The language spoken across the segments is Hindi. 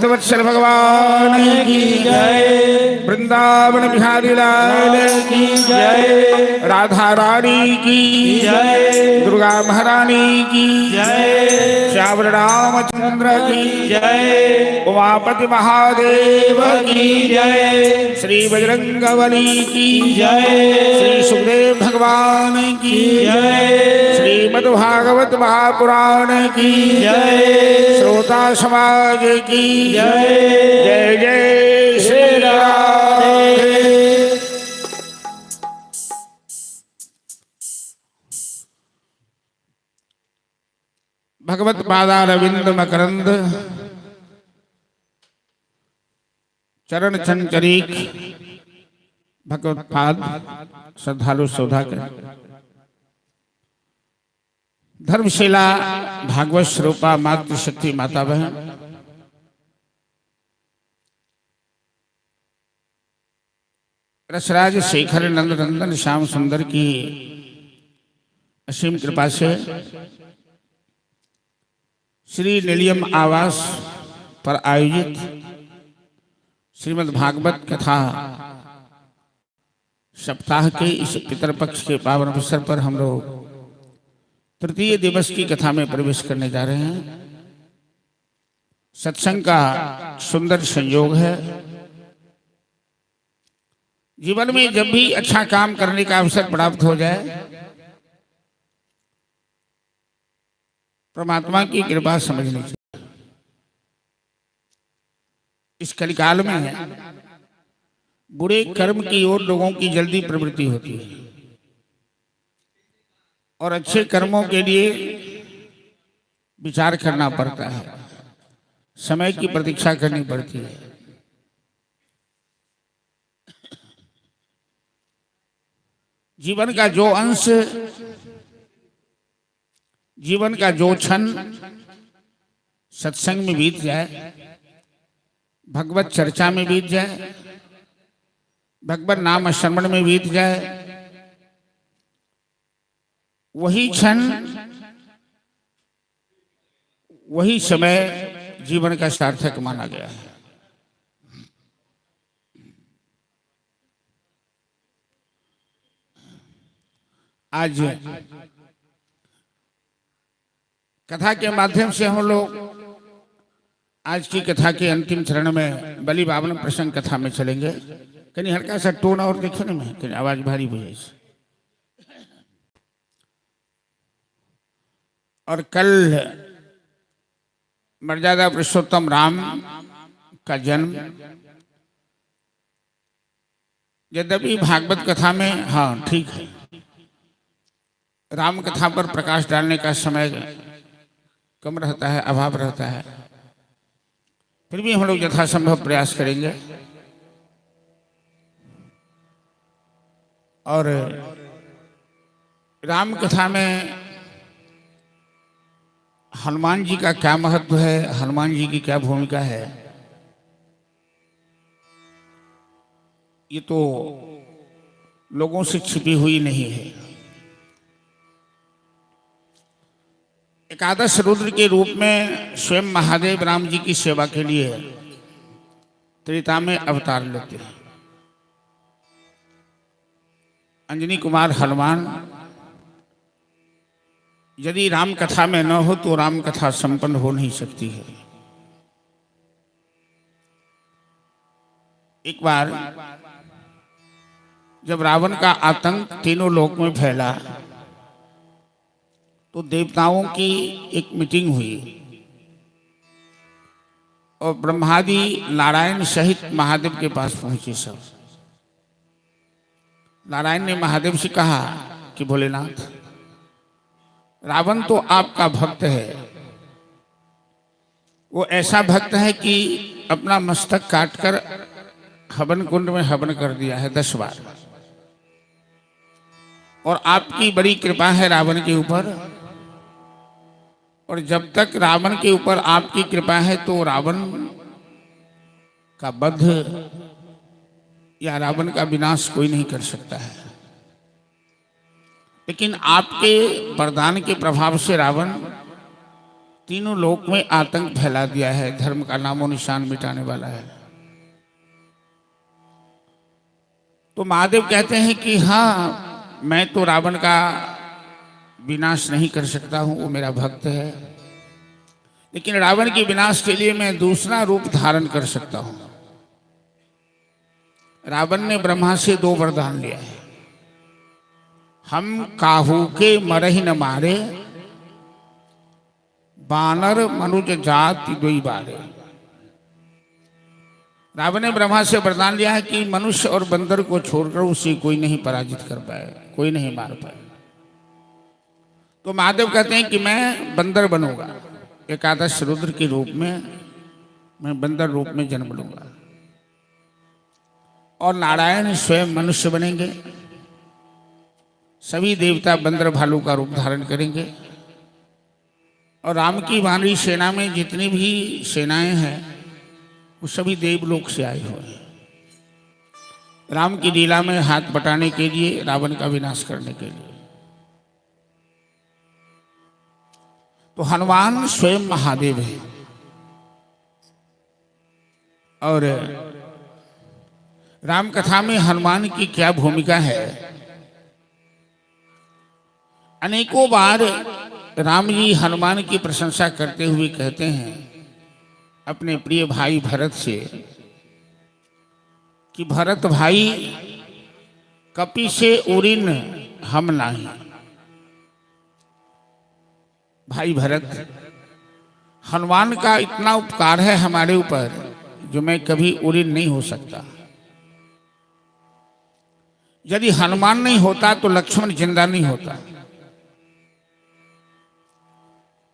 भक्तवत्सल भगवान की जय, वृंदावन बिहारी लाल की जय, राधा रानी की जय, दुर्गा महारानी की जय, श्याम रामचंद्र की जय, उमापति महादेव की जय, श्री बजरंगबली की जय, श्री सुखदेव भगवान की जय, श्रीमद्भागवत महापुराण की जय, श्रोता समाज की जय, जय जय श्री राधे। भगवत पादारविंद मकरंद चरण चंचरीक भगवत पाद श्रद्धालु शोधा कर धर्मशिला भागवत स्वरूपा मातृशक्ति माता बहन रसराज शेखर नंद नंदन श्याम सुंदर की असीम कृपा से श्री नीलियम आवास पर आयोजित श्रीमद् भागवत कथा सप्ताह के इस पितरपक्ष के पावन अवसर पर हम लोग तृतीय दिवस की कथा में प्रवेश करने जा रहे हैं। सत्संग का सुंदर संयोग है। जीवन में जब भी अच्छा काम करने का अवसर प्राप्त हो जाए, परमात्मा की कृपा समझनी चाहिए। इस कलिकाल में बुरे कर्म की ओर लोगों की जल्दी प्रवृत्ति होती है और अच्छे कर्मों के लिए विचार करना पड़ता है, समय की प्रतीक्षा करनी पड़ती है। जीवन का जो अंश, जीवन का जो क्षण सत्संग में बीत जाए, भगवत चर्चा में बीत जाए, भगवत नाम स्मरण में बीत जाए, वही क्षण, वही समय जीवन का सार्थक माना गया है। आज कथा के माध्यम से हम लोग आज की कथा के अंतिम चरण में बलि बावन प्रसंग कथा में चलेंगे। कहीं हल्का सा टोन और देखने में कहीं आवाज भारी बुझे। और कल मर्यादा पुरुषोत्तम राम का जन्म, यद्यपि भागवत कथा में हाँ ठीक है, राम कथा पर प्रकाश डालने का समय कम रहता है, अभाव रहता है, फिर भी हम लोग यथासंभव प्रयास करेंगे। और राम कथा में हनुमान जी का क्या महत्व है, हनुमान जी की क्या भूमिका है, ये तो लोगों से छिपी हुई नहीं है। एकादश रुद्र के रूप में स्वयं महादेव राम जी की सेवा के लिए त्रेता में अवतार लेते हैं। अंजनी कुमार हनुमान यदि राम कथा में न हो तो राम कथा संपन्न हो नहीं सकती है। एक बार जब रावण का आतंक तीनों लोक में फैला तो देवताओं की एक मीटिंग हुई और ब्रह्मादि नारायण सहित महादेव के पास पहुंचे सब। नारायण ने महादेव से कहा कि भोलेनाथ, रावण तो आपका भक्त है, वो ऐसा भक्त है कि अपना मस्तक काटकर हवन कुंड में हवन कर दिया है 10 बार, और आपकी बड़ी कृपा है रावण के ऊपर, और जब तक रावण के ऊपर आपकी कृपा है तो रावण का वध या रावण का विनाश कोई नहीं कर सकता है। लेकिन आपके वरदान के प्रभाव से रावण तीनों लोक में आतंक फैला दिया है, धर्म का नामो निशान मिटाने वाला है। तो महादेव कहते हैं कि हाँ, मैं तो रावण का विनाश नहीं कर सकता हूं, वो मेरा भक्त है, लेकिन रावण के विनाश के लिए मैं दूसरा रूप धारण कर सकता हूं। रावण ने ब्रह्मा से 2 वरदान लिया है, हम काहू के मरहि न मारे, बानर मनुज जाति दुई बारे। रावण ने ब्रह्मा से वरदान लिया है कि मनुष्य और बंदर को छोड़कर उसे कोई नहीं पराजित कर पाए, कोई नहीं मार पाए। तो महादेव कहते हैं कि मैं बंदर बनूंगा, एकादश रुद्र के रूप में मैं बंदर रूप में जन्म लूंगा, और नारायण स्वयं मनुष्य बनेंगे, सभी देवता बंदर भालू का रूप धारण करेंगे, और राम की वानरी सेना में जितनी भी सेनाएं हैं वो सभी देवलोक से आए हुए हैं, राम की लीला में हाथ बटाने के लिए, रावण का विनाश करने के लिए। तो हनुमान स्वयं महादेव है। और राम कथा में हनुमान की क्या भूमिका है? अनेकों बार राम जी हनुमान की प्रशंसा करते हुए कहते हैं अपने प्रिय भाई भरत से कि भरत भाई, कपि से उरिन हम नाही। भाई भरत, हनुमान का इतना उपकार है हमारे ऊपर जो मैं कभी उरिन नहीं हो सकता। यदि हनुमान नहीं होता तो लक्ष्मण जिंदा नहीं होता,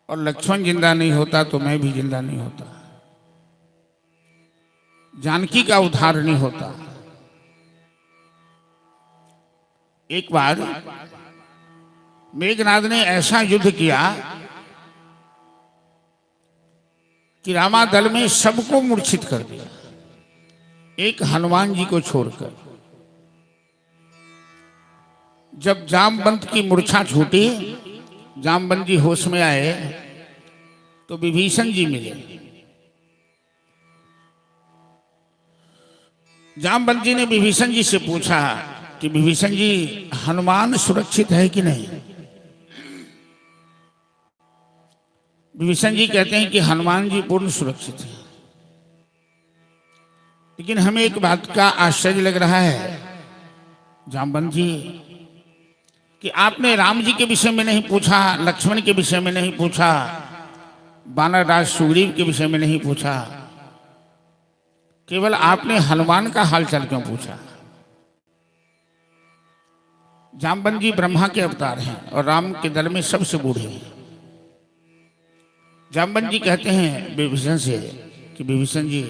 और लक्ष्मण जिंदा नहीं होता तो मैं भी जिंदा नहीं होता, जानकी का उद्धार नहीं होता। एक बार मेघनाद ने ऐसा युद्ध किया कि रामादल में सबको मूर्छित कर दिया, एक हनुमान जी को छोड़कर। जब जामवंत की मूर्छा छूटी, जामवंत जी होश में आए तो विभीषण जी मिले। जामवंत जी ने विभीषण जी से पूछा कि विभीषण जी, हनुमान सुरक्षित है कि नहीं? विभीषण जी कहते हैं कि हनुमान जी पूर्ण सुरक्षित है, लेकिन हमें एक बात का आश्चर्य लग रहा है जामवंत जी कि आपने राम जी के विषय में नहीं पूछा, लक्ष्मण के विषय में नहीं पूछा, वानर राज सुग्रीव के विषय में नहीं पूछा, केवल आपने हनुमान का हालचाल क्यों पूछा? जामवंत जी ब्रह्मा के अवतार हैं और राम के दल में सबसे बूढ़े हैं। जामवंत जी कहते हैं विभीषण से कि विभीषण जी,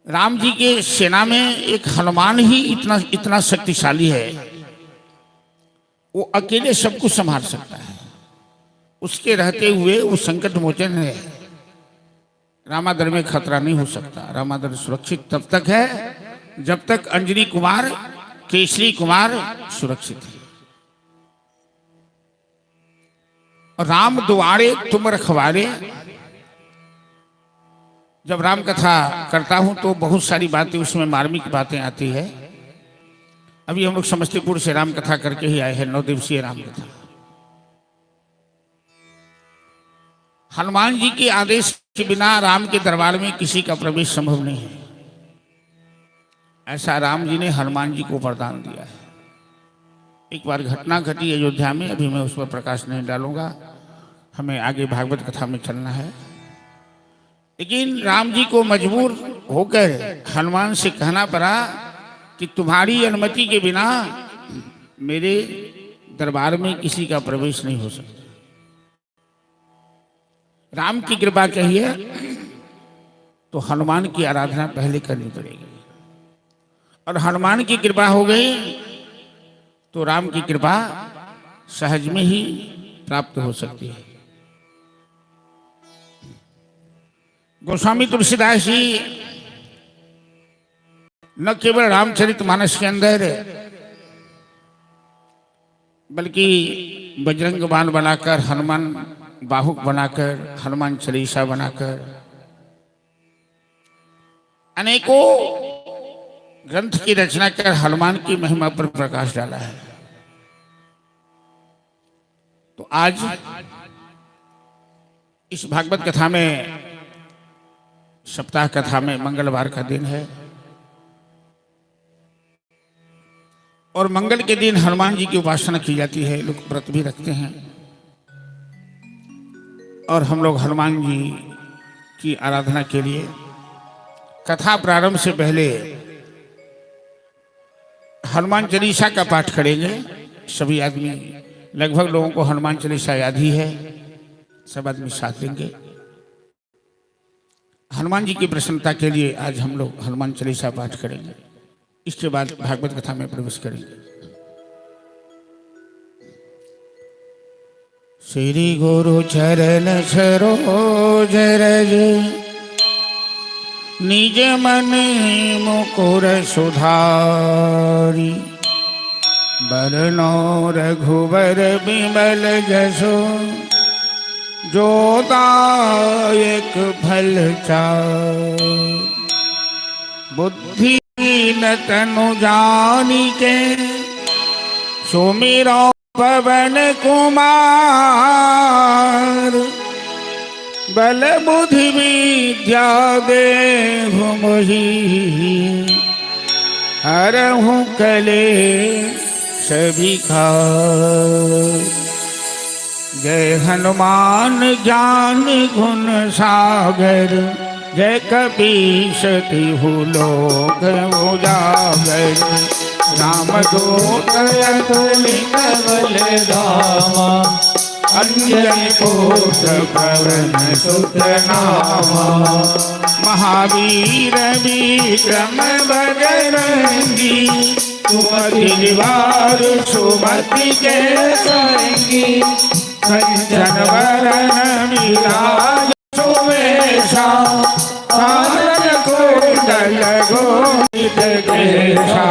राम जी के सेना में एक हनुमान ही इतना शक्तिशाली है, वो अकेले सब कुछ संभाल सकता है, उसके रहते हुए वो संकट मोचन है, रामादल में खतरा नहीं हो सकता। रामादल सुरक्षित तब तक है जब तक अंजनी कुमार, केसरी कुमार सुरक्षित है। और राम दुआरे तुम रखवारे, जब राम कथा करता हूं तो बहुत सारी बातें उसमें मार्मिक बातें आती है। अभी हम लोग समस्तीपुर से राम कथा करके ही आए हैं, 9 दिवसीय राम कथा। हनुमान जी के आदेश के बिना राम के दरबार में किसी का प्रवेश संभव नहीं है, ऐसा राम जी ने हनुमान जी को वरदान दिया है। एक बार घटना घटी अयोध्या में, अभी मैं उस पर प्रकाश नहीं डालूंगा, हमें आगे भागवत कथा में चलना है। लेकिन राम जी को मजबूर होकर हनुमान से कहना पड़ा कि तुम्हारी अनुमति के बिना मेरे दरबार में किसी का प्रवेश नहीं हो सकता। राम की कृपा चाहिए तो हनुमान की आराधना पहले करनी पड़ेगी, और हनुमान की कृपा हो गई तो राम की कृपा सहज में ही प्राप्त हो सकती है। गोस्वामी तुलसीदास जी न केवल रामचरितमानस के अंदर बल्कि बजरंग बाण बनाकर हनुमान बाहुक बनाकर, हनुमान चालीसा बनाकर अनेकों ग्रंथ की रचना कर हनुमान की महिमा पर प्रकाश डाला है। तो आज इस भागवत कथा में, सप्ताह कथा में मंगलवार का दिन है और मंगल के दिन हनुमान जी की उपासना की जाती है। लोग व्रत भी रखते हैं और हम लोग हनुमान जी की आराधना के लिए कथा प्रारंभ से पहले हनुमान चालीसा का पाठ करेंगे। सभी आदमी, लगभग लोगों को हनुमान चालीसा याद ही है, सब आदमी साथ देंगे। हनुमान जी की प्रसन्नता के लिए आज हम लोग हनुमान चालीसा पाठ करेंगे। इसके बाद भागवत कथा में प्रवेश करेंगे। श्री गुरु चरण सरोज रज निज मन मुकुर सुधारी, बरनो रघुबर बिमल जसो, जो दायक फल चारि। बुद्धिहीन तनु जानिके, सुमिरो पवन कुमार। बल बुद्धि विद्या देहु मोहि, हरहु कलेश विकार। जय हनुमान ज्ञान गुण सागर, जय कपीस तिहु लोक उजागर। रामदूत अतुलित बल धामा, अंजनी पुत्र पवन सुत नामा। महावीर विक्रम बजरंगी, सुमति निवार सुमति के संगी। कंचन वरण विराज सुवेशा, कानन कुंडल गोविंद केशा।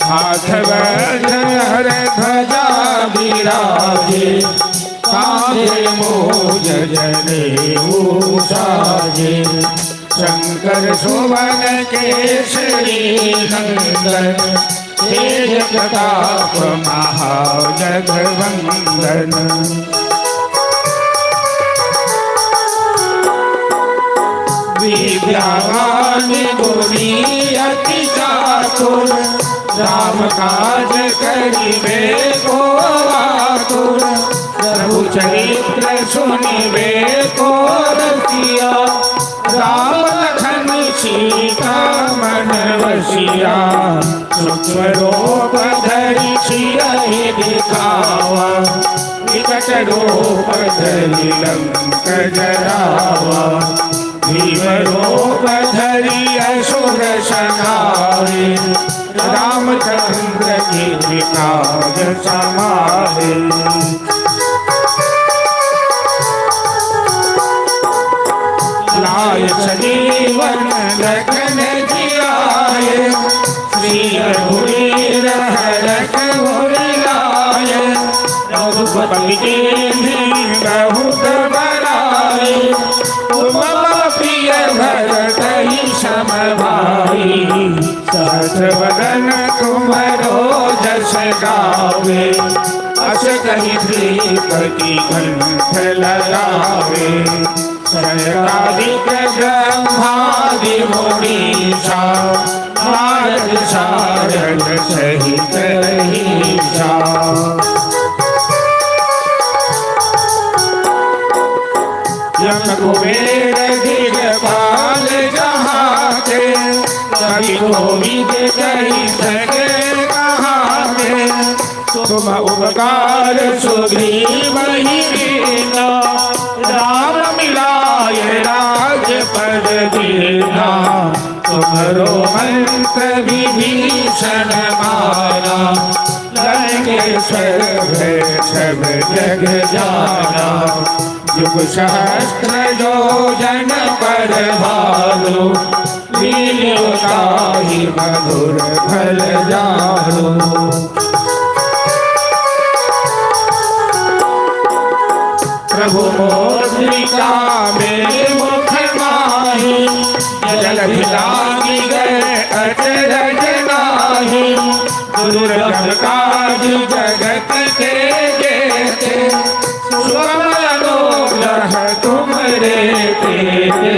हाथ वज्र ध्वजा विराजे, कांधे मूज जनेऊ साजे। शंकर सुवन केसरी नंदन, तेज प्रताप महाजगवंदन। विद्यावान गुणी अति चातुर, राम काज करिबे को आतुर। प्रभु चरित्र सुनिबे को रसिया, राम लखन सीता मन वसिया। सूक्ष्म रूप धरि सिरहि दिखावा, विकट रूप धरि लंक जरावा। भीम रूप धरि असुर संहारे, रामचंद्र की काज समारे। लाय सजीवन लखन जियाए, श्री रघुवीर रघुवर लाय। रघुपति कीन्ही बहुत बड़ाई, तुम प्रिय भरतहि सम भाई। सहस वदन तुम्हरो जस गावे, अस कहि श्रीपति कंठ लगावे। सनकादिक ब्रह्मादि मुनीसा, नारद सारद सहित रहीसा। यम कुबेर दिगपाल जहाते, कवि कोविद कहि सके कहाते। तुम उपकार सुग्रीवहि कीना, राम मिलाय राजपद दीना। तुम्हरो मंत्र विभीषण माना, लंकेश्वर भय सब जग जाना। युग सहस्त्र योजन पर भालो, लील्यो ताहि मधुर फल जानो। प्रभु का मेरे मुख माही जल लागी गए अचरज नाही दुर्गम काज जगत के जेते सुगम तुम रे तेरे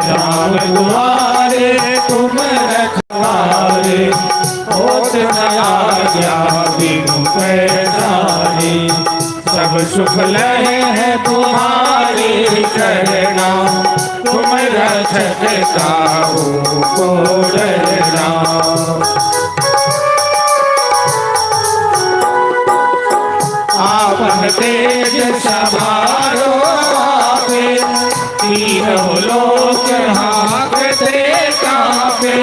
राम दुआरे तुम रखवारे होत नया गया बिनु पैसारे सब सुख लहे है तुम्हारी चरना तुम रक्षक काहू को डरना आपन तेज समारो आपे तीनों लोक हाकते कापे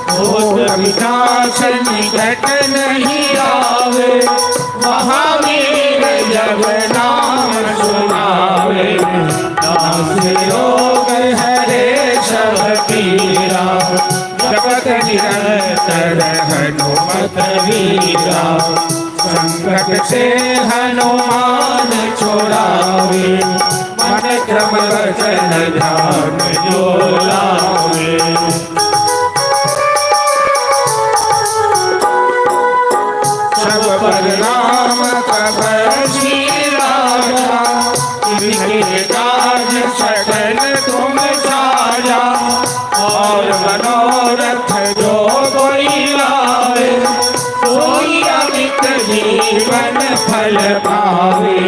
भूत पिशाच निकट नहीं आवे महावीर जब नाम सुनावे नास रोग हरे सब पीरा जगत निरंतर हनुमत वीरा संकट से हनुमान छोड़ावे मन क्रम वचन ध्यान जो लावे सब पर नाम कपी राजा इनके काज सकल तुम साजा और मनोरथ जो कोई लावे सोई अमित जीवन फल पावे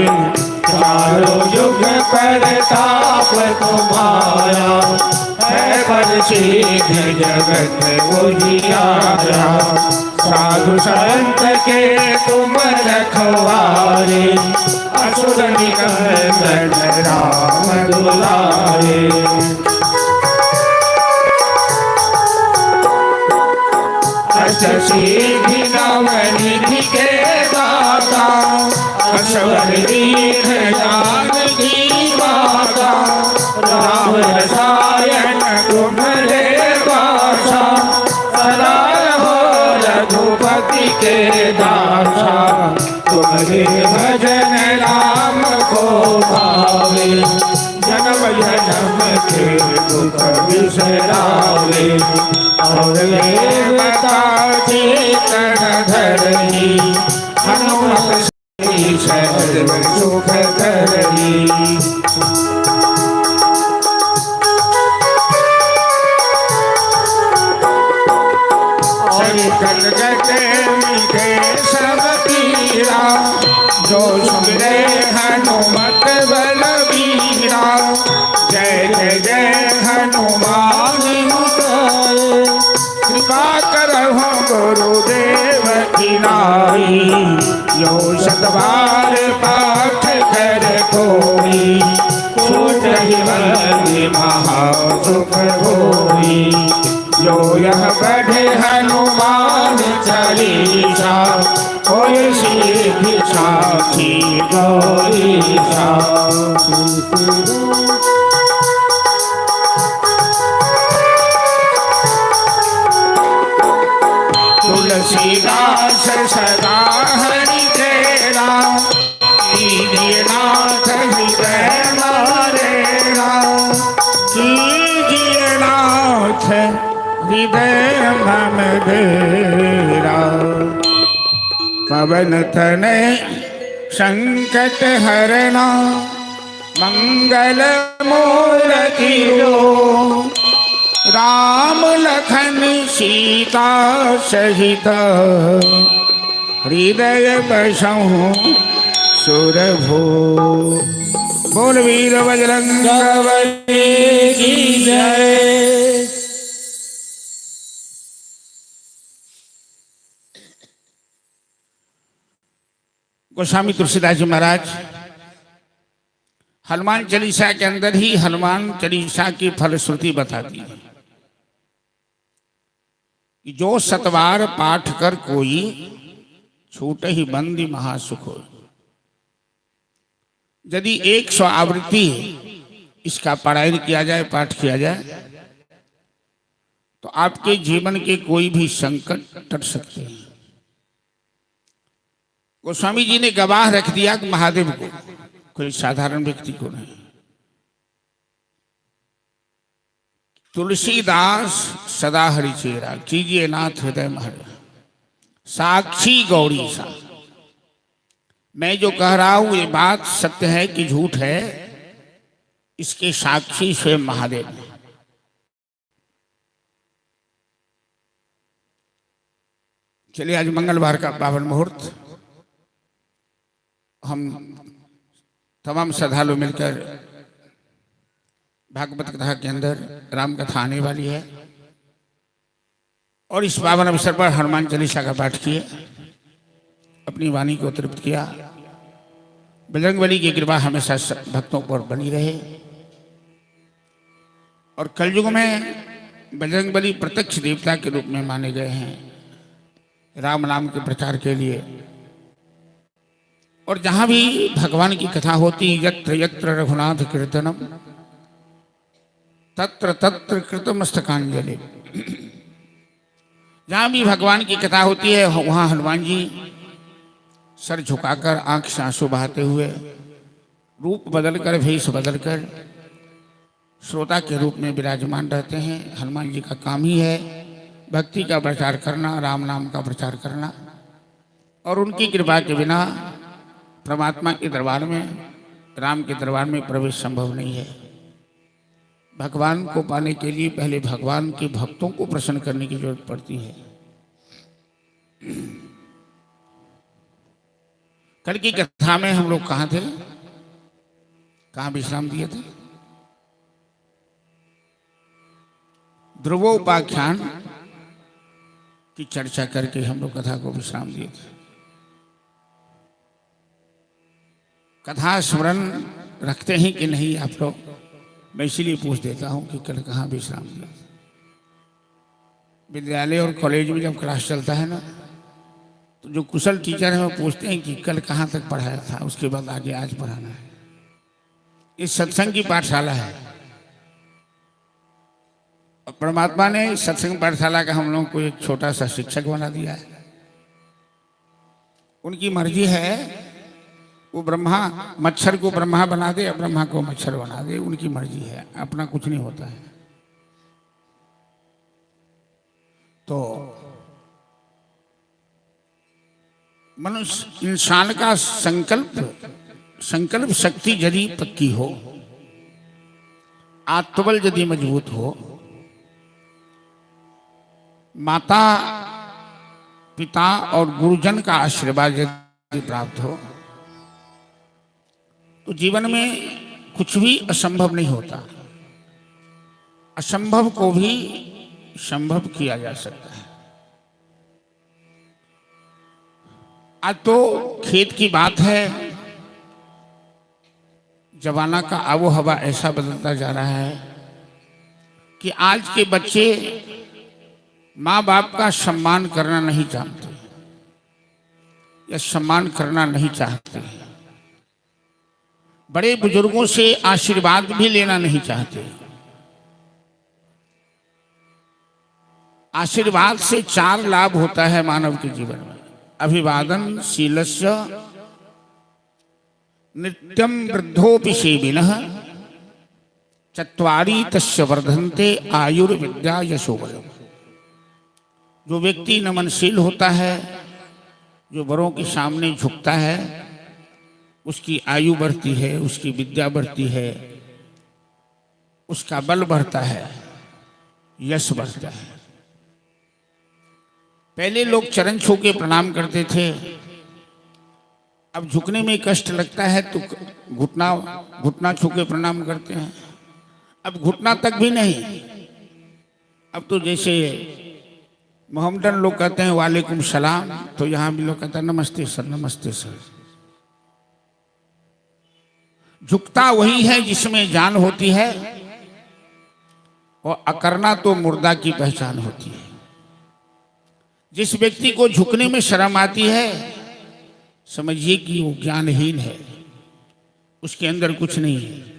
चारों युग परताप तुम्हारा है परिसिद्ध जगत उजियारा साधु संत के तुम रखवारे असुर निकंदन राम दुलारे सिद्धि नवनिधि के दाता असवर दीर्घ ज्ञान की माता राम रसायन तुम्हारे बासा सदा हो रघुपति के दासा तुम्हारे भजन राम को भावे जन्म जन्म के दुख बिसरावे और देवता चेतन धरनी हनुमत सर्व सुख करनी कलगट मीठे सब पीरा जो सुमिरे हनुमत बलबीरा जय जय जय हनुमान कृपा करहु गुरुदेव की नाई यो शतबार पाठ कर कोई छूट ही बंदी महासुख होई जो यह बढ़े हनुमान चालीसा कोई सीधी साखी गौरीसा तुलसीदास सदा हरि तेरा नाथ हृदय मारेरा कीजिए नाथ हृदय मम डेरा पवन तनय संकट हरना मंगल मूर्ति राम लखन सीता सहित हृदय बसहु सुरभो बोल वीर बजरंग बली की जय। गोस्वामी तुलसीदास जी महाराज हनुमान चालीसा के अंदर ही हनुमान चालीसा की फलश्रुति बताती है कि जो सतवार पाठ कर कोई छूट ही बंदी महासुख हो। यदि 100 आवृत्ति इसका पारायण किया जाए पाठ किया जाए तो आपके जीवन के कोई भी संकट टट सकते हैं। गोस्वामी जी ने गवाह रख दिया कि महादेव को, कोई साधारण व्यक्ति को नहीं। तुलसीदास सदा हरिचेरा, कीजिए नाथ हृदय महर, साक्षी गौरी सा। मैं जो कह रहा हूं ये बात सत्य है कि झूठ है, इसके साक्षी स्वयं महादेव हैं। चलिए, आज मंगलवार का पावन मुहूर्त, हम तमाम श्रद्धालु मिलकर भागवत कथा के अंदर राम कथा आने वाली है और इस पावन अवसर पर हनुमान चालीसा का पाठ किए, अपनी वाणी को तृप्त किया। बजरंगबली की कृपा हमेशा भक्तों पर बनी रहे। और कलयुग में बजरंगबली प्रत्यक्ष देवता के रूप में माने गए हैं राम नाम के प्रचार के लिए। और जहां भी भगवान की कथा होती, यत्र यत्र रघुनाथ कीर्तनम तत्र तत्र कृतमस्तकांजलि, जहां भी भगवान की कथा होती है वहां हनुमान जी सर झुकाकर, आंख से आंसू बहाते हुए, रूप बदलकर, भेष बदलकर श्रोता के रूप में विराजमान रहते हैं। हनुमान जी का काम ही है भक्ति का प्रचार करना, राम नाम का प्रचार करना। और उनकी कृपा के बिना परमात्मा के दरबार में, राम के दरबार में प्रवेश संभव नहीं है। भगवान को पाने के लिए पहले भगवान के भक्तों को प्रसन्न करने की जरूरत पड़ती है। कल की कथा में हम लोग कहाँ थे, कहाँ विश्राम दिए थे? ध्रुवोपाख्यान की चर्चा करके हम लोग कथा को विश्राम दिए थे। कथा स्मरण रखते हैं कि नहीं आप लोग? मैं इसीलिए पूछ देता हूं कि कल कहाँ विश्राम दिया। विद्यालय और कॉलेज में जब क्लास चलता है ना, तो जो कुशल टीचर है वो पूछते हैं कि कल कहाँ तक पढ़ाया था, उसके बाद आगे आज पढ़ाना है। इस सत्संग की पाठशाला है और परमात्मा ने सत्संग पाठशाला का हम लोगों को एक छोटा सा शिक्षक बना दिया है। उनकी मर्जी है, वो ब्रह्मा मच्छर को ब्रह्मा बना दे या ब्रह्मा को मच्छर बना दे, उनकी मर्जी है, अपना कुछ नहीं होता है। तो मनुष्य, इंसान का संकल्प शक्ति यदि पक्की हो, आत्मबल यदि मजबूत हो, माता पिता और गुरुजन का आशीर्वाद यदि प्राप्त हो, तो जीवन में कुछ भी असंभव नहीं होता। असंभव को भी संभव किया जा सकता है। आज तो खेत की बात है, जमाना का आबो हवा ऐसा बदलता जा रहा है कि आज के बच्चे माँ बाप का सम्मान करना नहीं जानते या सम्मान करना नहीं चाहते, बड़े बुजुर्गों से आशीर्वाद भी लेना नहीं चाहते। आशीर्वाद से 4 लाभ होता है मानव के जीवन में। अभिवादन शीलस्य नित्यम वृद्धोपि सेविनः चत्वारि तस्य वर्धन्ते आयुर्विद्या यशोबलम्। जो व्यक्ति नमनशील होता है, जो बड़ों के सामने झुकता है, उसकी आयु बढ़ती है, उसकी विद्या बढ़ती है, उसका बल बढ़ता है, यश बढ़ता है। पहले लोग चरण छू के प्रणाम करते थे, अब झुकने में कष्ट लगता है तो घुटना छू के प्रणाम करते हैं। अब घुटना तक भी नहीं, अब तो जैसे मोहम्मदन लोग कहते हैं वालेकुम सलाम, तो यहां भी लोग कहते हैं नमस्ते सर, नमस्ते सर। झुकता वही है जिसमें जान होती है, और अकरना तो मुर्दा की पहचान होती है। जिस व्यक्ति को झुकने में शर्म आती है, समझिए कि वो ज्ञानहीन है, उसके अंदर कुछ नहीं है।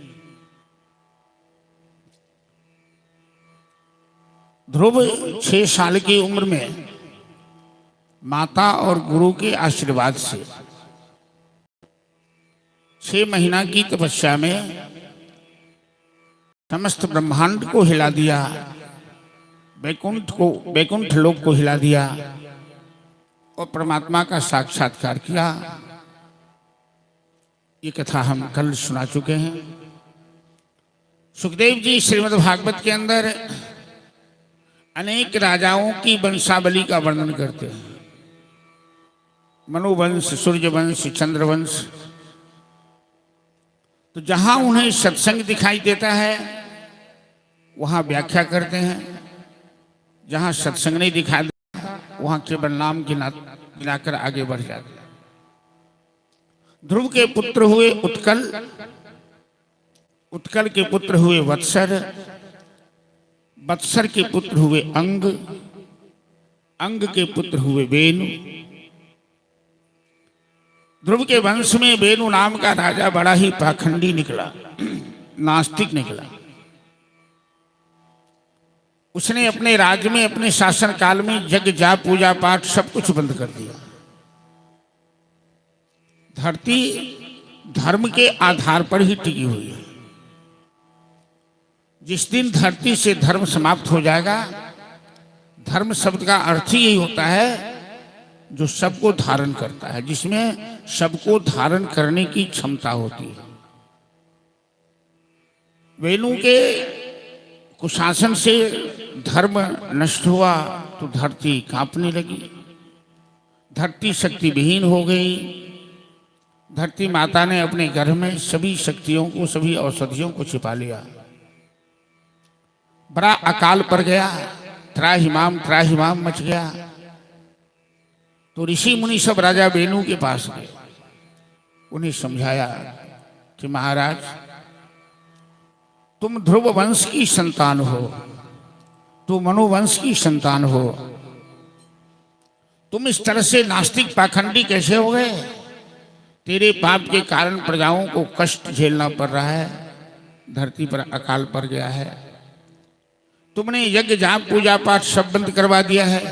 ध्रुव 6 साल की उम्र में माता और गुरु के आशीर्वाद से 6 महीना की तपस्या में समस्त ब्रह्मांड को हिला दिया, वैकुंठ लोक को हिला दिया और परमात्मा का साक्षात्कार किया। ये कथा हम कल सुना चुके हैं। सुखदेव जी श्रीमद् भागवत के अंदर अनेक राजाओं की वंशावली का वर्णन करते हैं। मनुवंश, सूर्यवंश, चंद्रवंश। तो जहां उन्हें सत्संग दिखाई देता है वहां व्याख्या करते हैं, जहां सत्संग नहीं दिखाई देता वहां केवल नाम गिनाकर आगे बढ़ जाते हैं। ध्रुव के पुत्र हुए उत्कल, उत्कल के पुत्र हुए वत्सर, वत्सर के पुत्र हुए अंग, अंग के पुत्र हुए वेनु। ध्रुव के वंश में वेनु नाम का राजा बड़ा ही पाखंडी निकला, नास्तिक निकला। उसने अपने राज्य में, अपने शासन काल में यज्ञ जाप पूजा पाठ सब कुछ बंद कर दिया। धरती धर्म के आधार पर ही टिकी हुई है। जिस दिन धरती से धर्म समाप्त हो जाएगा, धर्म शब्द का अर्थ ही यही होता है जो सबको धारण करता है, जिसमें सबको धारण करने की क्षमता होती है। वेणु के कुशासन से धर्म नष्ट हुआ तो धरती कांपने लगी, धरती शक्ति विहीन हो गई। धरती माता ने अपने गर्भ में सभी शक्तियों को, सभी औषधियों को छिपा लिया। बड़ा अकाल पड़ गया, त्राहिमाम मच गया। तो ऋषि मुनि सब राजा वेणु के पास गए, उन्हें समझाया कि महाराज तुम ध्रुव वंश की संतान हो, तुम मनुवंश की संतान हो, तुम इस तरह से नास्तिक पाखंडी कैसे हो गए? तेरे पाप के कारण प्रजाओं को कष्ट झेलना पड़ रहा है, धरती पर अकाल पड़ गया है। तुमने यज्ञ जाप पूजा पाठ सब बंद करवा दिया है।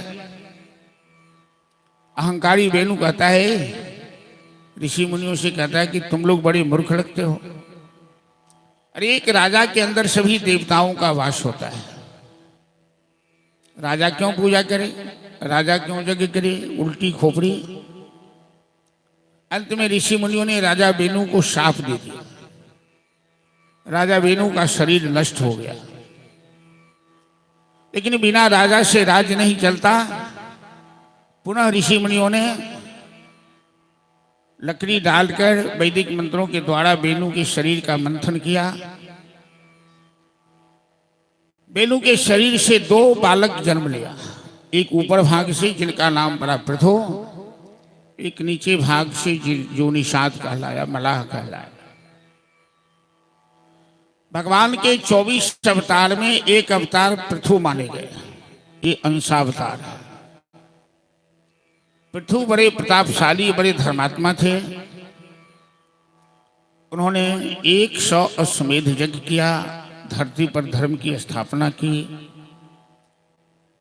अहंकारी वेणु कहता है, ऋषि मुनियों से कहता है कि तुम लोग बड़े मूर्ख लगते हो। अरे एक राजा के अंदर सभी देवताओं का वास होता है। राजा क्यों पूजा करे, राजा क्यों यज्ञ करे? उल्टी खोपड़ी। अंत में ऋषि मुनियों ने राजा वेणु को शाप दे दिया। राजा वेणु का शरीर नष्ट हो गया। लेकिन बिना राजा से राज्य नहीं चलता। पुनः ऋषि मुनियों ने लकड़ी डालकर वैदिक मंत्रों के द्वारा वेणु के शरीर का मंथन किया। वेणु के शरीर से 2 बालक जन्म लिया। एक ऊपर भाग से जिनका नाम पड़ा पृथु, एक नीचे भाग से जो निषाद कहलाया, मलाह कहलाया। भगवान के 24 अवतार में एक अवतार पृथु माने गए, ये अंशावतार है। पृथु बड़े प्रतापशाली, बड़े धर्मात्मा थे। उन्होंने 100 अश्वमेध यज्ञ किया, धरती पर धर्म की स्थापना की।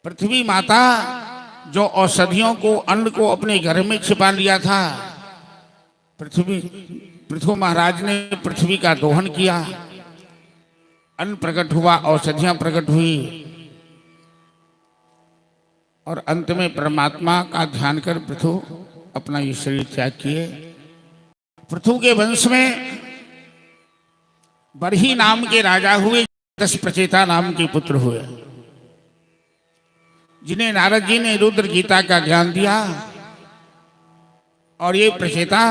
पृथ्वी माता जो औषधियों को, अन्न को अपने घर में छिपा लिया था, पृथु महाराज ने पृथ्वी का दोहन किया। अन्न प्रकट हुआ, औषधियां प्रकट हुई और अंत में परमात्मा का ध्यान कर पृथु अपना ये शरीर त्याग किए। पृथु के वंश में बरही नाम के राजा हुए, 10 प्रचेता नाम के पुत्र हुए, जिन्हें नारद जी ने रुद्र गीता का ज्ञान दिया। और ये प्रचेता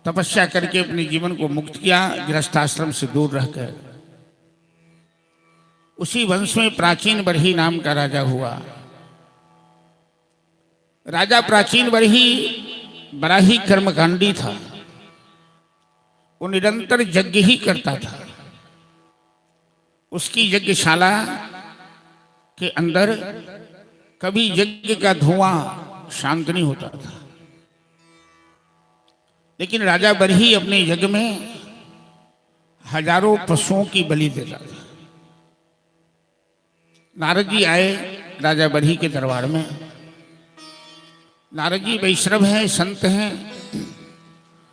तपस्या करके अपने जीवन को मुक्त किया, गृहस्थाश्रम से दूर रहकर। उसी वंश में प्राचीन बरही नाम का राजा हुआ। राजा प्राचीन बरही बड़ा ही कर्मकांडी था। वो निरंतर यज्ञ ही करता था। उसकी यज्ञशाला के अंदर कभी यज्ञ का धुआं शांत नहीं होता था। लेकिन राजा बरही अपने यज्ञ में हजारों पशुओं की बलि देता था। नारद जी आए राजा बरही के दरबार में। नारद जी वैष्णव हैं, संत हैं।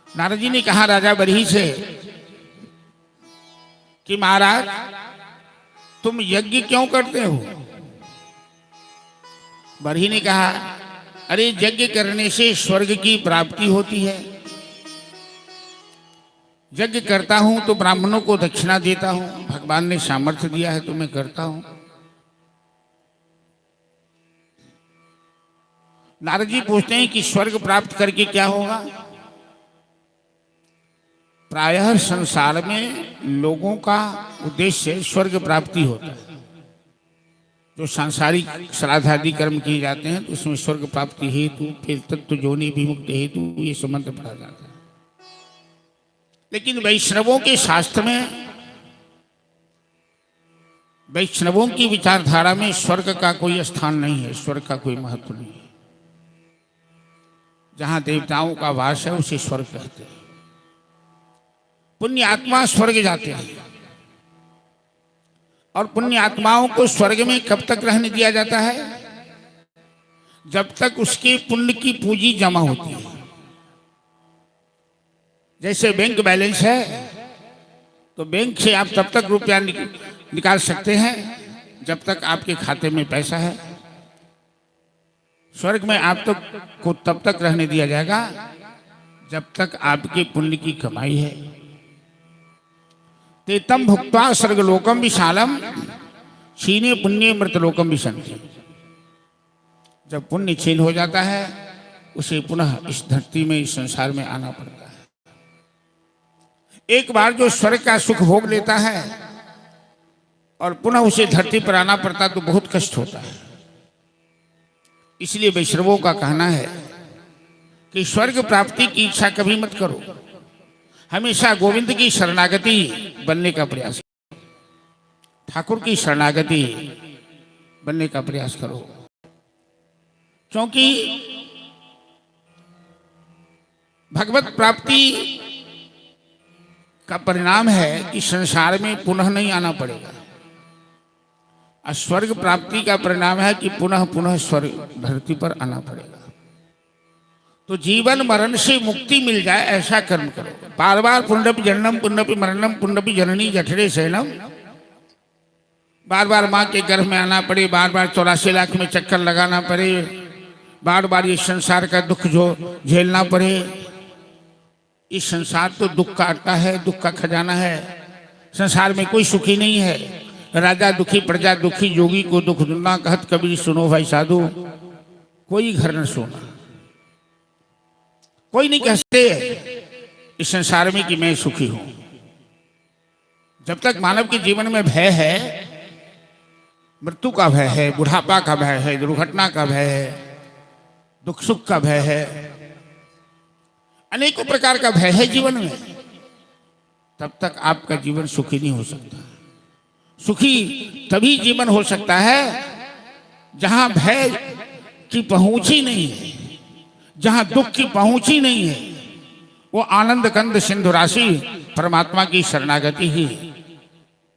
नारद जी ने कहा राजा बरही से कि महाराज तुम यज्ञ क्यों करते हो? बरही ने कहा, अरे यज्ञ करने से स्वर्ग की प्राप्ति होती है। यज्ञ करता हूं तो ब्राह्मणों को दक्षिणा देता हूं, भगवान ने सामर्थ्य दिया है तो मैं करता हूं। नारद जी पूछते हैं कि स्वर्ग प्राप्त करके क्या होगा? प्रायः संसार में लोगों का उद्देश्य स्वर्ग प्राप्ति होता है। जो सांसारिक श्राद्ध आदि कर्म किए जाते हैं तो उसमें स्वर्ग प्राप्ति हेतु, फिर तत्व जोनि विमुक्त हेतु ये संबंध पढ़ा जाता है। लेकिन वैष्णवों के शास्त्र में, वैष्णवों की विचारधारा में स्वर्ग का कोई स्थान नहीं है, स्वर्ग का कोई महत्व नहीं है। जहां देवताओं का वास है उसे स्वर्ग कहते हैं। पुण्य आत्मा स्वर्ग जाते हैं और पुण्य आत्माओं को स्वर्ग में कब तक रहने दिया जाता है? जब तक उसके पुण्य की पूंजी जमा होती है। जैसे बैंक बैलेंस है तो बैंक से आप तब तक रुपया निकाल सकते हैं जब तक आपके खाते में पैसा है। स्वर्ग में आप को तब तक रहने दिया जाएगा जब तक आपके पुण्य की कमाई है। तेतम भुक्त्वा स्वर्गलोकम विशालम क्षीणे पुण्य मृतलोकम विशंति। जब पुण्य क्षीण हो जाता है उसे पुनः इस धरती में, इस संसार में आना पड़ता है। एक बार जो स्वर्ग का सुख भोग लेता है और पुनः उसे धरती पर आना पड़ता तो बहुत कष्ट होता है। इसलिए वैष्णवों का कहना है कि स्वर्ग प्राप्ति की इच्छा कभी मत करो, हमेशा गोविंद की शरणागति बनने का प्रयास करो, ठाकुर की शरणागति बनने का प्रयास करो। क्योंकि भगवत प्राप्ति का परिणाम है कि संसार में पुनः नहीं आना पड़ेगा। और स्वर्ग प्राप्ति का परिणाम है कि पुनः पुनः स्वर्ग धरती पर आना पड़ेगा। तो जीवन मरण से मुक्ति मिल जाए ऐसा कर्म करो। बार बार पुण्यपि जन्नम पुण्यपि मरणम पुण्यपि जननी जठरे शयनम। बार बार माँ के गर्भ में आना पड़े, बार बार 84 लाख में चक्कर लगाना पड़े, बार बार ये संसार का दुख जो झेलना पड़े। इस संसार तो दुख का अड्डा है, दुख का खजाना है। संसार में कोई सुखी नहीं है। राजा दुखी, प्रजा दुखी, योगी को दुख दुना, कहत कबीर सुनो भाई साधु। कोई घर न सोना, कोई नहीं कहते इस संसार में कि मैं सुखी हूं। जब तक मानव के जीवन में भय है, मृत्यु का भय है, बुढ़ापा का भय है, दुर्घटना का भय है, दुख सुख का भय है, अनेकों प्रकार का भय है जीवन में, तब तक आपका जीवन सुखी नहीं हो सकता। सुखी तभी जीवन हो सकता है जहां भय की पहुंच ही नहीं है, जहां दुख की पहुंच ही नहीं है। वो आनंद कंद सिंधु राशि परमात्मा की शरणागति ही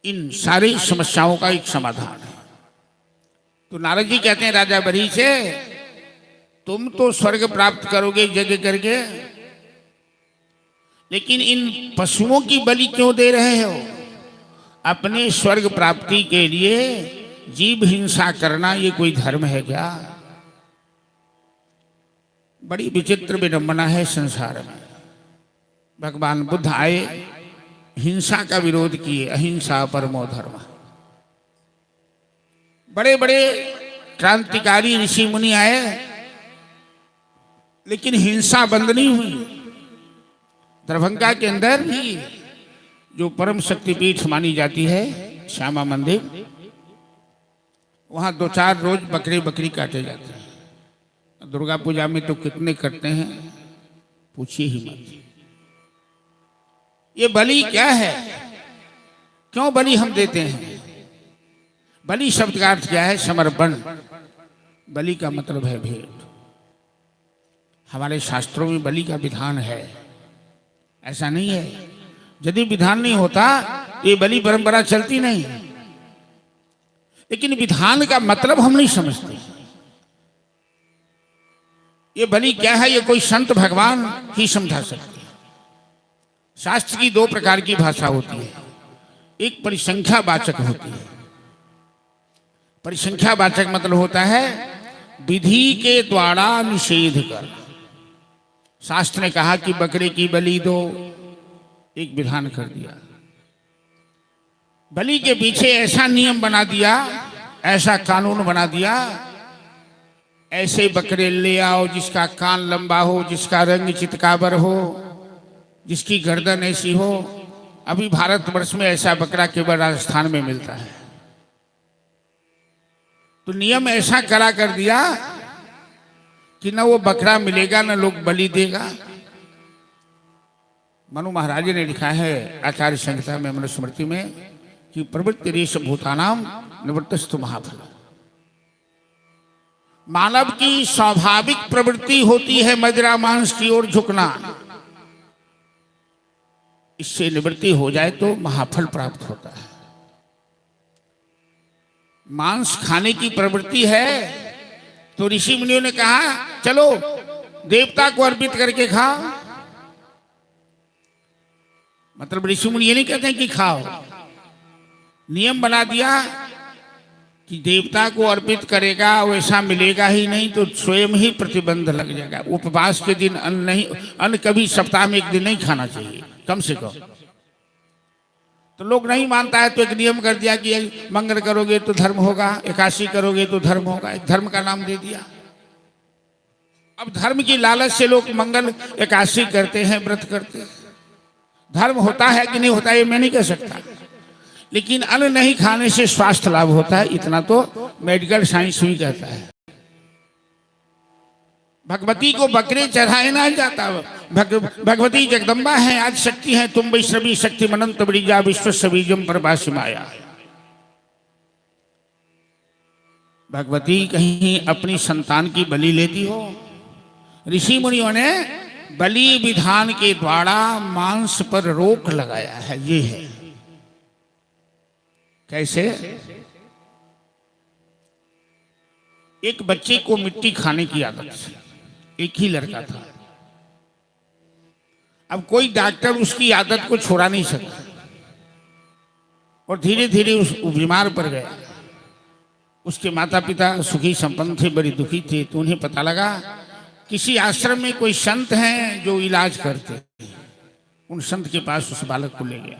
इन सारी समस्याओं का एक समाधान है। तो नारद जी कहते हैं राजा बरी से, तुम तो स्वर्ग प्राप्त करोगे यज्ञ करके, लेकिन इन पशुओं की बलि क्यों दे रहे हो? अपने स्वर्ग प्राप्ति के लिए जीव हिंसा करना ये कोई धर्म है क्या? बड़ी विचित्र विडंबना है संसार में। भगवान बुद्ध आए, हिंसा का विरोध किए, अहिंसा परमो धर्म। बड़े बड़े क्रांतिकारी ऋषि मुनि आए, लेकिन हिंसा बंद नहीं हुई। दरभंगा के अंदर भी जो परम शक्तिपीठ मानी जाती है श्यामा मंदिर, वहां 2-4 रोज बकरी काटे जाते हैं। दुर्गा पूजा में तो कितने करते हैं पूछिए ही मत। ये बलि क्या है? क्यों बलि हम देते हैं? बलि शब्द का अर्थ क्या है? समर्पण। बलि का मतलब है भेंट। हमारे शास्त्रों में बलि का विधान है, ऐसा नहीं है। यदि विधान नहीं होता तो ये बलि परंपरा चलती नहीं। लेकिन विधान का मतलब हम नहीं समझते। ये बलि क्या है ये कोई संत भगवान ही समझा सकते हैं। शास्त्र की 2 प्रकार की भाषा होती है। एक परिसंख्यावाचक होती है। परिसंख्यावाचक मतलब होता है विधि के द्वारा निषेध कर। शास्त्र ने कहा कि बकरे की बलि दो, एक विधान कर दिया। बलि के पीछे ऐसा नियम बना दिया, ऐसा कानून बना दिया, ऐसे बकरे ले आओ जिसका कान लंबा हो, जिसका रंग चितकाबर हो, जिसकी गर्दन ऐसी हो। अभी भारतवर्ष में ऐसा बकरा केवल राजस्थान में मिलता है। तो नियम ऐसा करा कर दिया कि न वो बकरा मिलेगा न लोग बलि देगा। मनु महाराज ने लिखा है आचार्य संहिता में मनुस्मृति में कि प्रवृत्ति रेश भूतानाम निवृत्तस्तु महाफल। मानव की स्वाभाविक प्रवृत्ति होती है मदिरा मांस की ओर झुकना। इससे निवृत्ति हो जाए तो महाफल प्राप्त होता है। मांस खाने की प्रवृत्ति है तो ऋषि मुनियों ने कहा चलो देवता को अर्पित करके खाओ। मतलब ऋषि मुनि ये नहीं कहते कि खाओ, नियम बना दिया कि देवता को अर्पित करेगा वैसा मिलेगा ही नहीं तो स्वयं ही प्रतिबंध लग जाएगा। उपवास के दिन अन्न नहीं, अन्न कभी सप्ताह में एक दिन नहीं खाना चाहिए कम से कम। तो लोग नहीं मानता है तो एक नियम कर दिया कि मंगल करोगे तो धर्म होगा, एकादशी करोगे तो धर्म होगा। एक धर्म का नाम दे दिया। अब धर्म की लालच से लोग मंगल एकादशी करते हैं, व्रत करते हैं। धर्म होता है कि नहीं होता ये मैं नहीं कह सकता, लेकिन अन्न नहीं खाने से स्वास्थ्य लाभ होता है, इतना तो मेडिकल साइंस भी कहता है। भगवती को बकरे चढ़ाए ना जाता। भगवती जगदम्बा है, आज शक्ति है, तुम वैष्णवी शक्ति मनंत ब्रिजा विश्व सबीजम प्रभासी माया। भगवती कहीं अपनी संतान की बलि लेती हो? ऋषि मुनियों ने बलि विधान के द्वारा मांस पर रोक लगाया है। ये है कैसे? एक बच्चे को मिट्टी खाने की आदत थी, एक ही लड़का था। अब कोई डॉक्टर उसकी आदत को छोड़ा नहीं सका और धीरे धीरे वो बीमार पड़ गया। उसके माता पिता सुखी संपन्न थे, बड़ी दुखी थे। तो उन्हें पता लगा किसी आश्रम में कोई संत हैं जो इलाज करते। उन संत के पास उस बालक को ले गया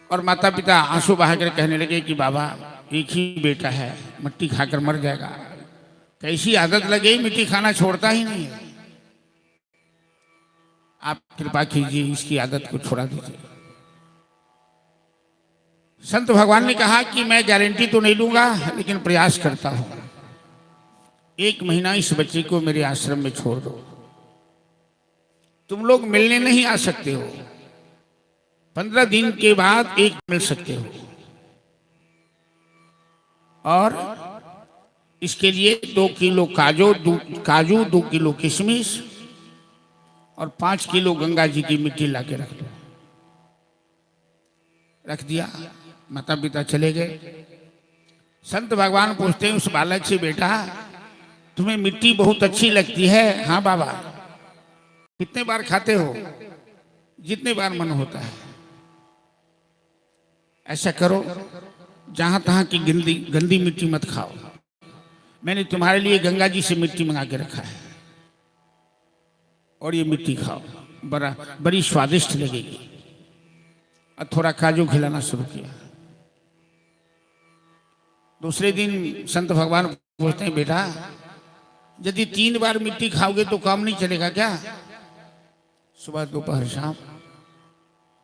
और माता पिता आंसू बहाकर कहने लगे कि बाबा एक ही बेटा है, मिट्टी खाकर मर जाएगा। कैसी आदत लगे, मिट्टी खाना छोड़ता ही नहीं है। आप कृपा कीजिए, इसकी आदत को छोड़ा दीजिए। संत भगवान ने कहा कि मैं गारंटी तो नहीं दूंगा, लेकिन प्रयास करता हूं। 1 महीना इस बच्चे को मेरे आश्रम में छोड़ दो। तुम लोग मिलने नहीं आ सकते हो, 15 दिन के बाद एक मिल सकते हो। और इसके लिए 2 किलो काजू, 2 किलो किशमिश और 5 किलो गंगा जी की मिट्टी लाके रख दो। रख दिया। माता पिता चले गए। संत भगवान पूछते हैं उस बालक से, बेटा तुम्हें मिट्टी बहुत अच्छी लगती है? हाँ बाबा। कितने बार खाते हो? जितने बार मन होता है। ऐसा करो, जहां तहां की गंदी मिट्टी मत खाओ। मैंने तुम्हारे लिए गंगा जी से मिट्टी मंगा के रखा है और ये मिट्टी खाओ, बड़ी स्वादिष्ट लगेगी। और थोड़ा काजू खिलाना शुरू किया। दूसरे दिन संत भगवान पूछते हैं, बेटा यदि 3 बार मिट्टी खाओगे तो काम नहीं चलेगा क्या? सुबह दोपहर शाम।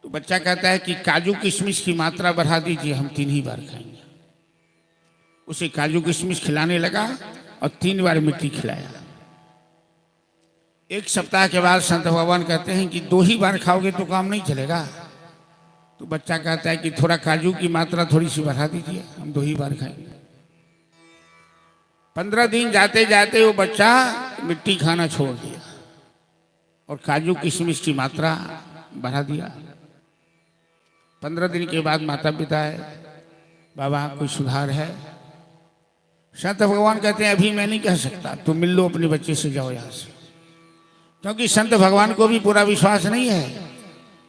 तो बच्चा कहता है कि काजू किशमिश की मात्रा बढ़ा दीजिए, हम 3 ही बार खाएंगे। उसे काजू किशमिश खिलाने लगा और 3 बार मिट्टी खिलाया। 1 सप्ताह के बाद संत भगवान कहते हैं कि 2 ही बार खाओगे तो काम नहीं चलेगा। तो बच्चा कहता है कि थोड़ा काजू की मात्रा थोड़ी सी बढ़ा दीजिए, हम 2 ही बार खाएंगे। 15 दिन जाते जाते वो बच्चा मिट्टी खाना छोड़ दिया और काजू किशमिश की मात्रा बढ़ा दिया। 15 दिन के बाद माता पिता है, बाबा कोई सुधार है? संत भगवान कहते हैं अभी मैं नहीं कह सकता, तुम मिल लो अपने बच्चे से, जाओ यहाँ से। क्योंकि संत भगवान को भी पूरा विश्वास नहीं है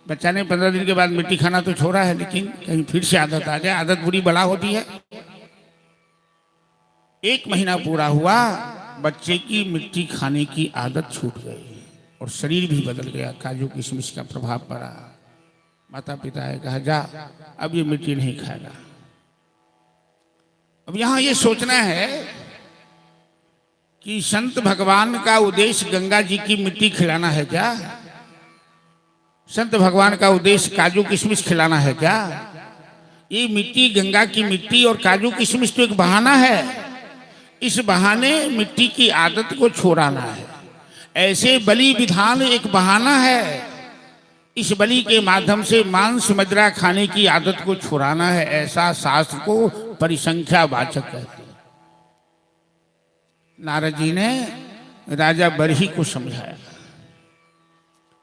बच्चा ने 15 दिन के बाद मिट्टी खाना तो छोड़ा है, लेकिन कहीं फिर से आदत आ जाए। आदत बुरी बला होती है। 1 महीना पूरा हुआ, बच्चे की मिट्टी खाने की आदत छूट गई और शरीर भी बदल गया। काजू किशमिश का प्रभाव पड़ा। माता पिता ने कहा जा अब ये मिट्टी नहीं खाएगा। अब यहां ये सोचना है कि संत भगवान का उद्देश्य गंगा जी की मिट्टी खिलाना है क्या? संत भगवान का उद्देश्य काजू किशमिश खिलाना है क्या? ये मिट्टी, गंगा की मिट्टी और काजू किशमिश तो एक बहाना है। इस बहाने मिट्टी की आदत को छोड़ाना है। ऐसे बलि विधान एक बहाना है। इस बलि के माध्यम से मांस मदिरा खाने की आदत को छुड़ाना है। ऐसा शास्त्र को परिसंख्या वाचक कहते हैं। नारद जी ने राजा बरही को समझाया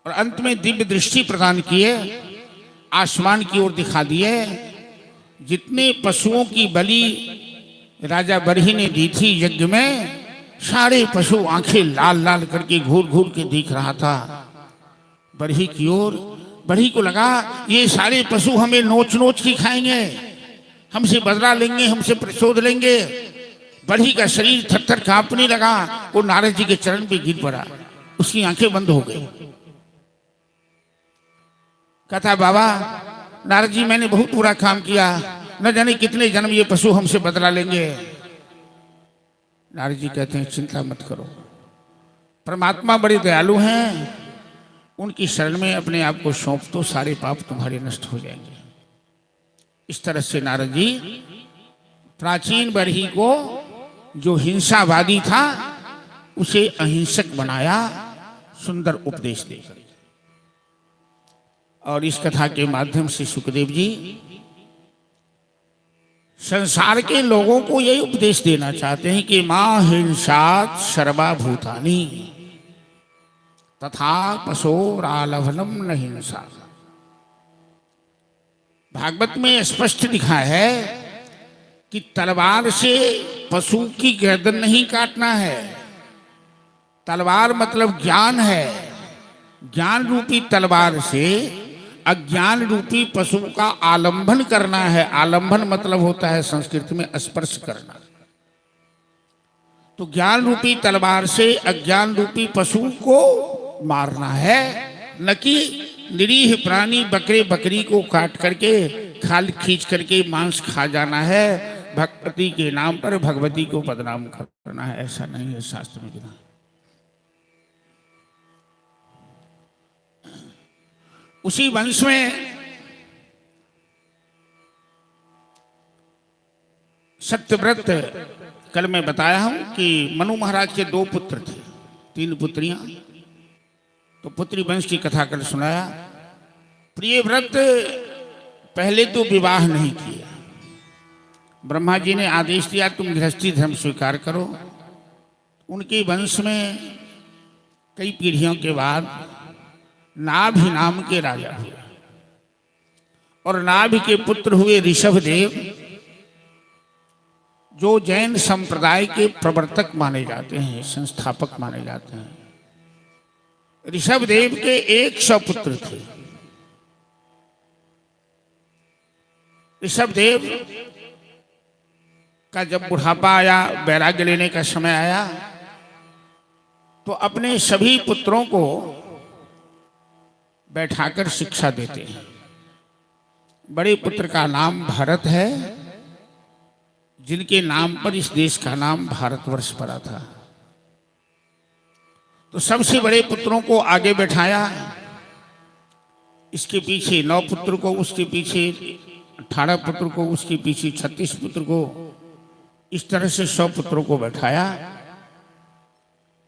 और अंत में दिव्य दृष्टि प्रदान किए, आसमान की ओर दिखा दिए। जितने पशुओं की बलि राजा बरही ने दी थी यज्ञ में, सारे पशु आंखें लाल लाल करके घूर घूर के देख रहा था बरही की ओर। बरही को लगा ये सारे पशु हमें नोच नोच के खाएंगे, हमसे बदला लेंगे, हमसे प्रतिशोध लेंगे। बरही का शरीर थर-थर कांपने लगा। वो नारद जी के चरण पे गिर पड़ा, उसकी आंखें बंद हो गई। कहता बाबा नारद जी मैंने बहुत बुरा काम किया, न जाने कितने जन्म ये पशु हमसे बदला लेंगे। नारद जी कहते हैं चिंता मत करो, परमात्मा बड़े दयालु हैं, उनकी शरण में अपने आप को सौंप दो, सारे पाप तुम्हारे नष्ट हो जाएंगे। इस तरह से नारद जी प्राचीन बरही को जो हिंसावादी था उसे अहिंसक बनाया, सुंदर उपदेश देकर। और इस कथा के माध्यम से सुखदेव जी संसार के लोगों को यही उपदेश देना चाहते हैं कि मां हिंसात सर्वभूतानि तथा पशोरालभनम न हिंसा। भागवत में स्पष्ट लिखा है कि तलवार से पशु की गर्दन नहीं काटना है। तलवार मतलब ज्ञान है। ज्ञान रूपी तलवार से अज्ञान रूपी पशु का आलंबन करना है। आलंबन मतलब होता है संस्कृत में स्पर्श करना। तो ज्ञान रूपी तलवार से अज्ञान रूपी पशु को मारना है, न कि निरीह प्राणी बकरे बकरी को काट करके खाल खींच करके मांस खा जाना है। भक्ति के नाम पर भगवती को बदनाम करना है, ऐसा नहीं है शास्त्र में लिखा। उसी वंश में सत्यव्रत, कल मैं बताया हूं कि मनु महाराज के 2 पुत्र थे, 3 पुत्रियां। तो पुत्री वंश की कथा कल सुनाया। प्रियव्रत पहले तो विवाह नहीं किया। ब्रह्मा जी ने आदेश दिया तुम गृहस्थी धर्म स्वीकार करो। उनके वंश में कई पीढ़ियों के बाद नाभि नाम के राजा हुए और नाभि के पुत्र हुए ऋषभदेव, जो जैन संप्रदाय के प्रवर्तक माने जाते हैं, संस्थापक माने जाते हैं। ऋषभदेव के 100 पुत्र थे। ऋषभदेव का जब बुढ़ापा आया, वैराग्य लेने का समय आया, तो अपने सभी पुत्रों को बैठाकर शिक्षा देते हैं। बड़े पुत्र का नाम भरत है, जिनके नाम पर इस देश का नाम भारतवर्ष पड़ा था। तो सबसे बड़े पुत्रों को आगे बैठाया, इसके पीछे 9 पुत्र को, उसके पीछे 18 पुत्र को, उसके पीछे 36 पुत्र को, इस तरह से 100 पुत्रों को बैठाया।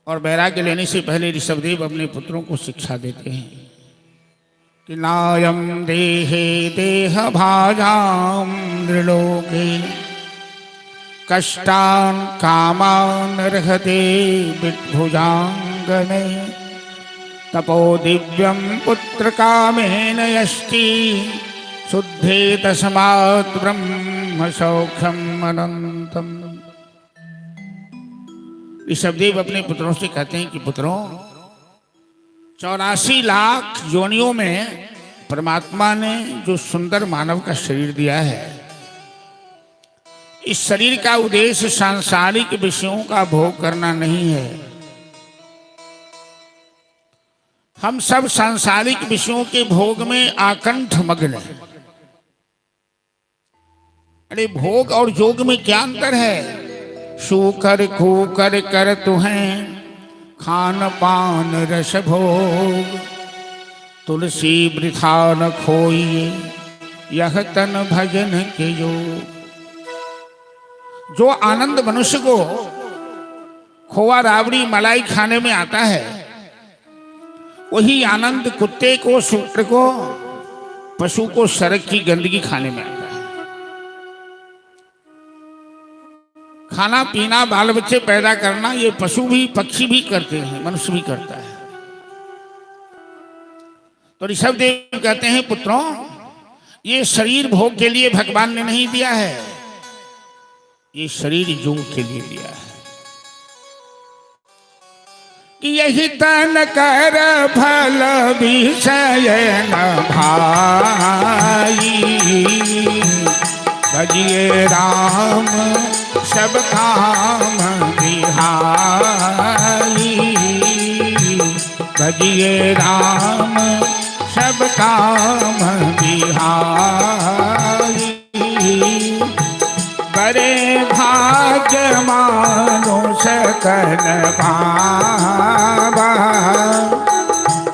और वैराग्य लेने से पहले ऋषभदेव अपने पुत्रों को शिक्षा देते हैं कि नायम देहे देह भाजाम नृलोके कष्टान कामान रहते विभुजांगने तपो दिव्यम पुत्र कामेन यष्टि शुद्धे तस्मात् ब्रह्म सौख्यम अनंतम। ऋषभदेव अपने पुत्रों से कहते हैं कि पुत्रों, 84 लाख योनियों में परमात्मा ने जो सुंदर मानव का शरीर दिया है, इस शरीर का उद्देश्य सांसारिक विषयों का भोग करना नहीं है। हम सब सांसारिक विषयों के भोग में आकंठ मग्न हैं। अरे भोग और योग में क्या अंतर है? शूकर खूकर कर तुहें खान पान रस भोग, तुलसी वृथा न खोइए यह तन भजन के योग। जो आनंद मनुष्य को खोआ राबड़ी मलाई खाने में आता है, वही आनंद कुत्ते को, सूत्र को, पशु को सड़क की गंदगी खाने में आता है। खाना पीना, बाल बच्चे पैदा करना, ये पशु भी पक्षी भी करते हैं, मनुष्य भी करता है। तो ऋषभदेव कहते हैं, पुत्रों, ये शरीर भोग के लिए भगवान ने नहीं दिया है, ये शरीर योग के लिए दिया है। कि यही तन कर भल विषय न भाई, भजिए राम सब काम बिहाई, भजिए राम सब काम बिहाई। बड़े भाग्य मानो सकल बाबा,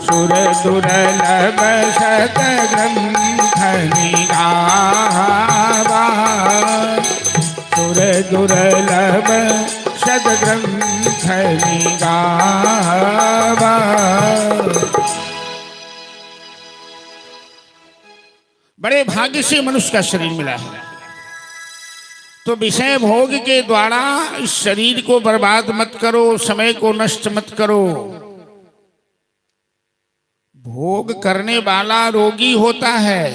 सुर दुर्लभ शत ग्रंथ निगावा, सुर दुर्लभ शत ग्रंथ निगावा। बड़े भाग्य से मनुष्य का शरीर मिला है। तो विषय भोग के द्वारा इस शरीर को बर्बाद मत करो, समय को नष्ट मत करो। भोग करने वाला रोगी होता है,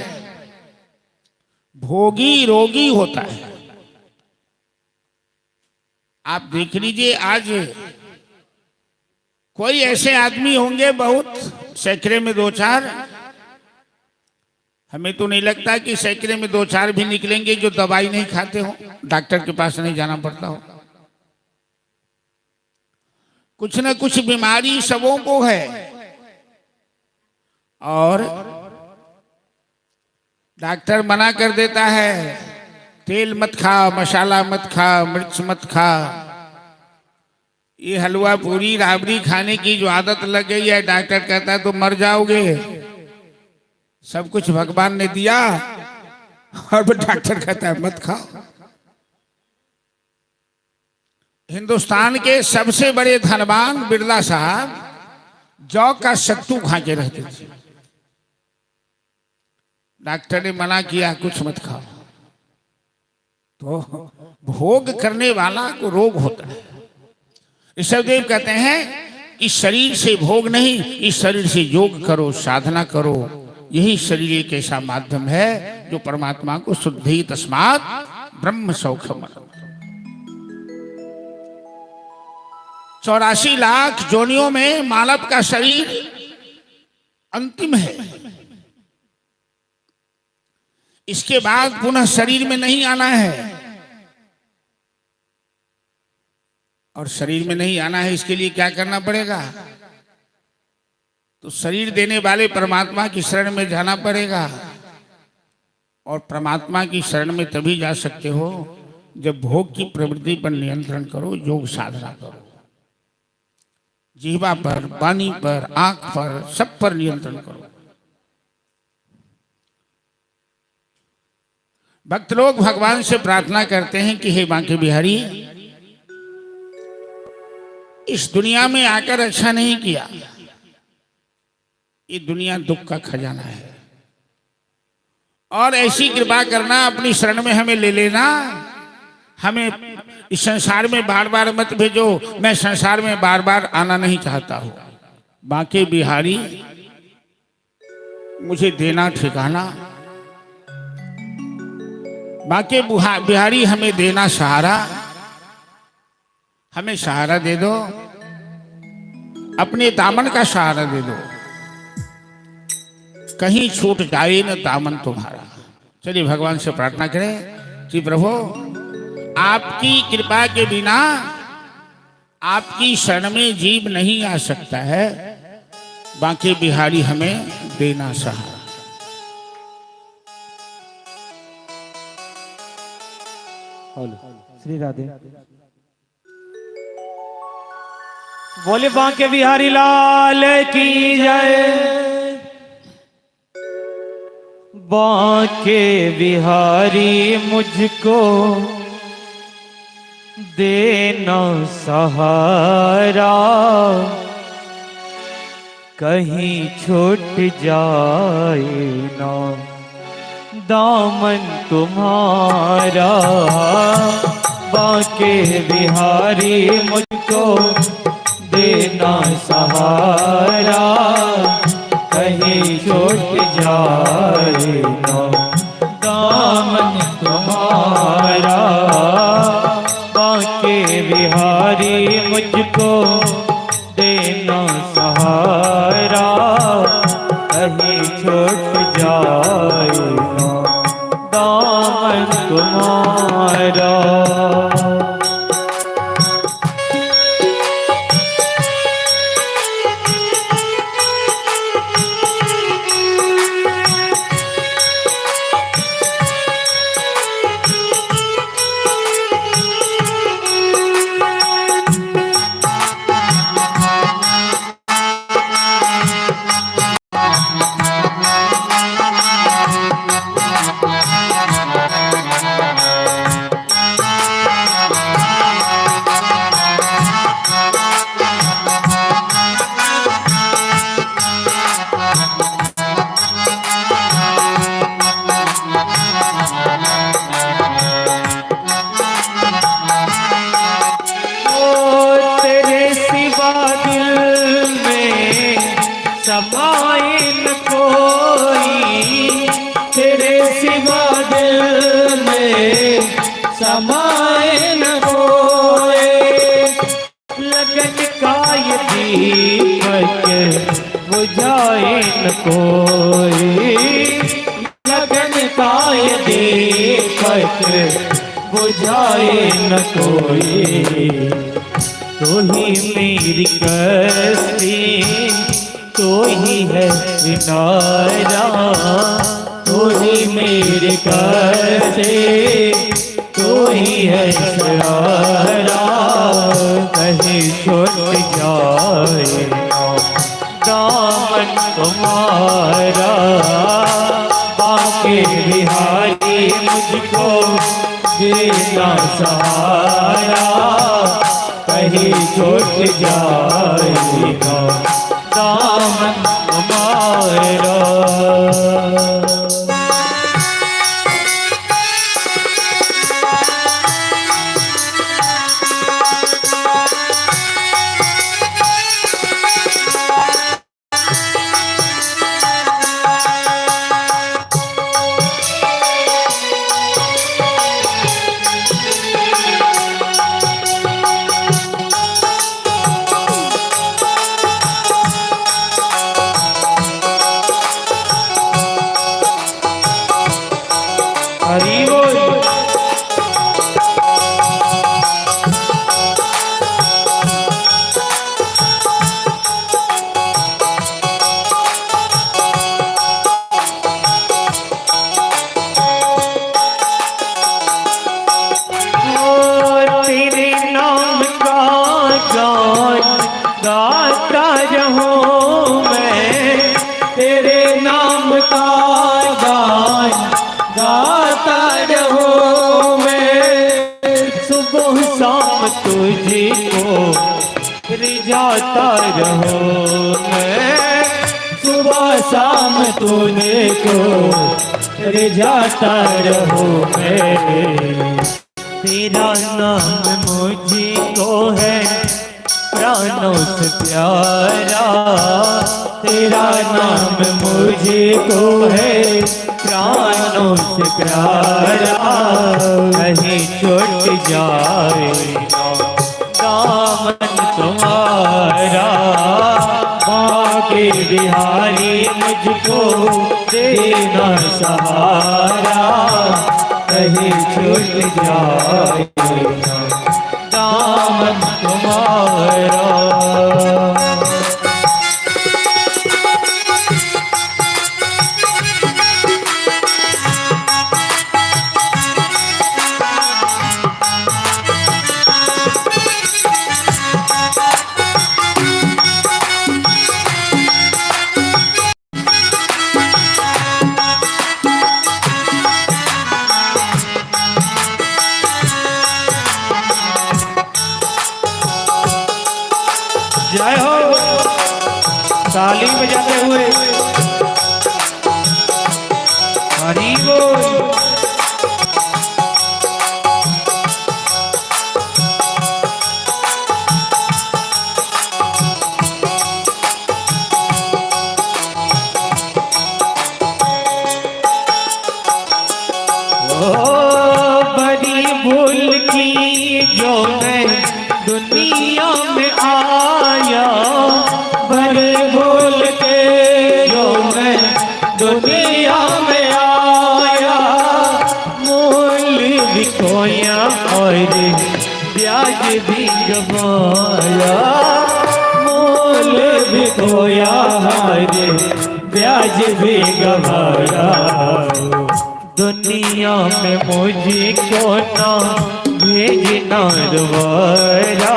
भोगी रोगी होता है। आप देख लीजिए, आज कोई ऐसे आदमी होंगे बहुत, सैकड़े में दो चार, हमें तो नहीं लगता कि सैकड़े में दो चार भी निकलेंगे जो दवाई नहीं खाते हो, डॉक्टर के पास नहीं जाना पड़ता हो। कुछ न कुछ बीमारी सबों को है, और डॉक्टर मना कर देता है, तेल मत खा, मसाला मत खा, मिर्च मत खा। ये हलवा पूरी राबड़ी खाने की जो आदत लग गई है, डॉक्टर कहता है तो मर जाओगे। सब कुछ भगवान ने दिया और डॉक्टर कहता है मत खाओ। हिंदुस्तान के सबसे बड़े धनवान बिरला साहब जौ का सत्तू खा के रहते थे। डॉक्टर ने मना किया, कुछ मत खाओ। तो भोग करने वाला को रोग होता है। ऋषभदेव कहते हैं, इस शरीर से भोग नहीं, इस शरीर से योग करो, साधना करो। यही शरीर एक ऐसा माध्यम है जो परमात्मा को शुद्धि तस्मात् ब्रह्म सौख्यम। 84 लाख जोनियों में मानव का शरीर अंतिम है। इसके बाद पुनः शरीर में नहीं आना है। और शरीर में नहीं आना है, इसके लिए क्या करना पड़ेगा? तो शरीर देने वाले परमात्मा की शरण में जाना पड़ेगा। और परमात्मा की शरण में तभी जा सकते हो जब भोग की प्रवृत्ति पर नियंत्रण करो, योग साधना करो। जीवा पर, वाणी पर, आंख पर, सब पर नियंत्रण करो। भक्त लोग भगवान से प्रार्थना करते हैं कि हे बांके बिहारी, इस दुनिया में आकर अच्छा नहीं किया। ये दुनिया दुख का खजाना है, और ऐसी कृपा करना, अपनी शरण में हमें ले लेना। हमें इस संसार में बार बार मत भेजो। मैं संसार में बार बार आना नहीं चाहता हूं। बांके बिहारी, मुझे देना ठिकाना। बांके बिहारी, हमें देना सहारा। हमें सहारा दे दो, अपने दामन का सहारा दे दो। कहीं छूट जाए न दामन तुम्हारा। चलिए भगवान से प्रार्थना करें कि प्रभु आपकी कृपा के बिना आपकी शरण में जीव नहीं आ सकता है, बांके बिहारी हमें देना सहारा। श्री राधे। बोले बांके बिहारी लाल की जय। बांके बिहारी मुझको देना सहारा, कहीं छूट जाए ना दामन तुम्हारा। बांके बिहारी मुझको देना सहारा, कहीं छूट जाए ना दामन तुम्हारा। बांके बिहारी मुझको देना सहारा, कहीं छूट जाए ना दामन तुम्हारा। समाइन कोई तेरे सिवा दिल में, समाइन कोई लगन का ये दीपक बुझाए न कोई। लगन का ये दीपक बुझाए न कोई। तो ही मेरी कश्ती, तो ही है किनारा। तो ही मेरे कश्ती, तो ही है सहारा। कहीं छूट जाए दामन तुम्हारा। बांके बिहारी मुझको देना सहारा, कहीं छूट जाएगा दामन तुम्हारा। हरि बोल। तेरे नाम का गान गाता रहूं मैं। तेरे नाम का गान गाता रहूं मैं। सुबह शाम तुझे को रिझाता रहूं मैं। सुबह शाम तुझे को रिझाता रहूं मैं। तेरा नाम मुझको है प्राणों से प्यारा। तेरा नाम मुझको है प्राणों से प्यारा। कहीं छूट जाए दामन तुम्हारा। बांके बिहारी मुझको सहारा कहीं छूट जाए दामन तुम्हारा। जय हो ताली बजाते हुए हरि बोल। बड़ी भूल की जो मैं दुनिया में आया, बड़ी भूल के जो मैं दुनिया में आया, मूल भी खोया और ब्याज भी गवाया, मूल भी खोया और ब्याज भी गवाया। दुनिया में मुझे को ना भेजना दोबारा,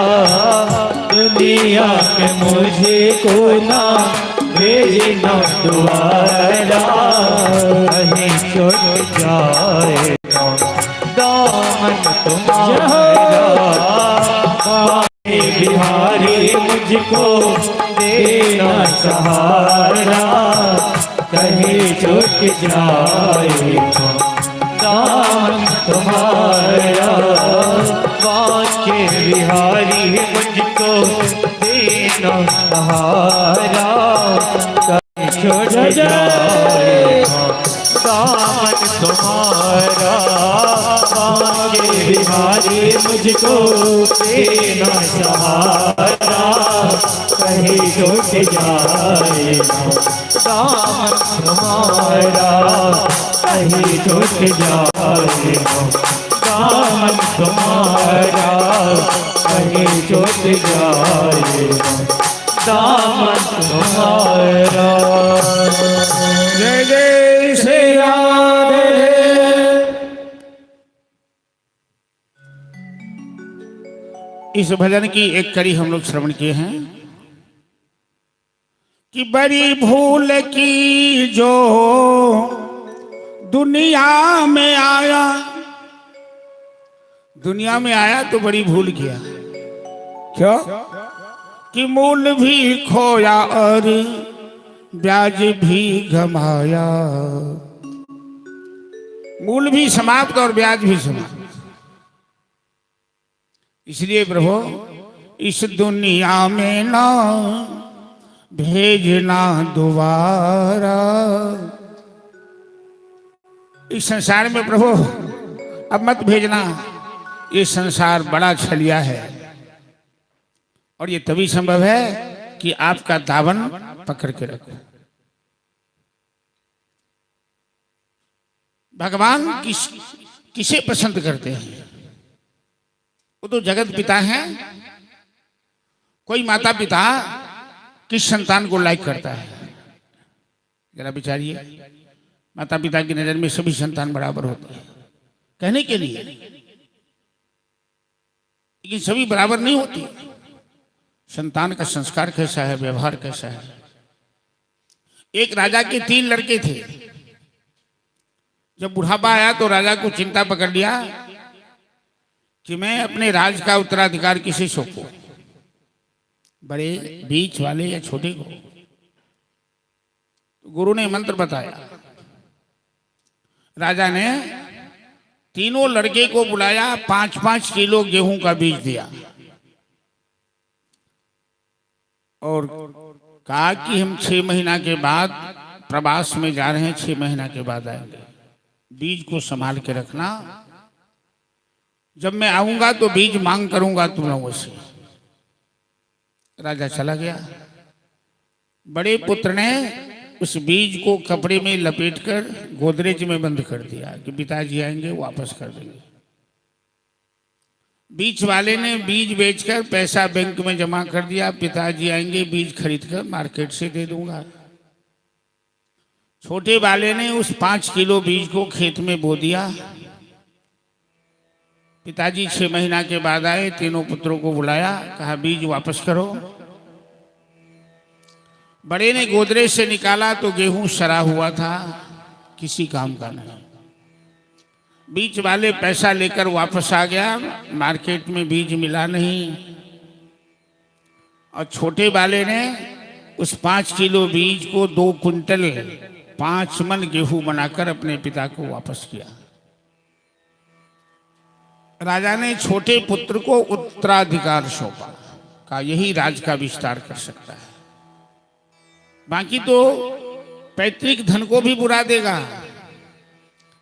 दुनिया में मुझे को ना भेजना दोबारा, कहीं छूट जाए दामन तुम्हारा। बिहारी मुझको देना सहारा, कहीं छूट जाए दामन तुम्हारा। बाके बिहारी मुझको देना सहारा, कहीं छूट जाए दामन तुम्हारा। बाके बिहारी मुझको देना सहारा, कहीं छूट जाए दामन तुम्हारा, कहीं छूट जाए दामन तुम्हारा, कहीं छूट जाए दामन तुम्हारा। जय जय श्री राधे। इस भजन की एक कड़ी हम लोग श्रवण किए हैं कि बड़ी भूल की जो दुनिया में आया, दुनिया में आया तो बड़ी भूल किया। क्यों? कि मूल भी खोया और ब्याज भी गमाया, मूल भी समाप्त और ब्याज भी समाप्त। इसलिए प्रभु इस दुनिया में ना भेजना दोबारा। इस संसार में प्रभु अब मत भेजना, ये संसार बड़ा छलिया है और ये तभी संभव है कि आपका दामन पकड़ के रखो। भगवान किसे पसंद करते हैं? वो तो जगत पिता हैं। कोई माता पिता किस संतान को लाइक करता है? जरा विचारिए। माता पिता की नजर में सभी संतान बराबर होते हैं कहने के लिए, लेकिन सभी बराबर नहीं होती। संतान का संस्कार कैसा है, व्यवहार कैसा है। एक राजा के 3 लड़के थे। जब बुढ़ापा आया तो राजा को चिंता पकड़ लिया कि मैं अपने राज का उत्तराधिकार किसे सौंपूं, बड़े, बीच वाले या छोटे को। गुरु ने मंत्र बताया। राजा ने तीनों लड़के को बुलाया, 5-5 किलो गेहूं का बीज दिया और कहा कि हम 6 महीना के बाद प्रवास में जा रहे हैं, 6 महीना के बाद आएंगे, बीज को संभाल के रखना। जब मैं आऊंगा तो बीज मांग करूंगा तुम लोगों से। राजा चला गया। बड़े पुत्र ने उस बीज को कपड़े में लपेटकर गोदरेज में बंद कर दिया कि पिताजी आएंगे वापस कर देंगे। बीज वाले ने बीज बेचकर पैसा बैंक में जमा कर दिया, पिताजी आएंगे बीज खरीदकर मार्केट से दे दूंगा। छोटे वाले ने उस 5 किलो बीज को खेत में बो दिया। पिताजी 6 महीना के बाद आए, तीनों पुत्रों को बुलाया, कहा बीज वापस करो। बड़े ने गोदरेज से निकाला तो गेहूं सड़ा हुआ था, किसी काम का नहीं। बीज वाले पैसा लेकर वापस आ गया, मार्केट में बीज मिला नहीं। और छोटे वाले ने उस 5 किलो बीज को 2 कुंटल 5 मन गेहूं बनाकर अपने पिता को वापस किया। राजा ने छोटे पुत्र को उत्तराधिकार सौंपा, कहा यही राज का विस्तार कर सकता है, बाकी तो पैतृक धन को भी बुरा देगा।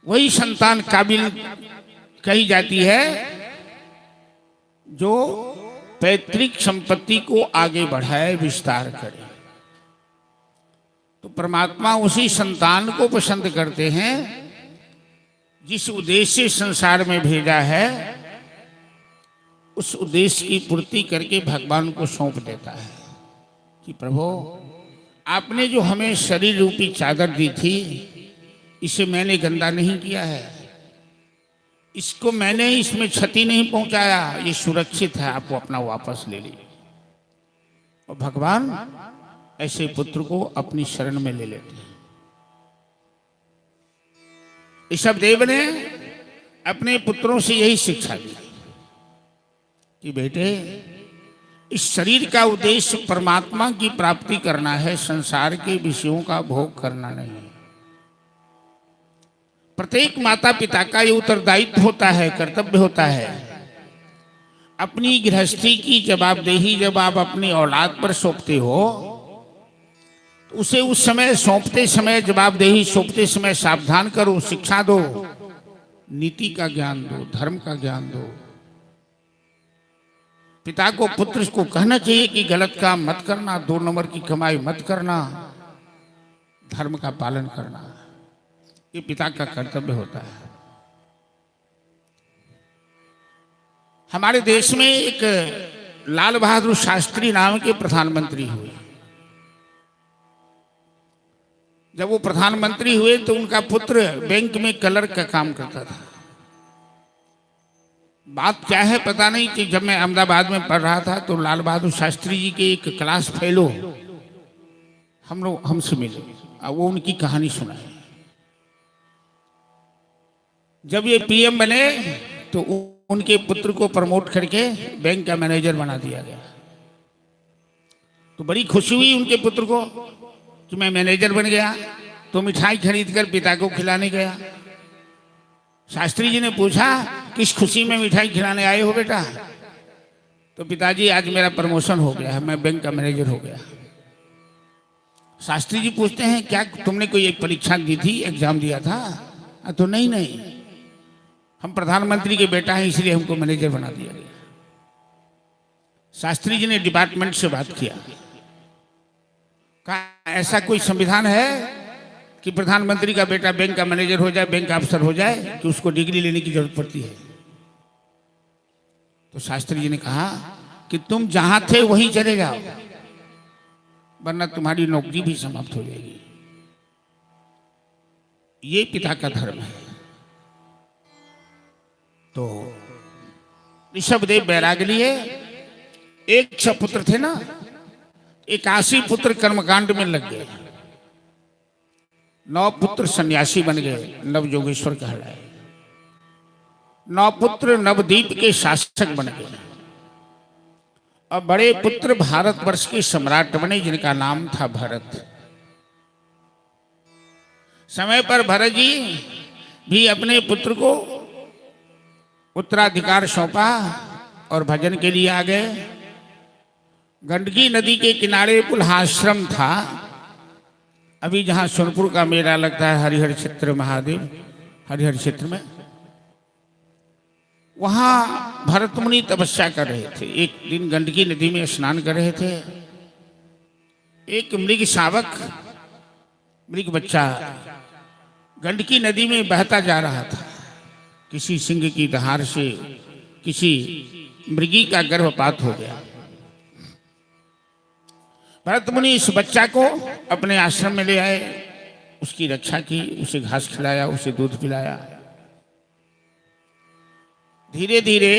वही संतान काबिल कही जाती है जो पैतृक संपत्ति को आगे बढ़ाए, विस्तार करे। तो परमात्मा उसी संतान को पसंद करते हैं जिस उद्देश्य से संसार में भेजा है, उस उद्देश्य की पूर्ति करके भगवान को सौंप देता है कि प्रभु आपने जो हमें शरीर रूपी चादर दी थी, इसे मैंने गंदा नहीं किया है, इसको मैंने इसमें क्षति नहीं पहुंचाया, ये सुरक्षित है, आपको अपना वापस ले लीजिए। और भगवान ऐसे पुत्र को अपनी शरण में ले लेते हैं। ऋषभदेव ने अपने पुत्रों से यही शिक्षा दी कि बेटे इस शरीर का उद्देश्य परमात्मा की प्राप्ति करना है, संसार के विषयों का भोग करना नहीं। प्रत्येक माता पिता का ये उत्तरदायित्व होता है, कर्तव्य होता है। अपनी गृहस्थी की जवाबदेही जब आप अपनी औलाद पर सौंपते हो, तो उसे उस समय सौंपते समय जवाबदेही सौंपते समय सावधान करो, शिक्षा दो, नीति का ज्ञान दो, धर्म का ज्ञान दो। पिता को पुत्र को कहना चाहिए कि गलत काम मत करना, 2 नंबर की कमाई मत करना, धर्म का पालन करना, ये पिता का कर्तव्य होता है। हमारे देश में एक लाल बहादुर शास्त्री नाम के प्रधानमंत्री हुए। जब वो प्रधानमंत्री हुए तो उनका पुत्र बैंक में क्लर्क का काम करता था। बात क्या है पता नहीं कि जब मैं अहमदाबाद में पढ़ रहा था तो लाल बहादुर शास्त्री जी के एक क्लास फेलो हमसे मिले और वो उनकी कहानी सुनाई। जब ये पीएम बने तो उनके पुत्र को प्रमोट करके बैंक का मैनेजर बना दिया गया। तो बड़ी खुशी हुई उनके पुत्र को कि मैं मैनेजर बन गया। तो मिठाई खरीदकर पिता को खिलाने गया। शास्त्री जी ने पूछा किस खुशी में मिठाई खिलाने आए हो बेटा? तो पिताजी आज मेरा प्रमोशन हो गया है, मैं बैंक का मैनेजर हो गया। शास्त्री जी पूछते हैं क्या तुमने कोई एक परीक्षा दी थी, एग्जाम दिया था? तो नहीं, हम प्रधानमंत्री के बेटा हैं इसलिए हमको मैनेजर बना दिया गया। शास्त्री जी ने डिपार्टमेंट से बात किया, कहा ऐसा कोई संविधान है कि प्रधानमंत्री का बेटा बैंक का मैनेजर हो जाए, बैंक का अफसर हो जाए, कि उसको डिग्री लेने की जरूरत पड़ती है? तो शास्त्री जी ने कहा कि तुम जहां थे वहीं चले जाओ, वरना तुम्हारी नौकरी भी समाप्त हो जाएगी। ये पिता का धर्म है। तो ऋषभदेव बैराग लिए 100 पुत्र थे ना, 81 पुत्र कर्मकांड में लग गए, 9 पुत्र सन्यासी बन गए, नव योगेश्वर कहलाए, 9 पुत्र नवद्वीप के शासक बन गए, और बड़े पुत्र भारतवर्ष के सम्राट बने जिनका नाम था भरत। समय पर भरत जी भी अपने पुत्र को उत्तराधिकार सौंपा और भजन के लिए आ गए। गंडकी नदी के किनारे पुलहाश्रम था, अभी जहां सोनपुर का मेला लगता है हरिहर क्षेत्र महादेव, हरिहर क्षेत्र में, वहां भरत मुनि तपस्या कर रहे थे। एक दिन गंडकी नदी में स्नान कर रहे थे। एक मृग शावक मृग बच्चा गंडकी नदी में बहता जा रहा था। किसी सिंह की दहाड़ से किसी मृगी का गर्भपात हो गया। भरत मुनि इस बच्चा को अपने आश्रम में ले आए, उसकी रक्षा की, उसे घास खिलाया, उसे दूध पिलाया। धीरे धीरे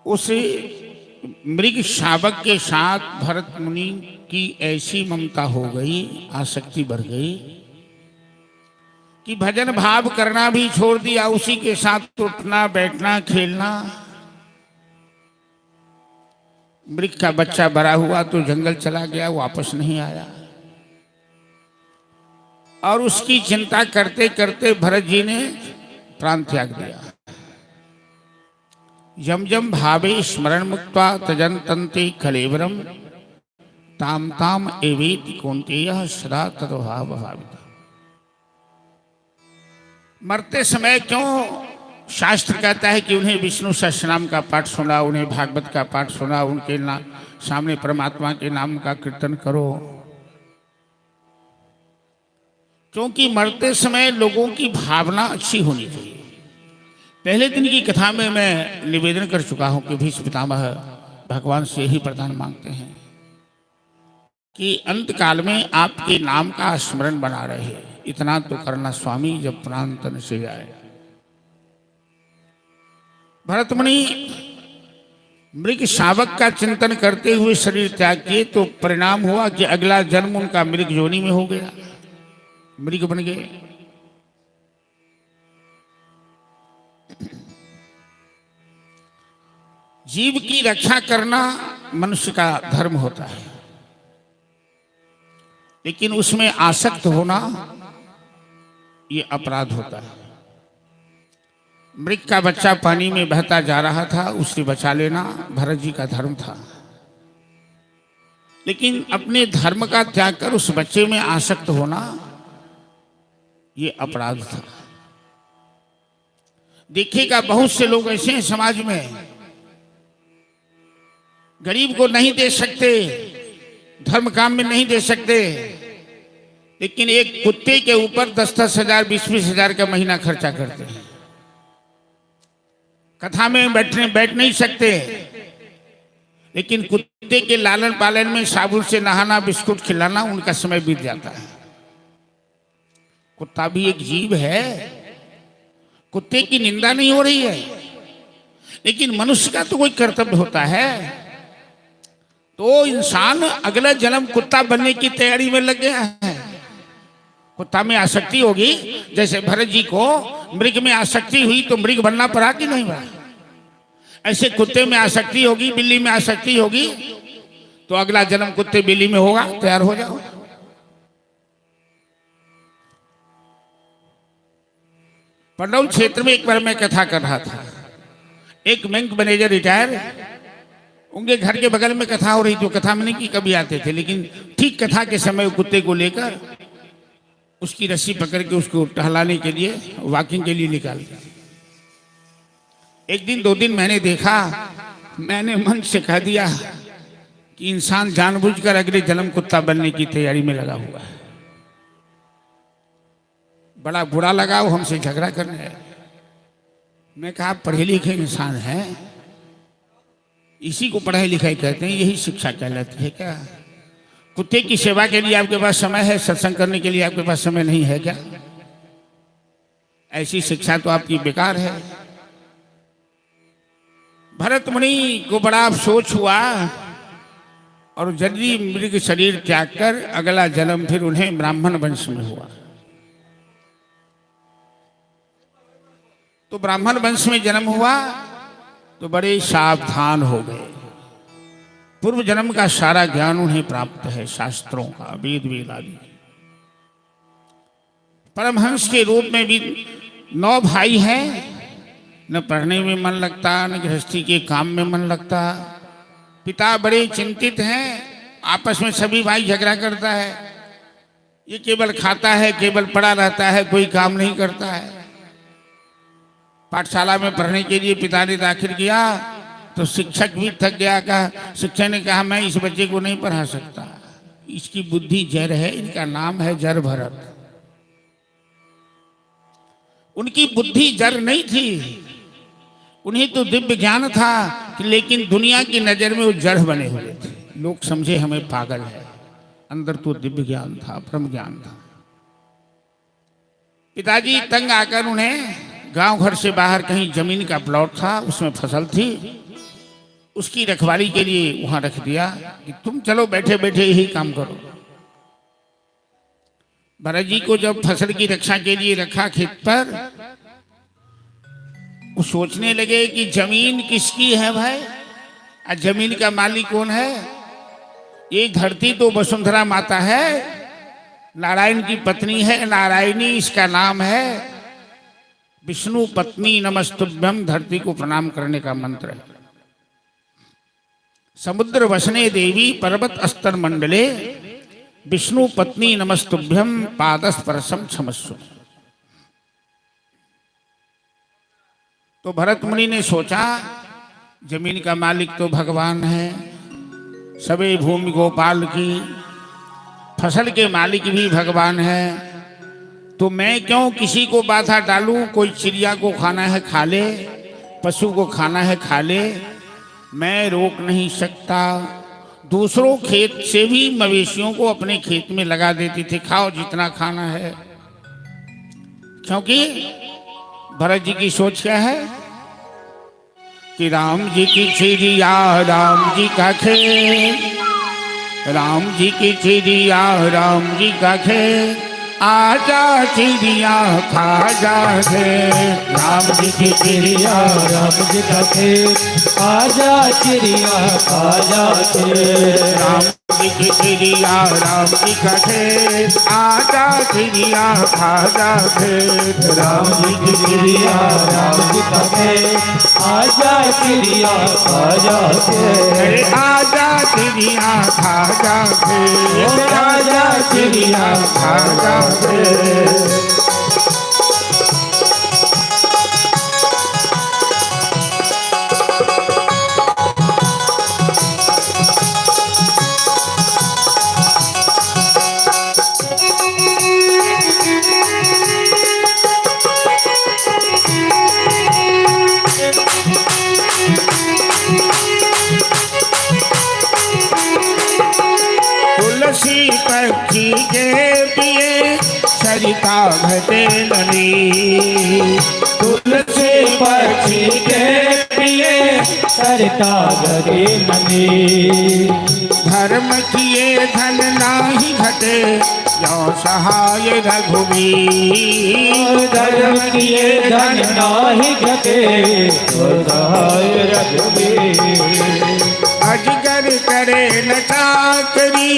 उस मृग शावक के साथ भरत मुनि की ऐसी ममता हो गई, आसक्ति बढ़ गई कि भजन भाव करना भी छोड़ दिया। उसी के साथ उठना बैठना खेलना। मृग का बच्चा बड़ा हुआ तो जंगल चला गया, वापस नहीं आया। और उसकी चिंता करते करते भरत जी ने प्राण त्याग दिया। यम यम भावे स्मरण मुक्त्वा तजन्तन्ते कलेवरम ताम ताम एवेति कौन्तेयः सदा तद्भाव भाविता। मरते समय क्यों शास्त्र कहता है कि उन्हें विष्णु सहस्रनाम का पाठ सुना, उन्हें भागवत का पाठ सुना, उनके सामने परमात्मा के नाम का कीर्तन करो। क्योंकि मरते समय लोगों की भावना अच्छी होनी चाहिए। पहले दिन की कथा में मैं निवेदन कर चुका हूं कि भीष्म पितामह भगवान से ही वरदान मांगते हैं कि अंत काल में आपके नाम का स्मरण बना रहे। इतना तो करना स्वामी जब प्राण तन से जाए। भरत मुनि मृग शावक का चिंतन करते हुए शरीर त्याग किए तो परिणाम हुआ कि अगला जन्म उनका मृग योनि में हो गया, मृग बन गए। जीव की रक्षा करना मनुष्य का धर्म होता है, लेकिन उसमें आसक्त होना ये अपराध होता है। मृग का बच्चा पानी में बहता जा रहा था, उसे बचा लेना भरत जी का धर्म था। लेकिन अपने धर्म का त्याग कर उस बच्चे में आसक्त होना ये अपराध था। देखिएगा बहुत से लोग ऐसे हैं समाज में, गरीब को नहीं दे सकते, धर्म काम में नहीं दे सकते, लेकिन एक कुत्ते के ऊपर 10-10 हजार 20-20 हजार का महीना खर्चा करते हैं। कथा में बैठ नहीं सकते, लेकिन कुत्ते के लालन पालन में साबुन से नहाना, बिस्कुट खिलाना उनका समय बीत जाता है। कुत्ता भी एक जीव है, कुत्ते की निंदा नहीं हो रही है, लेकिन मनुष्य का तो कोई कर्तव्य होता है। तो इंसान अगला जन्म कुत्ता बनने की तैयारी में लग गया है। कुत्ता में आसक्ति होगी, जैसे भरत जी को मृग में आसक्ति हुई तो मृग बनना पड़ा कि नहीं बना। ऐसे कुत्ते में आसक्ति होगी, बिल्ली में आसक्ति होगी, तो अगला जन्म कुत्ते बिल्ली में होगा, तैयार हो जाओ। पंडौल क्षेत्र में एक बार मैं कथा कर रहा था। एक बैंक मैनेजर रिटायर, उनके घर के बगल में कथा हो रही थी। कथा में नहीं कि कभी आते थे, लेकिन ठीक कथा के समय कुत्ते को लेकर उसकी रस्सी पकड़ के उसको टहलाने के लिए, वॉकिंग के लिए निकाल दिया। एक दिन 2 दिन मैंने देखा, मैंने मन से कह दिया कि इंसान जानबूझकर अगले जन्म कुत्ता बनने की तैयारी में लगा हुआ है। बड़ा बुरा लगा, वो हमसे झगड़ा करने है। मैं कहा पढ़े लिखे इंसान हैं, इसी को पढ़ाई लिखाई कहते हैं, यही शिक्षा कहलाती है क्या? कुत्ते की सेवा के लिए आपके पास समय है, सत्संग करने के लिए आपके पास समय नहीं है क्या? ऐसी शिक्षा तो आपकी बेकार है। भरत मुनि को बड़ा अफसोस हुआ और जल्दी मृग शरीर त्याग कर अगला जन्म फिर उन्हें ब्राह्मण वंश में हुआ। तो ब्राह्मण वंश में जन्म हुआ तो बड़े सावधान हो गए। पूर्व जन्म का सारा ज्ञान उन्हें प्राप्त है, शास्त्रों का, वेद आदि। परमहंस के रूप में भी 9 भाई हैं, न पढ़ने में मन लगता, न गृहस्थी के काम में मन लगता। पिता बड़े चिंतित हैं, आपस में सभी भाई झगड़ा करता है। ये केवल खाता है, केवल पड़ा रहता है, कोई काम नहीं करता है। पाठशाला में पढ़ने के लिए पिता ने दाखिल किया तो शिक्षक भी थक गया। कहा, शिक्षक ने कहा मैं इस बच्चे को नहीं पढ़ा सकता, इसकी बुद्धि जर है, इनका नाम है जर भरत। उनकी बुद्धि जर नहीं थी, उन्हें तो दिव्य ज्ञान था, लेकिन दुनिया की नजर में वो जड़ बने हुए थे। लोग समझे हमें पागल है, अंदर तो दिव्य ज्ञान था, ब्रह्म ज्ञान था। पिताजी तंग आकर उन्हें गांव घर से बाहर कहीं जमीन का प्लॉट था, उसमें फसल थी, उसकी रखवाली के लिए वहां रख दिया कि तुम चलो बैठे बैठे यही काम करो। भरत जी को जब फसल की रक्षा के लिए रखा खेत पर, वो सोचने लगे कि जमीन किसकी है भाई, और जमीन का मालिक कौन है? ये धरती तो वसुंधरा माता है, नारायण की पत्नी है, नारायणी इसका नाम है। विष्णु पत्नी नमस्तुभ्यम धरती को प्रणाम करने का मंत्र है। समुद्र वसने देवी पर्वत अस्तर मंडले विष्णु पत्नी नमस्तुभ्यम पादस्पर्शम क्षमस्व। तो भरत मुनि ने सोचा जमीन का मालिक तो भगवान है, सबे भूमि गोपाल की, फसल के मालिक भी भगवान है, तो मैं क्यों किसी को बाधा डालूं? कोई चिड़िया को खाना है खा ले, पशु को खाना है खा ले, मैं रोक नहीं सकता। दूसरों खेत से भी मवेशियों को अपने खेत में लगा देते थे, खाओ जितना खाना है। क्योंकि भरत जी की सोच क्या है कि राम जी की चिड़िया राम जी का खेत, राम जी की चिड़िया राम जी का खेत, आजा चिड़िया खा जा खेत। राम जी की चिड़िया राम जी का खेत, आजा चिड़िया खा जा खेत। राम जी की चिड़िया राम जी का खेत, आजा चिड़िया खा जा खेत। राम जी की चिड़िया राम जी का खेत, आजा चिड़िया खा जा खेत। आजा चिड़िया खा जा खेत, आजा चिड़िया खा जा खेत। तुलसी पक्षी के पिए सरिता घटे नदी, तुलसी पक्षी के पिए सरिता गगे मनी। धर्म किए धन नाही घटे, यो सहाय रघुवीर। धर्म किए धन नाही घटे, तो सहाय रघुवीर। अजगर करे न चाकरी,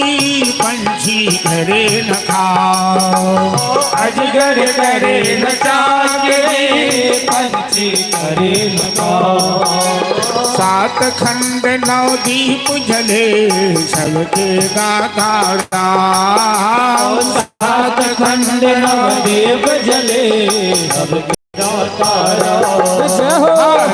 पंछी करे न खाओ। अजगर करे न चाकरी, पंछी करे न खाओ। सात खंड नौ दीप जले, सबके गाथा राम। सात खंड नवदीप जले, सबके गाथा राम।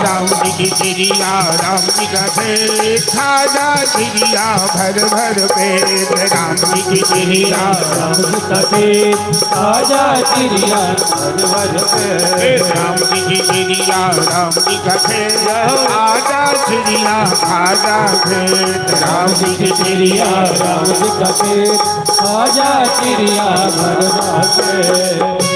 राम जी की चिड़िया राम जी का खेत, खाजा चिड़िया भर भर पेट। राम जी की चिड़िया राम जी का खेत, आजा चिड़िया भर भर पेट। राम जी की चिड़िया राम जी का खेत, आजा चिड़िया खाजा खेत। राम जी की चिड़िया राम जी का खेत, आजा चिड़िया भर भर पेट।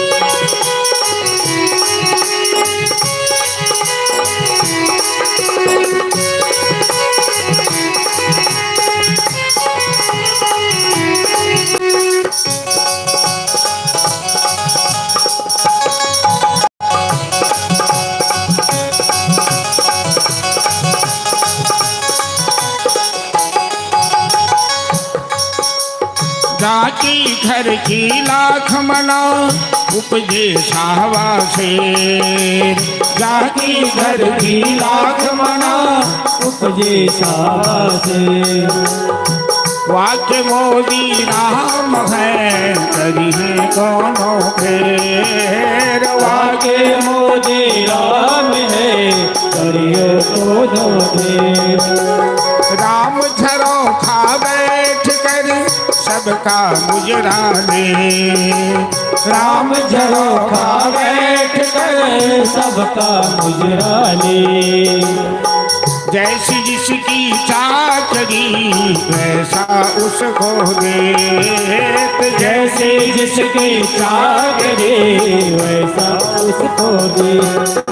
जाकी घर की लाख मना, उपजे साहवा से। जाकी घर की लाख मना, उपजे सासे। वाक्य मोदी राम है, करी है दोनों फेर। वाक्य मोदी राम है, करियो दोनों फेर। राम झरो खा बैठ कर सबका मुजरा ले। राम झरोखा बैठ कर सबका मुजरा ले। जैसी जिसकी चाकरी वैसा उसको दे। जैसे जिसके चाकरे वैसा उसको दे।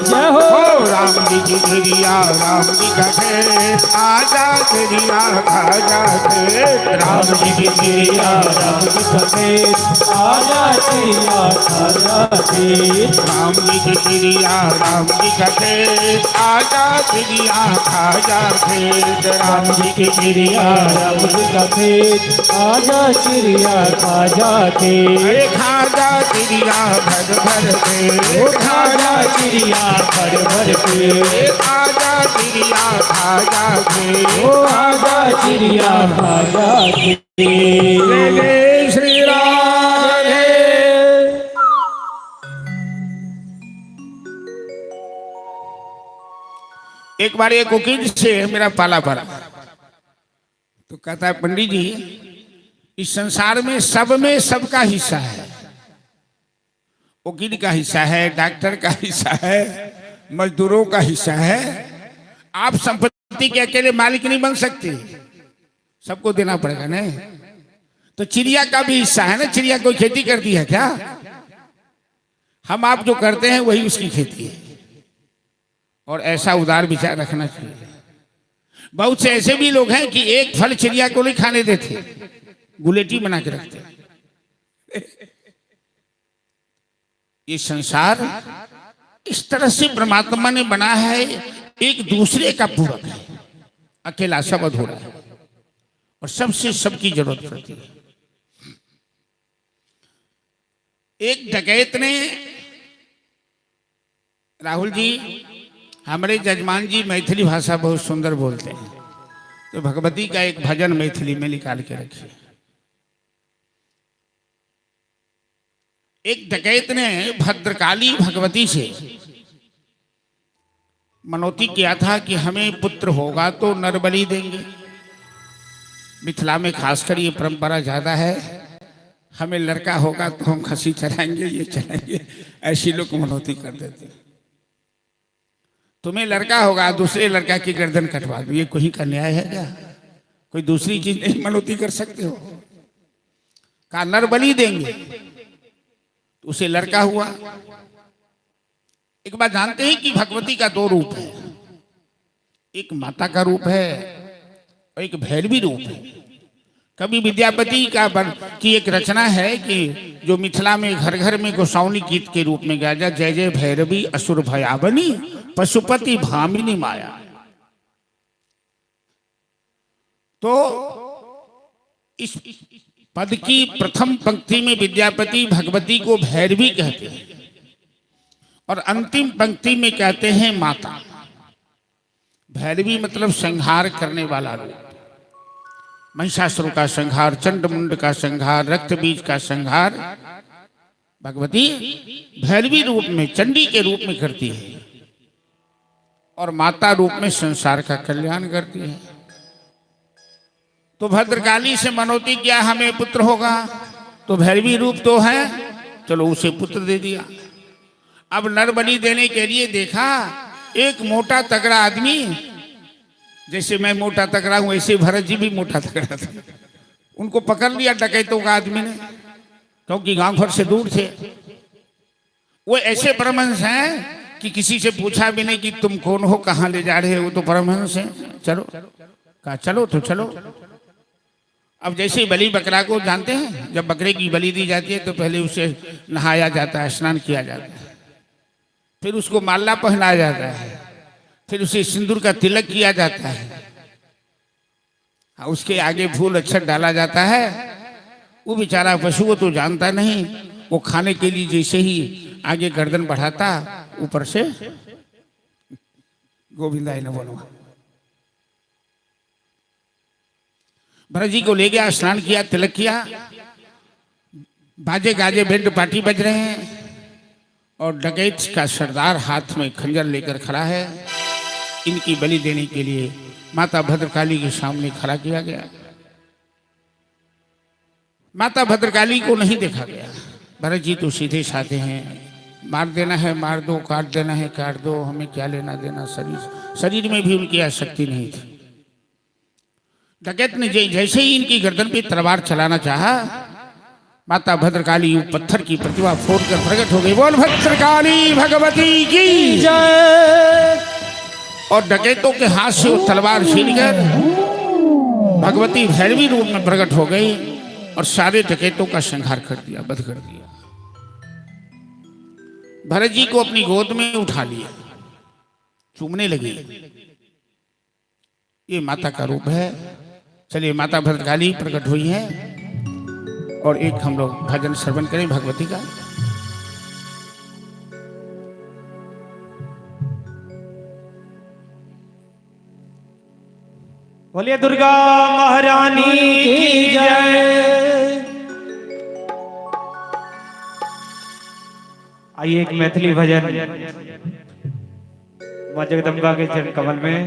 जय हो राम जी की गिरिया राम जी का खेत आजा गिरिया आजा खेत। राम जी की गिरिया राम जी का खेत आजा गिरिया आजा खेत। राम जी की गिरिया राम जी का खेत आजा गिरिया आजा खेत। राम जी की गिरिया राम जी का खेत आजा गिरिया आजा खेत। अरे खाजा गिरिया भर भर के खाजा गिरिया भर भर के। आजा गिरिया खाजा के ओ आजा गिरिया आजा के। जय श्री राधे। एक बार एक वकील से मेरा पाला पड़ा तो कहता है पंडित जी इस संसार में सबका हिस्सा है। वकील का हिस्सा है, डॉक्टर का हिस्सा है, मजदूरों का हिस्सा है। आप संपत्ति के अकेले मालिक नहीं बन सकते, सबको देना पड़ेगा नहीं। तो चिड़िया का भी हिस्सा है ना। चिड़िया कोई खेती करती है क्या? हम आप जो करते हैं वही उसकी खेती है। और ऐसा उदार विचार रखना चाहिए। बहुत से ऐसे भी लोग हैं कि एक फल चिड़िया को नहीं खाने देते, गुलेटी बना के रखते। ये संसार इस तरह से परमात्मा ने बना है, एक दूसरे का पूरक है। अकेला सब अधूरा है और सबसे सबकी जरूरत पड़ती है। एक डकैत ने, राहुल जी हमारे जजमान जी मैथिली भाषा बहुत सुंदर बोलते हैं, तो भगवती का एक भजन मैथिली में निकाल के रखिए। एक डकैत ने भद्रकाली भगवती से मनौती किया था कि हमें पुत्र होगा तो नर बलि देंगे। मिथिला में खासकर ये परंपरा ज्यादा है, हमें लड़का होगा तो हम खसी चढ़ाएंगे, ये चढ़ाएंगे। ऐसी लोग मनौती कर देते। तुम्हें लड़का होगा दूसरे लड़का की गर्दन कटवा दो, ये कोई का न्याय है क्या? कोई दूसरी चीज नहीं मनौती कर सकते हो? कहा नर बलि देंगे, तो उसे लड़का हुआ। एक बात जानते हैं कि भगवती का दो रूप है, एक माता का रूप है और एक भैरवी रूप है। कवि विद्यापति की एक रचना है कि जो मिथिला में घर घर में गोसाउनी गीत के रूप में गाया, जय जय भैरवी असुर भयावनी पशुपति भामिनी माया। तो इस पद की प्रथम पंक्ति में विद्यापति भगवती को भैरवी कहते हैं और अंतिम पंक्ति में कहते हैं माता। भैरवी मतलब संहार करने वाला रूप। महिषासुर का संहार, चंडमुंड का संहार, रक्त बीज का संहार भगवती भैरवी रूप में, चंडी के रूप में करती है और माता रूप में संसार का कल्याण करती है। तो भद्रकाली से मनौती किया हमें पुत्र होगा, तो भैरवी रूप तो है, चलो उसे पुत्र दे दिया। अब नर बलि देने के लिए देखा एक मोटा तगड़ा आदमी, जैसे मैं मोटा तगड़ा हूं वैसे भरत जी भी मोटा तगड़ा था। उनको पकड़ लिया डकैतों का आदमी ने, क्योंकि गांव घर से दूर थे। वो ऐसे परमहंस हैं कि किसी से पूछा भी नहीं कि तुम कौन हो, कहाँ ले जा रहे हो, तो परमहंस हैं। चलो, कहा चलो तो चलो। अब जैसे बलि बकरा को जानते हैं, जब बकरे की बलि दी जाती है तो पहले उसे नहाया जाता है, स्नान किया जाता है, फिर उसको माला पहनाया जाता है, फिर उसे सिंदूर का तिलक किया जाता है, उसके आगे फूल अक्षत डाला जाता है। वो बेचारा पशु को तो जानता नहीं, वो खाने के लिए जैसे ही आगे गर्दन बढ़ाता, ऊपर से गोविंदा न बोलो। भरत जी को ले गया, स्नान किया, तिलक किया, बाजे गाजे बैंड पार्टी बज रहे हैं और डकैत का सरदार हाथ में खंजर लेकर खड़ा है। इनकी बलि देने के लिए माता भद्रकाली के सामने खड़ा किया गया। माता भद्रकाली को नहीं देखा गया। भरत जी तो सीधे साधे हैं, मार देना है मार दो, काट देना है काट दो, हमें क्या लेना देना। शरीर में भी उनकी आसक्ति नहीं थी। डकैत ने जैसे ही इनकी गर्दन पे तलवार चलाना चाहा, माता भद्रकाली पत्थर की प्रतिभा फोड़कर प्रकट हो गई। बोल भद्रकाली भगवती की जय। और डकैतों के हाथ से वो तलवार छीनकर भगवती भैरवी रूप में प्रकट हो गई और सारे डकैतों का संहार कर दिया, वध कर दिया। भरत जी को अपनी गोद में उठा लिया, चूमने लगी। ये माता का रूप है। चलिए, माता भद्रकाली प्रकट हुई है और एक हम लोग भजन श्रवण करें भगवती का। बोलिए दुर्गा महारानी की जय। आइए एक मैथिली भजन मां जगदम्बा के चरण कमल में।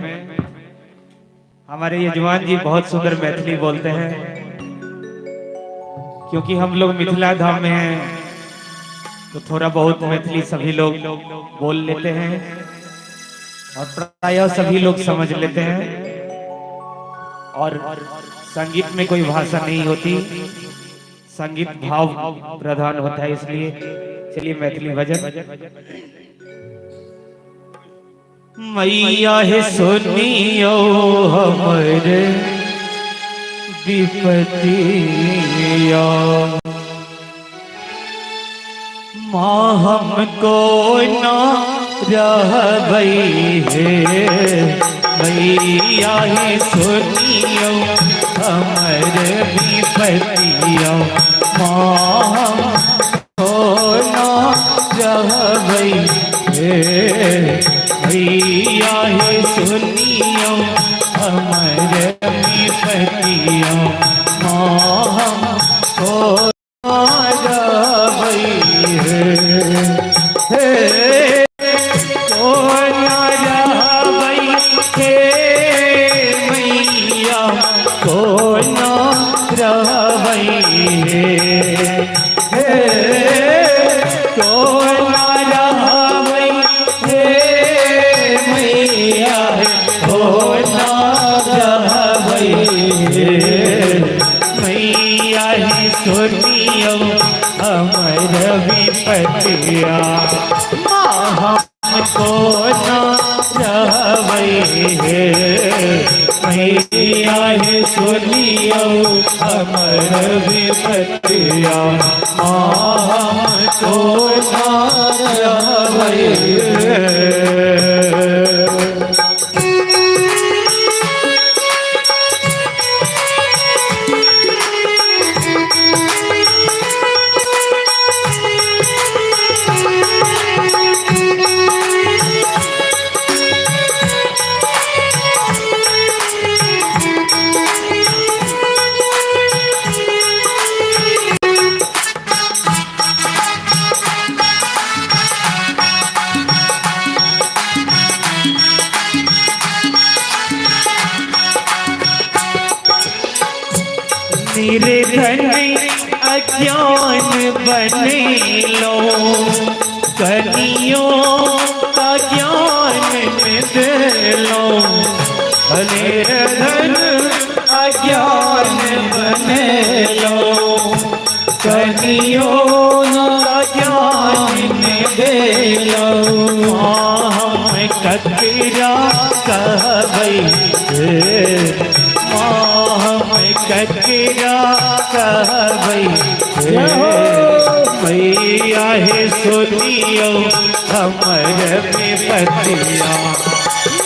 हमारे यजमान जी बहुत सुंदर मैथिली बोलते हैं, क्योंकि हम लोग मिथिला धाम में हैं तो थोड़ा बहुत मैथिली सभी लोग बोल लेते हैं और प्रायः सभी लोग समझ लेते हैं। और संगीत में कोई भाषा नहीं होती, संगीत भाव प्रधान होता है। इसलिए चलिए मैथिली भजन। मैया है सुनियो हमरे विपतिया, माँ हमको ना रहबई है। मैया है सुनियो हमरे विपतिया, माँ हमको ना रहबई है। मैया है सुनियो हमरे विपतिया, माँ हमको ना रहबई है। विपतिया हमको ना रहबई है। मैया है सुनियो हमर विपतिया, हमको ना रहबई है। निर्धन अज्ञान बने लो, कनियों का ज्ञान दे लो। निर्धन अज्ञान बने लो, कनियों का ज्ञान दे लो। हम कतरा कहबई कतरा कहबई मैया है सुनियो हमर विपतिया,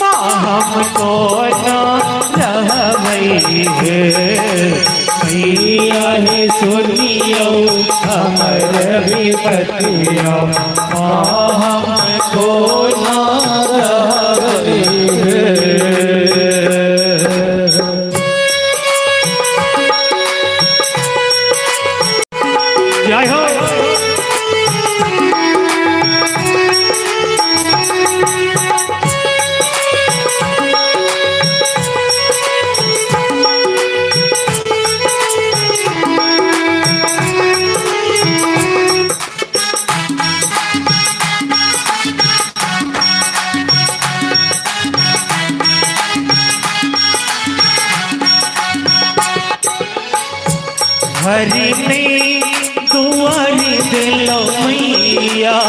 माँ हमको ना रहबई है। मैया है सुनियो हमर विपतिया, माँ हमको ना रहबई है। जय हो। हरि में दुआरी दिलो मैया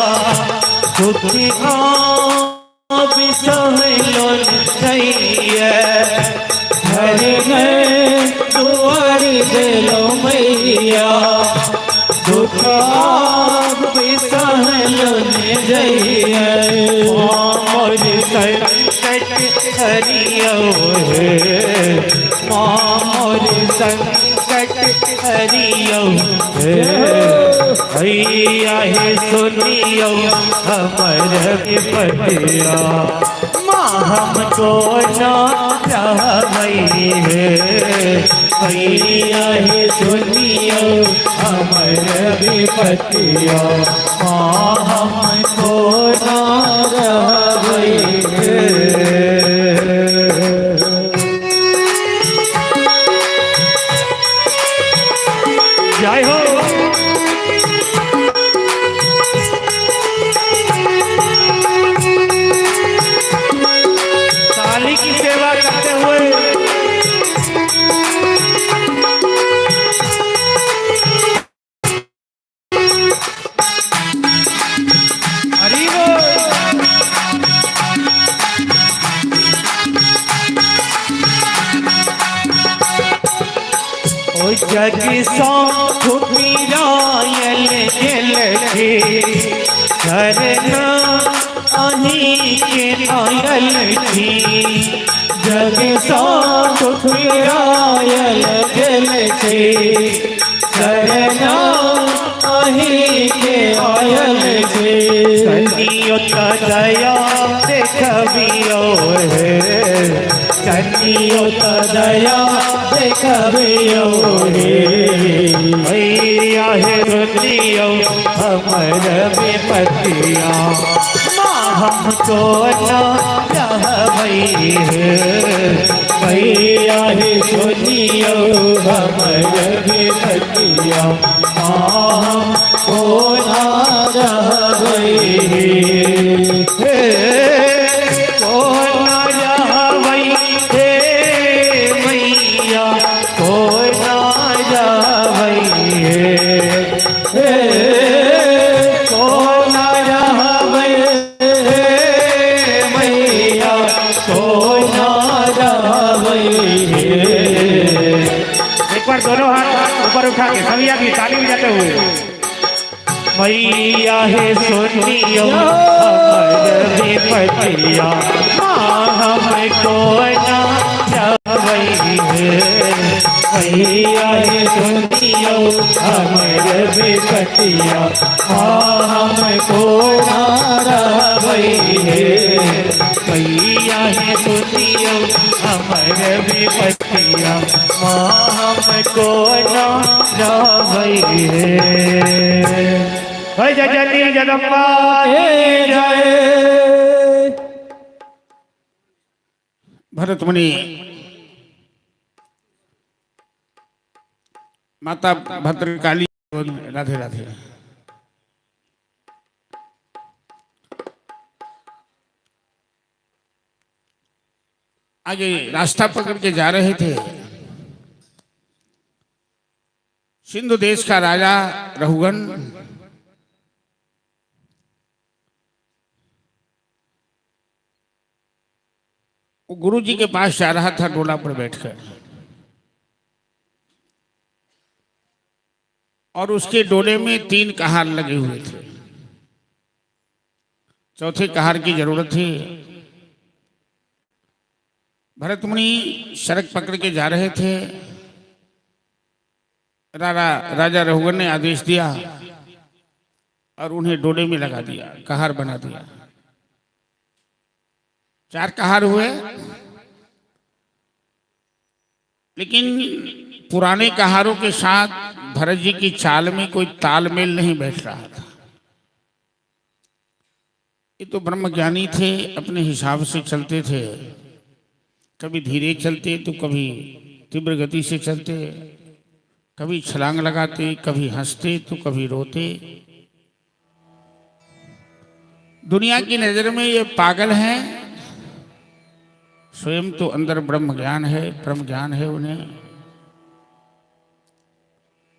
दुखी आप सहलो नैया हरि में दुआरी दिलो मैया दुख आप सहलो नैया मोर संकट हरियो हे मोर संकट हरियो हे भैया हे सुनियो हमर विपतिया माँ हमको ना रहई हे भैया हे सुनियो हमर विपतिया माँ हमको ना रहई हे जय हो काली की सेवा करते हुए हरि बोल ओ जग सो ठुकिरायल गेल थे शरण अही के आयल थी जग सो ठुकिरायल गेल थे शरण अही के आयल थे कनियो दया देखबियो हे कनियो दया देखबियो हे भैया हे रुदियो हमर विपतिया माँ हमको ना रहई हे भैया हे सुनियो हमर विपतिया माँ हमको ना रहई हे एक बार दोनों हाथ ऊपर उठा के सभी आदमी ताली बजाते हुए मैया हे सुनियो हमर विपतिया माँ हमको ना रहई हे मैया हे सुनियो हमर विपतिया माँ हमको ना रहई हे मैया हे सुनियो हमर विपतिया माँ हमको ना रहई हे जय जय जगदम्बा हे जय भरतमुनि माता भद्रकाली राधे राधे। आगे रास्ता पकड़ के जा रहे थे सिंधु देश का राजा रहुगन वो गुरु जी के पास जा रहा था डोला पर बैठकर और उसके डोले में 3 कहार लगे हुए थे। चौथे कहार की जरूरत थी। भरतमुनि सड़क पकड़ के जा रहे थे। राजा रहुगन ने आदेश दिया और उन्हें डोले में लगा दिया, कहार बना दिया। 4 कहार हुए, लेकिन पुराने कहारों के साथ भरत जी की चाल में कोई तालमेल नहीं बैठ रहा था। ये तो ब्रह्मज्ञानी थे, अपने हिसाब से चलते थे। कभी धीरे चलते तो कभी तीव्र गति से चलते, कभी छलांग लगाते, कभी हंसते तो कभी रोते। दुनिया की नजर में ये पागल हैं, स्वयं तो अंदर ब्रह्म ज्ञान है, परम ज्ञान है उन्हें।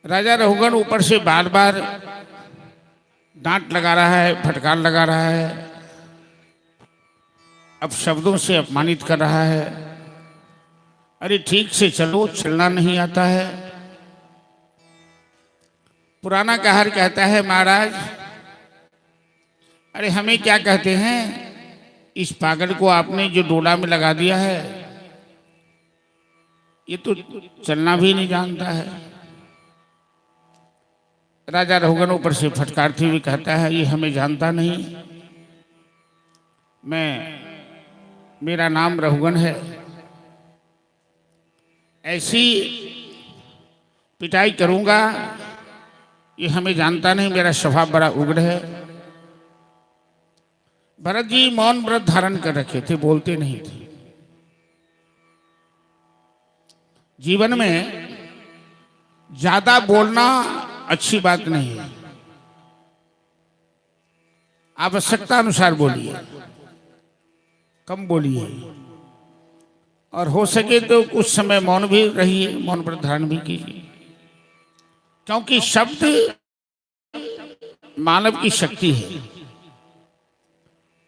राजा रघुगण ऊपर से बार बार डांट लगा रहा है, फटकार लगा रहा है, अब शब्दों से अपमानित कर रहा है। अरे ठीक से चलो, चलना नहीं आता है। पुराना कहर कहता है महाराज, अरे हमें क्या कहते हैं, इस पागल को आपने जो डोला में लगा दिया है, ये तो चलना भी नहीं जानता है। राजा रघुगण ऊपर से फटकारते हुए कहता है, ये हमें जानता नहीं, मेरा नाम रघुगण है। ऐसी पिटाई करूंगा, ये हमें जानता नहीं, मेरा स्वभाव बड़ा उग्र है। भरत जी मौन व्रत धारण कर रखे थे, बोलते नहीं थे। जीवन में ज्यादा बोलना अच्छी बात नहीं है, आवश्यकता अनुसार बोलिए, कम बोलिए, और हो सके तो कुछ समय मौन भी रहिए, मौन व्रत धारण भी कीजिए। क्योंकि शब्द मानव की शक्ति है,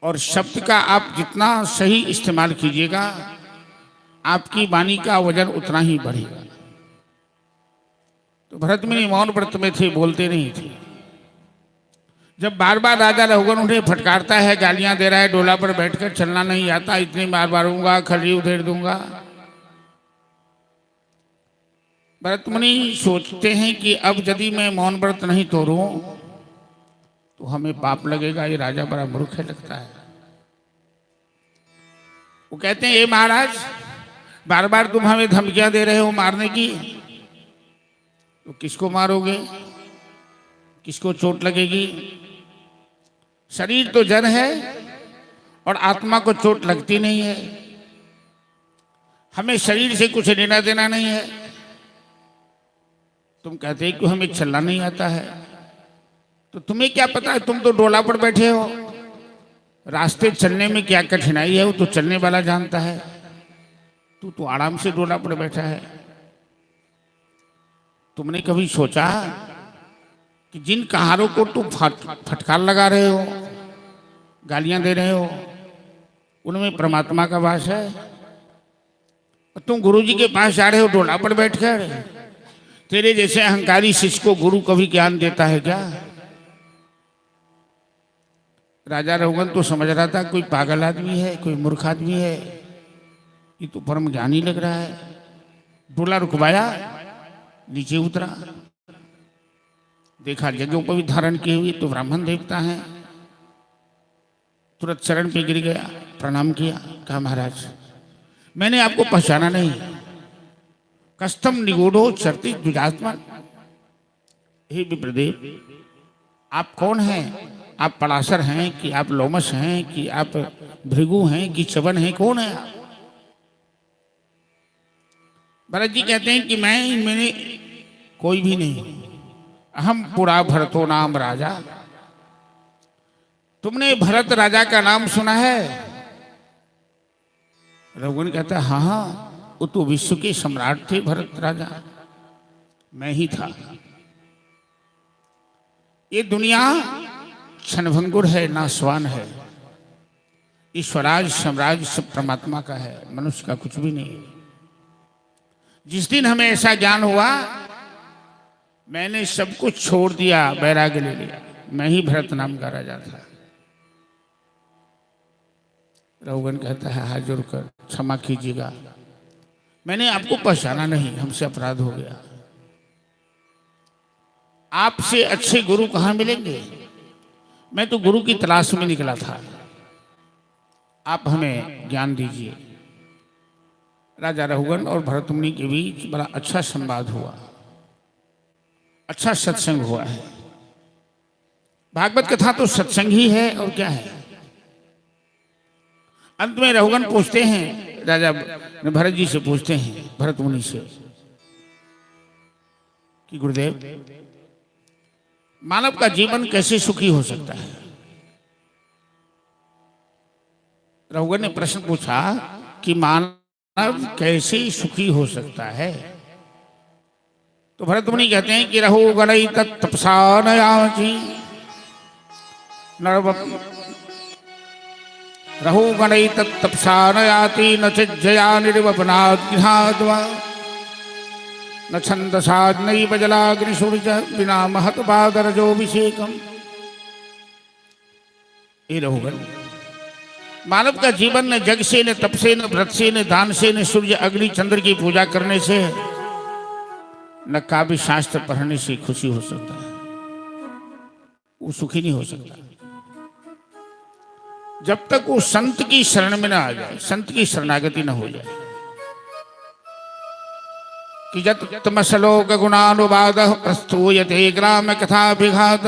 और शब्द का आप जितना सही इस्तेमाल कीजिएगा, आपकी वाणी का वजन उतना ही बढ़ेगा। तो भरत मुनि मौन व्रत में थे, बोलते नहीं थे। जब बार बार राजा रघुगण उन्हें फटकारता है, गालियां दे रहा है, डोला पर बैठकर चलना नहीं आता, इतनी मार मारूंगा, खली उधेड़ दूंगा, भरत मुनि सोचते हैं कि अब यदि मैं मौन व्रत नहीं तोड़ूं तो हमें पाप लगेगा, ये राजा बड़ा मूर्ख है लगता है। वो कहते हैं, ए महाराज, बार बार तुम हमें धमकियां दे रहे हो मारने की, तो किसको मारोगे, किसको चोट लगेगी? शरीर तो जड़ है और आत्मा को चोट लगती नहीं है। हमें शरीर से कुछ लेना देना नहीं है। तुम कहते हैं कि हमें चलना नहीं आता है, तो तुम्हें क्या पता है, तुम तो डोला पर बैठे हो, रास्ते चलने में क्या कठिनाई है वो तो चलने वाला जानता है। तू तो आराम से डोला पर बैठा है। तुमने कभी सोचा कि जिन कहारों को तुम फटकार लगा रहे हो, गालियां दे रहे हो, उनमें परमात्मा का वास है? और तुम गुरु जी के पास जा रहे हो डोला पर बैठकर, तेरे जैसे अहंकारी शिष्य को गुरु कभी ज्ञान देता है क्या? राजा रघुगण तो समझ रहा था कोई पागल आदमी है, कोई मूर्ख आदमी है, ये तो परम ज्ञानी लग रहा है। डोला रुकवाया, नीचे उतरा, देखा जगहों पर भी धारण किए हुए तो ब्राह्मण देवता हैं। तुरंत चरण पे गिर गया, प्रणाम किया, कहा महाराज मैंने आपको पहचाना नहीं। कस्तम निगूढ़ो चरति द्विजात्मन, हे विप्रदेव आप कौन हैं? आप पलाशर हैं कि आप लोमस हैं कि आप भृगु हैं कि च्यवन हैं, कौन है आप? भरत जी कहते हैं कि मैंने कोई भी नहीं, हम पुरा भरतो नाम राजा। तुमने भरत राजा का नाम सुना है? रघुगण कहता है, हाँ हाँ, वो तो विश्व के सम्राट थे भरत राजा, मैं ही था। ये दुनिया क्षणभंगुर है, नाशवान है। ईश्वराज साम्राज्य सब परमात्मा का है, मनुष्य का कुछ भी नहीं। जिस दिन हमें ऐसा ज्ञान हुआ, मैंने सब कुछ छोड़ दिया, बैराग्य ले लिया, मैं ही भरत नाम का राजा था। रघुगण कहता है, हाथ जोड़कर क्षमा कीजिएगा, मैंने आपको पहचाना नहीं, हमसे अपराध हो गया। आपसे अच्छे गुरु कहाँ मिलेंगे? मैं तो गुरु की तलाश में निकला था, आप हमें ज्ञान दीजिए। राजा रघुगण और भरत मुनि के बीच बड़ा अच्छा संवाद हुआ, अच्छा सत्संग हुआ है। भागवत कथा तो सत्संग ही है, और क्या है। अंत में रघुगण पूछते हैं, राजा भरत जी से पूछते हैं, भरत मुनि से, कि गुरुदेव मानव का जीवन कैसे सुखी हो सकता है? रघुगण ने प्रश्न पूछा कि मानव कैसे सुखी हो सकता है? तो भरत मुनि कहते हैं कि रहो गणई तत्तपसा न याची रहो गणई तत्तपसा न याति न चिज्जया निर्वपनाद्वा न छंदसाद नई बजलाग्निशुर्ज बिना महत बादरजोभिषेकम। ये रहोगन मानव का जीवन न जग से, न तप से, न व्रत से, न दान से, न सूर्य अग्नि चंद्र की पूजा करने से, न काव्य शास्त्र पढ़ने से खुशी हो सकता है। वो सुखी नहीं हो सकता जब तक वो संत की शरण में ना आ जाए, संत की शरणागति ना हो जाए। कि जत तमसलोक गुणानुवाद प्रस्तूयते ग्राम कथा विघात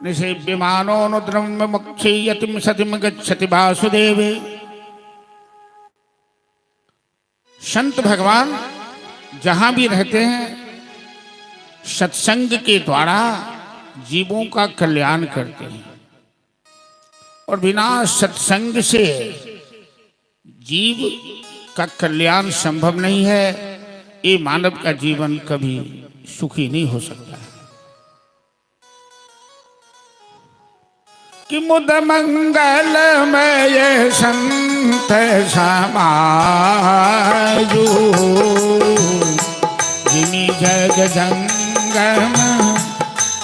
निषेव्यमानो नुद्रम मुक्षीयतिम सतिम गच्छति वासुदेवे। संत भगवान जहां भी रहते हैं सत्संग के द्वारा जीवों का कल्याण करते हैं, और बिना सत्संग से जीव का कल्याण संभव नहीं है। ये मानव का जीवन कभी सुखी नहीं हो सकता। कि मुद मंगल में ये संत समाजू जिमी जग जंगम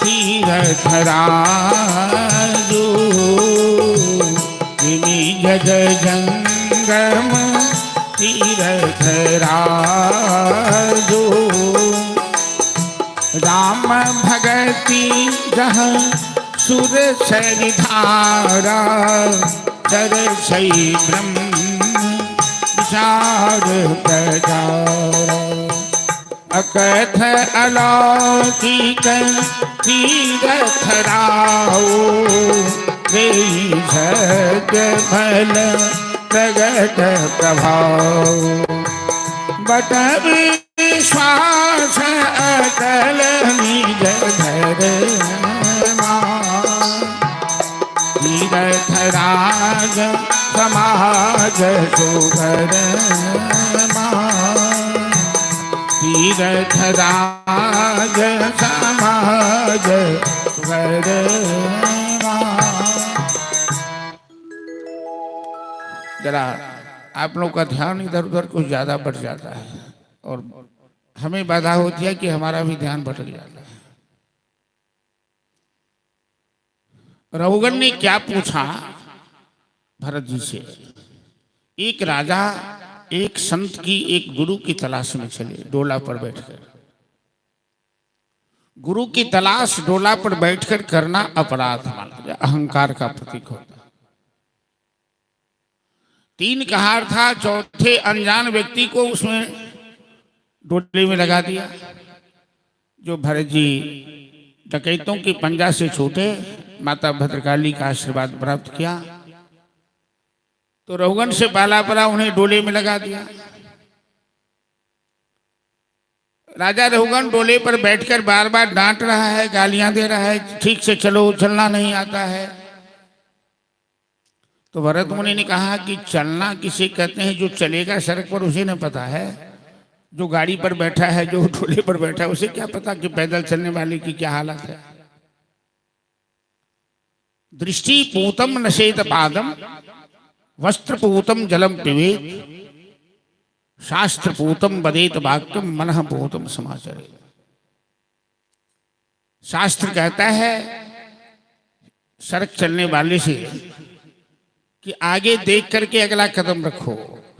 तीरथ राजू जिमी जग जंगम तीरथ राजू राम भगति जहाँ सुर सरिधारा चर सई ब्रह्म विचार प्रजारा अकथ अलौकिक तीरथ राओ सद फल प्रगट प्रभाव बट विश्वास अटल निज धर तीरथ राज समाज सुभर तीरथ राज समाज सुभर। जरा आप लोग का ध्यान इधर उधर कुछ ज्यादा बढ़ जाता है और हमें बाधा होती है कि हमारा भी ध्यान भटक जाता है। रघुगण ने क्या पूछा भरत जी से? एक राजा एक संत की, एक गुरु की तलाश में चले डोला पर बैठकर। गुरु की तलाश डोला पर बैठकर करना अपराध माना, अहंकार का प्रतीक होता है। तीन कहार था, चौथे अनजान व्यक्ति को उसमें डोले में लगा दिया। जो भरत जी डकैतों की पंजा से छूटे, माता भद्रकाली का आशीर्वाद प्राप्त किया, तो रघुगण से पाला पड़ा उन्हें डोले में लगा दिया। राजा रघुगण डोले पर बैठकर बार बार डांट रहा है, गालियां दे रहा है, ठीक से चलो, चलना नहीं आता है। तो भरत मुनि ने कहा कि चलना किसे कहते हैं? जो चलेगा सड़क पर उसे न पता है, जो गाड़ी पर बैठा है, जो डोले पर बैठा है, उसे क्या पता कि पैदल चलने वाले की क्या हालत है। दृष्टि पूतम नशेत पादम वस्त्र पूतम जलम पिबेत शास्त्र पूतम बदेत वाक्यम मनः पूतम समाचरे। शास्त्र कहता है सड़क चलने वाले से कि आगे देख करके अगला कदम रखो।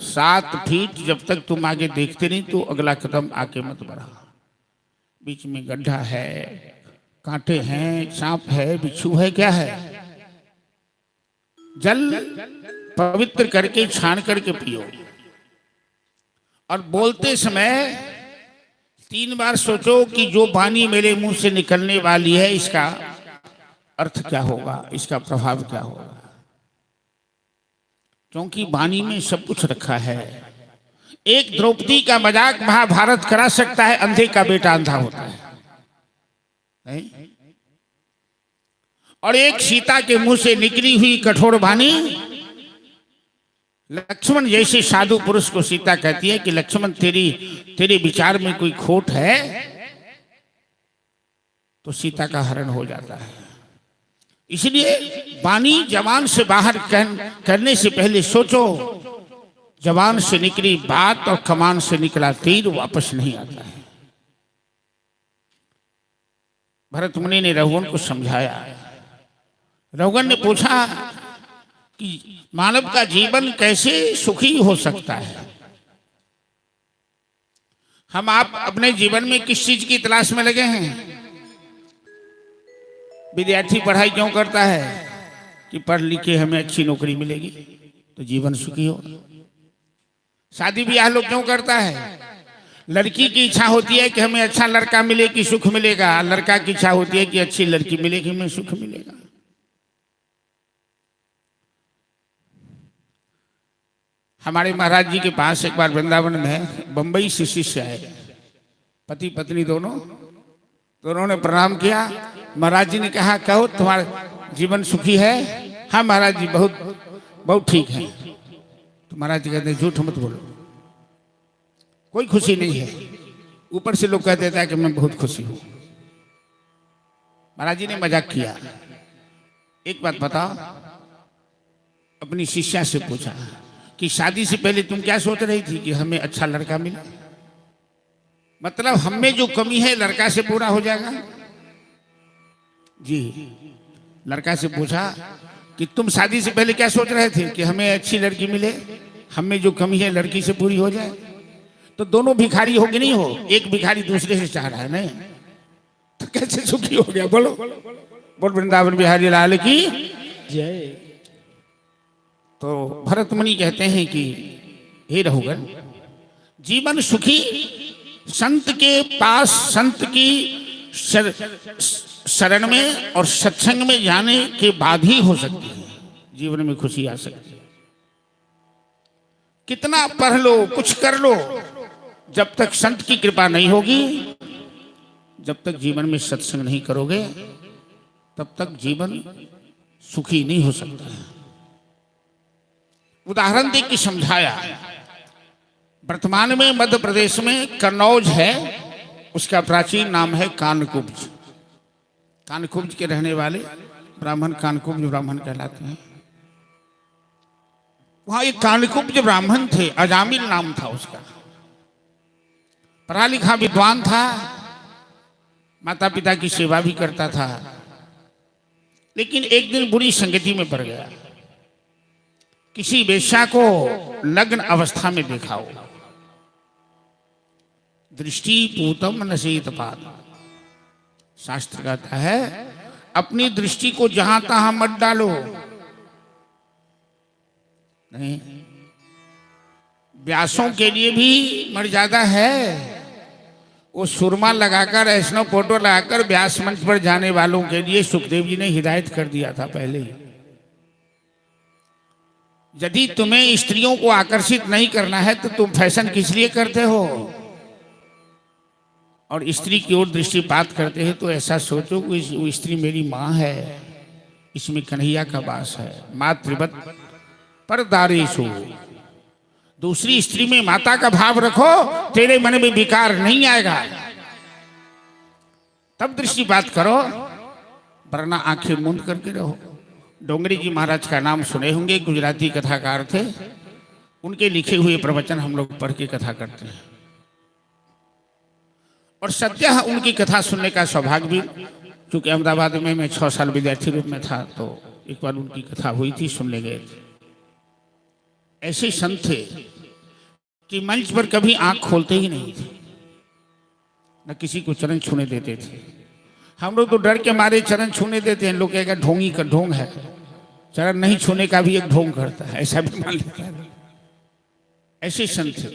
7 फीट जब तक तुम आगे देखते नहीं तो अगला कदम आके मत बढ़ा। बीच में गड्ढा है, कांटे हैं, सांप है, बिच्छू है, क्या है? जल पवित्र करके छान करके पियो। और बोलते समय 3 बार सोचो कि जो वाणी मेरे मुंह से निकलने वाली है इसका अर्थ क्या होगा, इसका प्रभाव क्या होगा। क्योंकि वाणी में सब कुछ रखा है। एक द्रौपदी का मजाक महाभारत करा सकता है, अंधे का बेटा अंधा होता है नहीं? और एक सीता के मुंह से निकली हुई कठोर वाणी लक्ष्मण जैसे साधु पुरुष को सीता कहती है कि लक्ष्मण तेरे विचार में कोई खोट है, तो सीता का हरण हो जाता है। इसलिए वाणी जबान से बाहर करने से पहले सोचो। जबान से निकली बात और कमान से निकला तीर वापस नहीं आता है। भरत मुनि ने रघुवन को समझाया। रघुवन ने पूछा कि मानव का जीवन कैसे सुखी हो सकता है। हम आप अपने जीवन में किस चीज की तलाश में लगे हैं? विद्यार्थी पढ़ाई क्यों करता है? कि पढ़ लिख के हमें अच्छी नौकरी मिलेगी तो जीवन सुखी होगा। शादी ब्याह लोग क्यों करता है? लड़की की इच्छा होती है कि हमें अच्छा लड़का मिले कि सुख मिलेगा, लड़का की इच्छा होती है कि अच्छी लड़की मिले कि हमें सुख मिलेगा। हमारे महाराज जी के पास एक बार वृंदावन में बंबई से शिष्य आए, पति पत्नी दोनों ने प्रणाम किया। महाराज जी ने कहा, कहो तुम्हारा जीवन सुखी है? हाँ महाराज जी, बहुत ठीक है। तो महाराज जी कहते हैं, झूठ मत बोलो, कोई खुशी नहीं है। ऊपर से लोग कह देता है कि मैं बहुत खुशी हूं। महाराज जी ने मजाक किया। एक बात बताओ, अपनी शिष्या से पूछा कि शादी से पहले तुम क्या सोच रही थी? कि हमें अच्छा लड़का मिला, मतलब हमें जो कमी है लड़का से पूरा हो जाएगा। जी, लड़का से पूछा कि तुम शादी से पहले क्या सोच रहे थे? कि हमें अच्छी लड़की मिले, हमें जो कमी है लड़की से पूरी हो जाए। तो दोनों भिखारी हो कि नहीं हो? एक भिखारी दूसरे से चाह रहा है, नहीं तो कैसे सुखी हो गया? बोलो बोल वृंदावन बिहारी लाल की जय। तो भरत मुनि कहते हैं कि हे रघुवर, जीवन सुखी संत के पास, संत की शरण में और सत्संग में जाने के बाद ही हो सकती है। जीवन में खुशी आ सकती है। कितना पढ़ लो, कुछ कर लो, जब तक संत की कृपा नहीं होगी, जब तक जीवन में सत्संग नहीं करोगे, तब तक जीवन सुखी नहीं हो सकता है। उदाहरण देख के समझाया। वर्तमान में मध्य प्रदेश में कन्नौज है, उसका प्राचीन नाम है कानकुब्ज। कानकुब्ज के रहने वाले ब्राह्मण कानकुब्ज ब्राह्मण कहलाते हैं। वहां एक कानकुब्ज ब्राह्मण थे, अजामिल नाम था उसका। पढ़ा लिखा विद्वान था, माता पिता की सेवा भी करता था, लेकिन एक दिन बुरी संगति में पड़ गया। किसी वेश्या को नग्न अवस्था में देखा हो। दृष्टि पूतम नसीत पाद, शास्त्र कहता है अपनी दृष्टि को जहां तहां मत डालो। नहीं, व्यासों के लिए भी मर्यादा है। वो सुरमा लगाकर, ऐसा फोटो लगाकर व्यास मंच पर जाने वालों के लिए सुखदेव जी ने हिदायत कर दिया था पहले ही। यदि तुम्हें स्त्रियों को आकर्षित नहीं करना है तो तुम फैशन किस लिए करते हो? और स्त्री की ओर दृष्टिपात करते हैं तो ऐसा सोचो कि वो स्त्री मेरी माँ है, इसमें कन्हैया का वास है। मातृवत परदारेषु, दूसरी स्त्री में माता का भाव रखो, तेरे मन में विकार नहीं आएगा। तब दृष्टिपात करो, वरना आंखें मूंद करके रहो। डोंगरी जी महाराज का नाम सुने होंगे, गुजराती कथाकार थे। उनके लिखे हुए प्रवचन हम लोग पढ़ के कथा करते हैं। और सत्य उनकी कथा सुनने का सौभाग्य भी, क्योंकि अहमदाबाद में मैं 6 साल विद्यार्थी रूप में था, तो एक बार उनकी कथा हुई थी, सुनने गए थे। ऐसे संत थे कि मंच पर कभी आंख खोलते ही नहीं थे, न किसी को चरण छूने देते थे। हम लोग तो डर के मारे चरण छूने देते हैं, लोग कहेगा ढोंगी का ढोंग है, चरण नहीं छूने का भी एक ढोंग करता है, ऐसा भी मान लेता है। ऐसे संत थे,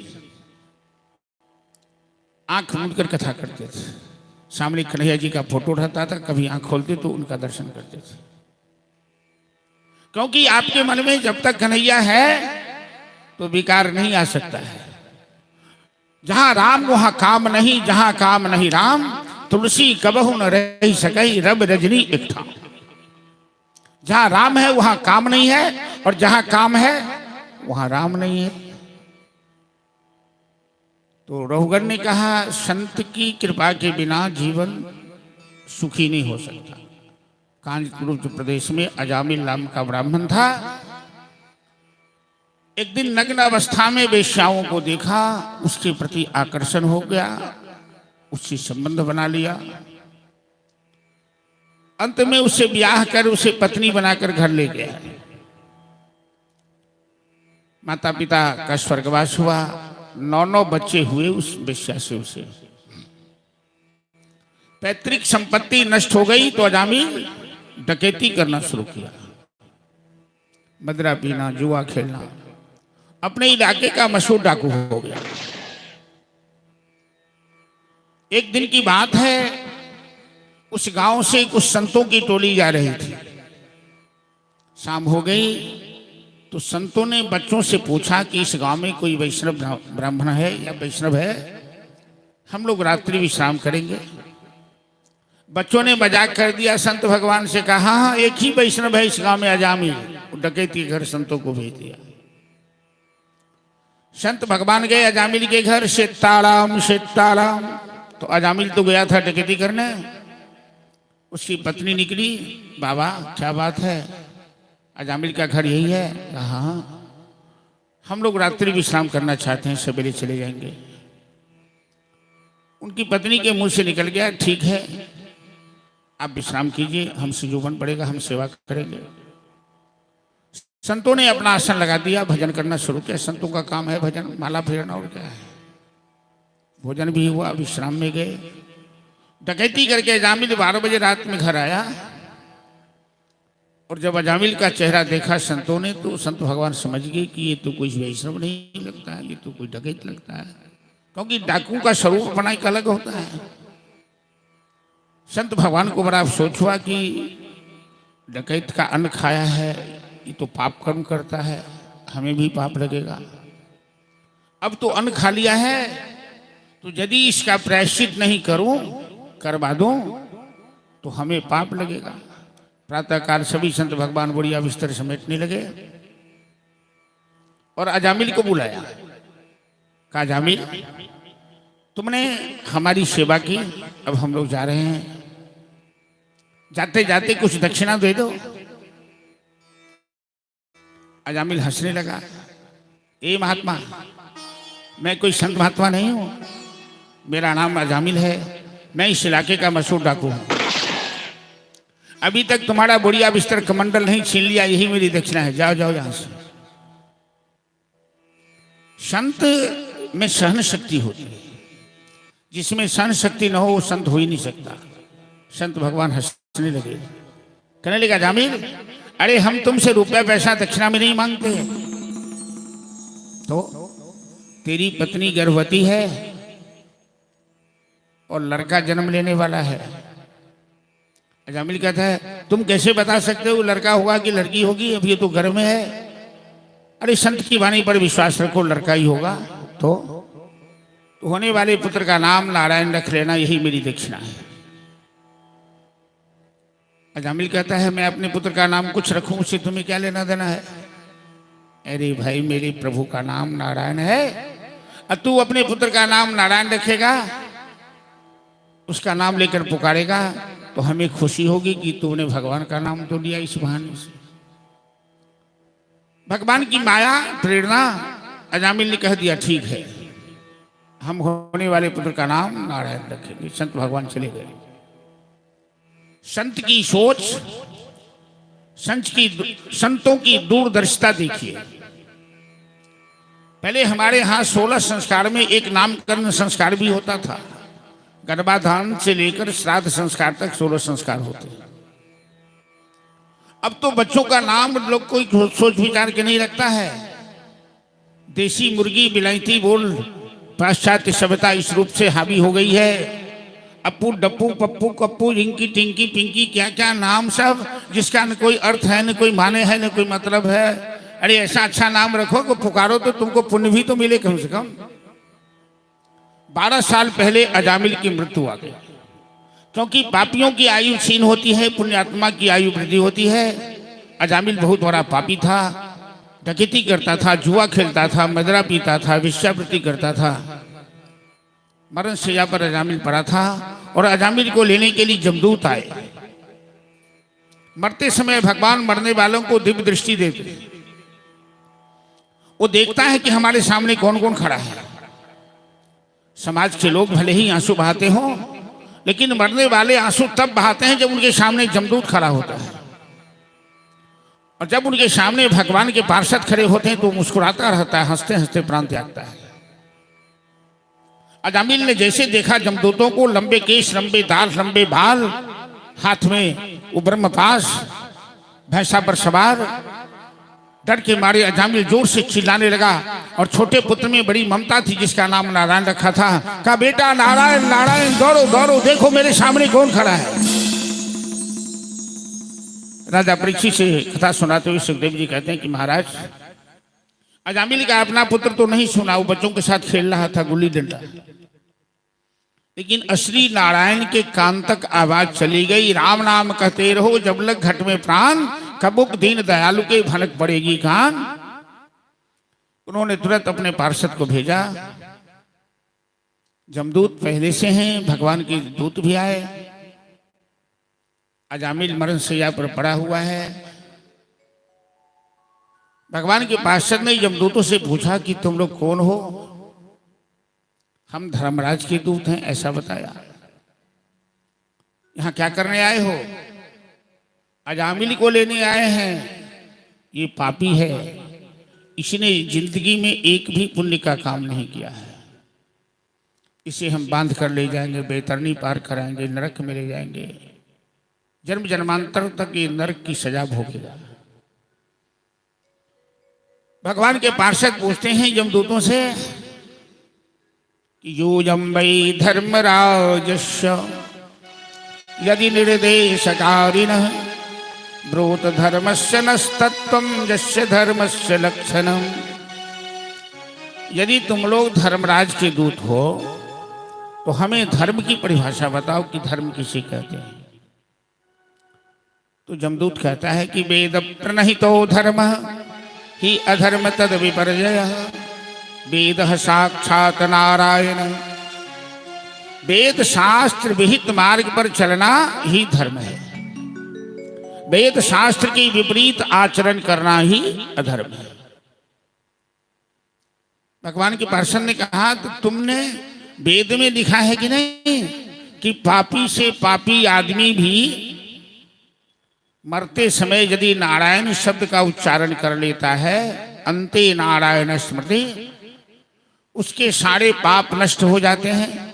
आंख मूंद कर कथा करते थे। सामने कन्हैया जी का फोटो रहता था, कभी आंख खोलते तो उनका दर्शन करते थे। क्योंकि आपके मन में जब तक कन्हैया है तो विकार नहीं आ सकता है। जहां राम वहां काम नहीं, जहां काम नहीं राम, तुलसी कबहु न रही सकई, रब रजनी एक ठाम। जहां राम है वहां काम नहीं है, और जहां काम है वहां राम नहीं है। तो रघुगण ने कहा संत की कृपा के बिना जीवन सुखी नहीं हो सकता। कांचकुब्ज प्रदेश में अजामिल नाम का ब्राह्मण था। एक दिन नग्न अवस्था में वेश्याओं को देखा, उसके प्रति आकर्षण हो गया, उससे संबंध बना लिया। अंत में उससे ब्याह कर उसे पत्नी बनाकर घर ले गया। माता पिता का स्वर्गवास हुआ, 9 बच्चे हुए उस वेश्या से। उसे पैतृक संपत्ति नष्ट हो गई तो अजामिल डकैती करना शुरू किया, मदरा पीना, जुआ खेलना, अपने इलाके का मशहूर डाकू हो गया। एक दिन की बात है, उस गांव से कुछ संतों की टोली जा रही थी। शाम हो गई तो संतों ने बच्चों से पूछा कि इस गांव में कोई वैष्णव ब्राह्मण है या वैष्णव है, हम लोग रात्रि विश्राम करेंगे। बच्चों ने मजाक कर दिया, संत भगवान से कहा हाँ एक ही वैष्णव है इस गांव में, अजामिल। डकैती घर संतों को भेज दिया। संत भगवान गए अजामिल के घर। सीताराम सीताराम। तो अजामिल तो गया था डकैती करने। उसकी पत्नी निकली, बाबा क्या बात है, अजामिल का घर यही है? कहा हाँ, हम लोग रात्रि विश्राम करना चाहते हैं, सवेरे चले जाएंगे। उनकी पत्नी के मुंह से निकल गया ठीक है, आप विश्राम कीजिए, हमसे जो बन पड़ेगा हम सेवा करेंगे। संतों ने अपना आसन लगा दिया, भजन करना शुरू किया। संतों का काम है भजन, माला फेरना और क्या है। भोजन भी हुआ, विश्राम में गए। डकैती करके अजामिल 12 बजे रात में घर आया। और जब अजामिल का चेहरा देखा संतों ने, तो संत भगवान समझ गए कि ये तो कोई वैष्णव नहीं लगता है, ये तो कोई डकैत लगता है, क्योंकि डाकू का स्वरूप अपना एक अलग होता है। संत भगवान को बड़ा अफसोस हुआ कि डकैत का अन्न खाया है, ये तो पाप कर्म करता है, हमें भी पाप लगेगा। अब तो अन्न खा लिया है, तो यदि इसका प्रायश्चित नहीं करूं, करवा दूं, तो हमें पाप लगेगा। प्रातःकाल सभी संत भगवान बढ़िया बिस्तर समेटने लगे और अजामिल को बुलाया। कहा अजामिल तुमने हमारी सेवा की, अब हम लोग जा रहे हैं, जाते जाते कुछ दक्षिणा दे दो। अजामिल हंसने लगा, ए महात्मा, मैं कोई संत महात्मा नहीं हूं, मेरा नाम अजामिल है, मैं इस इलाके का मशहूर डाकू हूं। अभी तक तुम्हारा बुढ़िया बिस्तर कमंडल नहीं छीन लिया, यही मेरी दक्षिणा है, जाओ जाओ यहां से। संत में सहन शक्ति होती है, जिसमें सहन शक्ति न हो वो संत हो ही नहीं सकता। संत भगवान हंसने लगे, कहने लगा अजामिल, अरे हम तुमसे रुपया पैसा दक्षिणा में नहीं मांगते, तो तेरी पत्नी गर्भवती है और लड़का जन्म लेने वाला है। अजामिल कहता है तुम कैसे बता सकते हो लड़का होगा कि लड़की होगी, अब ये तो घर में है। अरे संत की वाणी पर विश्वास रखो, लड़का ही होगा। तो होने वाले पुत्र का नाम नारायण रख लेना, यही मेरी दक्षिणा है। अजामिल कहता है मैं अपने पुत्र का नाम कुछ रखूं, उससे तुम्हें क्या लेना देना है? अरे भाई, मेरे प्रभु का नाम नारायण है, और तू अपने पुत्र का नाम नारायण रखेगा, उसका नाम लेकर पुकारेगा, तो हमें खुशी होगी कि तूने भगवान का नाम तो लिया इस बहाने से। भगवान की माया प्रेरणा, अजामिल ने कह दिया ठीक है, हम होने वाले पुत्र का नाम नारायण रखेंगे। संत भगवान चले गए। संत की सोच, संतों की दूरदर्शिता देखिए। पहले हमारे यहाँ 16 संस्कार में एक नामकरण संस्कार भी होता था। गर्भाधान से लेकर श्राद्ध संस्कार तक 16 संस्कार होते हैं। अब तो बच्चों का नाम लोग कोई सोच विचार के नहीं रखता है। देसी मुर्गी बिलायती बोल पाश्चात्य सभ्यता इस रूप से हावी हो गई है। अप्पू डप्पू पप्पू कप्पू रिंकी टिंकी पिंकी क्या क्या नाम सब, जिसका न कोई अर्थ है, न कोई माने है, न कोई मतलब है। अरे ऐसा अच्छा नाम रखो कि पुकारो तो तुमको पुण्य भी तो मिले कम से कम। 12 साल पहले अजामिल की मृत्यु आ गई, क्योंकि पापियों की आयु क्षीण होती है, पुण्यात्मा की आयु वृद्धि होती है। अजामिल बहुत बड़ा पापी था, डकैती करता था, जुआ खेलता था, मदरा पीता था, वेश्यावृत्ति करता था। मरण शैया पर अजामिल पड़ा था और अजामिल को लेने के लिए जमदूत आए। मरते समय भगवान मरने वालों को दिव्य दृष्टि देते। वो देखता है कि हमारे सामने कौन कौन खड़ा है। समाज के लोग भले ही आंसू बहाते हों, लेकिन मरने वाले आंसू तब बहाते हैं जब उनके सामने जमदूत खड़ा होता है। और जब उनके सामने भगवान के पार्षद खड़े होते हैं तो मुस्कुराता रहता है, हंसते हंसते प्राण त्यागता है। अजामिल ने जैसे देखा जमदूतों को, लंबे केश, लंबे दाढ़, लंबे बाल, हाथ में वो ब्रह्मपाश, भैंसा पर सवार। डर के मारे अजामिल जोर से चिल्लाने लगा और छोटे पुत्र में बड़ी ममता थी जिसका नाम नारायण रखा था। कहा, बेटा नारायण नारायण, दौड़ो दौड़ो, देखो मेरे सामने कौन खड़ा है। राजा परीक्षित से कथा सुनाते हुए सुखदेव जी कहते हैं कि महाराज, अजामिल का अपना पुत्र तो नहीं सुना, वो बच्चों के साथ खेल रहा था गुल्ली डंडा, लेकिन अश्री नारायण के कान तक आवाज चली गई, राम नाम कहते रहो जब लग घट में प्राण, कबुक दीन दयालु के भनक पड़ेगी कान। उन्होंने तुरंत अपने पार्षद को भेजा। जमदूत पहले से हैं, भगवान के दूत भी आए। अजामिल मरण शैया पर पड़ा हुआ है। भगवान के पार्षद ने जमदूतों से पूछा कि तुम लोग कौन हो। हम धर्मराज के दूत हैं, ऐसा बताया। यहां क्या करने आए हो? अजामिल को लेने आए हैं। ये पापी है, इसने जिंदगी में एक भी पुण्य का काम नहीं किया है। इसे हम बांध कर ले जाएंगे, बैतरनी पार कराएंगे, नरक में ले जाएंगे, जन्म जन्मांतर तक ये नरक की सजा भोगेगा। भगवान के पार्षद पूछते हैं जमदूतों से, योजम वै धर्मराजस्य यदि निर्देशकारिणः ब्रूत धर्मस्य नस्तत्वं यस्य धर्मस्य लक्षणम्। यदि तुम लोग धर्मराज के दूत हो तो हमें धर्म की परिभाषा बताओ कि धर्म किसे कहते हैं। तो जमदूत कहता है कि वेद प्रणहितो धर्म ही अधर्म तद विपर्ययः, वेद साक्षात नारायण। वेद शास्त्र विहित मार्ग पर चलना ही धर्म है। वेद शास्त्र के विपरीत आचरण करना ही अधर्म है। भगवान के पार्षद ने कहा, तो तुमने वेद में लिखा है कि नहीं कि पापी से पापी आदमी भी मरते समय यदि नारायण शब्द का उच्चारण कर लेता है, अंते नारायण स्मृति, उसके सारे पाप नष्ट हो जाते हैं।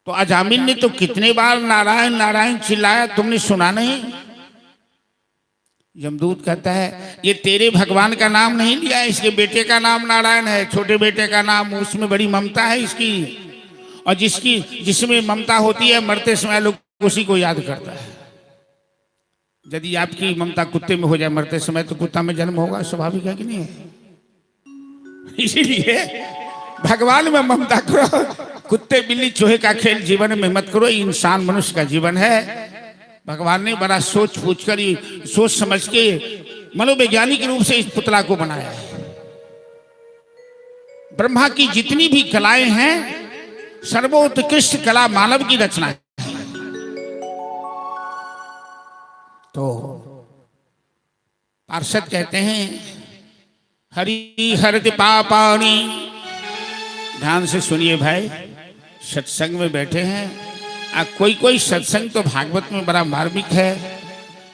तो अजामिल ने तो कितने बार नारायण नारायण चिल्लाया, तुमने सुना नहीं? यमदूत कहता है, ये तेरे भगवान का नाम नहीं लिया, इसके बेटे का नाम नारायण है, छोटे बेटे का नाम, उसमें बड़ी ममता है इसकी। और जिसमें ममता होती है, मरते समय लोग उसी को याद करता है। यदि आपकी ममता कुत्ते में हो जाए मरते समय, तो कुत्ता में जन्म होगा, स्वाभाविक है कि नहीं है? इसीलिए भगवान में ममता करो, कुत्ते बिल्ली चूहे का खेल जीवन में मत करो। इंसान मनुष्य का जीवन है। भगवान ने बड़ा सोच पूछ कर, सोच समझ के मनोवैज्ञानिक रूप से इस पुतला को बनाया है। ब्रह्मा की जितनी भी कलाएं हैं, सर्वोत्कृष्ट कला मानव की रचना है। तो पार्षद कहते हैं, हरि हरति पापानि। ध्यान से सुनिए भाई, सत्संग में बैठे हैं। कोई सत्संग तो भागवत में बड़ा मार्मिक है।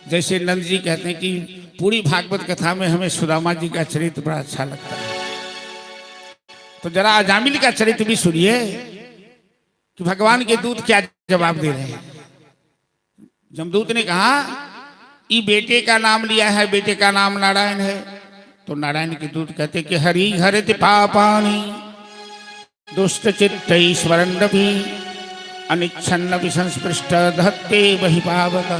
जैसे नंद जी कहते हैं कि पूरी भागवत कथा में हमें सुदामा जी का चरित्र बड़ा अच्छा लगता है। तो जरा अजामिल का चरित्र भी सुनिए कि भगवान के दूत क्या जवाब दे रहे हैं। जमदूत ने कहा, ये बेटे का नाम लिया है, बेटे का नाम नारायण है। तो नारायण के दूत कहते कि हरि हरति पापानि दुष्ट चित्तैश्वरन्नपि अनिच्छन्नपि संस्पृष्ट धत्ते वहि पावक।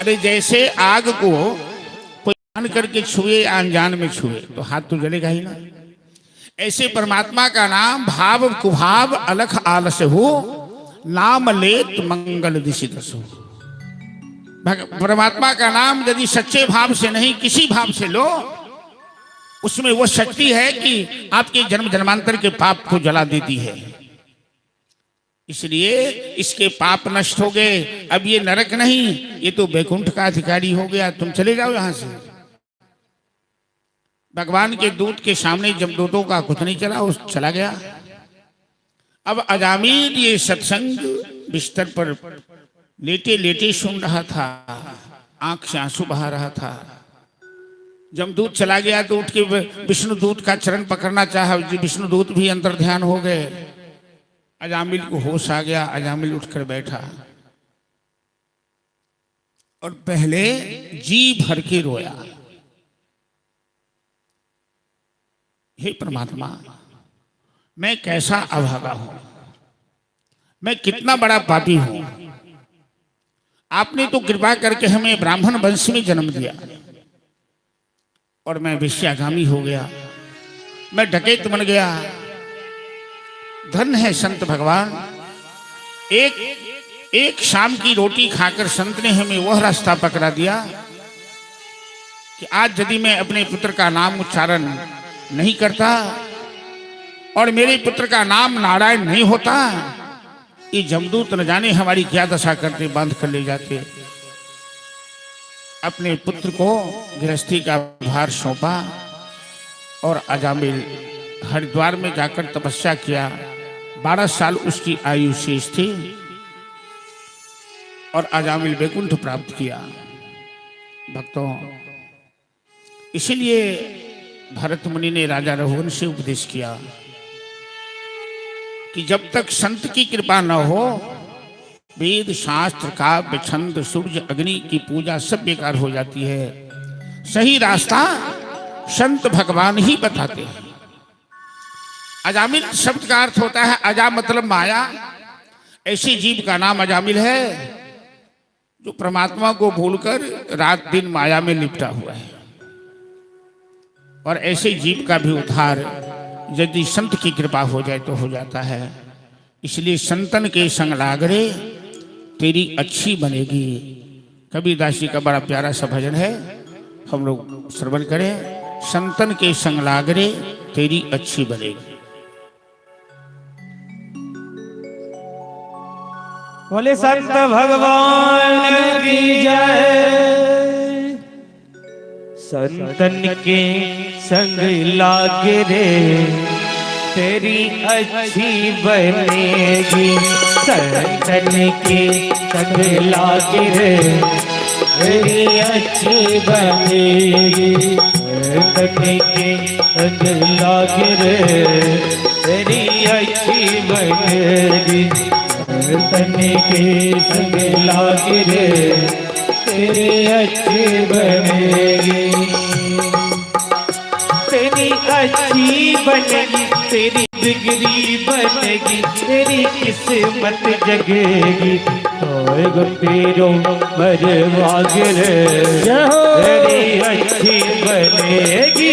अरे जैसे आग को कोई जान करके छुए, अनजान में छुए तो हाथ तो जलेगा ही ना। ऐसे परमात्मा का नाम भाव कुभाव अलख आलस हो, नाम लेत मंगल दिशित सो। परमात्मा का नाम यदि सच्चे भाव से नहीं किसी भाव से लो, उसमें वो शक्ति है कि आपके जन्म जन्मांतर के पाप को जला देती है। इसलिए इसके पाप नष्ट हो गए। अब ये नरक नहीं, ये तो वैकुंठ का अधिकारी हो गया। तुम चले जाओ यहां से। भगवान के दूत के सामने जमदूतों का कुछ नहीं चला, उस चला गया। अब अजामिल ये सत्संग बिस्तर पर लेटे लेटे सुन रहा था, आंख से आंसू बहा रहा था। जमदूत चला गया तो उठ के विष्णुदूत का चरण पकड़ना चाहा, विष्णुदूत भी अंतर ध्यान हो गए। अजामिल को होश आ गया, अजामिल उठकर बैठा और पहले जी भर के रोया, हे परमात्मा, मैं कैसा अभागा हूं, मैं कितना बड़ा पापी हूं। आपने तो कृपा करके हमें ब्राह्मण वंश में जन्म दिया और मैं विषयागामी हो गया, मैं डकैत बन गया। धन है संत भगवान, एक शाम की रोटी खाकर संत ने हमें वह रास्ता पकड़ा दिया कि आज यदि मैं अपने पुत्र का नाम उच्चारण नहीं करता और मेरे पुत्र का नाम नारायण नहीं होता, ये जमदूत न जाने हमारी क्या दशा करते, बांध कर ले जाते। अपने पुत्र को गृहस्थी का भार सौंपा और अजामिल हरिद्वार में जाकर तपस्या किया। 12 साल उसकी आयु शेष थी और अजामिल वैकुंठ प्राप्त किया। भक्तों, इसीलिए भरत मुनि ने राजा रघुवंश से उपदेश किया कि जब तक संत की कृपा न हो, वेद शास्त्र काव्य छंद सूर्य अग्नि की पूजा सब बेकार हो जाती है। सही रास्ता संत भगवान ही बताते हैं। अजामिल शब्द का अर्थ होता है अजा मतलब माया। ऐसे जीव का नाम अजामिल है जो परमात्मा को भूलकर रात दिन माया में लिपटा हुआ है। और ऐसे जीव का भी उद्धार यदि संत की कृपा हो जाए तो हो जाता है। इसलिए संतन के संग लागरे तेरी अच्छी बनेगी। कबीरदास जी का बड़ा प्यारा सा भजन है, हम लोग श्रवण करें। संतन के संग लागरे तेरी अच्छी बनेगी। बोले संत भगवान की जय। संतन के संग लागे रे तेरी अच्छी बनेगी। संतन के संग लागे रे तेरी अच्छी बनेगी। संतन के संग लागे रे तेरी अच्छी बनेगी। संतन के संग लागे रे तेरी अच्छी बनेगी। तेरी अच्छी बनेगी, तेरी बिगड़ी बनेगी, तेरी किस्मत जगेगी। तेरो मरवाग रे तेरी अच्छी बनेगी।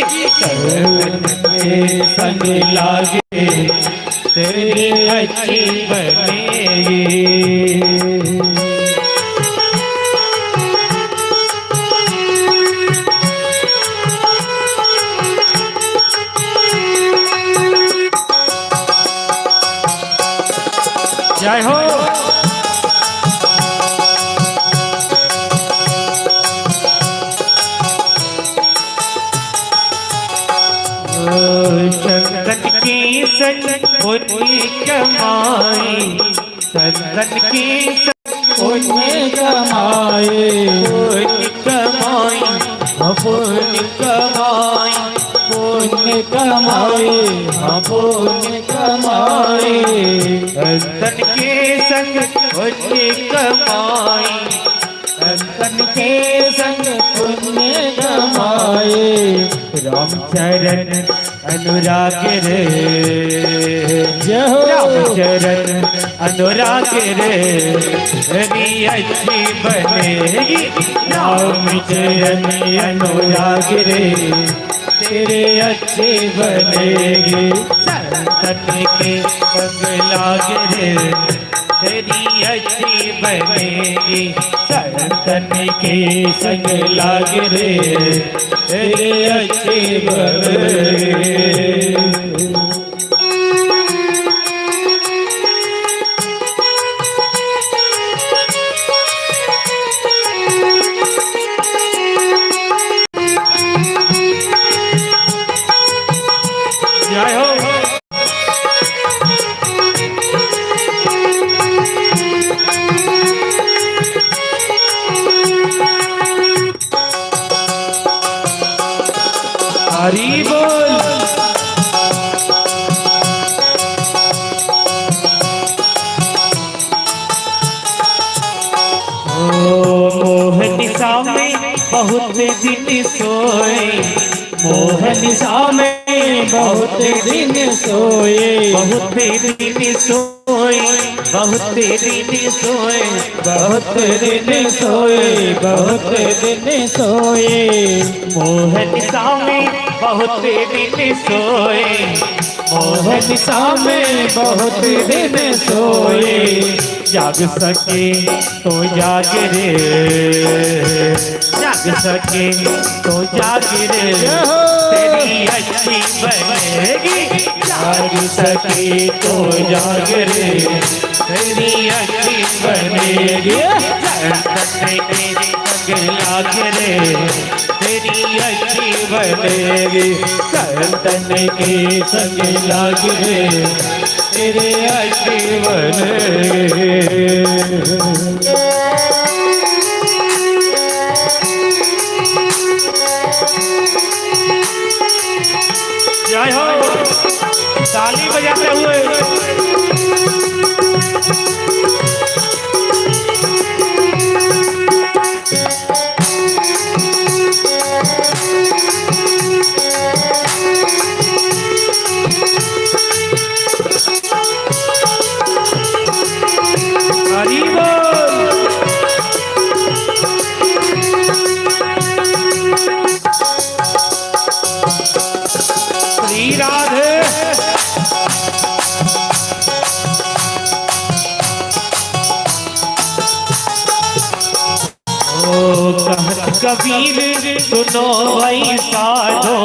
संग लागे तेरी अच्छी बनेगी। जय हो। संतन की संग पुण्य कमाई। संतन की संग पुण्य कमाई। पुण्य कमाई, पुण्य कमाई, पुण्य कमाई, पुण्य कमाई। संतन के संग पुण्य कमाई। संतन के संग पुण्य कमाए। रामचरण अनुराग रे रामचरण अनुराग रे तेरी अच्छी बनेगी। रामचरण अनुराग रे तेरे अच्छी बनेगी। संतन के संग लागे रे तेरी अच्छी बनेगी संतन के संग लाग रे तेरी अच्छी बनेगी। जय हो हरि बोल। मोह निशा में बहुत दिन सोए मोह निशा में बहुत दिन सोए बहुत दिन सोए बहुत दिन सोए बहुत दिन सोए बहुत दिन सोए मोह निशा में बहुत दिन सोए मोह निशा में बहुत दिन सोए जाग सके तो जाग रे जाग सके तो जाग रे तेरी अच्छी बनेगी जाग सके तो जाग रे तेरी अच्छी बनेगी तेरी संग लाग रे तेरी अच्छी बनेगी संतन के संग लाग रे तेरी अच्छी बनेगी। जय हो ताली बजाते हुए हरि बोल। श्री राधे कहत कबीर सुनो भाई साधो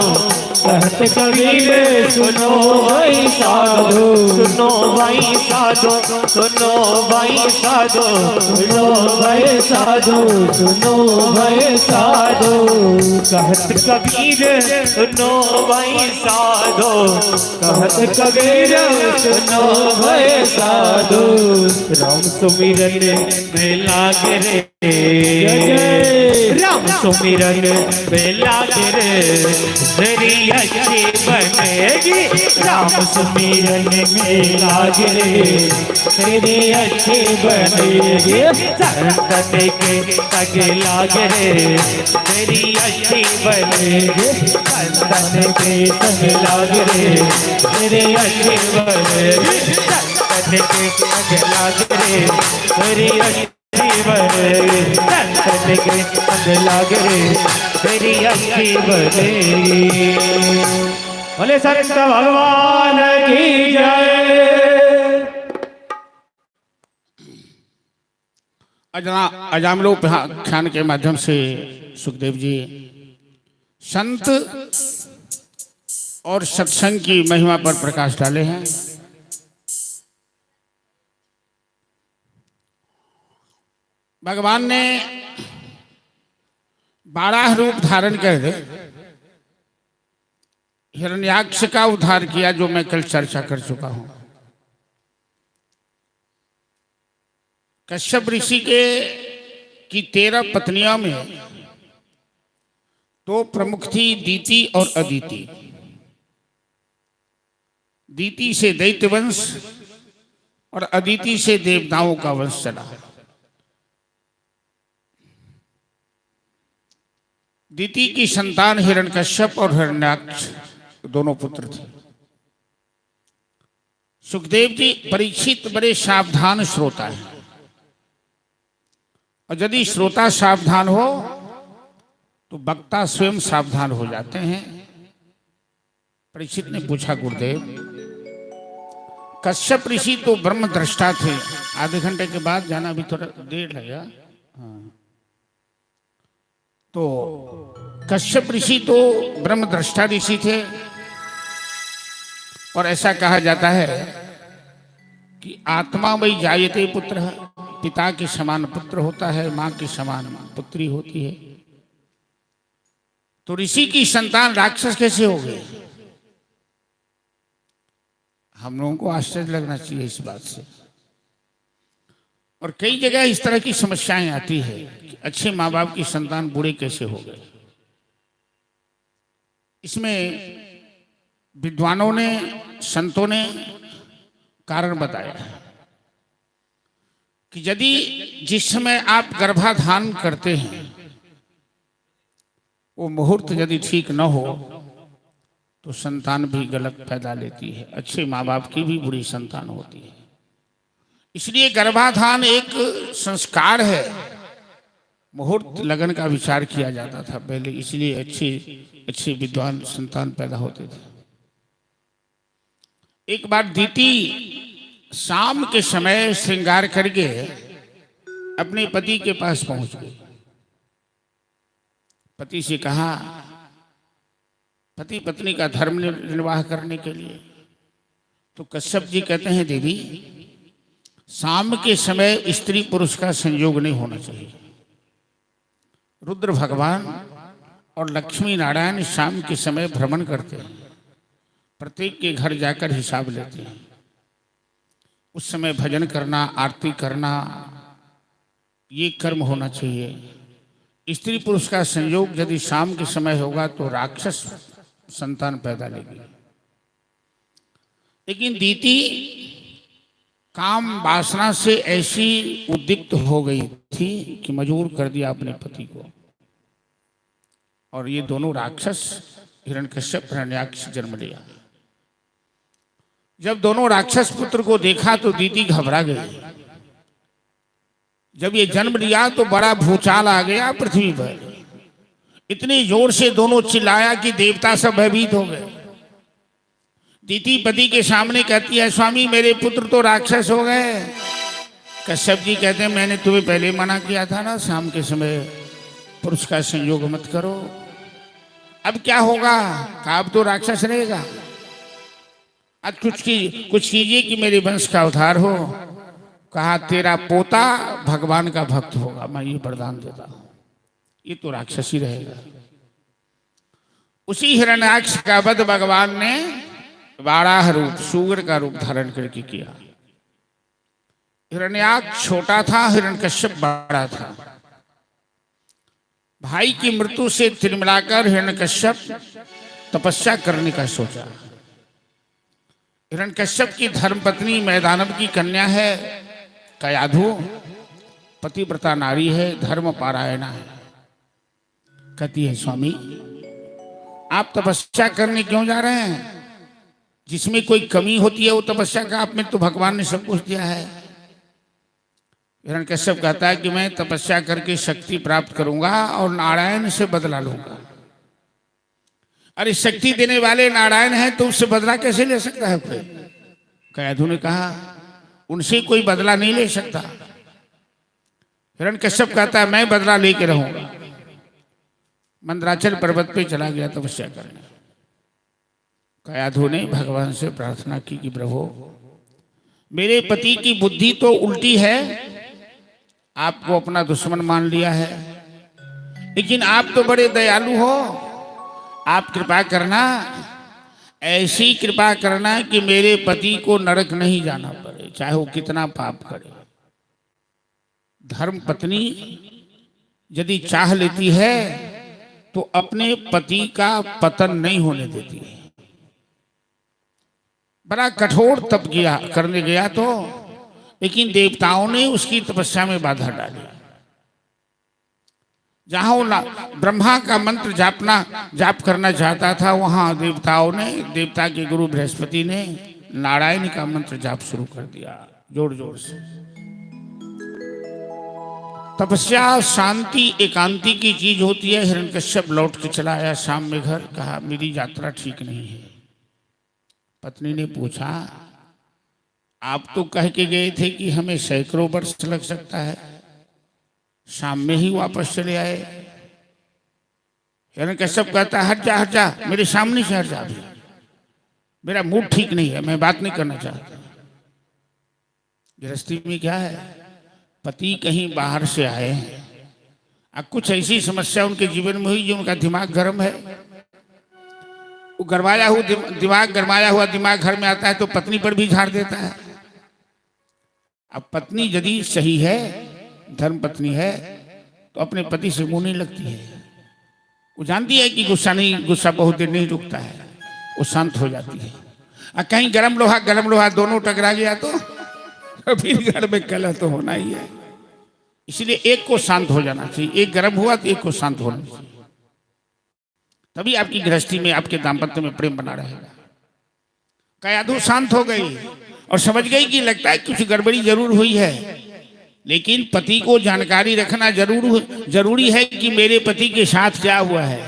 कहत कबीर सुनो भाई साधो सुनो भाई साधो सुनो भाई साधो सुनो भाई साधो सुनो भाई साधो कहत कबीर सुनो भाई साधो कहत कबीर सुनो भाई साधो राम सुमिरन में लाग रे राम सुमिरन में लाग रे तेरी अच्छी बनेगी राम सुमिरन में लाग रे तेरी अच्छी बनेगी संतन के संग लाग रे तेरी अच्छी बनेगी संतन के संग लाग रे तेरी अच्छी बनेगी संतन के संग लाग रे तेरी अच्छी बनेगी संतन के संग लाग रे तेरी अच्छी बनेगी। भले संत भगवान की जय। अजामिलोपाख्यान के माध्यम से सुखदेव जी संत और सत्संग की महिमा पर प्रकाश डाले हैं। भगवान ने 12 रूप धारण कर हिरण्याक्ष का उद्धार किया, जो मैं कल चर्चा कर चुका हूं। कश्यप ऋषि की 13 पत्नियों में 2 प्रमुख थी, दीति और अदिति। दीति से दैत्य वंश और अदिति से देवताओं का वंश चला। दीति की संतान हिरण्यकश्यप और हिरण्याक्ष दोनों पुत्र थे। सुखदेव जी परीक्षित बड़े सावधान श्रोता हैं, और यदि श्रोता सावधान हो तो वक्ता स्वयं सावधान हो जाते हैं। परीक्षित ने पूछा, गुरुदेव कश्यप ऋषि तो ब्रह्म दृष्टा थे। आधे घंटे के बाद जाना, अभी थोड़ा देर लगेगा। हाँ। तो कश्यप ऋषि तो ब्रह्म दृष्टा ऋषि थे, और ऐसा कहा जाता है कि आत्मा वही जायते पुत्र, पिता के समान पुत्र होता है, मां के समान पुत्री होती है। तो ऋषि की संतान राक्षस कैसे हो गए? हम लोगों को आश्चर्य लगना चाहिए इस बात से। और कई जगह इस तरह की समस्याएं आती है कि अच्छे माँ बाप की संतान बूढ़े कैसे हो गए। इसमें विद्वानों ने, संतों ने कारण बताया कि यदि जिस समय आप गर्भाधान करते हैं वो मुहूर्त यदि ठीक न हो तो संतान भी गलत पैदा लेती है। अच्छे माँ बाप की भी बुरी संतान होती है। इसलिए गर्भाधान एक संस्कार है। मुहूर्त लगन का विचार किया जाता था पहले, इसलिए अच्छे विद्वान संतान पैदा होते थे। एक बार दीति शाम के समय श्रृंगार करके अपने पति के पास पहुंच गई। पति से कहा, पति पत्नी का धर्म निर्वाह करने के लिए। तो कश्यप जी कहते हैं, देवी शाम के समय स्त्री पुरुष का संयोग नहीं होना चाहिए। रुद्र भगवान और लक्ष्मी नारायण शाम के समय भ्रमण करते हैं, प्रत्येक के घर जाकर हिसाब लेते हैं। उस समय भजन करना, आरती करना, ये कर्म होना चाहिए। स्त्री पुरुष का संयोग यदि शाम के समय होगा तो राक्षस संतान पैदा लेगी। लेकिन दीति काम वासना से ऐसी उद्दीप्त हो गई थी कि मजबूर कर दिया अपने पति को, और ये दोनों राक्षस हिरण्यकश्यप हिरण्याक्ष जन्म लिया। जब दोनों राक्षस पुत्र को देखा तो दीति घबरा गई। जब ये जन्म लिया तो बड़ा भूचाल आ गया पृथ्वी पर। इतनी जोर से दोनों चिल्लाया कि देवता सब भयभीत हो गए। दीति पति के सामने कहती है, स्वामी मेरे पुत्र तो राक्षस हो गए। कश्यप जी कहते हैं, मैंने तुम्हें पहले मना किया था ना, शाम के समय पुरुष का संयोग मत करो। अब क्या होगा? कहा अब तो राक्षस रहेगा। आज कुछ कीजिए कि मेरे वंश का उद्धार हो। कहा तेरा पोता भगवान का भक्त होगा, मैं ये वरदान देता हूं। ये तो राक्षस ही रहेगा। उसी हिरण्याक्ष का वध भगवान ने वाराह रूप, सूगर का रूप धारण करके किया। हिरण्याक्ष छोटा था, हिरण्यकश्यप बड़ा था। भाई की मृत्यु से तिलमिलाकर हिरण्यकश्यप तपस्या करने का सोचा। हिरण्यकश्यप की धर्मपत्नी मैदानव की कन्या है कयाधु, पतिव्रता नारी है, धर्म पारायणा है। कहती है, स्वामी आप तपस्या करने क्यों जा रहे हैं? जिसमें कोई कमी होती है वो तपस्या का, आप में तो भगवान ने सब कुछ दिया है। हिरण्यकश्यप कहता है कि मैं तपस्या करके शक्ति प्राप्त करूंगा और नारायण से बदला लूंगा। अरे शक्ति देने वाले नारायण हैं तो उससे बदला कैसे ले सकता है कोई? कयाधु ने कहा, उनसे कोई बदला नहीं ले सकता। हिरण्यकश्यप कहता है, मैं बदला लेके रहूंगा। मंदराचल पर्वत पे चला गया तपस्या करने। कयाधु ने भगवान से प्रार्थना की कि प्रभु मेरे पति की बुद्धि तो उल्टी है, आपको अपना दुश्मन मान लिया है, लेकिन आप तो बड़े दयालु हो, आप कृपा करना, ऐसी कृपा करना कि मेरे पति को नरक नहीं जाना पड़े, चाहे वो कितना पाप करे। धर्म पत्नी यदि चाह लेती है तो अपने पति का पतन नहीं होने देती है। बड़ा कठोर तप करने गया तो, लेकिन देवताओं ने उसकी तपस्या में बाधा डाली। जहां वो ब्रह्मा का मंत्र जाप करना चाहता था, वहां देवताओं ने, देवता के गुरु बृहस्पति ने नारायण का मंत्र जाप शुरू कर दिया जोर जोर से। तपस्या शांति एकांति की चीज होती है। हिरण्यकश्यप लौट के चला आया शाम में घर। कहा मेरी यात्रा ठीक नहीं है। पत्नी ने पूछा आप तो कह के गए थे कि हमें सैकड़ों वर्ष लग सकता है, शाम में ही वापस चले आए। हिरण्यकश्यप कहता है हट जा मेरे सामने से हट जा, अभी मेरा मूड ठीक नहीं है, मैं बात नहीं करना चाहता। गृहस्थी में क्या है, पति कहीं बाहर से आए हैं, अब कुछ ऐसी समस्या उनके जीवन में हुई जो उनका दिमाग गर्म है, वो गरमाया हुआ दिमाग गरमाया हुआ दिमाग घर में आता है तो पत्नी पर भी झाड़ देता है। अब पत्नी यदि सही है, धर्म पत्नी है, तो अपने पति से मुंह नहीं लगती है। वो जानती है कि गुस्सा बहुत देर नहीं रुकता है, वो शांत हो जाती है। और कहीं गरम लोहा दोनों टकरा गया तो फिर घर में कलह तो होना ही है। इसलिए एक को शांत हो जाना चाहिए, एक गर्म हुआ तो एक को शांत होना चाहिए, तभी आपकी गृहस्थी में, आपके दाम्पत्य में प्रेम बना रहेगा। कयाधु शांत हो गई और समझ गई कि लगता है कुछ गड़बड़ी जरूर हुई है, लेकिन पति को जानकारी रखना जरूरी है कि मेरे पति के साथ क्या हुआ है।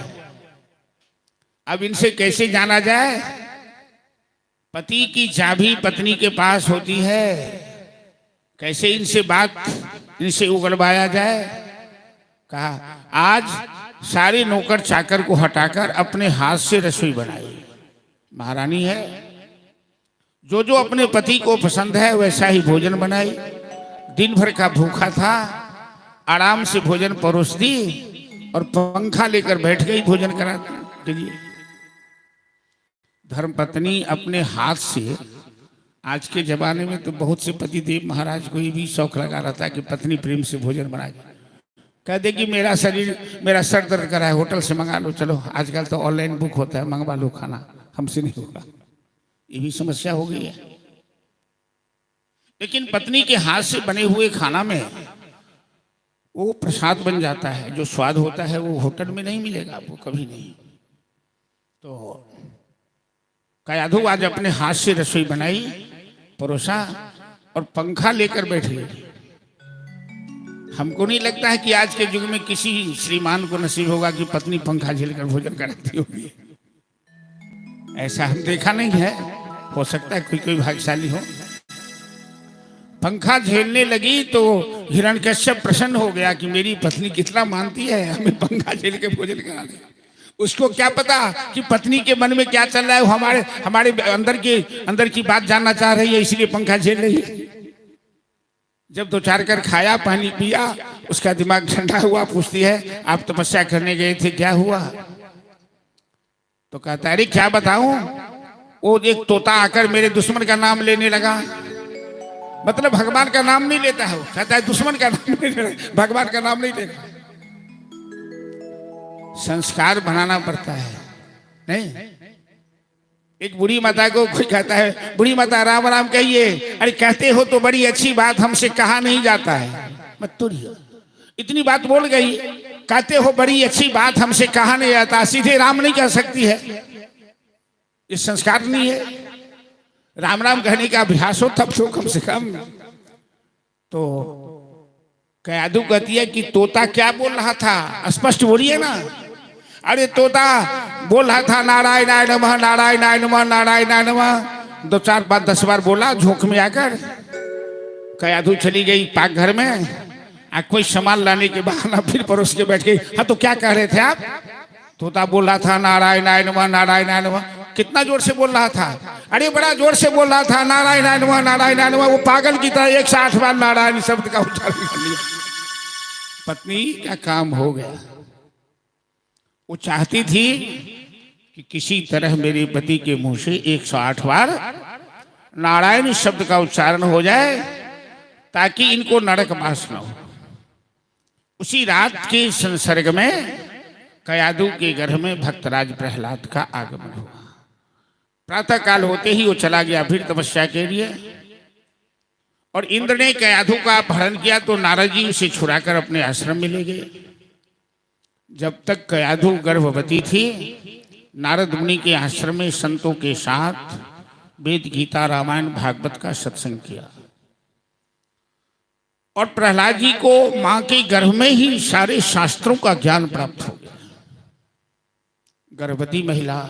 अब इनसे कैसे जाना जाए, पति की चाबी पत्नी के पास होती है, कैसे इनसे उगलवाया जाए। कहा आज सारे नौकर चाकर को हटाकर अपने हाथ से रसोई बनाई। महारानी है, जो जो अपने पति को पसंद है वैसा ही भोजन बनाई। दिन भर का भूखा था, आराम से भोजन परोस दी और पंखा लेकर बैठ गई भोजन कराने के लिए। धर्म पत्नी अपने हाथ से, आज के जमाने में तो बहुत से पति देव महाराज को ये भी शौक लगा रहता है कि पत्नी प्रेम से भोजन बनाए। कह दे कि मेरा सर दर्द करा है, होटल से मंगा लो, चलो आजकल तो ऑनलाइन बुक होता है, मंगवा लो खाना, हमसे नहीं होगा। ये भी समस्या हो गई है। लेकिन पत्नी के हाथ से बने हुए खाना में वो प्रसाद बन जाता है, जो स्वाद होता है वो होटल में नहीं मिलेगा आपको, कभी नहीं। तो कयाधु आज अपने हाथ से रसोई बनाई, परोसा और पंखा लेकर बैठ गई। हमको नहीं लगता है कि आज के युग में किसी श्रीमान को नसीब होगा कि पत्नी पंखा झेलकर भोजन कराती होगी। ऐसा हम देखा नहीं है, हो सकता है कोई भाग्यशाली हो। पंखा झेलने लगी तो हिरण्यकश्यप प्रसन्न हो गया कि मेरी पत्नी कितना मानती है, हमें पंखा झेल के भोजन कराने। उसको क्या पता कि पत्नी के मन में क्या चल रहा है, वो हमारे अंदर की बात जानना चाह रही है, इसलिए पंखा झेल रही है। जब दो चार कर खाया, पानी पिया, उसका दिमाग ठंडा हुआ, पूछती है आप तपस्या करने गए थे, क्या हुआ? तो कहता अरे क्या बताऊं, वो एक तोता आकर मेरे दुश्मन का नाम लेने लगा। मतलब भगवान का नाम नहीं लेता है वो, कहता है दुश्मन का नाम नहीं लेता, भगवान का नाम नहीं लेता। संस्कार बनाना पड़ता है। नहीं, एक बूढ़ी माता को कोई कहता है बूढ़ी माता राम राम कहिए, अरे कहते हो तो बड़ी अच्छी बात, हमसे कहा नहीं जाता है। मत तो इतनी बात बोल गई, कहते हो बड़ी अच्छी बात, हमसे कहा नहीं जाता, सीधे राम नहीं कह सकती है, ये संस्कार नहीं है। राम राम कहने का अभ्यास हो तब तो कम से कम। तो कयाधु कहती है कि तोता क्या बोल रहा था, स्पष्ट बोलिए ना। अरे तोता बोल रहा था नारायणाय नमः, नारायणाय नमः, नारायणाय नमः, 2 4 बार 10 बार बोला झोंक में आकर। कयाधु चली गई पाक घर में, कोई सामान लाने के बहाना फिर परोस के बैठ गई। हाँ तो क्या कह रहे थे आप? तोता बोल रहा था नारायणाय नमः, नारायणाय नमः। कितना जोर से बोल रहा था? अरे बड़ा जोर से बोल रहा था नारायणाय नमः, नारायणाय नमः। वो पागल की तरह 108 बार नारायण शब्द का उच्चारण कर लिया। पत्नी का काम हो गया। वो चाहती थी कि किसी तरह मेरे पति के मुंह से 108 बार नारायण शब्द का उच्चारण हो जाए ताकि इनको नरकवास न हो। उसी रात के संसर्ग में कयाधु के घर में भक्तराज प्रहलाद का आगमन हुआ। प्रातः काल होते ही वो चला गया फिर तपस्या के लिए, और इंद्र ने कयाधु का अपहरण किया तो नारद जी उसे छुड़ाकर अपने आश्रम में ले गए। जब तक कयाधु गर्भवती थी, नारद मुनि के आश्रम में संतों के साथ वेद, गीता, रामायण, भागवत का सत्संग किया। और प्रहलाद जी को मां के गर्भ में ही सारे शास्त्रों का ज्ञान प्राप्त हो गया। गर्भवती महिला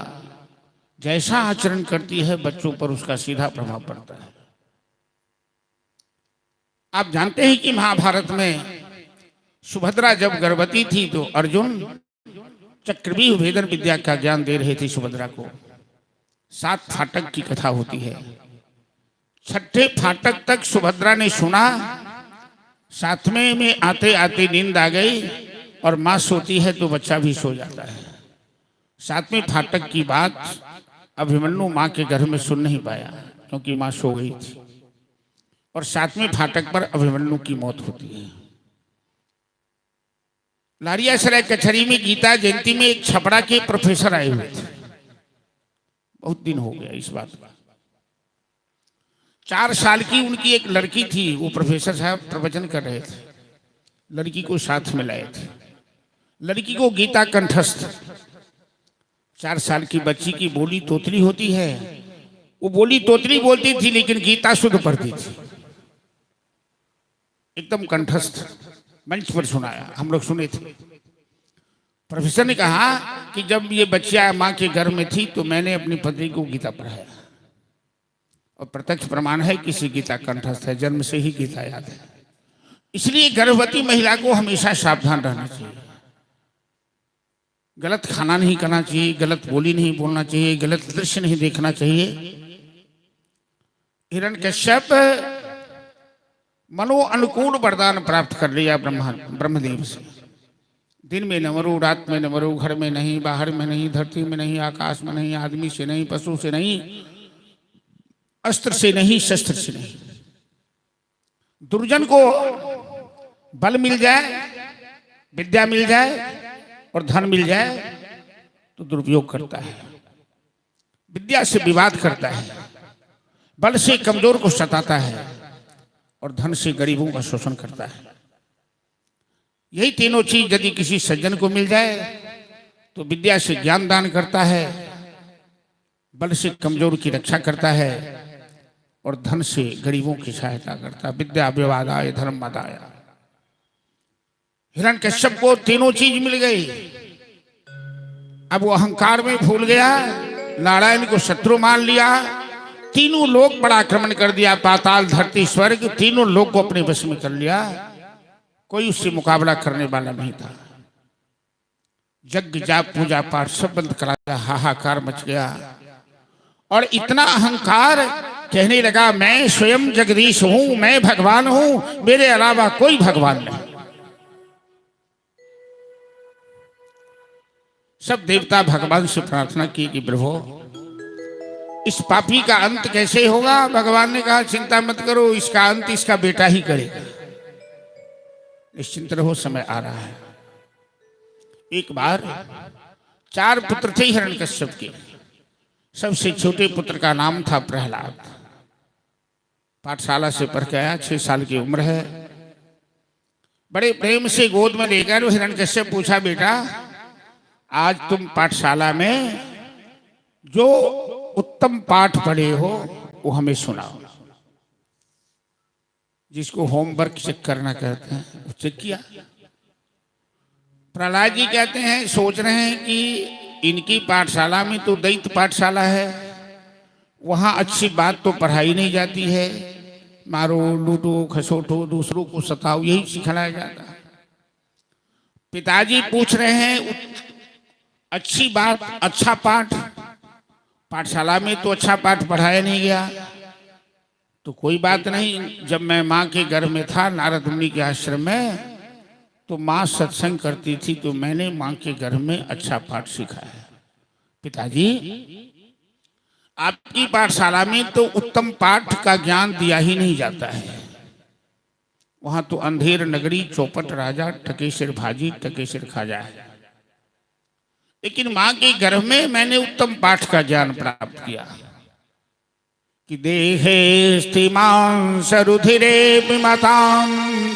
जैसा आचरण करती है बच्चों पर उसका सीधा प्रभाव पड़ता है। आप जानते हैं कि महाभारत में सुभद्रा जब गर्भवती थी तो अर्जुन चक्रव्यूह भेदन विद्या का ज्ञान दे रहे थे सुभद्रा को। 7 फाटक की कथा होती है। 6ठे फाटक तक सुभद्रा ने सुना, 7वें में आते आते नींद आ गई और माँ सोती है तो बच्चा भी सो जाता है। 7वें फाटक की बात अभिमन्यु माँ के घर में सुन नहीं पाया क्योंकि माँ सो गई थी, और 7वें फाटक पर अभिमन्यु की मौत होती है। लारियासराय कचहरी में गीता जयंती में एक छपरा के प्रोफेसर आए हुए थे। बहुत दिन हो गया इस बात का। 4 साल की उनकी एक लड़की थी। वो प्रोफेसर साहब प्रवचन कर रहे थे, लड़की को साथ में लाए थे। लड़की को गीता कंठस्थ। 4 साल की बच्ची की बोली तोतली होती है, वो बोली तोतली बोलती थी लेकिन गीता शुद्ध पढ़ती थी, एकदम कंठस्थ। मंच पर सुनाया, हम लोग सुने थे। प्रोफेसर ने कहा कि जब ये बच्चियां माँ के घर में थी तो मैंने अपनी पत्नी को गीता पढ़ाया, और प्रत्यक्ष प्रमाण है किसी गीता कंठस्थ है, जन्म से ही गीता याद है। इसलिए गर्भवती महिला को हमेशा सावधान रहना चाहिए। गलत खाना नहीं करना चाहिए, गलत बोली नहीं बोलना चाहिए, गलत दृश्य नहीं देखना चाहिए। हिरण्यकश्यप मनो अनुकूल वरदान प्राप्त कर लिया ब्रह्मदेव से। दिन में न मरो, रात में न मरो, घर में नहीं, बाहर में नहीं, धरती में नहीं, आकाश में नहीं, आदमी से नहीं, पशु से नहीं, अस्त्र से नहीं, शस्त्र से नहीं। दुर्जन को बल मिल जाए, विद्या मिल जाए और धन मिल जाए तो दुरुपयोग करता है। विद्या से विवाद करता है, बल से कमजोर को सताता है और धन से गरीबों का शोषण करता है। यही तीनों चीज यदि किसी सज्जन को मिल जाए तो विद्या से ज्ञान दान करता है, बल से कमजोर की रक्षा करता है और धन से गरीबों की सहायता करता है। विद्या विवादाय धर्मदाय। हिरण्यकश्यप को तीनों चीज मिल गई। अब वो अहंकार में भूल गया, नारायण को शत्रु मान लिया, तीनों लोक पर आक्रमण कर दिया, पाताल धरती स्वर्ग तीनों लोक को अपने वश में कर लिया। कोई उससे मुकाबला करने वाला नहीं था। यज्ञ जाप पूजा पाठ सब बंद करा दिया, हाहाकार मच गया। और इतना अहंकार, कहने लगा मैं स्वयं जगदीश हूं, मैं भगवान हूं, मेरे अलावा कोई भगवान नहीं। सब देवता भगवान से प्रार्थना की कि प्रभु इस पापी का अंत कैसे होगा। भगवान ने कहा चिंता मत करो, इसका अंत इसका बेटा ही करेगा। निश्चिंत रहो, समय आ रहा है। एक बार 4 पुत्र थे हिरण्यकश्यप के। सबसे छोटे पुत्र का नाम था प्रहलाद। पाठशाला से पढ़ के आया, 6 साल की उम्र है। बड़े प्रेम से गोद में लेकर हिरण्यकश्यप पूछा, बेटा आज तुम पाठशाला में जो उत्तम पाठ पढ़े हो वो हमें सुनाओ। जिसको होमवर्क चेक करना कहते हैं, वो चेक किया। प्रहलाद जी कहते हैं सोच रहे हैं कि इनकी पाठशाला में तो दैत्य पाठशाला है, वहां अच्छी बात तो पढ़ाई नहीं जाती है, मारो लूटो खसोटो दूसरों को सताओ यही सिखाया जाता है। पिताजी पूछ रहे हैं अच्छी बात, अच्छा पाठ, पाठशाला में तो अच्छा पाठ पढ़ाया नहीं गया। तो कोई बात नहीं, जब मैं माँ के घर में था नारद मुनि के आश्रम में, तो माँ सत्संग करती थी तो मैंने माँ के घर में अच्छा पाठ सीखा है। पिताजी आपकी पाठशाला में तो उत्तम पाठ का ज्ञान दिया ही नहीं जाता है, वहां तो अंधेर नगरी, चौपट राजा, टकेसर भाजी, टकेसर खाजा है। लेकिन माँ के घर में मैंने उत्तम पाठ का ज्ञान प्राप्त किया कि देहे स्थिमां सरुधिरे विमतां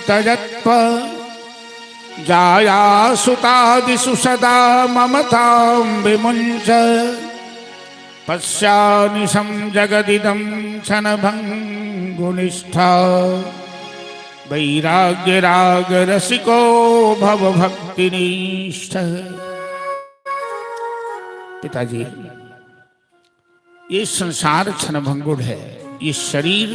तजत्व जाया सुतादिषु सदा ममतां विमुञ्च पश्यानिशं जगदिदं क्षणभङ्गुनिष्ठा वैराग्य राग रसिको भवभक्तिनिष्ठ। पिताजी ये संसार क्षणभंगुर है, ये शरीर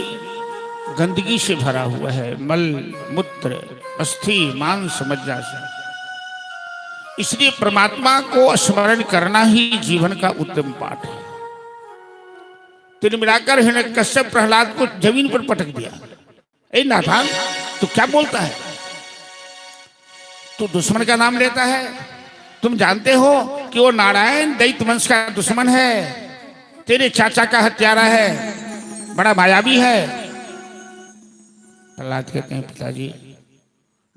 गंदगी से भरा हुआ है, मल मूत्र अस्थि मांस मज्जा से। इसलिए परमात्मा को स्मरण करना ही जीवन का उत्तम पाठ है। तिल मिलाकर हिरण्यकश्यप प्रहलाद को जमीन पर पटक दिया। ए नाथान, तू क्या बोलता है? तू दुश्मन का नाम लेता है? तुम जानते हो कि वो नारायण दैत्य वंश का दुश्मन है, तेरे चाचा का हत्यारा है, बड़ा मायावी है। प्रहलाद कहते हैं, पिताजी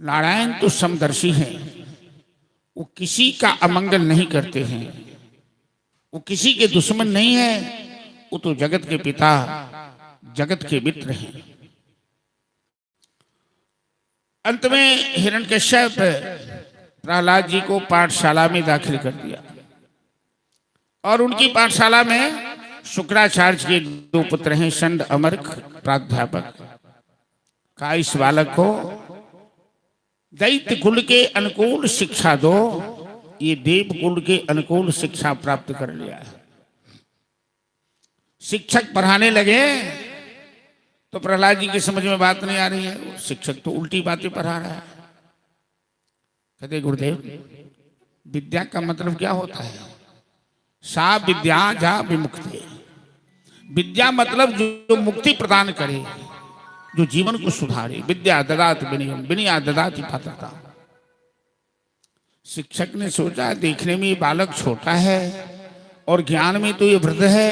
नारायण तो समदर्शी हैं, वो किसी का अमंगल नहीं करते हैं, वो किसी के दुश्मन नहीं है, वो तो जगत के पिता जगत के मित्र हैं। अंत में हिरण्यकश्यप प्रहलाद जी को पाठशाला में दाखिल कर दिया और उनकी पाठशाला में शुक्राचार्य के 2 पुत्र हैं, षंड अमर्क प्राध्यापक। कहा इस बालक को दैत्य कुल के अनुकूल शिक्षा दो, ये देव कुल के अनुकूल शिक्षा प्राप्त कर लिया है। शिक्षक पढ़ाने लगे तो प्रहलाद जी की समझ में बात नहीं आ रही है, शिक्षक तो उल्टी बातें पढ़ा रहा है। कहते गुरुदेव, विद्या का मतलब क्या होता है? सा विद्या जा विमुक्ति। विद्या मतलब जो मुक्ति प्रदान करे, जो जीवन को सुधारे। विद्या ददाति विनयम, विनया ददाति पात्रता। शिक्षक ने सोचा देखने में ये बालक छोटा है और ज्ञान में तो ये वृद्ध है,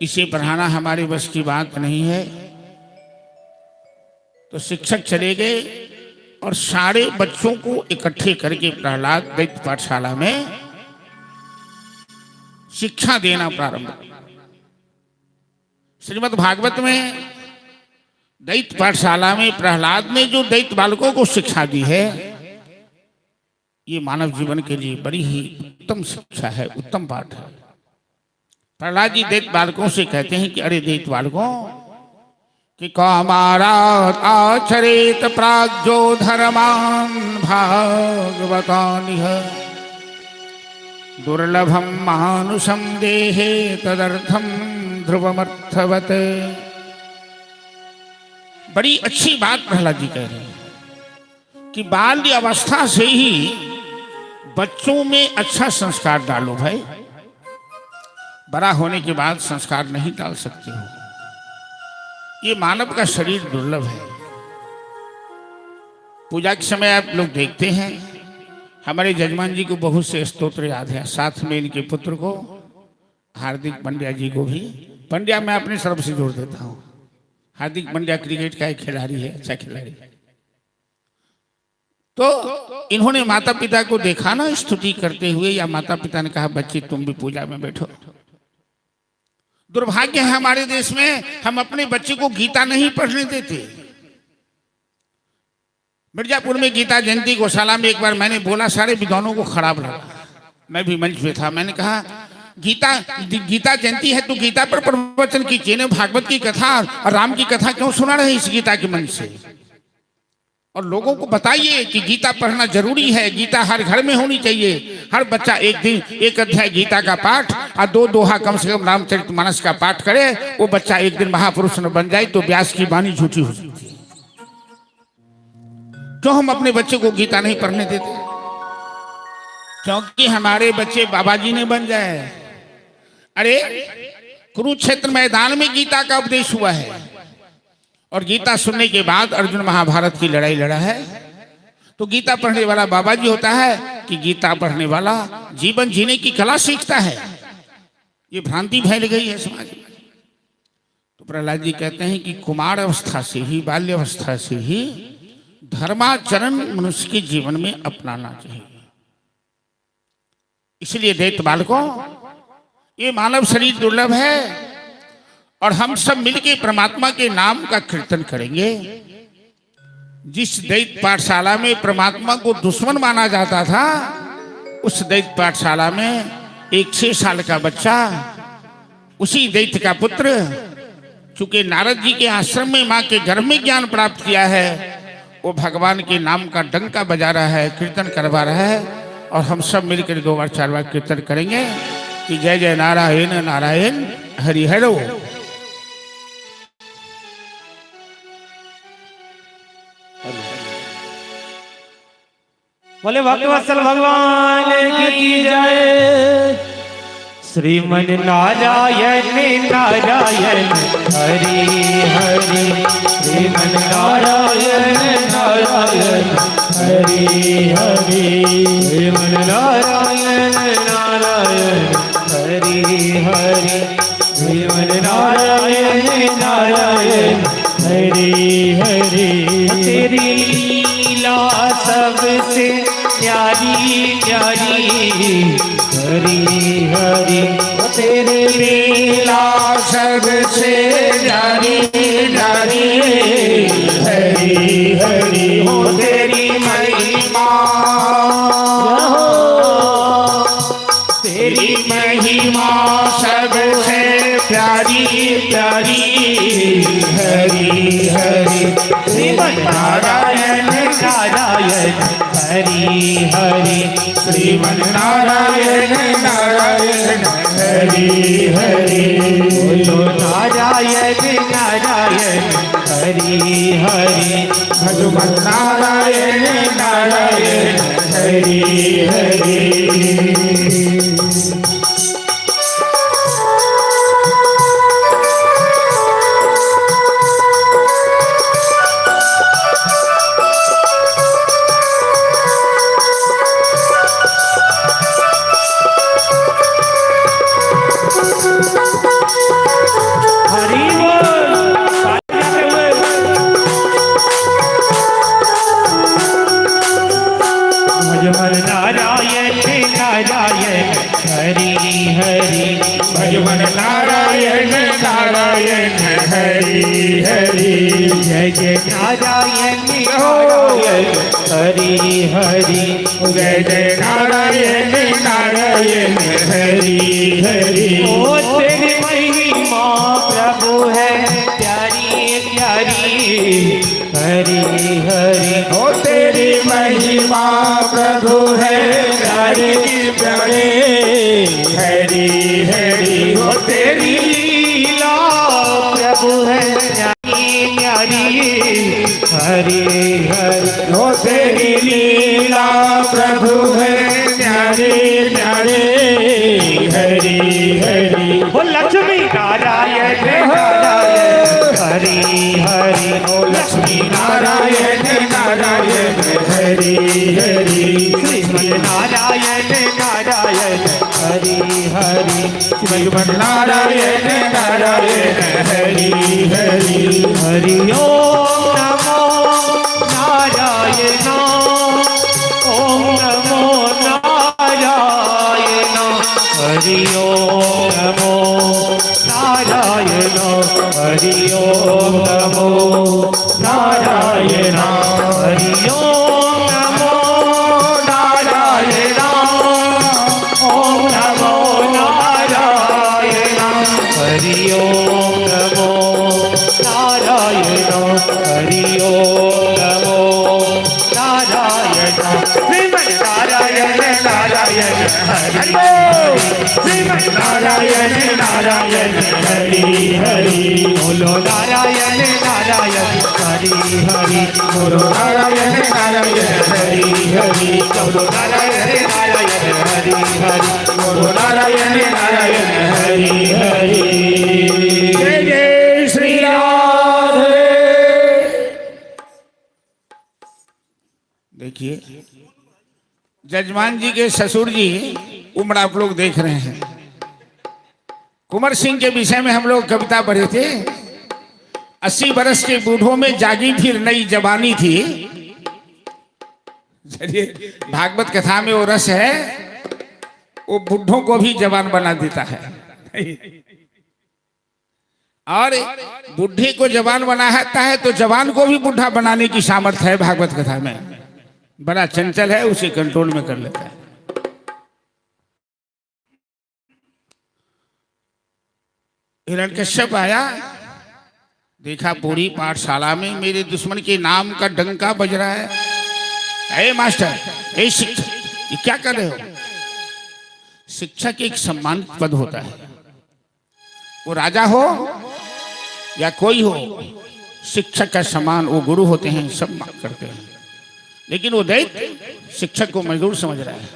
इसे पढ़ाना हमारे बस की बात नहीं है। तो शिक्षक चले गए और सारे बच्चों को इकट्ठे करके प्रहलाद दैत्य पाठशाला में शिक्षा देना प्रारंभ किया। श्रीमद् भागवत में दैत्य पाठशाला में प्रहलाद ने जो दैत्य बालकों को शिक्षा दी है, ये मानव जीवन के लिए बड़ी ही उत्तम शिक्षा है, उत्तम पाठ है। प्रहलाद जी दैत्य बालकों से कहते हैं कि अरे दैत्य बालकों, कि कामारात आचरेत प्राज्ञो धर्मान भागवतानिह दुर्लभम मानुषम देहे तदर्थम ध्रुवमर्थवत। बड़ी अच्छी बात प्रहलाद जी कह रहे हैं कि बाल्य अवस्था से ही बच्चों में अच्छा संस्कार डालो भाई, बड़ा होने के बाद संस्कार नहीं डाल सकते हो। ये मानव का शरीर दुर्लभ है। पूजा के समय आप लोग देखते हैं, हमारे जजमान जी को बहुत से स्तोत्र याद है, साथ में इनके पुत्र को हार्दिक पांड्या जी को भी। पांड्या मैं अपने तरफ से जोड़ देता हूँ। हार्दिक पांड्या क्रिकेट का एक खिलाड़ी है, अच्छा खिलाड़ी। तो इन्होंने माता पिता को देखा ना स्तुति करते हुए, या माता पिता ने कहा बच्चे तुम भी पूजा में बैठो। दुर्भाग्य है हमारे देश में, हम अपने बच्चे को गीता नहीं पढ़ने देते। मिर्जापुर में गीता जयंती गौशाला में एक बार मैंने बोला, सारे विद्वानों को खराब लगा। मैं भी मंच पे था, मैंने कहा गीता जयंती है तो गीता पर प्रवचन कीजिए ना, भागवत की कथा और राम की कथा क्यों सुना रहे इस गीता के मंच से? और लोगों को बताइए कि गीता पढ़ना जरूरी है, गीता हर घर में होनी चाहिए। हर बच्चा एक दिन 1 अध्याय गीता का पाठ और 2 दोहा कम से कम रामचरितमानस का पाठ करे, वो बच्चा एक दिन महापुरुष न बन जाए तो व्यास की वाणी झूठी हो सकती है। क्यों हम अपने बच्चे को गीता नहीं पढ़ने देते? क्योंकि हमारे बच्चे बाबा जी ने बन जाए। अरे कुरुक्षेत्र मैदान में गीता का उपदेश हुआ है और गीता सुनने के बाद अर्जुन महाभारत की लड़ाई लड़ा है। तो गीता पढ़ने वाला बाबा जी होता है कि गीता पढ़ने वाला जीवन जीने की कला सीखता है? ये भ्रांति फैल गई है समाज में। तो प्रहलाद जी कहते हैं कि कुमार अवस्था से ही, बाल्य अवस्था से ही धर्माचरण मनुष्य के जीवन में अपनाना चाहिए। इसलिए दैत्य बालकों, ये मानव शरीर दुर्लभ है और हम सब मिलके परमात्मा के नाम का कीर्तन करेंगे। जिस दैत्य पाठशाला में परमात्मा को दुश्मन माना जाता था, उस दैत्य पाठशाला में एक 6 साल का बच्चा, उसी दैत्य का पुत्र, चूंकि नारद जी के आश्रम में मां के गर्भ में ज्ञान प्राप्त किया है, वो भगवान के नाम का डंका बजा रहा है, कीर्तन करवा रहा है। और हम सब मिलकर 2 बार 4 बार कीर्तन करेंगे कि जय जय नारायण नारायण हरि हरो। बोले भक्तवत्सल भगवान की जय। श्रीमन नारायण नारायण हरि हरि, श्रीमन नारायण नारायण हरि हरि, श्रीमन नारायण नारायण हरि हरि, श्रीमन नारायण नारायण हरि हरि। तेरी लीला सबसे प्यारी प्यारी हरि हरि, तेरे लीला सबसे प्यारी प्यारी हरि हरि। हो तेरी महिमा, तेरी महिमा सबसे प्यारी प्यारी हरि हरि, श्रीमन नारायण नारायण हरि हरि, श्रीमन नारायण नारायण हरि हरि। बोलो नारायण नारायण हरि हरि, भगवान नारायण नारायण हरि हरि। भगवान नारायण नारायण हरि हरि, भगवान नारायण नारायण हरि हरि। जय जय नारायण नारायण हरि हरि, जय जय नारायण नारायण हरि हरि। ओ तेरी महिमा प्रभु है प्यारी प्यारी हरि हरि, ओ तेरी महिमा प्रभु है प्यारे प्यारे हरि हरि। ओ तेरी लीला प्रभु है प्यारी प्यारी हरि हरि, ओ तेरी लीला प्रभु है प्यारे प्यारे हरि हरि। ओ लक्ष्मी नारायण नारायण हरि हरि, ओ लक्ष्मी नारायण नारायण हरि हरि, श्रीमन नारायण नारायण हरि हरि, श्रीमन नारायण नारायण हरि हरि। हरि ओम नमो नारायण, ओम नमो नारायण, हरि ओम नमो नारायण, हरि ओम नमो नारायण, हरि ओम नमो नारायण, ओम नमो नारायण, हरि ओम नमो नारायण, हरि ओम नमो नारायण। श्रीमन नारायण नारायण हरि हरि, श्रीमन नारायण नारायण हरि हरि। बोलो नारायण नारायण हरि हरि, बोलो नारायण नारायण हरि हरि, बोलो नारायण नारायण हरि हरि, बोलो नारायण नारायण हरि हरि। जय जय श्री राधे। देखिए जजमान जी के ससुर जी उम्र आप लोग देख रहे हैं। कुंवर सिंह के विषय में हम लोग कविता पढ़े थे। 80 बरस के बूढ़ों में जागी फिर नई जवानी थी। चलिए भागवत कथा में वो रस है, वो बूढ़ों को भी जवान बना देता है। और बूढ़े को जवान बनाता है तो जवान को भी बूढ़ा बनाने की सामर्थ्य है भागवत कथा में। बड़ा चंचल है, उसे कंट्रोल में कर लेता है। हिरण्यकश्यप आया, देखा पूरी पाठशाला में मेरे दुश्मन के नाम का डंका बज रहा है। ए मास्टर, ए शिक्षक, ये क्या कर रहे हो? शिक्षक एक सम्मानित पद होता है, वो राजा हो या कोई हो, शिक्षक का सम्मान वो गुरु होते हैं, सब करते हैं। लेकिन वो दैत्य शिक्षक को मजदूर समझ रहा है।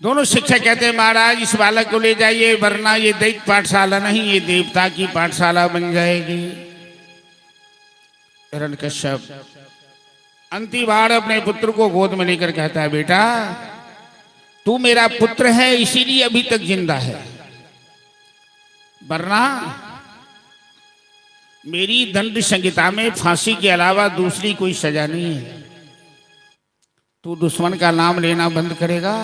दोनों शिक्षक कहते हैं महाराज इस बालक को ले जाइए, वरना ये दैत्य पाठशाला नहीं, ये देवता की पाठशाला बन जाएगी। हिरण्यकश्यप अंतिम बार अपने पुत्र को गोद में लेकर कहता है, बेटा तू मेरा पुत्र है इसीलिए अभी तक जिंदा है, वरना मेरी दंड संहिता में फांसी के अलावा दूसरी कोई सजा नहीं है। तू दुश्मन का नाम लेना बंद करेगा,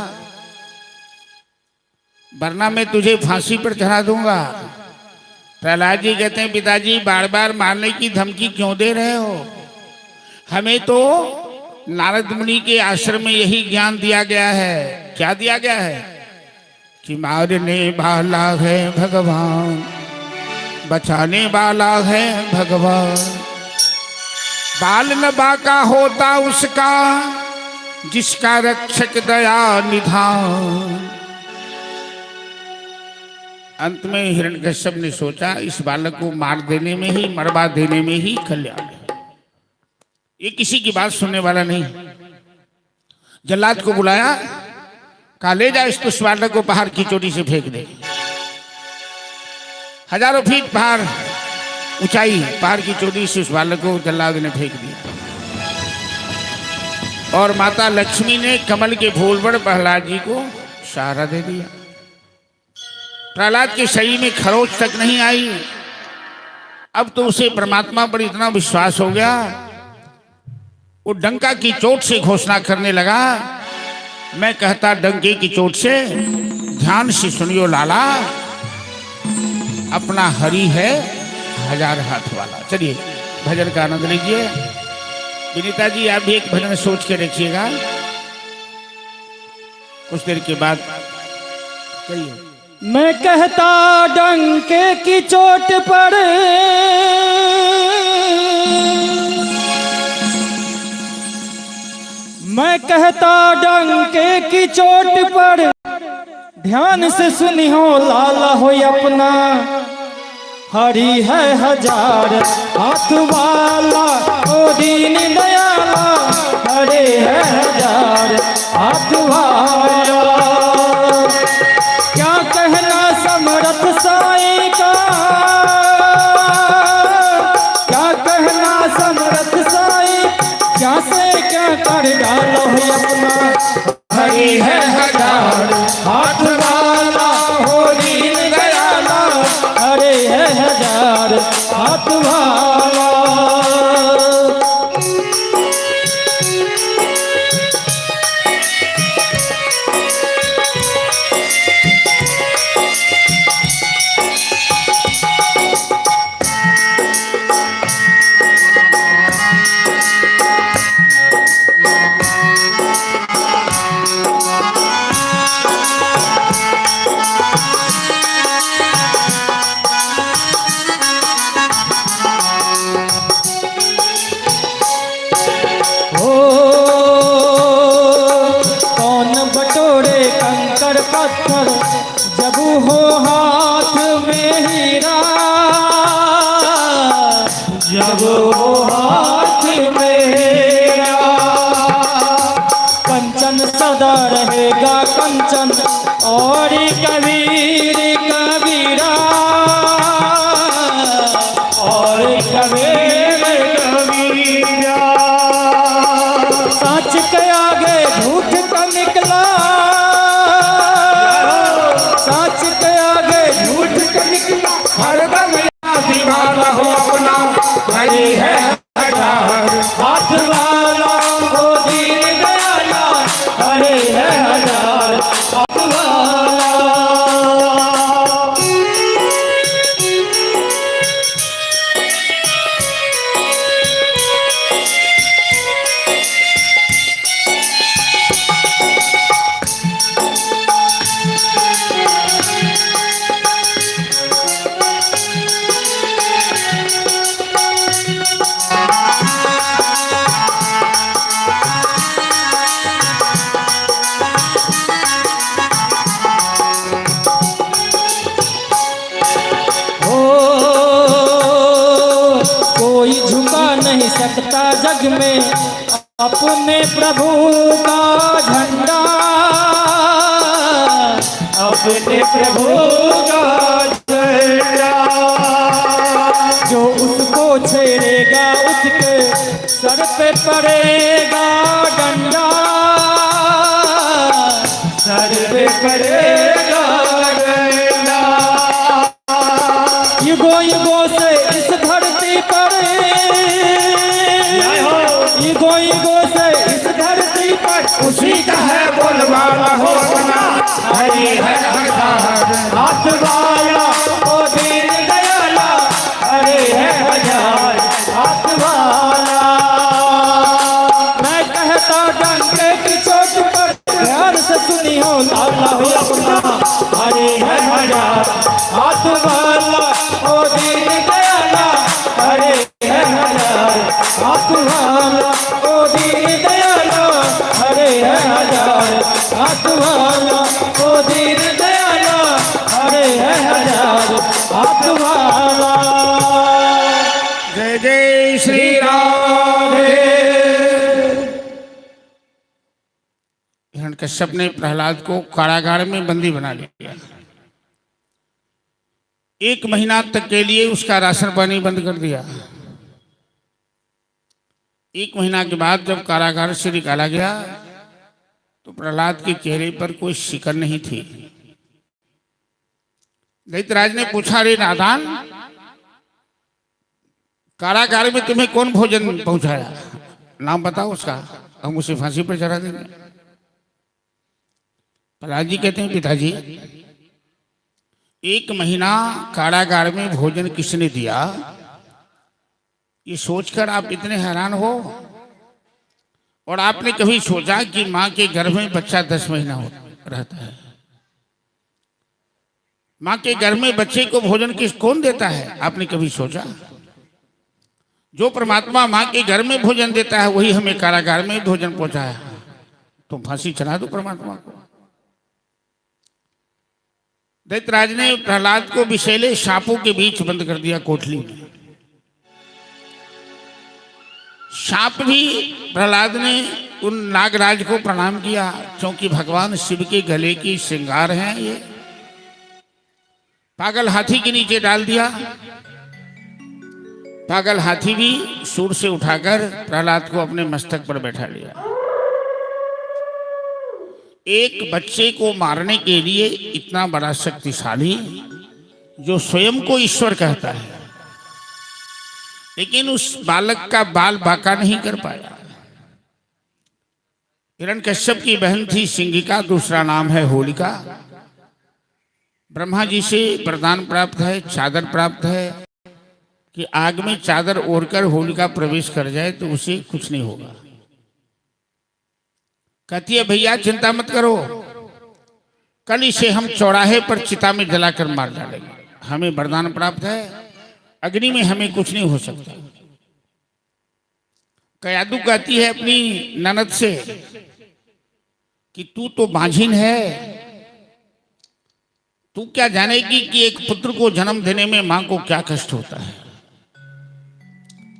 वरना मैं तुझे फांसी पर चढ़ा दूंगा। प्रहलाद जी कहते हैं, पिताजी बार बार मारने की धमकी क्यों दे रहे हो? हमें तो नारद मुनि के आश्रम में यही ज्ञान दिया गया है। क्या दिया गया है? कि मारने वाला है भगवान, बचाने वाला है भगवान। बाल न बाका होता उसका, जिसका रक्षक दया निधान। अंत में हिरण्यकश्यप ने सोचा इस बालक को मार देने में ही, मरवा देने में ही कल्याण है। ये किसी की बात सुनने वाला नहीं। जल्लाद को बुलाया, कहा ले जा इस बालक को पहाड़ की चोटी से फेंक दे। हजारों फीट पहाड़ ऊंचाई, पहाड़ की चोटी से उस बालक को जल्लाद ने फेंक दिया। और माता लक्ष्मी ने कमल के फूल पर प्रहलाद जी को सहारा दे दिया। प्रहलाद के शरीर में खरोच तक नहीं आई। अब तो उसे परमात्मा पर इतना विश्वास हो गया, वो डंका की चोट से घोषणा करने लगा। मैं कहता डंके की चोट से, ध्यान से सुनियो लाला, अपना हरि है हजार हाथ वाला। चलिए भजन का आनंद लीजिए। विनीता जी आप भी एक भजन सोच के रखिएगा, कुछ देर के बाद कहिए। मैं कहता डंके की चोट पर, मैं कहता डंके की चोट पर, ध्यान से सुनियो लाला हो अपना हरि है हजार हाथ वाला। ओ दीन दयाला हरि है हजार हाथ वाला। क्या कहना समर्थ साईं का, क्या कहना समर्थ साईं, क्या से क्या कर डालो अपना हरि है हजार हाथ वाला। हो दीन दयाला हरि है हजार हाथ वाला। पत्थर जब हो हाथ में हीरा, जब हो हाथ में हीरा। कंचन सदा रहेगा कंचन और कबीर कबीरा, और कबीर कबीरा। सच के आगे झूठ का निकला, सच के आगे झूठ का निकला। हरदम दीवाना हो अपना हरि है हजार हाथ वाला। हो दीन दयाला हरि है हजार हाथ वाला। कोई झुका नहीं सकता जग में अपने प्रभु का झंडा, अपने प्रभु का झंडा, जो उसको छेड़ेगा उसके सर पे पड़ेगा डंडा, सर पे पड़ेगा डंडा। युगों युगों से इस धरती पर, युगों युगों से इस धरती पर उसी का है बोलबाला हो बना। हरि है हाथ वाला ओ दीन दयाला, हरे है हजार हाथ वाला। मैं कहता डंके की चोट पर ध्यान से सुनी हो लाला हो अपना। हरे है हजार हाथ वाला ओ दीन दयाला, हरे है हजार हाथ वाला ओ दीन दयाला, हरे है हजार हाथ वाला ओ दीन दयाला, हरे है हजार हाथ वाला। जय जय श्री राम। हिरण्यकश्यप ने प्रहलाद को कारागार में बंदी बना लिया। 1 महीना तक के लिए उसका राशन पानी बंद कर दिया। 1 महीना के बाद जब कारागार से निकाला गया तो प्रहलाद के चेहरे पर कोई शिकन नहीं थी। दैत्यराज ने पूछा, रे नादान, कारागार में तुम्हें कौन भोजन पहुंचाया? नाम बताओ उसका, हम उसे फांसी पर चढ़ा देंगे। प्रहलाद जी कहते हैं, पिताजी 1 महीना कारागार में भोजन किसने दिया, ये सोचकर आप इतने हैरान हो? और आपने कभी सोचा कि मां के गर्भ में बच्चा 10 महीना रहता है? मां के गर्भ में बच्चे को भोजन कौन देता है? आपने कभी सोचा? जो परमात्मा मां के गर्भ में भोजन देता है वही हमें कारागार में भोजन पहुंचाया। तुम फांसी चढ़ा दो परमात्मा को। दैत्यराज ने प्रहलाद को विषैले सांपों के बीच बंद कर दिया कोठली में। सांप भी प्रहलाद ने उन नागराज को प्रणाम किया, क्योंकि भगवान शिव के गले की श्रृंगार हैं ये। पागल हाथी के नीचे डाल दिया। पागल हाथी भी सूर से उठाकर प्रहलाद को अपने मस्तक पर बैठा लिया। एक बच्चे को मारने के लिए इतना बड़ा शक्तिशाली, जो स्वयं को ईश्वर कहता है, लेकिन उस बालक का बाल बांका नहीं कर पाया। हिरण्यकश्यप की बहन थी सिंगिका, दूसरा नाम है होलिका। ब्रह्मा जी से वरदान प्राप्त है, चादर प्राप्त है कि आग में चादर ओढ़कर होलिका प्रवेश कर जाए तो उसे कुछ नहीं होगा। कहती है, भैया चिंता मत करो, कल इसे हम चौराहे पर चिता में जलाकर मार डालेंगे। हमें वरदान प्राप्त है, अग्नि में हमें कुछ नहीं हो सकता। कयादू कहती है अपनी ननद से कि तू तो बांझिन है, तू क्या जानेगी कि एक पुत्र को जन्म देने में मां को क्या कष्ट होता है।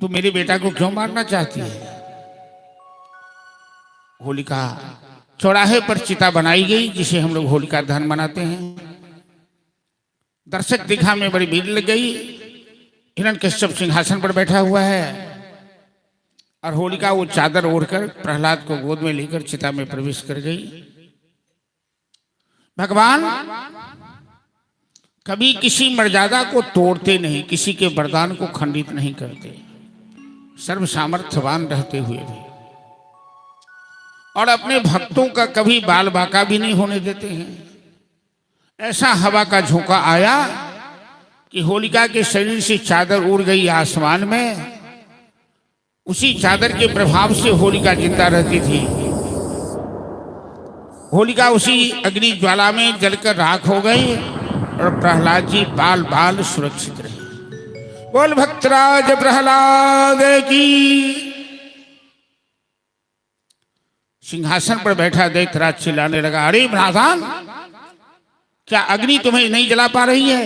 तू मेरे बेटा को क्यों मारना चाहती है? होलिका चौराहे पर चिता बनाई गई, जिसे हम लोग होलिका दहन मनाते हैं। दर्शक दिखा में बड़ी भीड़ लग गई। हिरण्यकश्यप सिंहासन पर बैठा हुआ है और होलिका वो चादर ओढ़कर प्रहलाद को गोद में लेकर चिता में प्रवेश कर गई। भगवान कभी किसी मर्यादा को तोड़ते नहीं, किसी के वरदान को खंडित नहीं करते, सर्व सामर्थ्यवान रहते हुए भी, और अपने भक्तों का कभी बाल बांका भी नहीं होने देते हैं। ऐसा हवा का झोंका आया कि होलिका के शरीर से चादर उड़ गई आसमान में। उसी चादर के प्रभाव से होलिका जिंदा रहती थी। होलिका उसी अग्नि ज्वाला में जलकर राख हो गई और प्रहलाद जी बाल बाल सुरक्षित रहे। बोल भक्तराज प्रहलाद की। सिंहासन पर बैठा दैत्यराज चिल्लाने लगा, अरे नादान, क्या अग्नि तुम्हें नहीं जला पा रही है?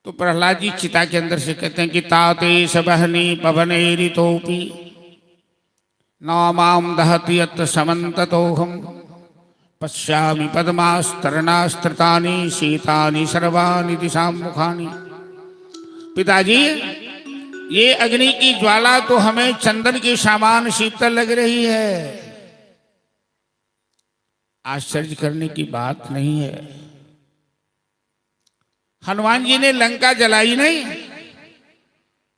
तो प्रहलाद जी चिता के अंदर से कहते हैं कि ताते सबहनी पवने ऋतोपी न मां दहति यत्र समन्ततोऽहं पश्यामि पद्मास्तरणास्त्रतानि शीतानि सर्वाणि दिशां मुखानि। पिताजी, ये अग्नि की ज्वाला तो हमें चंदन के समान शीतल लग रही है। आश्चर्य करने की बात नहीं है। हनुमान जी ने लंका जलाई नहीं,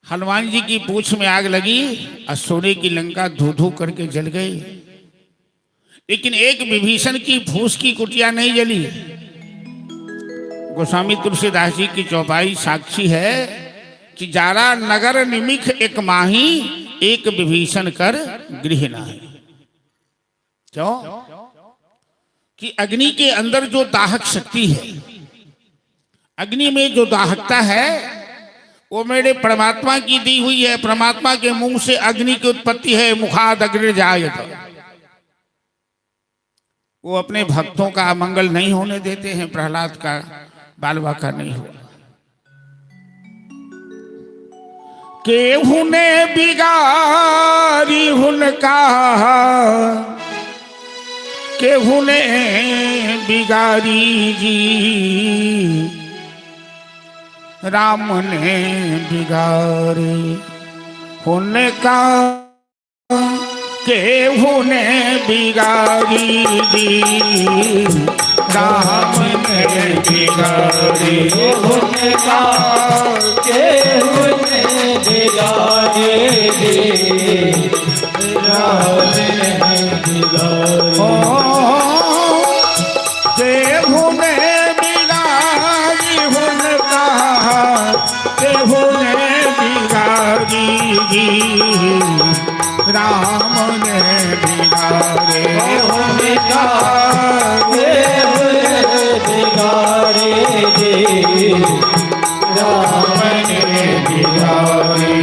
हनुमान जी की पूंछ में आग लगी और सोने की लंका धू धू करके जल गई, लेकिन एक विभीषण की फूस की कुटिया नहीं जली। गोस्वामी तुलसीदास जी की चौपाई साक्षी है कि जारा नगर निमिख एक माही, एक विभीषण कर गृह नाही। क्यों? कि अग्नि के अंदर जो दाहक शक्ति है, अग्नि में जो दाहकता है, वो मेरे परमात्मा की दी हुई है। परमात्मा के मुंह से अग्नि की उत्पत्ति है। मुखाद अग्नि जायत। वो अपने भक्तों का अमंगल नहीं होने देते हैं। प्रहलाद का बालवा का नहीं हुआ। केहू ने बिगारी हुनका, केहू ने बिगारी जी, राम ने बिगारे हुनका, केहू ने बिगारी जी, राम ने बिगारे हुनका, केहू ने बिगाड़े जी, राम ने बिगाड़े। केहू ने बिगारी हुनका, केहू ने बिगारी जी, राम ने बिगाड़े हुनका, केहू ने बिगाड़े जी, राम ने बिगाड़े।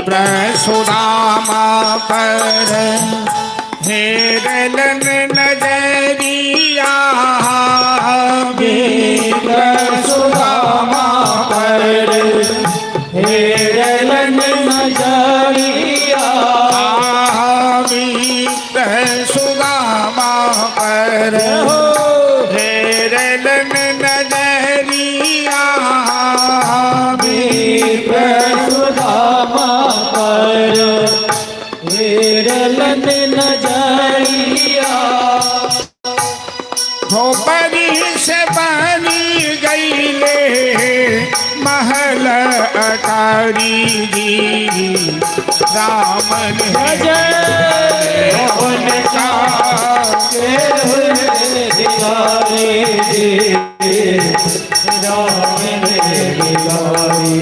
प्रसुदामा पर हेरलन नजरिया, प्रसुदामा पर हेरलन नजरिया, प्रसुदामा पर हेरलन नजरिया, प्रसुदामा पर हेरलन नजरिया। झोपड़ी से बनी गईले महल अटारी जी, राम ने उनका, केहू ने बिगाड़े जी, राम ने बिगाड़े।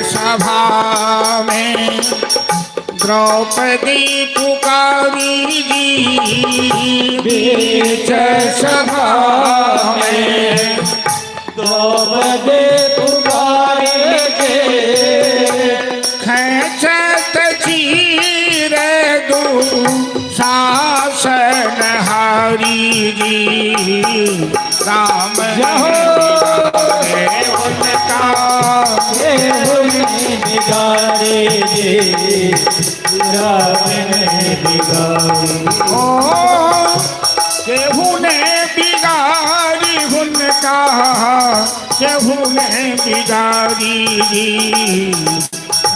सभा में द्रौपदी पुकारी जी, बीच सभा में द्रौपदी पुकारे के, खैचत चीर दू शासन हारी जी, राम उनका, केहू ने बिगाड़े जी, प्रभु ने बिगाड़ी जी,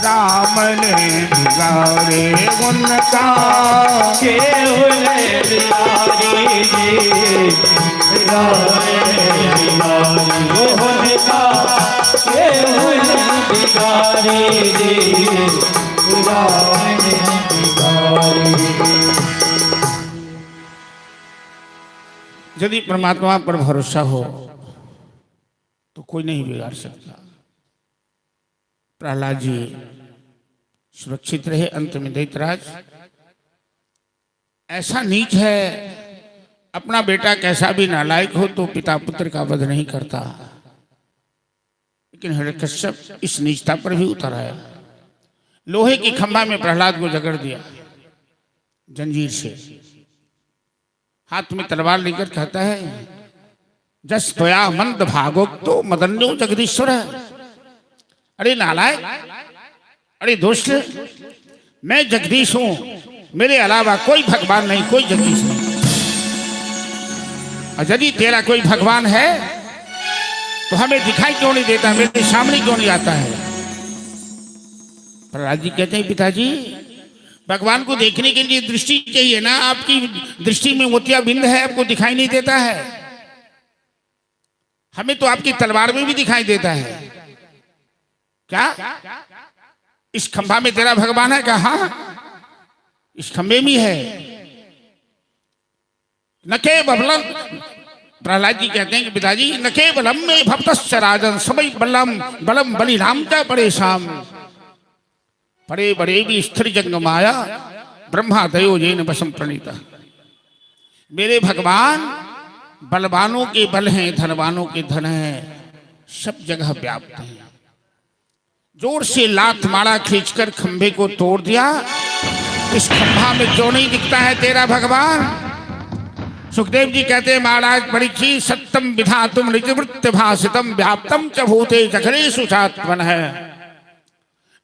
राम ने बिगाड़े उनका, केवल बिहारी जी, राम ने बिगाड़ी उनका, केवल बिहारी जी, राम ने बिगाड़ी। यदि परमात्मा पर भरोसा हो तो कोई नहीं बिगाड़ सकता। प्रहलाद जी सुरक्षित रहे, अंत में दैत्यराज ऐसा नीच है, अपना बेटा कैसा भी नालायक हो तो पिता पुत्र का वध नहीं करता, लेकिन हिरण्यकश्यप इस नीचता पर भी उतर आया। लोहे की खंभा में प्रहलाद को जकड़ दिया जंजीर से, हाथ में तलवार लेकर कहता है जस त्वया मंद भागो तो मदन्यो जगदीश्वर है। अरे नालायक, अरे दुष्ट, मैं जगदीश हूं, मेरे अलावा कोई भगवान नहीं, कोई जगदीश नहीं। और यदि तेरा कोई भगवान है तो हमें दिखाई क्यों नहीं देता, मेरे सामने क्यों नहीं आता है। प्रहलाद जी कहते हैं पिताजी, भगवान को देखने के लिए दृष्टि चाहिए ना, आपकी दृष्टि में मोतिया बिंद है, आपको दिखाई नहीं देता है। हमें तो आपकी तलवार में भी दिखाई देता है। क्या इस खंभा में तेरा भगवान है? क्या हाँ, इस खंभे में है। न के बबलम, प्रहलाद जी कहते हैं कि पिताजी न के बलम में भक्तश्च राजन सबई बलम बलम बलि राम का परेशान, परे बड़े भी स्थिर जंग माया ब्रह्मा दयो जैन वशम प्रणीता। मेरे भगवान बलवानों के बल हैं, धनवानों के धन हैं, सब जगह व्याप्त हैं। जोर से लात मारा, खींचकर खंभे को तोड़ दिया। इस खंभा में क्यों नहीं दिखता है तेरा भगवान? सुखदेव जी कहते हैं महाराज परीक्षित, सत्यम विधातुम निजवृत्त भाषितम व्याप्तम च भूते जघरेषु चात्मन है।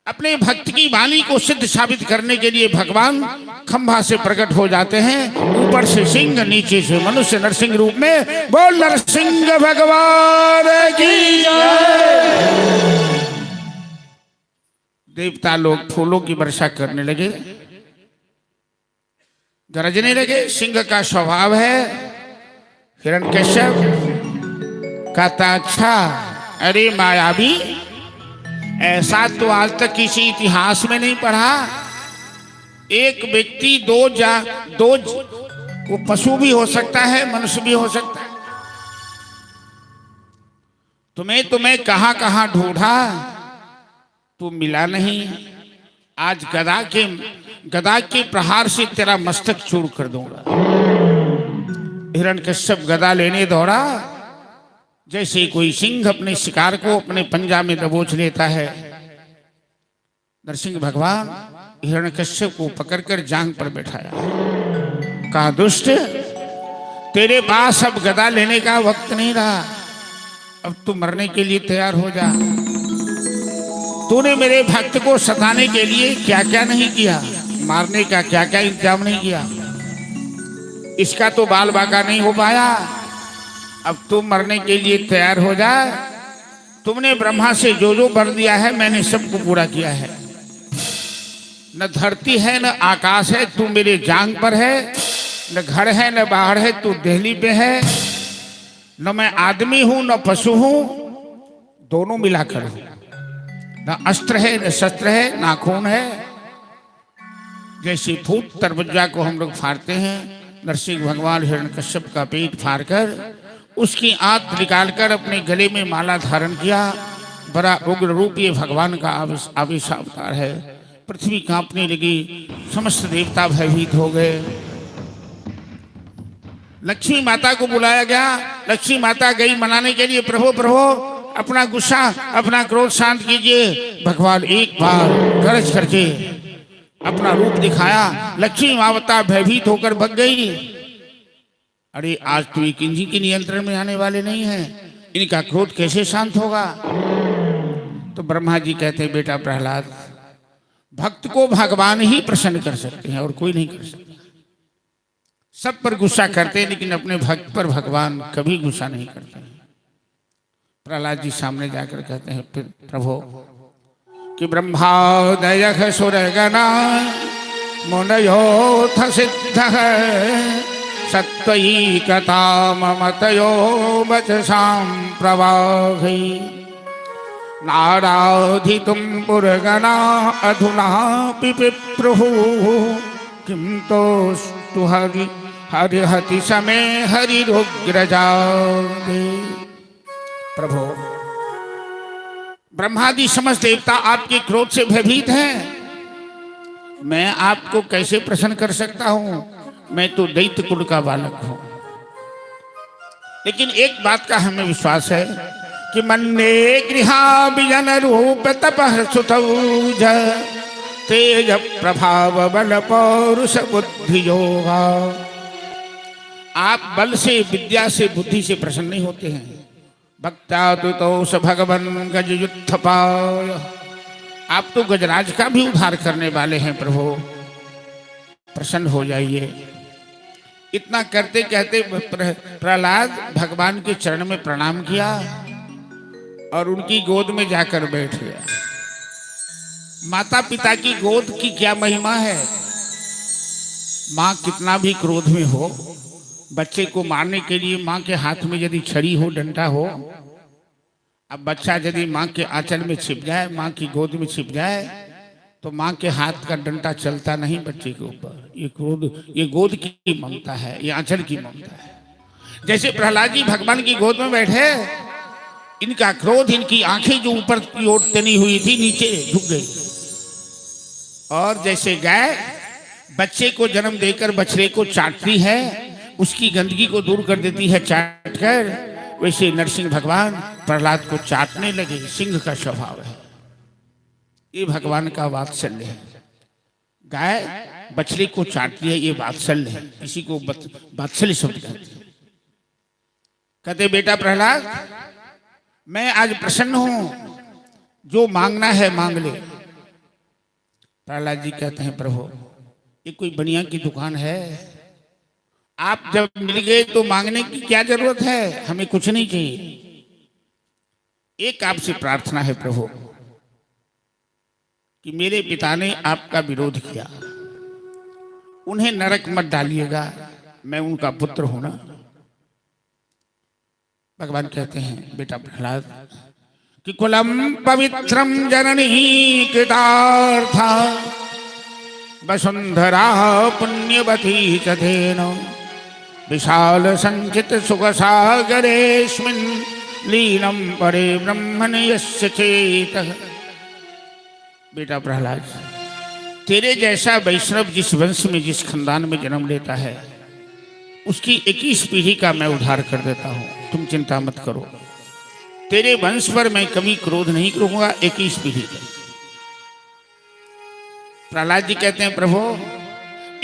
अपने भक्त की वाणी को सिद्ध साबित करने के लिए भगवान खंभा से प्रकट हो जाते हैं, ऊपर से सिंह, नीचे से मनुष्य, नरसिंह रूप में। बोल नरसिंह भगवान की जय। देवता लोग फूलों की वर्षा करने लगे, गरजने लगे। सिंह का स्वभाव है। हिरण्यकश्यप कहता अच्छा, अरे मायावी, ऐसा तो आज तक किसी इतिहास में नहीं पढ़ा। एक व्यक्ति दो वो पशु भी हो सकता है, मनुष्य भी हो सकता है। तुम्हें कहां कहां ढूंढा, तू मिला नहीं। आज गदा के प्रहार से तेरा मस्तक चूर कर दूंगा। हिरण्यकश्यप गदा लेने दौड़ा, जैसे कोई सिंह अपने शिकार को अपने पंजा में दबोच लेता है। नरसिंह भगवान हिरण्यकश्यप को पकड़कर जांग पर बैठाया। कहा दुष्ट, तेरे पास अब गदा लेने का वक्त नहीं रहा, अब तू मरने के लिए तैयार हो जा। तूने मेरे भक्त को सताने के लिए क्या क्या नहीं किया, मारने का क्या क्या इंतजाम नहीं किया, इसका तो बाल बाका नहीं हो पाया। अब तुम मरने के लिए तैयार हो जा। तुमने ब्रह्मा से जो जो वर दिया है मैंने सबको पूरा किया है। न धरती है न आकाश है, तू मेरे जांग पर है। न घर है न बाहर है, तू देहली पे है। न मैं आदमी हूं न पशु हूं, दोनों मिलाकर हूं। न अस्त्र है न शस्त्र है, नाखून है। जैसे फूट तरबुज्जा को हम लोग फाड़ते हैं, नरसिंह भगवान हिरण्यकश्यप का पेट फाड़कर उसकी आंत निकालकर अपने गले में माला धारण किया। बड़ा उग्र रूप ये भगवान का आवेश अवतार है। पृथ्वी कांपने लगी, समस्त देवता भयभीत हो गए। लक्ष्मी माता को बुलाया गया। लक्ष्मी माता गई मनाने के लिए, प्रभु प्रभु अपना गुस्सा अपना क्रोध शांत कीजिए। भगवान एक बार गरज करके अपना रूप दिखाया। लक्ष्मी माता भयभीत होकर भग गई। अरे आज तो ये किन्हीं के नियंत्रण में आने वाले नहीं हैं, इनका क्रोध कैसे शांत होगा। तो ब्रह्मा जी कहते हैं बेटा प्रहलाद, भक्त को भगवान ही प्रसन्न कर सकते हैं और कोई नहीं कर सकता। सब पर गुस्सा करते हैं लेकिन अपने भक्त पर भगवान कभी गुस्सा नहीं करते। प्रहलाद जी सामने जाकर कहते हैं फिर प्रभु कि ब्रह्मादय सुरगणा मुनयोथ सिद्ध सत्वैकता ममतयो वचसां प्रवाहि नाराधितुं पुरगणा अधुना पिप्रुः किं तोस्तु हरिहति समे हरिरुग्रजादे। प्रभु ब्रह्मादि समस्त देवता आपके क्रोध से भयभीत हैं, मैं आपको कैसे प्रसन्न कर सकता हूं? मैं तो दैत्य कुल का बालक हूं। लेकिन एक बात का हमें विश्वास है कि मन्ने गृहाभिजन रूप तपः सुतौज तेज प्रभाव बल पौरुष बुद्धि योगा। आप बल से, विद्या से, बुद्धि से प्रसन्न नहीं होते हैं। भक्त्यातुतोष भगवन गजयुत्थपाय, आप तो गजराज का भी उद्धार करने वाले हैं प्रभु, प्रसन्न हो जाइए। इतना करते कहते प्रहलाद भगवान के चरण में प्रणाम किया और उनकी गोद में जाकर बैठ गया। माता पिता की गोद की क्या महिमा है। माँ कितना भी क्रोध में हो, बच्चे को मारने के लिए माँ के हाथ में यदि छड़ी हो, डंडा हो, अब बच्चा यदि माँ के आंचल में छिप जाए, माँ की गोद में छिप जाए, तो माँ के हाथ का डंडा चलता नहीं बच्चे के ऊपर। ये क्रोध, ये गोद की ममता है, ये आंचल की ममता है। जैसे प्रहलाद जी भगवान की गोद में बैठे, इनका क्रोध, इनकी आंखें जो ऊपर की ओर तनी हुई थी नीचे झुक गई। और जैसे गाय बच्चे को जन्म देकर बछड़े को चाटती है, उसकी गंदगी को दूर कर देती है चाट कर, वैसे नरसिंह भगवान प्रहलाद को चाटने लगे। सिंह का स्वभाव है, ये भगवान का वात्सल्य है। गाय बछड़े को चाटती है, ये वात्सल्य है। इसी को वात्सल्य शब्द कहते हैं। कहते बेटा प्रहलाद, मैं आज प्रसन्न हूं, जो मांगना है मांग ले। प्रहलाद जी कहते हैं प्रभु ये कोई बनिया की दुकान है, आप जब मिल गए तो मांगने की क्या जरूरत है, हमें कुछ नहीं चाहिए। एक आपसे प्रार्थना है प्रभु कि मेरे पिता ने आपका विरोध किया, उन्हें नरक मत डालिएगा, मैं उनका पुत्र हूं ना। भगवान कहते हैं बेटा प्रहलाद कि कुलम पवित्रम जननी कृतार्था वसुंधरा पुण्यवती चेन विशाल संचित सुख सागरेस्मिन् लीनम परे ब्रह्मण यस्य चेतः। बेटा प्रहलाद, तेरे जैसा वैष्णव जिस वंश में, जिस खानदान में जन्म लेता है, उसकी 21 पीढ़ी का मैं उद्धार कर देता हूं, तुम चिंता मत करो। तेरे वंश पर मैं कभी क्रोध नहीं करूंगा 21 पीढ़ी तक। प्रहलाद जी कहते हैं प्रभु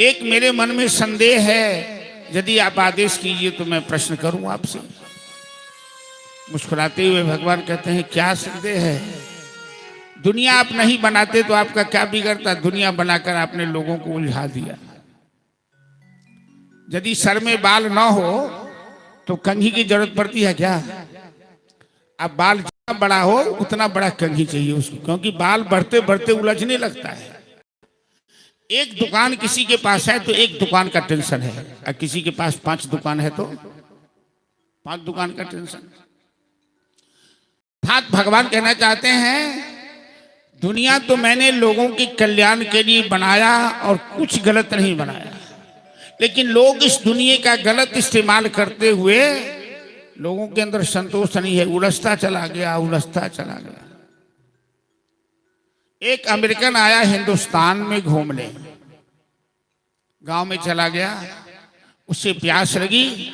एक मेरे मन में संदेह है, यदि आप आदेश कीजिए तो मैं प्रश्न करूं आपसे। मुस्कुराते हुए भगवान कहते हैं क्या संदेह है। दुनिया आप नहीं बनाते तो आपका क्या बिगड़ता, दुनिया बनाकर आपने लोगों को उलझा दिया। यदि सर में बाल ना हो तो कंघी की जरूरत पड़ती है क्या? अब बाल जितना बड़ा हो उतना बड़ा कंघी चाहिए उसको, क्योंकि बाल बढ़ते बढ़ते उलझने लगता है। एक दुकान किसी के पास है तो एक दुकान का टेंशन है, और किसी के पास 5 दुकान है तो 5 दुकान का टेंशन। भगवान कहना चाहते हैं दुनिया तो मैंने लोगों के कल्याण के लिए बनाया और कुछ गलत नहीं बनाया, लेकिन लोग इस दुनिया का गलत इस्तेमाल करते हुए लोगों के अंदर संतोष नहीं है, उलझता चला गया, उलझता चला गया। एक अमेरिकन आया हिंदुस्तान में घूमने, गांव में चला गया, उससे प्यास लगी,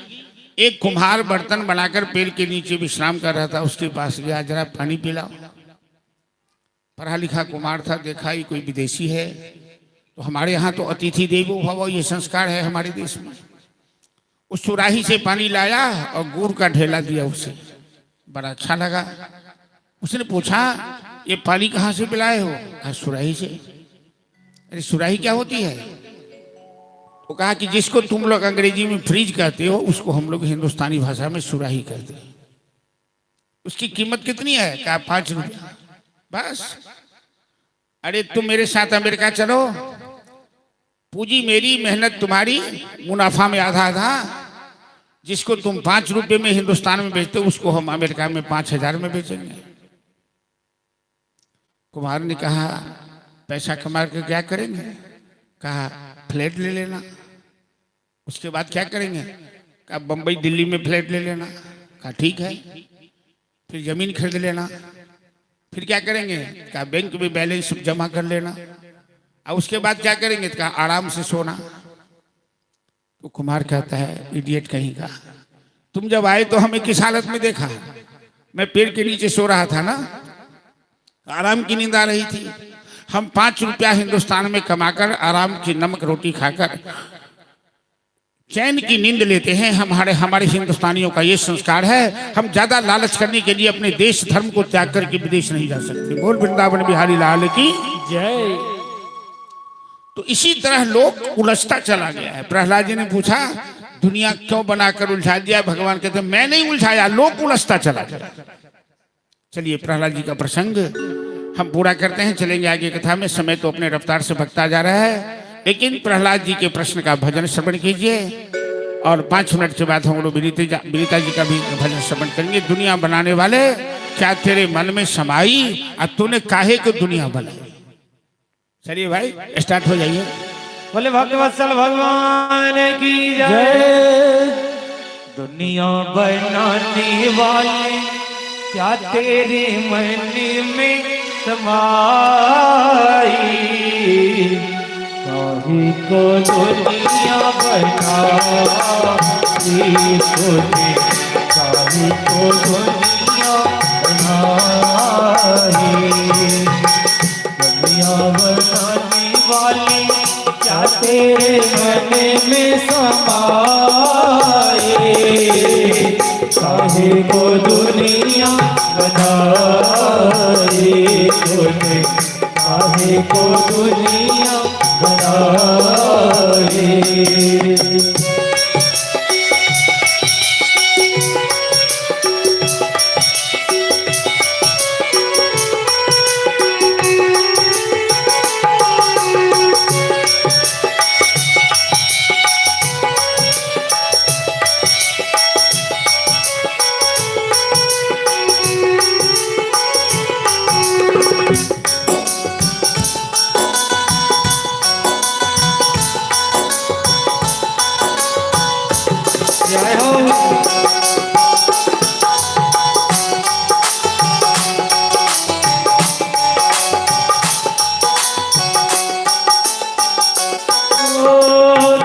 एक कुम्हार बर्तन बनाकर पेड़ के नीचे विश्राम कर रहा था, उसके पास गया, जरा पानी पिलाओ। पढ़ा लिखा कुम्हार था, देखा ये कोई विदेशी है, तो हमारे यहाँ तो अतिथि देवो भव ये संस्कार है हमारे देश में। उस सुराही से पानी लाया और गुड़ का ढेला दिया उसे, बड़ा अच्छा लगा। उसने पूछा ये पानी कहाँ से पिलाए हो? कहा सुराही से। अरे सुराही क्या होती है? वो कहा कि जिसको तुम लोग अंग्रेजी में फ्रिज कहते हो उसको हम लोग हिंदुस्तानी भाषा में सुराही कहते हैं। उसकी कीमत कितनी है? कहा 5 रुपया। बस। अरे तुम मेरे साथ अमेरिका चलो, पूंजी मेरी, मेहनत तुम्हारी, मुनाफा में आधा आधा। जिसको तुम 5 रुपए में हिंदुस्तान में बेचते हो उसको हम अमेरिका में 5,000 में बेचेंगे। कुमार ने कहा पैसा कमा के क्या करेंगे? कहा फ्लैट ले लेना। उसके बाद क्या करेंगे? कहा बम्बई दिल्ली में फ्लैट ले लेना। कहा ठीक है। फिर जमीन खरीद लेना। फिर क्या करेंगे? कहा बैंक में बैलेंस जमा कर लेना। और उसके बाद क्या करेंगे? कहा आराम से सोना। तो कुमार कहता है इडियट कहीं का, तुम जब आए तो हमें किस हालत में देखा? मैं पेड़ के नीचे सो रहा था ना, आराम की नींद आ रही थी। हम 5 रुपया हिंदुस्तान में कमाकर आराम की नमक रोटी खाकर चैन की नींद लेते हैं। हमारे हिंदुस्तानियों का ये संस्कार है। हम ज्यादा लालच करने के लिए अपने देश धर्म को त्याग करके विदेश नहीं जा सकते। बोल वृंदावन बिहारी लाल की जय। तो इसी तरह लोग उलझता चला गया है। प्रहलाद जी ने पूछा दुनिया क्यों बनाकर उलझा दिया? भगवान कहते मैं नहीं उलझाया, लोग उलझता चला गया। चलिए प्रहलाद जी का प्रसंग हम पूरा करते हैं, चलेंगे आगे कथा में। समय तो अपने रफ्तार से भगता जा रहा है, लेकिन प्रहलाद जी के प्रश्न का भजन श्रवण कीजिए और 5 मिनट के बाद हम लोग विनीता जी का भी भजन श्रवण करेंगे। दुनिया बनाने वाले, क्या तेरे मन में समाई और तूने काहे को दुनिया बनाई? चलिए भाई स्टार्ट हो जाइए। बोले भक्तवत्सल भगवान की जय। दुनिया बनाने वाले, क्या तेरे मन में समाई, काहे को दुनिया बनाई तूने, काहे को दुनिया बनाई। दुनिया बनाने वाले, क्या तेरे मन में समाए, काहे को दुनिया बनाए तूने, काहे को दुनिया बनाए। जय हो।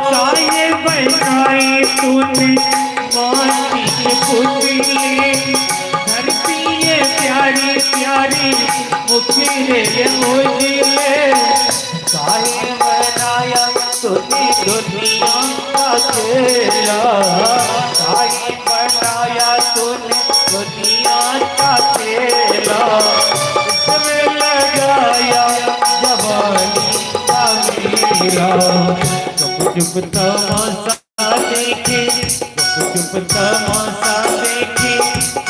ताये बनाई तूने माटी के पुतले, धरती ये प्यारी प्यारी मुखिले मुझले। ताये बनाया तूने दुनिया का खेला, ताये बनाया तूने दुनिया का खेला। इसमें लगाया जवानी का मीरा, चुप चुप तमाशा देखे, चुप चुप तमाशा देखे,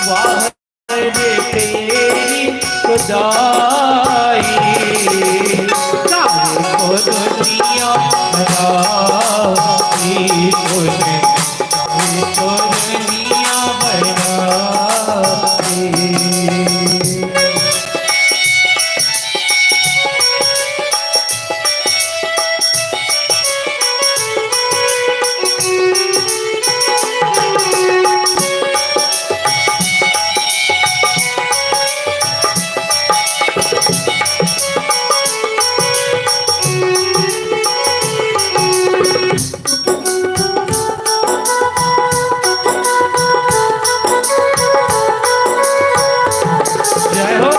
वाह रे तेरी खुदाई, काहे को दुनिया बनाई तूने, काहे को दुनिया बनाई। जय हो।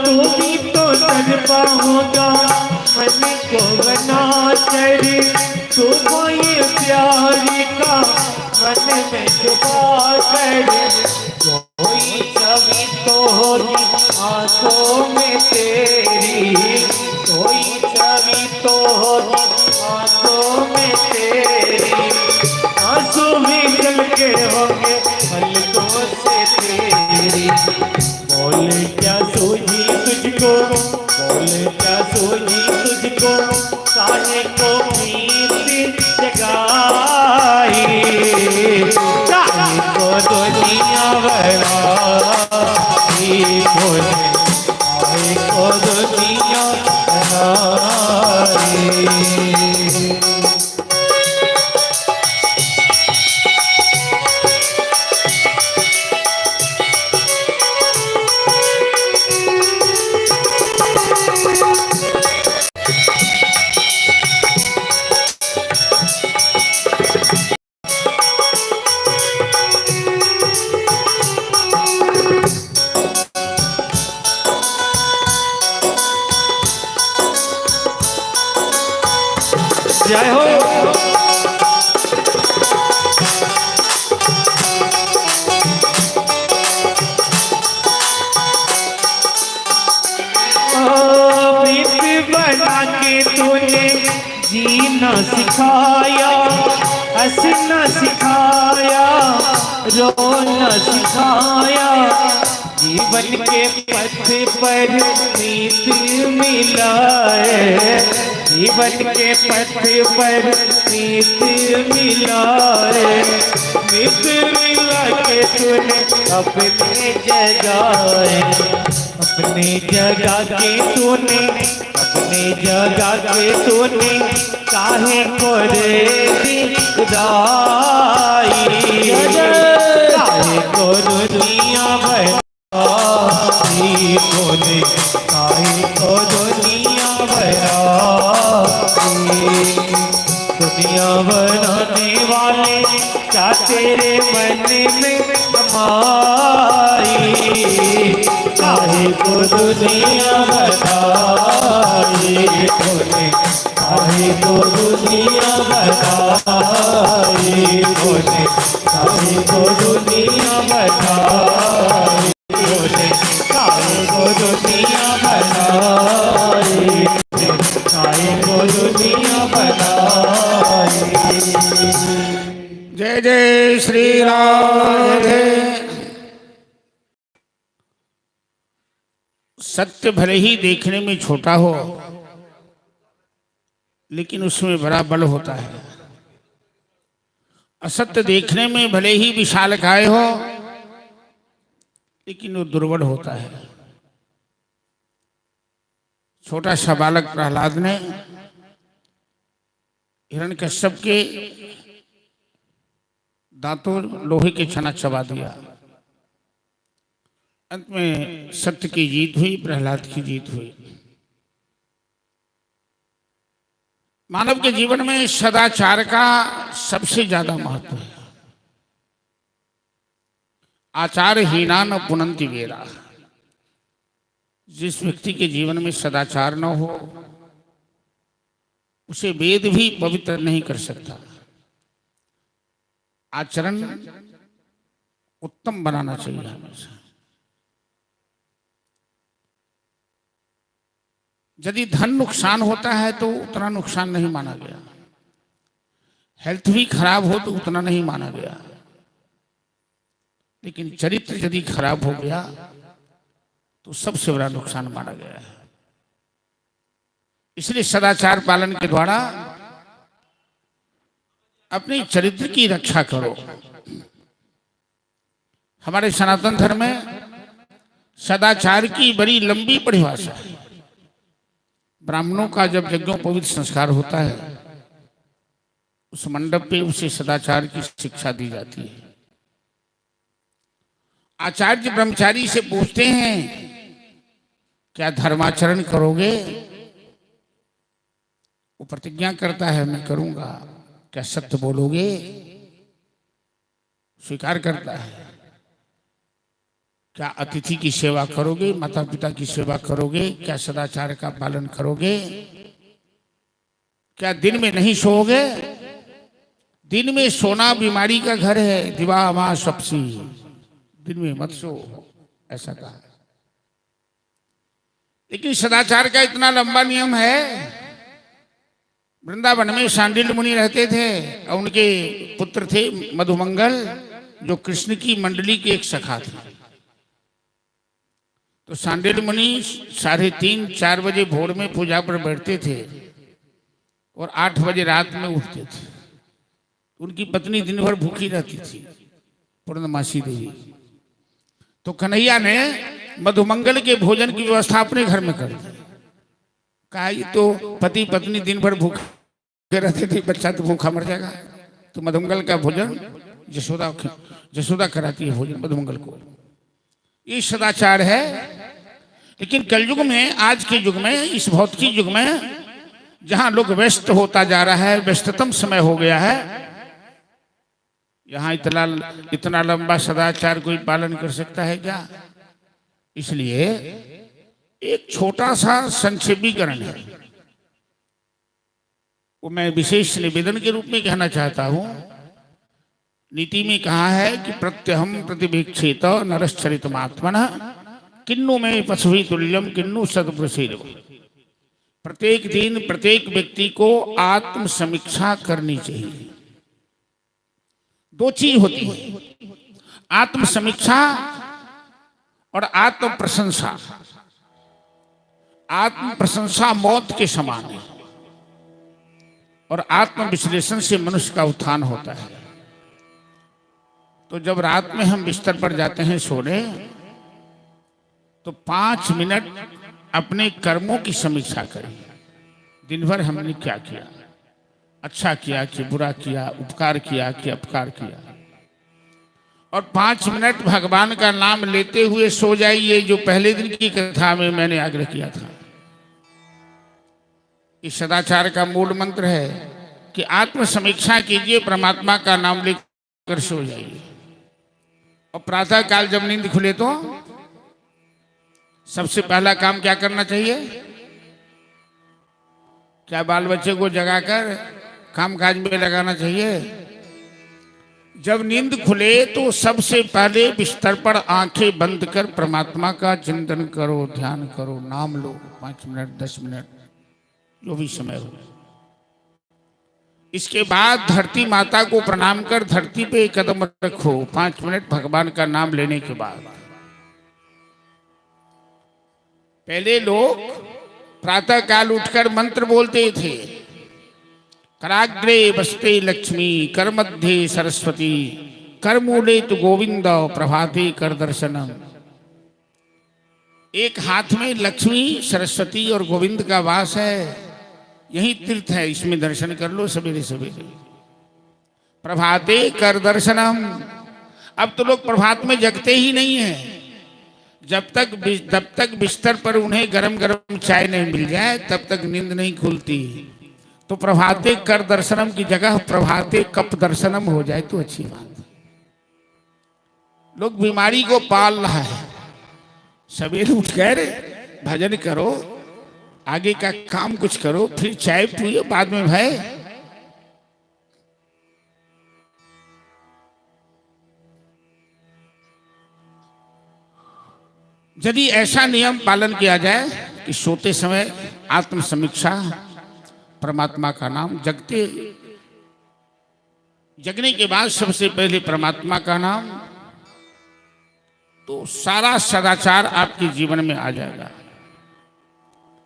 तू भी तो तड़पा होगा मन को बना कर, तू कोई प्यार का मन में छुपा कर। कोई छवि तो होगी आंखों में तेरी, तो होगी आंखों में तेरी, आंसू भी जल के होंगे पलकों से तेरी। बोल क्या सूझी तुझको, बोल क्या सूझी तुझको, काहे को प्रीत जगाई, काहे को दुनिया बनाई, बोल काहे को दुनिया बनाई। जय हो। प्रीत बना के तूने जीना सिखाया, हंसना सिखाया, रोना सिखाया, जीवन के पथ पर प्रीत मिलाए, जीवन के पथ पर प्रीत मिलाए, प्रीत मिला के तूने अपने जगाए, अपने जगा के तूने, अपने जगा के तूने, काहे को रे दिखदाई, काहे को दुनिया बनाई, तूने काहे को दुनिया बनाई। दुनिया बनाने वाले क्या तेरे मन में समाई, काहे को दुनिया बनाई, तूने काहे को दुनिया बनाई, तूने काहे को दुनिया बनाई, तूने काहे को दुनिया बनाई, काहे को दुनिया बनाई। जय जय श्री राधे। सत्य भले ही देखने में छोटा हो, लेकिन उसमें बड़ा बल होता है। असत्य देखने में भले ही विशालकाय हो, लेकिन वो दुर्बल होता है। छोटा सा बालक प्रहलाद ने हिरण्यकश्यप के दांतों लोहे के छना चबा दिया। अंत में सत्य की जीत हुई, प्रहलाद की जीत हुई। मानव के जीवन में सदाचार का सबसे ज्यादा महत्व है। आचार हीना न पुनंति वेरा। जिस व्यक्ति के जीवन में सदाचार न हो, उसे वेद भी पवित्र नहीं कर सकता। आचरण उत्तम बनाना चाहिए हमेशा। यदि धन नुकसान होता है तो उतना नुकसान नहीं माना गया, हेल्थ भी खराब हो तो उतना नहीं माना गया, लेकिन चरित्र यदि खराब हो गया तो सबसे बड़ा नुकसान माना गया है। इसलिए सदाचार पालन के द्वारा अपने चरित्र की रक्षा करो। हमारे सनातन धर्म में सदाचार की बड़ी लंबी परिभाषा है। ब्राह्मणों का जब यज्ञोपवीत संस्कार होता है, उस मंडप पे उसे सदाचार की शिक्षा दी जाती है। आचार्य ब्रह्मचारी से पूछते हैं, क्या धर्माचरण करोगे? वो प्रतिज्ञा करता है, मैं करूंगा। क्या सत्य बोलोगे? स्वीकार करता है। क्या अतिथि की सेवा करोगे? माता पिता की सेवा करोगे? क्या सदाचार का पालन करोगे? क्या दिन में नहीं सोओगे? दिन में सोना बीमारी का घर है, दिवा मां सपसी, दिन में मत सो, ऐसा कहा। लेकिन सदाचार का इतना लंबा नियम है वृंदावन में शांडिल्य मुनि रहते थे और उनके पुत्र थे मधुमंगल, जो कृष्ण की मंडली के एक सखा थे। तो शांडिल्य मुनि 3:30-4 बजे भोर में पूजा पर बैठते थे और 8 बजे रात में उठते थे। उनकी पत्नी दिन भर भूखी रहती थी, पूर्णमासी देवी। तो कन्हैया ने मधुमंगल के भोजन की व्यवस्था अपने घर में कर दी। कहा ये तो पति पत्नी दिन भर भूखे रहते थे, बच्चा तो भूखा मर जाएगा, तो मधुमंगल का भोजन यशोदा कराती है भोजन मधुमंगल को। ये सदाचार है। लेकिन कलयुग में, आज के युग में, इस भौतिक युग में जहां लोग व्यस्त होता जा रहा है, व्यस्ततम समय हो गया है, यहाँ इतना लंबा सदाचार कोई पालन कर सकता है क्या? इसलिए एक छोटा सा संक्षेपीकरण है, वो मैं विशेष निवेदन के रूप में कहना चाहता हूं। नीति में कहा है कि प्रत्यहम प्रतिवीक्षेत नरश्चरितमात्मनः किन्नु में पशुहि तुल्यम किन्नु सद्वृषेर। प्रत्येक दिन प्रत्येक व्यक्ति को आत्म समीक्षा करनी चाहिए। 2 चीज होती है, आत्म समीक्षा और आत्म प्रशंसा। आत्म प्रशंसा मौत के समान है और आत्म विश्लेषण से मनुष्य का उत्थान होता है। तो जब रात में हम बिस्तर पर जाते हैं सोने, तो 5 मिनट अपने कर्मों की समीक्षा करें। दिन भर हमने क्या किया, अच्छा किया कि बुरा किया, उपकार किया कि अपकार किया, और 5 मिनट भगवान का नाम लेते हुए सो जाइए, जो पहले दिन की कथा में मैंने आग्रह किया था। इस सदाचार का मूल मंत्र है कि आत्म समीक्षा कीजिए, परमात्मा का नाम लेकर सो जाइए। और प्रातः काल जब नींद खुले तो सबसे पहला काम क्या करना चाहिए? क्या बाल बच्चे को जगाकर काम काज में लगाना चाहिए? जब नींद खुले तो सबसे पहले बिस्तर पर आंखें बंद कर परमात्मा का चिंतन करो, ध्यान करो, नाम लो। 5 मिनट 10 मिनट जो भी समय हो। इसके बाद धरती माता को प्रणाम कर धरती पे एक कदम रखो 5 मिनट भगवान का नाम लेने के बाद। पहले लोग प्रातः काल उठकर मंत्र बोलते थे, कराग्रे बसते लक्ष्मी, कर मध्य सरस्वती, कर मूले तु गोविंद, प्रभाते कर दर्शनम। एक हाथ में लक्ष्मी, सरस्वती और गोविंद का वास है, यही तीर्थ है, इसमें दर्शन कर लो सवेरे सवेरे। प्रभाते कर दर्शनम। अब तो लोग प्रभात में जगते ही नहीं हैं। जब तक बिस्तर पर उन्हें गरम गरम चाय नहीं मिल जाए तब तक नींद नहीं खुलती। तो प्रभाते कर दर्शनम की जगह प्रभाते कप दर्शनम हो जाए तो अच्छी बात। लोग बीमारी को पाल रहा है। सवेरे उठकर भजन करो, आगे का काम कुछ करो, फिर चाय पियो, बाद में भाई। यदि ऐसा नियम पालन किया जाए कि सोते समय आत्म समीक्षा, परमात्मा का नाम, जगने के बाद सबसे पहले परमात्मा का नाम, तो सारा सदाचार आपके जीवन में आ जाएगा,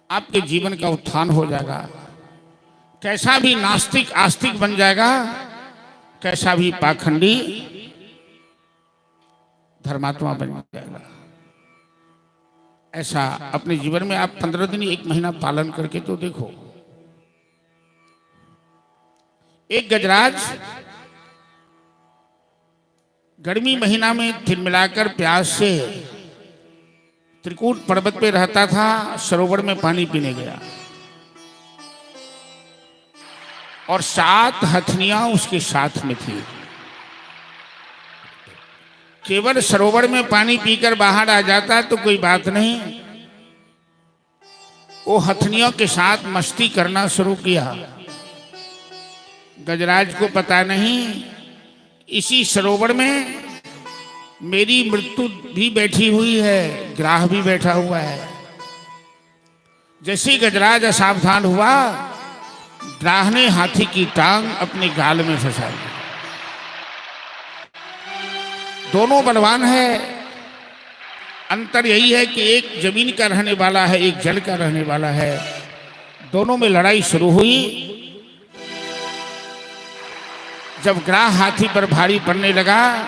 आपके जीवन का उत्थान हो जाएगा। कैसा भी नास्तिक आस्तिक बन जाएगा, कैसा भी पाखंडी धर्मात्मा बन जाएगा। ऐसा अपने जीवन में आप 15 दिन 1 महीना पालन करके तो देखो। एक गजराज गर्मी महीना में तिलमिलाकर प्यास से त्रिकूट पर्वत पे रहता था, सरोवर में पानी पीने गया और 7 हथनियां उसके साथ में थी। केवल सरोवर में पानी पीकर बाहर आ जाता तो कोई बात नहीं, वो हथनियों के साथ मस्ती करना शुरू किया। गजराज को पता नहीं इसी सरोवर में मेरी मृत्यु भी बैठी हुई है, ग्राह भी बैठा हुआ है। जैसे गजराज असावधान हुआ, ग्राह ने हाथी की टांग अपने गाल में फंसा दी। दोनों बलवान है, अंतर यही है कि एक जमीन का रहने वाला है, एक जल का रहने वाला है। दोनों में लड़ाई शुरू हुई। जब ग्राह हाथी पर भारी पड़ने लगा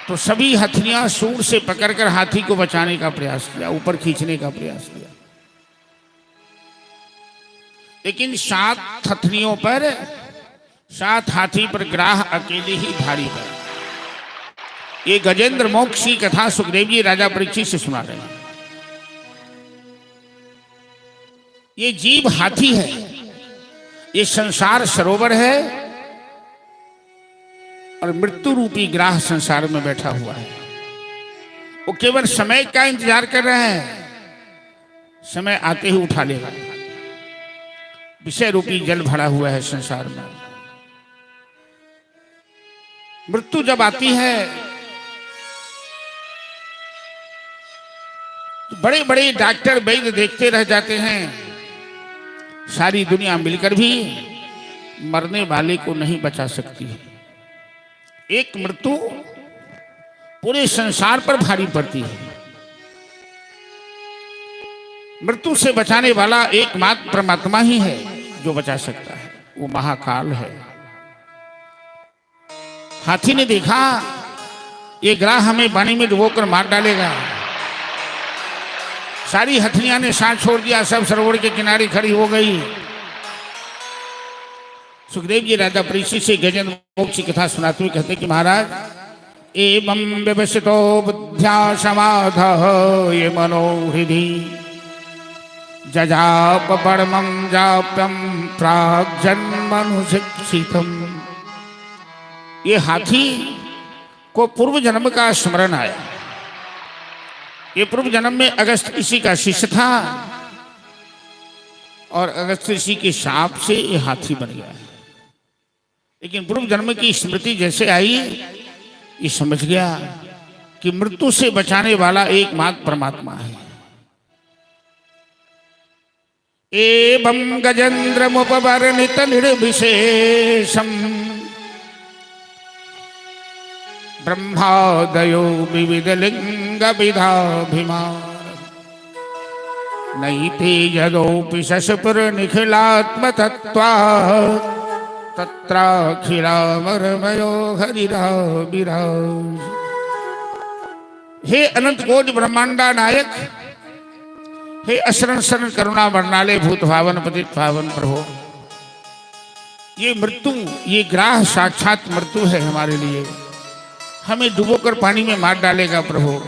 तो सभी हथनियां सूंड से पकड़कर हाथी को बचाने का प्रयास किया, ऊपर खींचने का प्रयास किया, लेकिन 7 हथनियों पर, 7 हाथी पर ग्राह अकेले ही भारी पड़ा। ये गजेंद्र मोक्ष की कथा सुखदेव जी राजा परीक्षित से सुना रहे हैं। ये जीव हाथी है, ये संसार सरोवर है और मृत्यु रूपी ग्राह संसार में बैठा हुआ है। वो केवल समय का इंतजार कर रहे हैं, समय आते ही उठा लेगा। विषय रूपी जल भरा हुआ है संसार में। मृत्यु जब आती है तो बड़े बड़े डॉक्टर वैद्य देखते रह जाते हैं, सारी दुनिया मिलकर भी मरने वाले को नहीं बचा सकती है। एक मृत्यु पूरे संसार पर भारी पड़ती है। मृत्यु से बचाने वाला एकमात्र परमात्मा ही है जो बचा सकता है, वो महाकाल है। हाथी ने देखा ये ग्राह हमें पानी में डुबोकर मार डालेगा। सारी हथनियां ने साथ छोड़ दिया, सब सरोवर के किनारे खड़ी हो गई। सुखदेव जी राजा परीक्षित से गजेंद्र मोक्ष की कथा सुनाते हुए कहते कि महाराज, एवं व्यवसितो बुद्ध्या समाधः ये मनोहृदि जजाप परमं जाप्यं प्राग्जन्मनुशिक्षितम्। ये हाथी को पूर्व जन्म का स्मरण आया। ये पूर्व जन्म में अगस्त ऋषि का शिष्य था और अगस्त ऋषि के शाप से ये हाथी बन गया है। लेकिन पूर्व जन्म की स्मृति जैसे आई, ये समझ गया कि मृत्यु से बचाने वाला एकमात्र परमात्मा है। एवं गजेंद्रमुपवर्णित निर्विशेषम ब्रह्मादयो विविध लिंग विधाभिमान नैते यदोपि शशपुर निखिलात्म तत्वा तत्राखिलामरमयो हरिराविराज। हे अनंत कोटि ब्रह्मांडा नायक, हे असरण शरण करुणा वर्णालय भूत भावन पतित पावन प्रभो, ये मृत्यु, ये ग्राह साक्षात मृत्यु है हमारे लिए। हमें डुबोकर पानी में मार डालेगा प्रभु।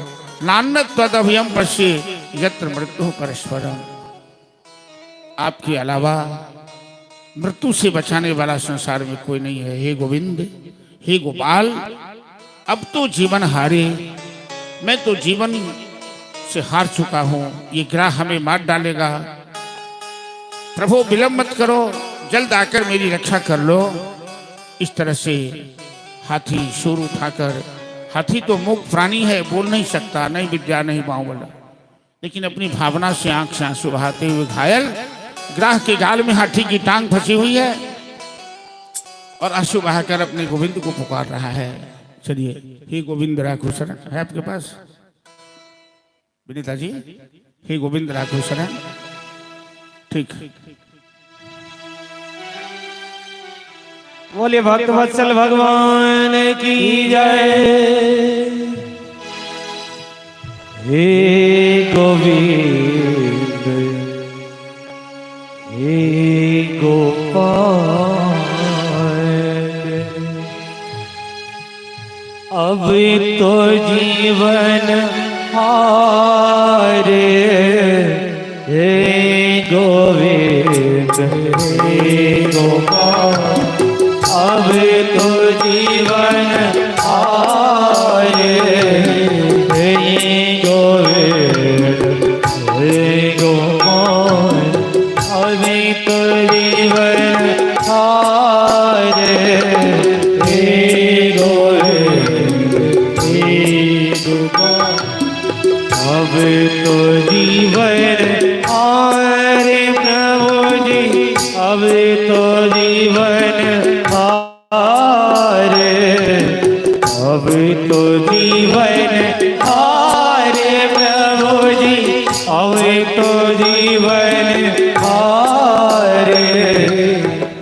नान्यत् त्वदभयं पश्ये यत्र मृत्यु परस्परम। आपके अलावा मृत्यु से बचाने वाला संसार में कोई नहीं है। हे गोविंद, हे गोपाल, अब तो जीवन हारे, मैं तो जीवन से हार चुका हूं। ये ग्राह हमें मार डालेगा। प्रभु विलंब मत करो, जल्द आकर मेरी रक्षा कर लो। इस तरह से हाथी सुर उठाकर, हाथी तो मूक प्राणी है, बोल नहीं सकता, नहीं विद्या नहीं बाहुबल, लेकिन अपनी भावना से आंख से आंसू बहाते हुए घायल ग्राह के गाल में हाथी की टांग फंसी हुई है और आंसू बहाकर अपने गोविंद को पुकार रहा है। चलिए, हे गोविंद राखो शरण है आपके पास विनीता जी? हे गोविंद राखो शरण। ठीक, बोले भक्त वत्सल भगवान की जय। हे गोविंद, हे गोपाल, अब तो जीवन हारे। हे गोविंद, हे गोपाल, अब तो जीवन आए। हे गोविंद, हे गोपाल, अब तो जीवन आए। हे गोविंद, हे गोपाल, अब तो जीवन आए। प्रभु जी अब तो जीवन हारे, अब तो जीवन हारे प्रभु जी, अब तो जीवन हारे।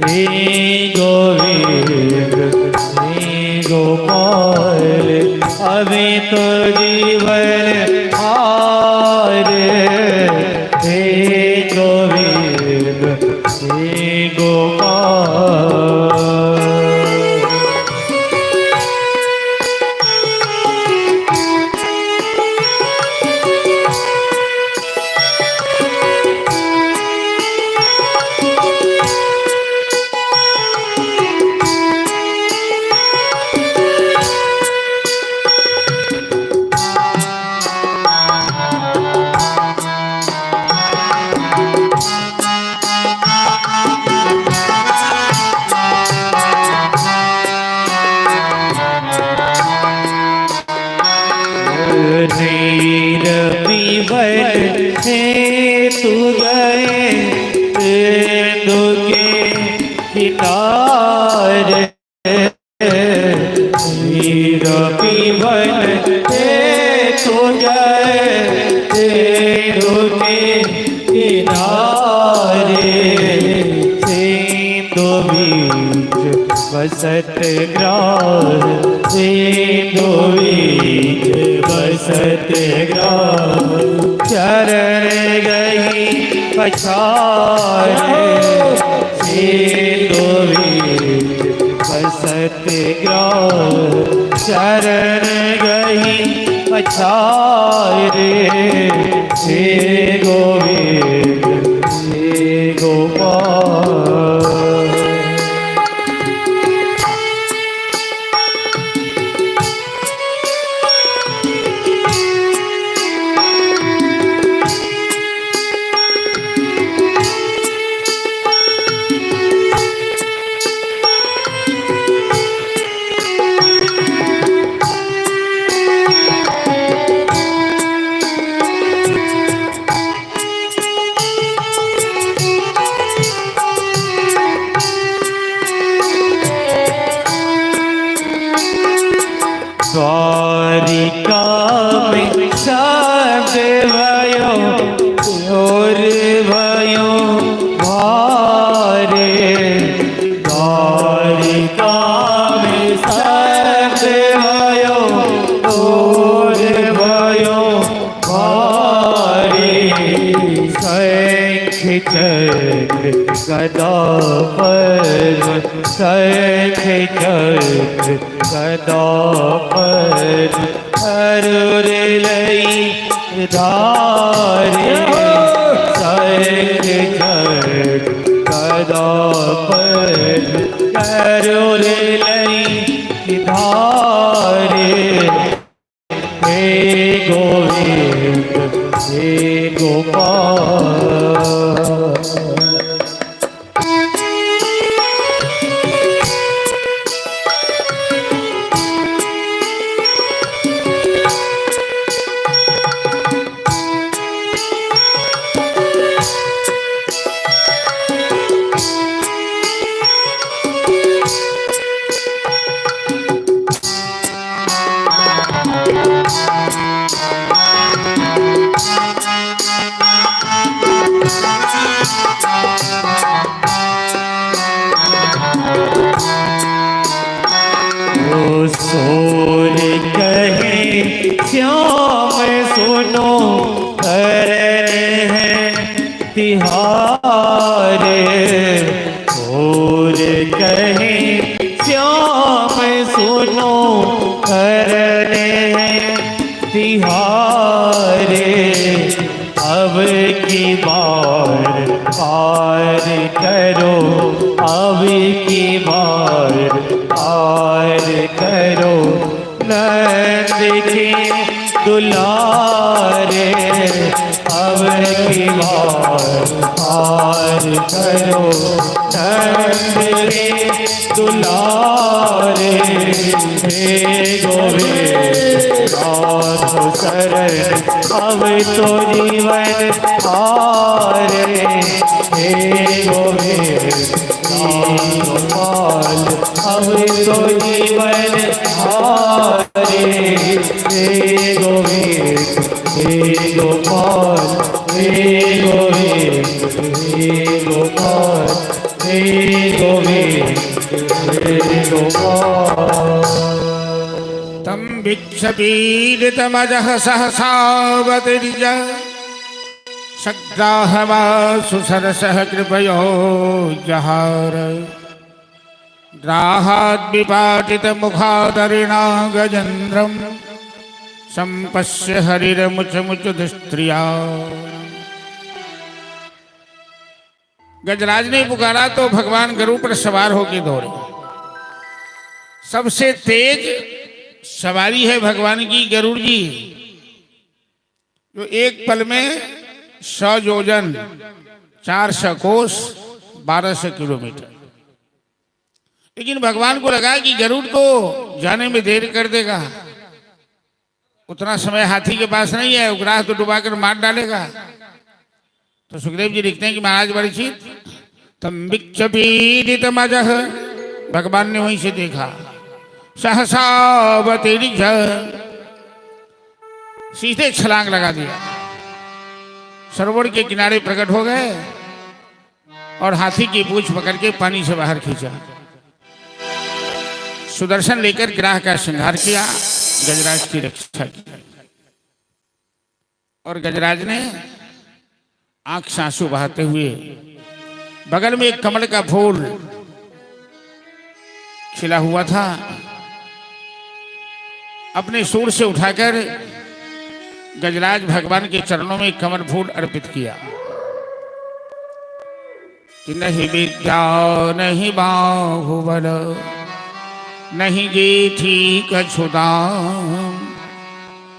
हे गोविंद हे गोपाल, अभी तो जीवन हारे। हे गोविंद हे गोपाल। नीर पीवन हे तू गए दुगे किनारे, नीर पीवन हे तू गए दुगे किनारे। सिंधु बीच बसत ग्रास, सिंधु बीच बसत ग्रास, चरण गई पछारे। सिंधु बीच बसत ग्रास, चरण गई पछारे। हे गोविंद हे गोपाल। द्वारिका में शब्द भयो, और भयो भारे। द्वारिका में शब्द भयो, और भयो भारे। शंख चक्र गदा पद्म, शंख चक्र गदा पद्म, अरुण लई धारे। शंख चक्र गदा पद्म, अरुण लई धारे। हे गोविंद हे गोपाल। सोर कहे श्याम सुनो, करन है तिहारे। सोर कहे श्याम सुनो, करन है तिहारे। अब की बार पार करो, अब की बार पार करो। नंद के दुलारे, अब अब की बार करो नंद रे दुलारे, हे गोविंद नाथ शरण अब तो जीवन हारे, हे गोविंद गोपाल अब तो जीवन हारे, हे गोविंद हे गोपाल हे गोविंद हे गोपाल हे गोविंद हे गोपाल। तम वीक्षपीडितमजः सहसावतिर्ज सग्राहवासु सरसः कृपयो जहार, ग्राहाद्विपाटितमुखादरिणा गजेन्द्रं संपश्य हरिरमुचमुचुधिस्त्रिया। गजराज ने पुकारा तो भगवान गरुड़ पर सवार होकर दौड़े। सबसे तेज सवारी है भगवान की गरुड़ जी, जो एक पल में 100 योजन 400 कोस 1200 किलोमीटर। लेकिन भगवान को लगा कि गरुड़ को जाने में देर कर देगा, उतना समय हाथी के पास नहीं है, उग्राह तो डुबाकर मार डालेगा। तो सुखदेव जी लिखते हैं कि महाराज परीक्षित तम वीक्षपीडितमजः, भगवान ने वहीं से देखा, सहसावतिर्ज सीधे छलांग लगा दिया, सरोवर के किनारे प्रकट हो गए और हाथी की पूंछ पकड़ के पानी से बाहर खींचा। सुदर्शन लेकर ग्राह का श्रृंगार किया, गजराज की रक्षा की। और गजराज ने आंख से आंसू बहाते हुए बगल में एक कमल का फूल खिला हुआ था, अपने सूर से उठाकर गजराज भगवान के चरणों में कमल फूल अर्पित किया कि नहीं विद्या नहीं बाहुबल नहीं जेठी कछुदाम,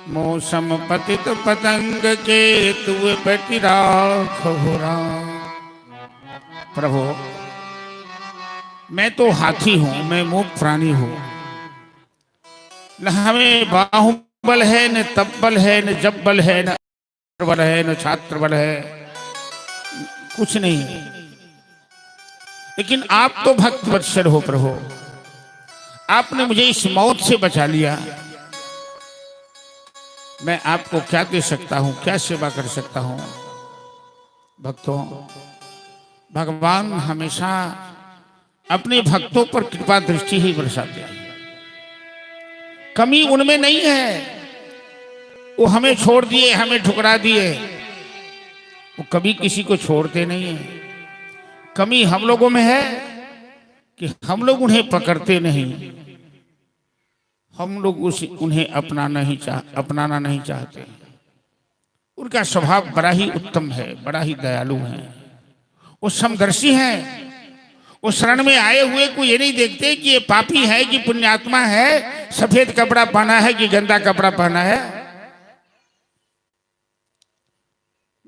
मौसम पतित पतंग के तुए पति राख हो राम। प्रभु मैं तो हाथी हूं, मैं मूक प्राणी हूं, न हमें बाहुबल है, न तब्बल है, न जब्बल है, न बल है, न छात्र बल है, कुछ नहीं। लेकिन आप तो भक्त वत्सल हो प्रभु, आपने मुझे इस मौत से बचा लिया। मैं आपको क्या दे सकता हूं, क्या सेवा कर सकता हूं। भक्तों, भगवान हमेशा अपने भक्तों पर कृपा दृष्टि ही बरसाते हैं। कमी उनमें नहीं है, वो हमें छोड़ दिए, हमें ठुकरा दिए, वो कभी किसी को छोड़ते नहीं है। कमी हम लोगों में है कि हम लोग उन्हें पकड़ते नहीं, हम लोग उन्हें अपनाना नहीं चाहते। उनका स्वभाव बड़ा ही उत्तम है, बड़ा ही दयालु है, वो समदर्शी हैं। वो शरण में आए हुए को ये नहीं देखते कि ये पापी है कि पुण्यात्मा है, सफेद कपड़ा पहना है कि गंदा कपड़ा पहना है,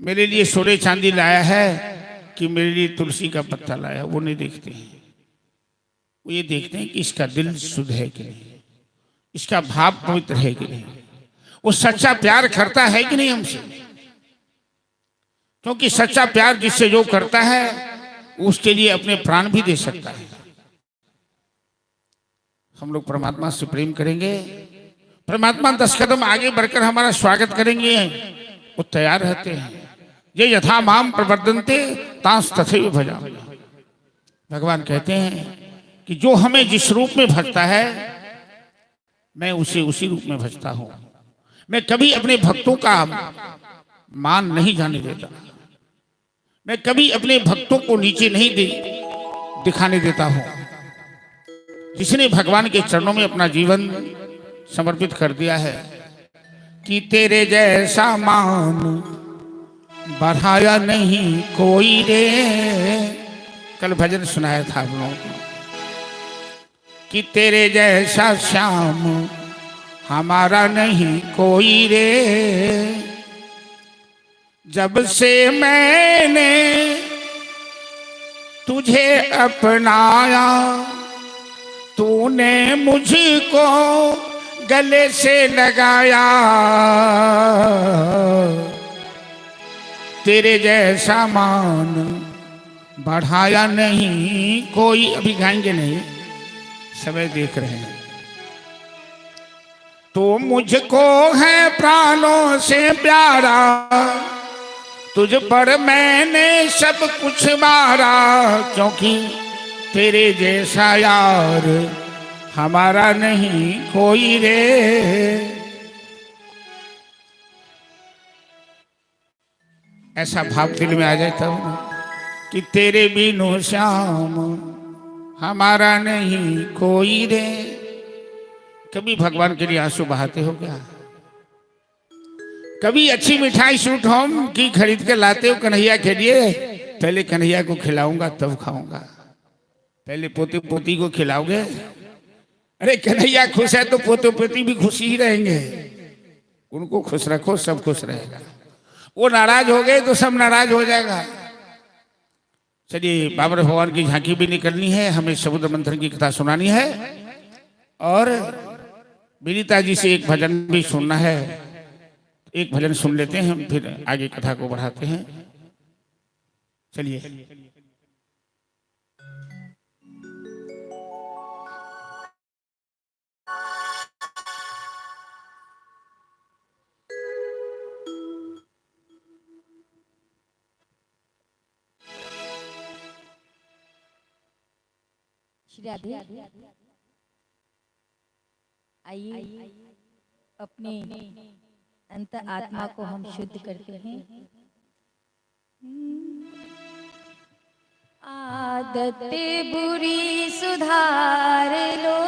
मेरे लिए सोने चांदी लाया है कि मेरे लिए तुलसी का पत्ता लाया, वो नहीं देखते हैं। वो ये देखते हैं कि इसका दिल शुद्ध है कि नहीं, इसका भाव पवित्र है कि नहीं, वो सच्चा प्यार करता है कि नहीं हमसे। क्योंकि सच्चा प्यार जिससे जो करता है उसके लिए अपने प्राण भी दे सकता है। हम लोग परमात्मा से प्रेम करेंगे, परमात्मा 10 कदम आगे बढ़कर हमारा स्वागत करेंगे, वो तैयार रहते हैं। ये यथा माम प्रवर्धन्ते तांस तथैव भजामि। भगवान कहते हैं कि जो हमें जिस रूप में भजता है मैं उसे उसी रूप में भजता हूं। मैं कभी अपने भक्तों का मान नहीं जाने देता, मैं कभी अपने भक्तों को नीचे नहीं दिखाने देता हूं। जिसने भगवान के चरणों में अपना जीवन समर्पित कर दिया है कि तेरे जैसा मान बढ़ाया नहीं कोई रे। कल भजन सुनाया था हम लोगों को कि तेरे जैसा श्याम हमारा नहीं कोई रे। जब से मैंने तुझे अपनाया, तूने मुझको गले से लगाया, तेरे जैसा मान बढ़ाया नहीं कोई। अभी गाएंगे नहीं, समय देख रहे हैं। तो मुझको है प्राणों से प्यारा, तुझ पर मैंने सब कुछ मारा, क्योंकि तेरे जैसा यार हमारा नहीं कोई रे। ऐसा भाव दिल में आ जाए तब ना, कि तेरे बिनु श्याम हमारा नहीं कोई रे। कभी भगवान के लिए आंसू बहाते हो क्या? कभी अच्छी मिठाई स्वीट होम की खरीद के लाते हो कन्हैया के लिए? पहले कन्हैया को खिलाऊंगा तब खाऊंगा। पहले पोते पोती को खिलाओगे? अरे कन्हैया खुश है तो पोते पोती भी खुश ही रहेंगे। उनको खुश रखो, सब खुश रहेगा। वो नाराज हो गए तो सब नाराज हो जाएगा। चलिए, बाबर भगवान की झांकी भी निकलनी है, हमें समुद्र मंथन की कथा सुनानी है और विनीता जी से एक भजन भी सुनना है। एक भजन सुन लेते हैं, फिर आगे कथा को बढ़ाते हैं। चलिए। राधे, आइए अपने अंत आत्मा को हम शुद्ध करते हैं। आदत बुरी सुधार लो,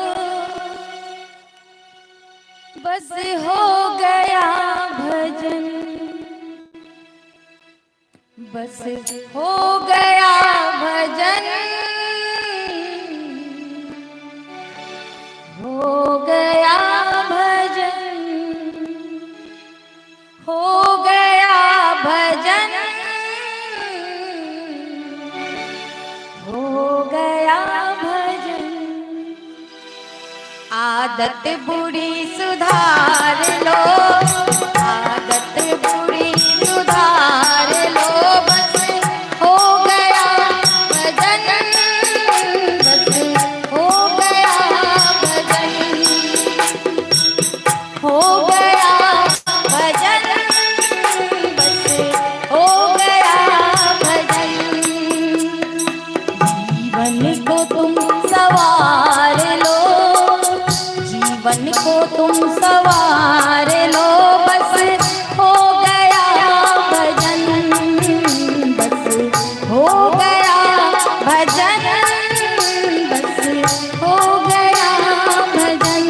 बस हो गया भजन, बस हो गया भजन, हो गया भजन, हो गया भजन, हो गया भजन। आदत बुरी सुधार लो, आदत बुरी सुधार लो, बस हो गया भजन, बस हो गया भजन, हो गया भजन, बस हो गया भजन। जीवन को तुम सवार लो, जीवन को तुम सवार लो, बस हो गया भजन, बस हो गया भजन, बस हो गया भजन।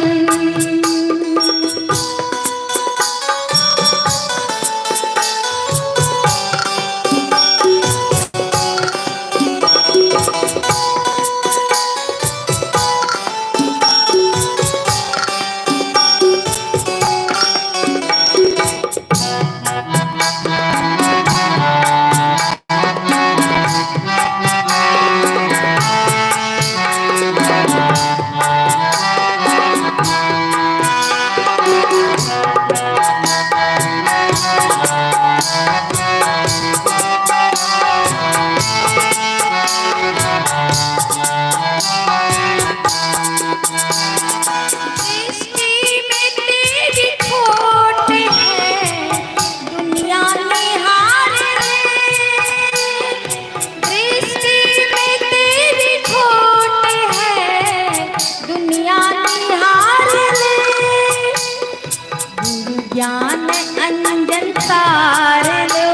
ज्ञान अंजन सार लो,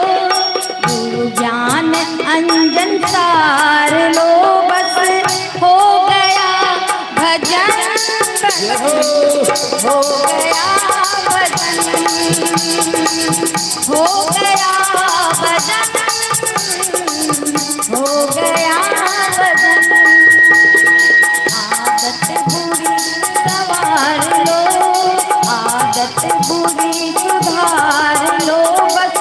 गुरु ज्ञान अंजन सार लो, बस हो गया भजन, हो गया भजन, हो गया भजन, हो गया भजन। आदत बुरी सवार लो, आदत बुरी सुधार लो, बस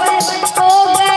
हो गया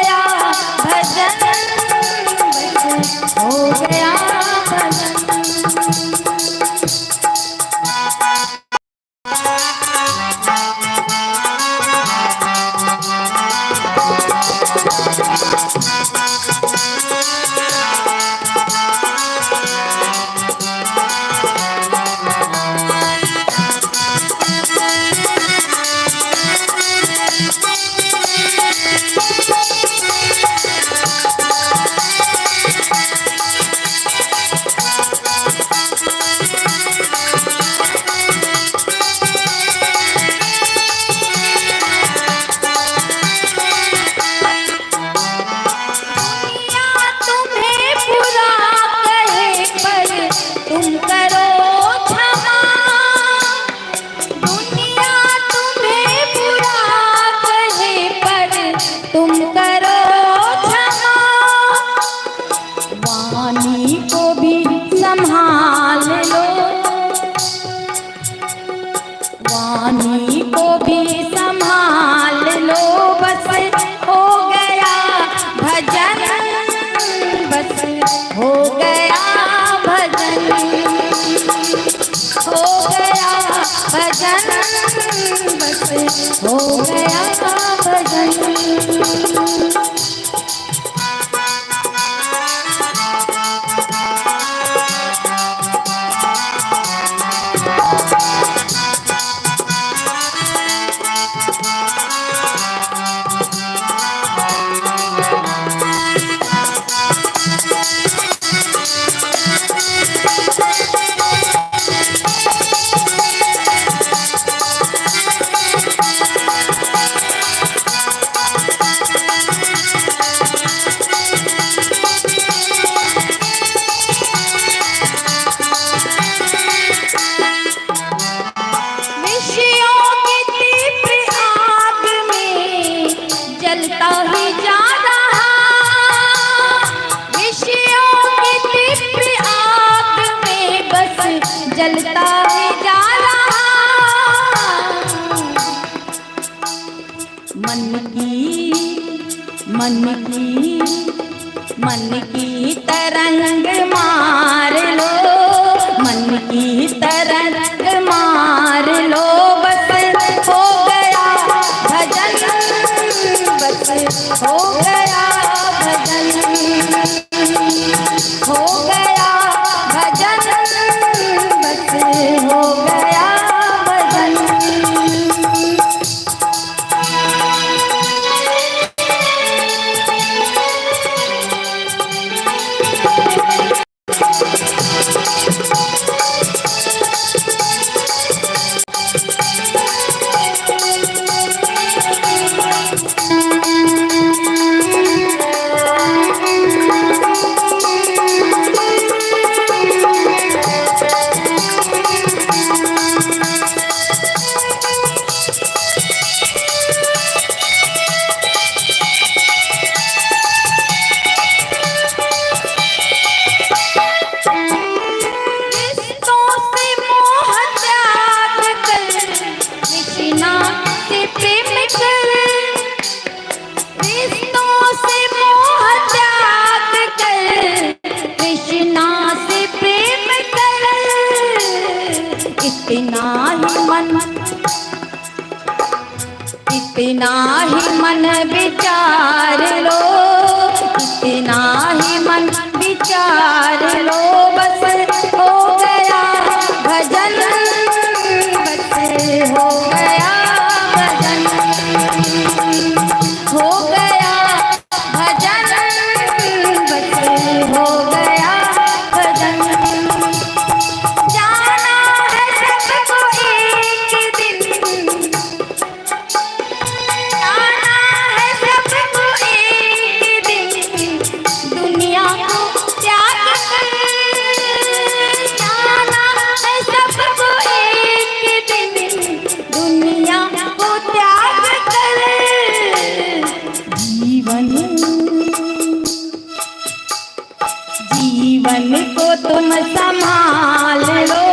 बस हो गया भजन। विषयों की तीव्र आग में जलता ही जा रहा, विषयों की तीव्र आग में बस जलता ही जा रहा। मन की तरंग मार लो, मन की तरंग मार लो, बस हो गया भजन, बस हो गया भजन, हो गया भजन, बस हो गया भजन। इतना ही मन विचार लो, इतना ही मन विचार लो, बस हो गया भजन, बस हो गया भजन, हो गया भजन, बस हो गया भजन। जाना है सबको एक दिन, जाना है सबको एक दिन, दुनिया को त्याग कर, जाना है सबको एक दिन, दुनिया को त्याग कर। जीवन को तुम संभाल लो,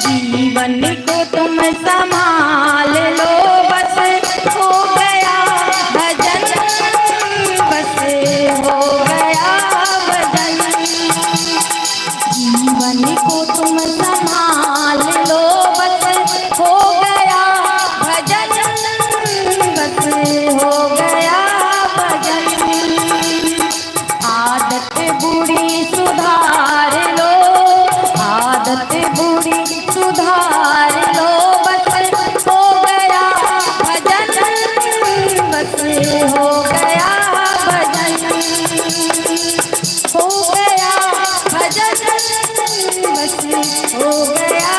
जीवन को तुम संभाल लो, बस हो गया भजन, बस हो गया भजन। जीवन को तुम संभाल लो, बस हो गया भजन, बस हो गया भजन। आदत बुरी सुधार लो, आदत बुरी सुधार लो, बस हो गया भजन, बस हो गया भजन, हो गया भजन, बस हो गया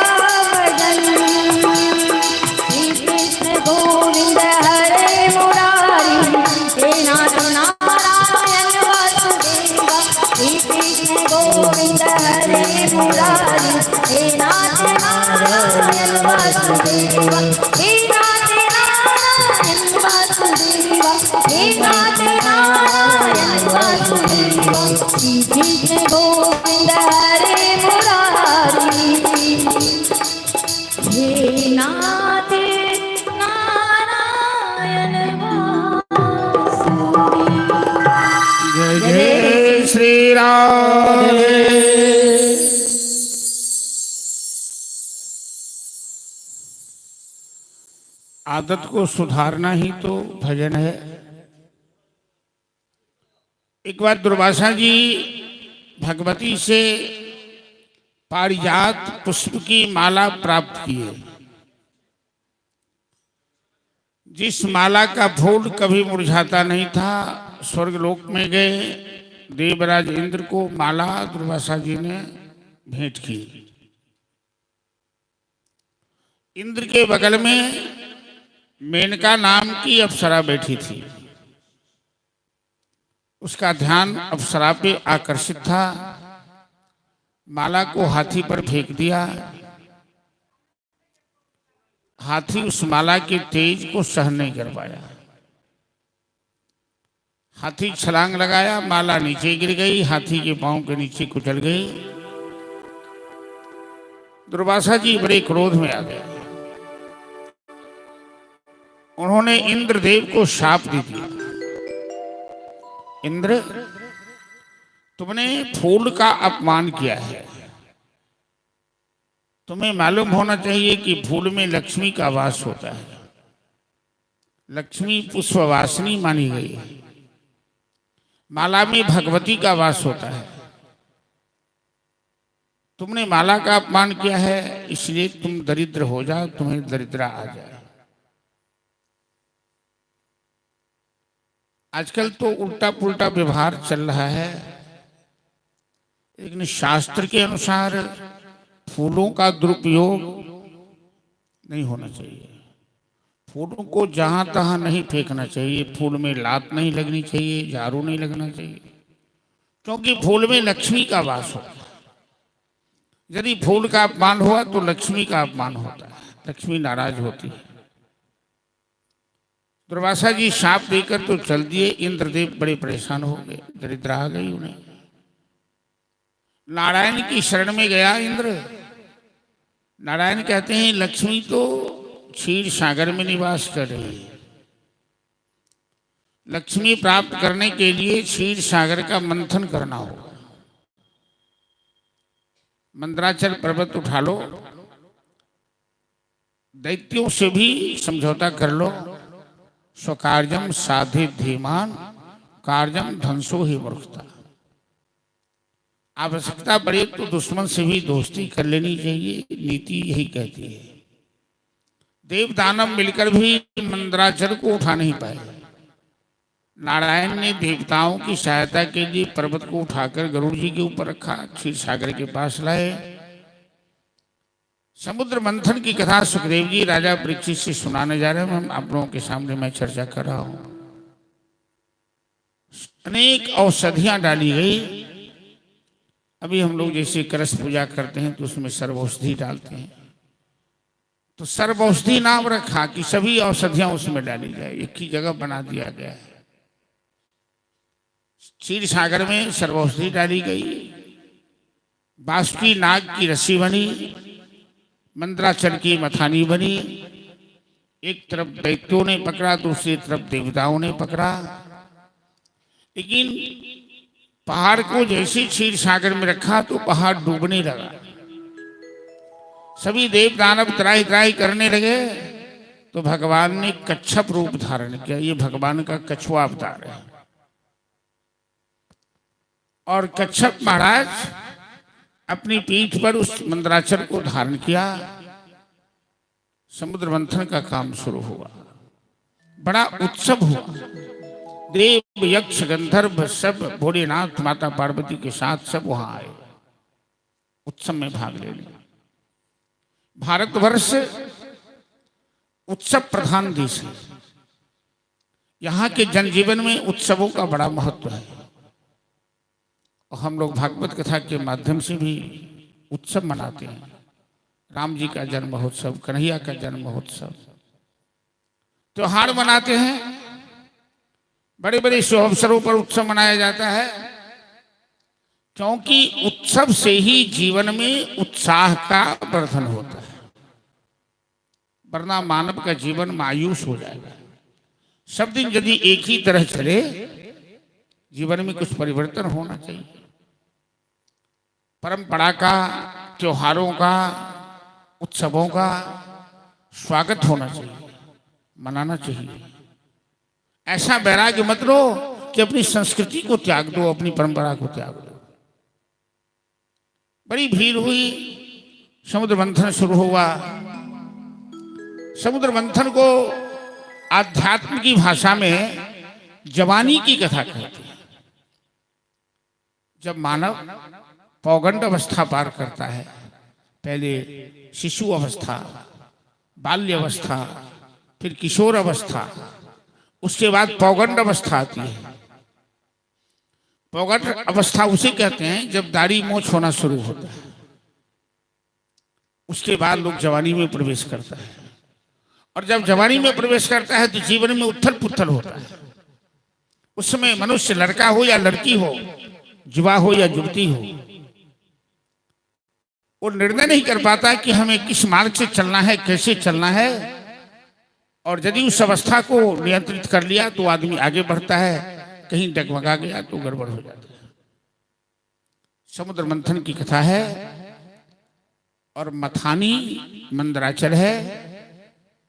भजन। श्री कृष्ण गोविंद हरे मुरारी, हे नाथ नारायण वासुदेवा, श्री कृष्ण गोविंद हरे मुरारी, हे नाथ नारायण वासुदेवा, हे नाथ नारायण वासुदेवा, हे नाथ नारायण वासुदेवा, श्री कृष्ण गोविंद हरे मुरारी, हे नाथ नारायण वासुदेवा। जय जय श्री राम। आदत को सुधारना ही तो भजन है। एक बार दुर्वासा जी भगवती से पारिजात पुष्प की माला प्राप्त किए। जिस माला का फूल कभी मुरझाता नहीं था, स्वर्गलोक में गए, देवराज इंद्र को माला दुर्वासा जी ने भेंट की। इंद्र के बगल में मेनका नाम की अप्सरा बैठी थी। उसका ध्यान अप्सरा पे आकर्षित था। माला को हाथी पर फेंक दिया। हाथी उस माला के तेज को सहन नहीं कर पाया। हाथी छलांग लगाया, माला नीचे गिर गई, हाथी के पांव के नीचे कुचल गई। दुर्वासा जी बड़े क्रोध में आ गए। उन्होंने इंद्रदेव को शाप दे दिया। इंद्र, तुमने फूल का अपमान किया है। तुम्हें मालूम होना चाहिए कि फूल में लक्ष्मी का वास होता है। लक्ष्मी पुष्पवासिनी मानी गई है। माला में भगवती का वास होता है। तुमने माला का अपमान किया है, इसलिए तुम दरिद्र हो जाओ, तुम्हें दरिद्र आ जाए। आजकल तो उल्टा पुल्टा व्यवहार चल रहा है, लेकिन शास्त्र के अनुसार फूलों का दुरुपयोग नहीं होना चाहिए। फूलों को जहां तहां नहीं फेंकना चाहिए। फूल में लात नहीं लगनी चाहिए, झाड़ू नहीं लगना चाहिए, क्योंकि फूल में लक्ष्मी का वास होता है। यदि फूल का अपमान हुआ तो लक्ष्मी का अपमान होता है, लक्ष्मी नाराज होती है। दुर्वासा जी शाप देकर तो चल दिए। इंद्रदेव बड़े परेशान हो गए, दरिद्र आ गई उन्हें। नारायण की शरण में गया इंद्र। नारायण कहते हैं, लक्ष्मी तो क्षीर सागर में निवास कर रही है। लक्ष्मी प्राप्त करने के लिए क्षीर सागर का मंथन करना होगा। मंदराचल पर्वत उठा लो, दैत्यों से भी समझौता कर लो। स्वकार्यम साधे धीमान, कार्यम धंसो ही मूर्खता। आवश्यकता पड़े तो दुश्मन से भी दोस्ती कर लेनी चाहिए, नीति यही कहती है। देव दानव मिलकर भी मंदराचल को उठा नहीं पाए। नारायण ने देवताओं की सहायता के लिए पर्वत को उठाकर गरुड़ जी के ऊपर रखा, क्षीर सागर के पास लाए। समुद्र मंथन की कथा सुखदेव जी राजा परीक्षित से सुनाने जा रहे हैं। हम आप लोगों के सामने मैं चर्चा कर रहा हूं। अनेक औषधियां डाली गई। अभी हम लोग जैसे कलश पूजा करते हैं तो उसमें सर्वौषधि डालते हैं, तो सर्वौषधि नाम रखा कि सभी औषधियां उसमें डाली जाए। एक ही जगह बना दिया गया है। क्षीर सागर में सर्वौषधि डाली गई। बासुकी नाग की रस्सी बनी, मंदराचल की मथानी बनी। एक तरफ दैत्यों ने पकड़ा, दूसरी तरफ देवताओं ने पकड़ा। लेकिन पहाड़ को जैसे क्षीर सागर में रखा तो पहाड़ डूबने लगा। सभी देव दानव त्राही त्राही करने लगे तो भगवान ने कच्छप रूप धारण किया। ये भगवान का कछुआ अवतार है। और कच्छप महाराज अपनी पीठ पर उस मंदराचल को धारण किया। समुद्र मंथन का काम शुरू हुआ। बड़ा उत्सव हुआ। देव यक्ष गंधर्व सब भोलेनाथ माता पार्वती के साथ सब वहां आए उत्सव में भाग लेने। भारतवर्ष उत्सव प्रधान देश है। यहाँ के जनजीवन में उत्सवों का बड़ा महत्व है। और हम लोग भागवत कथा के माध्यम से भी उत्सव मनाते हैं। राम जी का जन्म महोत्सव, कन्हैया का जन्म महोत्सव, त्योहार मनाते हैं। बड़े बड़े शुभ अवसरों पर उत्सव मनाया जाता है, क्योंकि उत्सव से ही जीवन में उत्साह का वर्धन होता है। वरना मानव का जीवन मायूस हो जाएगा। सब दिन यदि एक ही तरह चले, जीवन में कुछ परिवर्तन होना चाहिए। परंपरा का, त्योहारों का, उत्सवों का स्वागत होना चाहिए। मनाना चाहिए। ऐसा वैराग्य मत लो कि अपनी संस्कृति को त्याग दो, अपनी परंपरा को त्याग दो। बड़ी भीड़ हुई, समुद्र मंथन शुरू हुआ। समुद्र मंथन को आध्यात्म की भाषा में जवानी की कथा कहते हैं। जब मानव पौगंड अवस्था पार करता है, पहले शिशु अवस्था, बाल्य अवस्था, फिर किशोर अवस्था, उसके बाद पौगंड अवस्था आती है। पौगंड अवस्था उसे कहते हैं जब दाढ़ी मोछ होना शुरू होता है। उसके बाद लोग जवानी में प्रवेश करता है, और जब जवानी में प्रवेश करता है तो जीवन में उथल पुथल होता है। उस समय मनुष्य लड़का हो या लड़की हो, युवा हो या युवती हो, वो निर्णय नहीं कर पाता कि हमें किस मार्ग से चलना है, कैसे चलना है। और यदि उस अवस्था को नियंत्रित कर लिया तो आदमी आगे बढ़ता है, कहीं डगमगा गया तो गड़बड़ हो जाता है। समुद्र मंथन की कथा है, और मथानी मंदराचल है,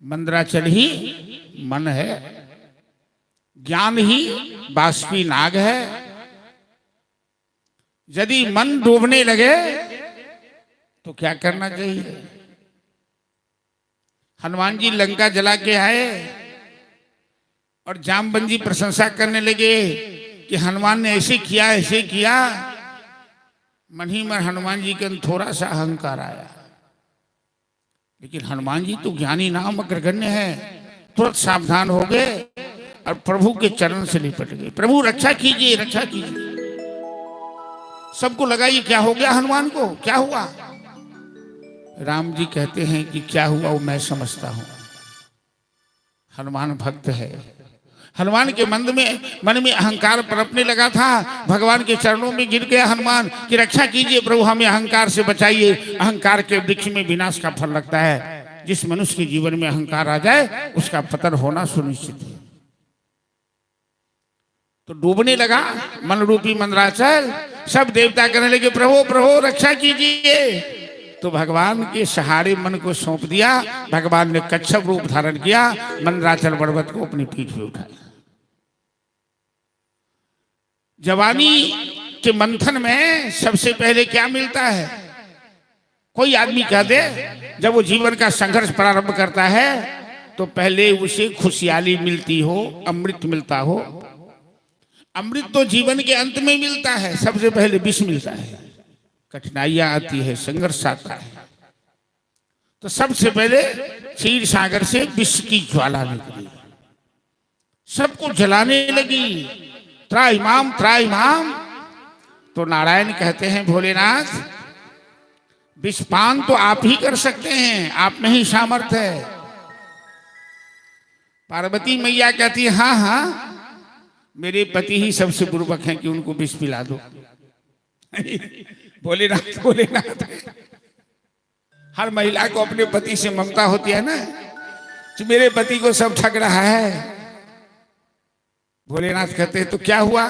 मंदराचल ही मन है, ज्ञान ही बाष्पी नाग है। यदि मन डूबने लगे तो क्या करना चाहिए? हनुमान जी लंका जला के आए और जामवंत जी प्रशंसा करने लगे कि हनुमान ने ऐसे किया, ऐसे किया। मन ही मन हनुमान जी के अंदर थोड़ा सा अहंकार आया, लेकिन हनुमान जी तो ज्ञानी नाम अग्रगण्य है, तुरंत सावधान हो गए और प्रभु के चरण से लिपट गए। प्रभु रक्षा कीजिए, रक्षा कीजिए। सबको लगा ये क्या हो गया, हनुमान को क्या हुआ? राम जी कहते हैं कि क्या हुआ वो मैं समझता हूं। हनुमान भक्त है। हनुमान के मन में अहंकार पनपने लगा था। भगवान के चरणों में गिर गया हनुमान कि रक्षा कीजिए प्रभु, हमें अहंकार से बचाइए। अहंकार के वृक्ष में विनाश का फल लगता है। जिस मनुष्य के जीवन में अहंकार आ जाए उसका पतन होना सुनिश्चित है। तो डूबने लगा मन रूपी मंदराचल। सब देवता कहने लगे प्रभु प्रभु रक्षा कीजिए। तो भगवान के सहारे मन को सौंप दिया। भगवान ने कच्छप रूप धारण किया, मंदराचल पर्वत को अपनी पीठ पे उठाया। जवानी के मंथन में सबसे पहले क्या मिलता है? कोई आदमी कह दे जब वो जीवन का संघर्ष प्रारंभ करता है तो पहले उसे खुशहाली मिलती हो, अमृत मिलता हो। अमृत तो जीवन के अंत में मिलता है, सबसे पहले विष मिलता है। कठिनाइयां आती है, संघर्ष आता है, तो सबसे पहले क्षीर सागर से विष की ज्वाला निकली, सबको जलाने लगी। त्राहिमाम त्राहिमाम। तो नारायण कहते हैं भोलेनाथ विषपान तो आप ही कर सकते हैं, आप में ही सामर्थ्य है। पार्वती मैया कहती है हाँ हाँ मेरे पति ही सबसे बुर्बक हैं कि उनको विष पिला दो। भोलेनाथ भोलेनाथ। हर महिला को अपने पति से ममता होती है ना कि मेरे पति को सब ठग रहा है। भोलेनाथ कहते हैं तो क्या हुआ?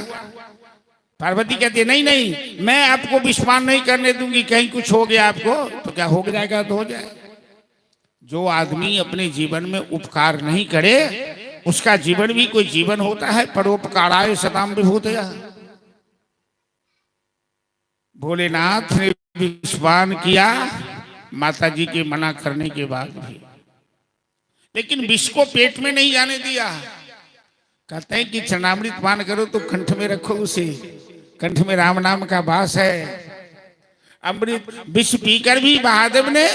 पार्वती कहती है नहीं नहीं मैं आपको विषपान नहीं करने दूंगी, कहीं कुछ हो गया आपको तो क्या हो जाएगा तो हो जाए। जो आदमी अपने जीवन में उपकार नहीं करे उसका जीवन भी कोई जीवन होता है? परोपकाराय सताम विभूतया। भोलेनाथ ने विषपान किया माता जी के मना करने के बाद भी, लेकिन विष को पेट में नहीं जाने दिया। कहते हैं कि चरणामृत पान करो तो कंठ में रखो उसे, कंठ में राम नाम का वास है। अमृत विष पीकर भी महादेव ने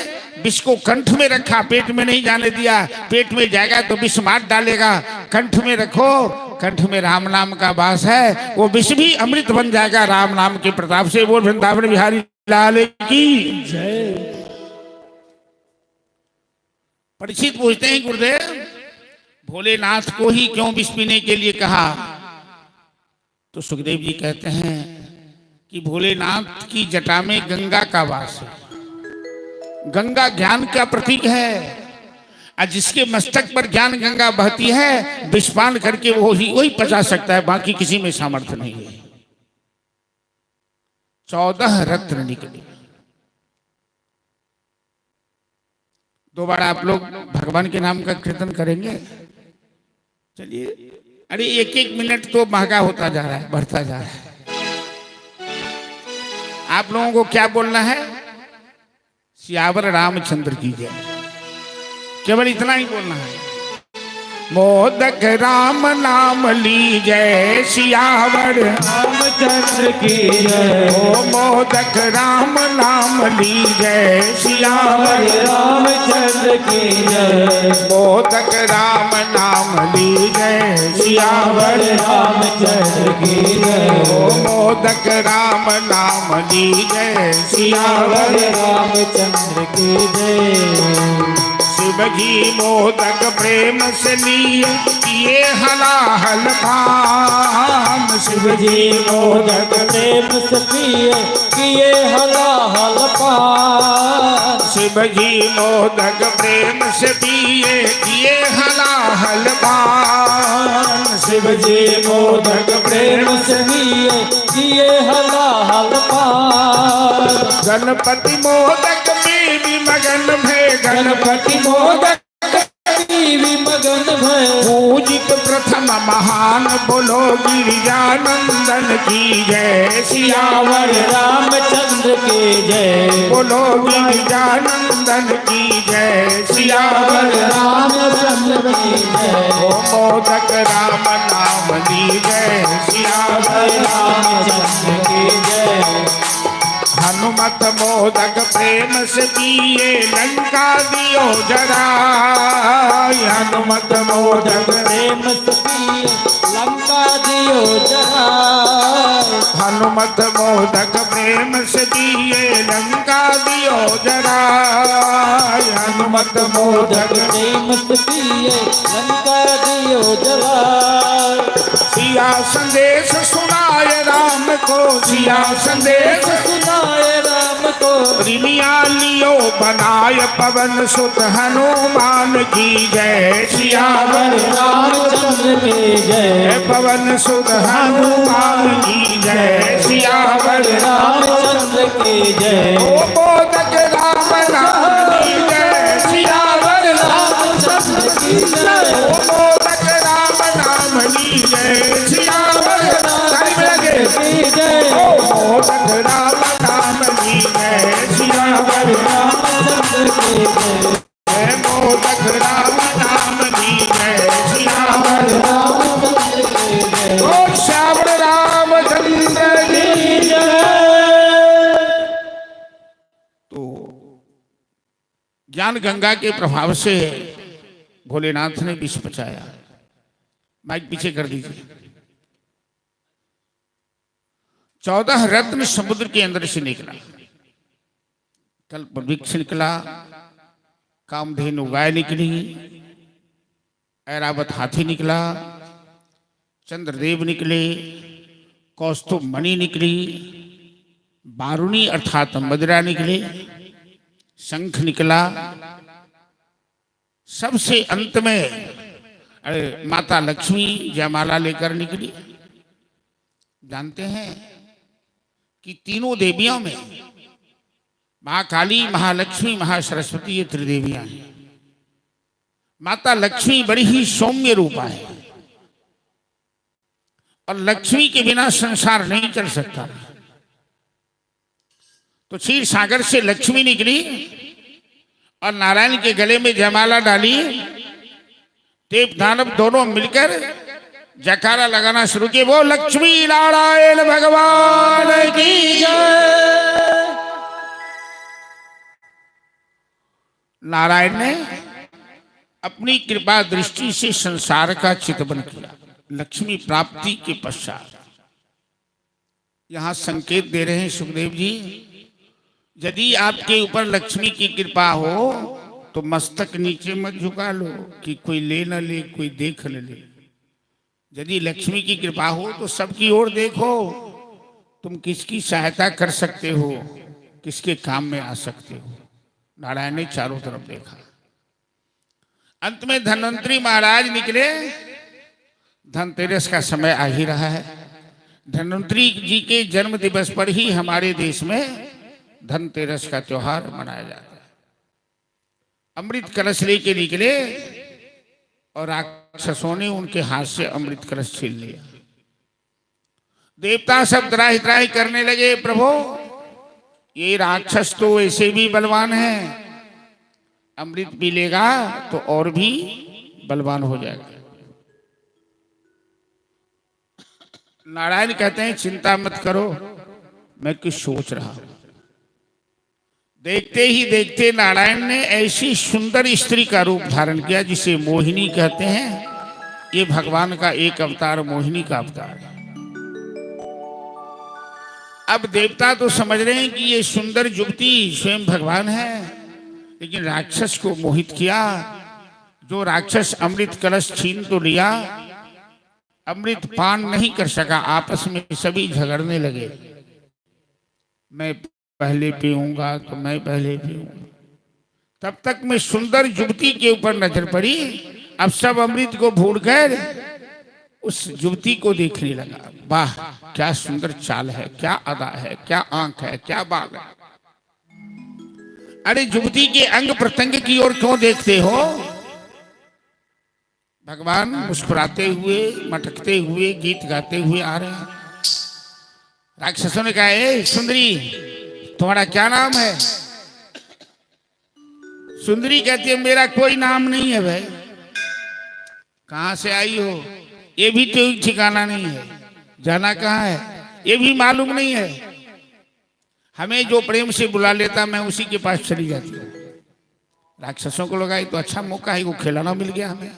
विष को कंठ में रखा, पेट में नहीं जाने दिया। पेट में जाएगा तो विष मार डालेगा। कंठ में रखो, कंठ में राम नाम का वास है, वो विष भी अमृत बन जाएगा राम नाम के प्रताप से। वो वृंदावन बिहारी लाल की जय। परीक्षित पूछते हैं गुरुदेव भोलेनाथ को ही क्यों विष पीने के लिए कहा? तो सुखदेव जी कहते हैं कि भोलेनाथ की जटा में गंगा का वास है। गंगा ज्ञान का प्रतीक है, और जिसके मस्तक पर ज्ञान गंगा बहती है विषपान करके वही पचा सकता है, बाकी किसी में सामर्थ्य नहीं है। 14 रत्न निकले। दोबारा आप लोग भगवान के नाम का कीर्तन करेंगे। चलिए, अरे एक एक मिनट तो महंगा होता जा रहा है, बढ़ता जा रहा है। आप लोगों को क्या बोलना है? सियावर रामचंद्र की जय, केवल इतना ही बोलना है। मोदक राम नाम लीजय, सियावर रामचंद्र की जय। ओ मोदक राम नाम लीजय, सियावर रामचंद्र की जय। मोदक राम नाम लीजय, सियावर रामचंद्र की जय। ओ मोदक राम नाम लीजय, सियावर रामचंद्र की जय। शिव जी मोदक प्रेम से लिए, किए हलाहल काम। शिव जी मोदक प्रेम से पिए, किए हलाहल पान। शिव जी मोदक प्रेम से पिए, किए हलाहल पान। शिव जी मोदक प्रेम से पिए, किए हलाहल पान। गणपति मोदक में भी मगन भय, गणपति मोदक भी मगन भय। पूजित प्रथम महान, बोलो गिरिजानंदन की जय। सियावर रामचंद्र की जय। बोलो गिरिजानंदन की जय। सियावर रामचंद्र की जय। ओ मोदक राम नाम ली जय, सियावर रामचंद्र की जय। हनुमत मोदक प्रेम से दिए, लंका दियो जरा। हनुमत मोदक प्रेम से पिए, लंका दियो जरा। हनुमत मोदक प्रेम से दिए, लंका दियो जरा। हनुमत मोदक प्रेम से पिए, लंका दियो जरा। सिया संदेश सुनाए राम को, सिया संदेश सुनाए राम को। रिमिया लियो बनाए, पवन सुत हनुमान की जय। सियावर रामचंद्र की जय। पवन सुत हनुमान की जय। सियावर रामचंद्र की जय। ओ मोदक राम नाम की जय। सियावर रामचंद्र की जय। ओ मोदक राम नाम की जय। सियावर की जय। ओ मोदक राम नाम की जय। सियावर रामचंद्र की जय। जय मोदक राम नाम की जय। सियावर रामचंद्र की जय। ओ श्यावर रामचंद्र की जय। तो ज्ञान गंगा के प्रभाव से भोलेनाथ ने विष बचाया। माइक पीछे कर दीजिए। 14 रत्न समुद्र के अंदर से निकला। कल्प वृक्ष निकला, कामधेनु गाय निकली, ऐरावत हाथी निकला, चंद्रदेव निकले, कौस्तुभ मणि निकली, बारुणी अर्थात मदिरा निकले, शंख निकला। सबसे अंत में माता लक्ष्मी जयमाला लेकर निकली। जानते हैं कि तीनों देवियों में महाकाली, महालक्ष्मी, महासरस्वती ये त्रिदेवियां हैं। माता लक्ष्मी बड़ी ही सौम्य रूपा है और लक्ष्मी के बिना संसार नहीं चल सकता। तो क्षीर सागर से लक्ष्मी निकली और नारायण के गले में जयमाला डाली। देव दानव दोनों मिलकर जयकारा लगाना शुरू किए, वो लक्ष्मी नारायण भगवान की जय। नारायण ने अपनी कृपा दृष्टि से संसार का चितवन किया। लक्ष्मी प्राप्ति के पश्चात यहां संकेत दे रहे हैं सुखदेव जी, यदि आपके ऊपर लक्ष्मी की कृपा हो तो मस्तक नीचे मत झुका लो कि कोई ले न ले, कोई देख न ले। यदि लक्ष्मी की कृपा हो तो सबकी ओर देखो, तुम किसकी सहायता कर सकते हो, किसके काम में आ सकते हो। नारायण ने चारों तरफ देखा। अंत में धन्वंतरी महाराज निकले। धनतेरस का समय आ ही रहा है। धन्वंतरी जी के जन्म दिवस पर ही हमारे देश में धनतेरस का त्योहार मनाया जाता है। अमृत कलश लेके निकले और राक्षसों ने उनके हाथ से अमृत कलश छीन लिया। देवता सब त्राहि त्राहि करने लगे, प्रभु ये राक्षस तो ऐसे भी बलवान है, अमृत पी लेगा तो और भी बलवान हो जाएगा। नारायण कहते हैं चिंता मत करो, मैं कुछ सोच रहा हूं। देखते ही देखते नारायण ने ऐसी सुंदर स्त्री का रूप धारण किया जिसे मोहिनी कहते हैं। ये भगवान का एक अवतार मोहिनी का अवतार है। अब देवता तो समझ रहे हैं कि ये सुंदर युवती स्वयं भगवान है, लेकिन राक्षस को मोहित किया। जो राक्षस अमृत कलश छीन तो लिया, अमृत पान नहीं कर सका। आपस में सभी झगड़ने लगे, मैं पहले पीऊंगा तो मैं पहले पीऊंगा। तब तक में सुंदर युवती के ऊपर नजर पड़ी। अब सब अमृत को भूलकर उस युवती को देखने लगा। वाह क्या सुंदर चाल है, क्या अदा है, क्या आंख है, क्या बाल है। अरे युवती के अंग प्रत्यंग की ओर क्यों देखते हो? भगवान मुस्कुराते हुए मटकते हुए गीत गाते हुए आ रहे हैं। राक्षसों ने कहा, ए सुंदरी तुम्हारा क्या नाम है? सुंदरी कहती है, मेरा कोई नाम नहीं है भाई। कहां से आई हो ये भी तो ठिकाना नहीं है, जाना कहाँ है ये भी मालूम नहीं है। हमें जो प्रेम से बुला लेता मैं उसी के पास चली जाती हूँ। राक्षसों को लगा ये तो अच्छा मौका है, वो खिलाना मिल गया हमें।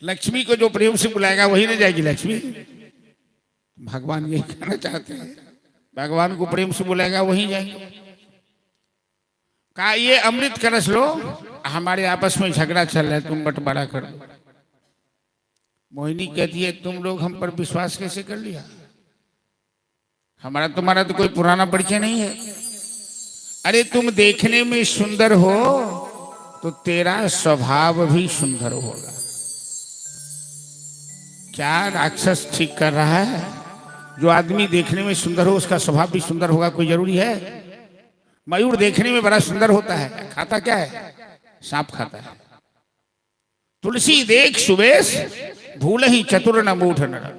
लक्ष्मी को जो प्रेम से बुलाएगा वही ना जाएगी लक्ष्मी। भगवान यही कहना चाहते हैं, भगवान को प्रेम से बुलाएगा वही जाएंगे। कहा ये अमृत कलश लो, हमारे आपस में झगड़ा चल रहा है, तुम बंटवारा कर दो। मोहिनी कहती है, तुम लोग हम पर विश्वास कैसे कर लिया? हमारा तुम्हारा तो कोई पुराना परिचय नहीं है। अरे तुम देखने में सुंदर हो तो तेरा स्वभाव भी सुंदर होगा। क्या राक्षस ठीक कर रहा है? जो आदमी देखने में सुंदर हो उसका स्वभाव भी सुंदर होगा, कोई जरूरी है? मयूर देखने में बड़ा सुंदर होता है, खाता क्या है? सांप खाता है। तुलसी देख सुवेश भूल ही चतुर न मूढ़ नर।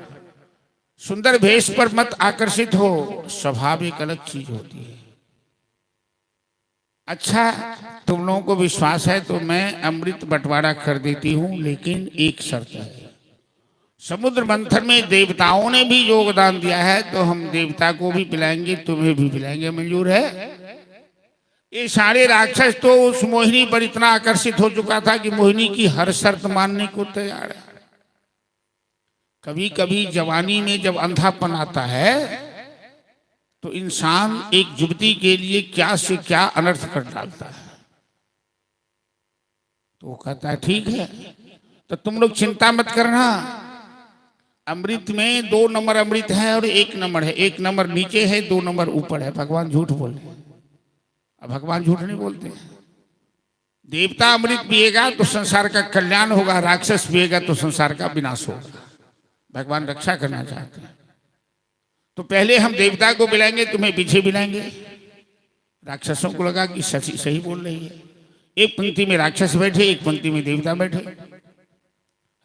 सुंदर भेष पर मत आकर्षित हो, स्वभाव एक अलग चीज होती है। अच्छा तुम लोगों को विश्वास है तो मैं अमृत बंटवारा कर देती हूं, लेकिन एक शर्त है। समुद्र मंथन में देवताओं ने भी योगदान दिया है, तो हम देवता को भी पिलाएंगे, तुम्हें भी पिलाएंगे। मंजूर है? ये सारे राक्षस तो उस मोहिनी पर इतना आकर्षित हो चुका था कि मोहिनी की हर शर्त मानने को तैयार है। कभी कभी जवानी में जब अंधापन आता है तो इंसान एक युवती के लिए क्या से क्या अनर्थ कर डालता है। तो वो कहता है ठीक है, तो तुम लोग चिंता मत करना। अमृत में 2 नंबर अमृत है और 1 नंबर है। 1 नंबर नीचे है, 2 नंबर ऊपर है। भगवान झूठ बोल रहे हैं। अब भगवान झूठ नहीं बोलते। देवता अमृत पिएगा तो संसार का कल्याण होगा, राक्षस पिएगा तो संसार का विनाश होगा। भगवान रक्षा करना चाहते हैं। तो पहले हम देवता को बुलाएंगे, तुम्हें पीछे बुलाएंगे। राक्षसों को लगा कि सही बोल रही है। एक पंक्ति में राक्षस बैठे, एक पंक्ति में देवता बैठे।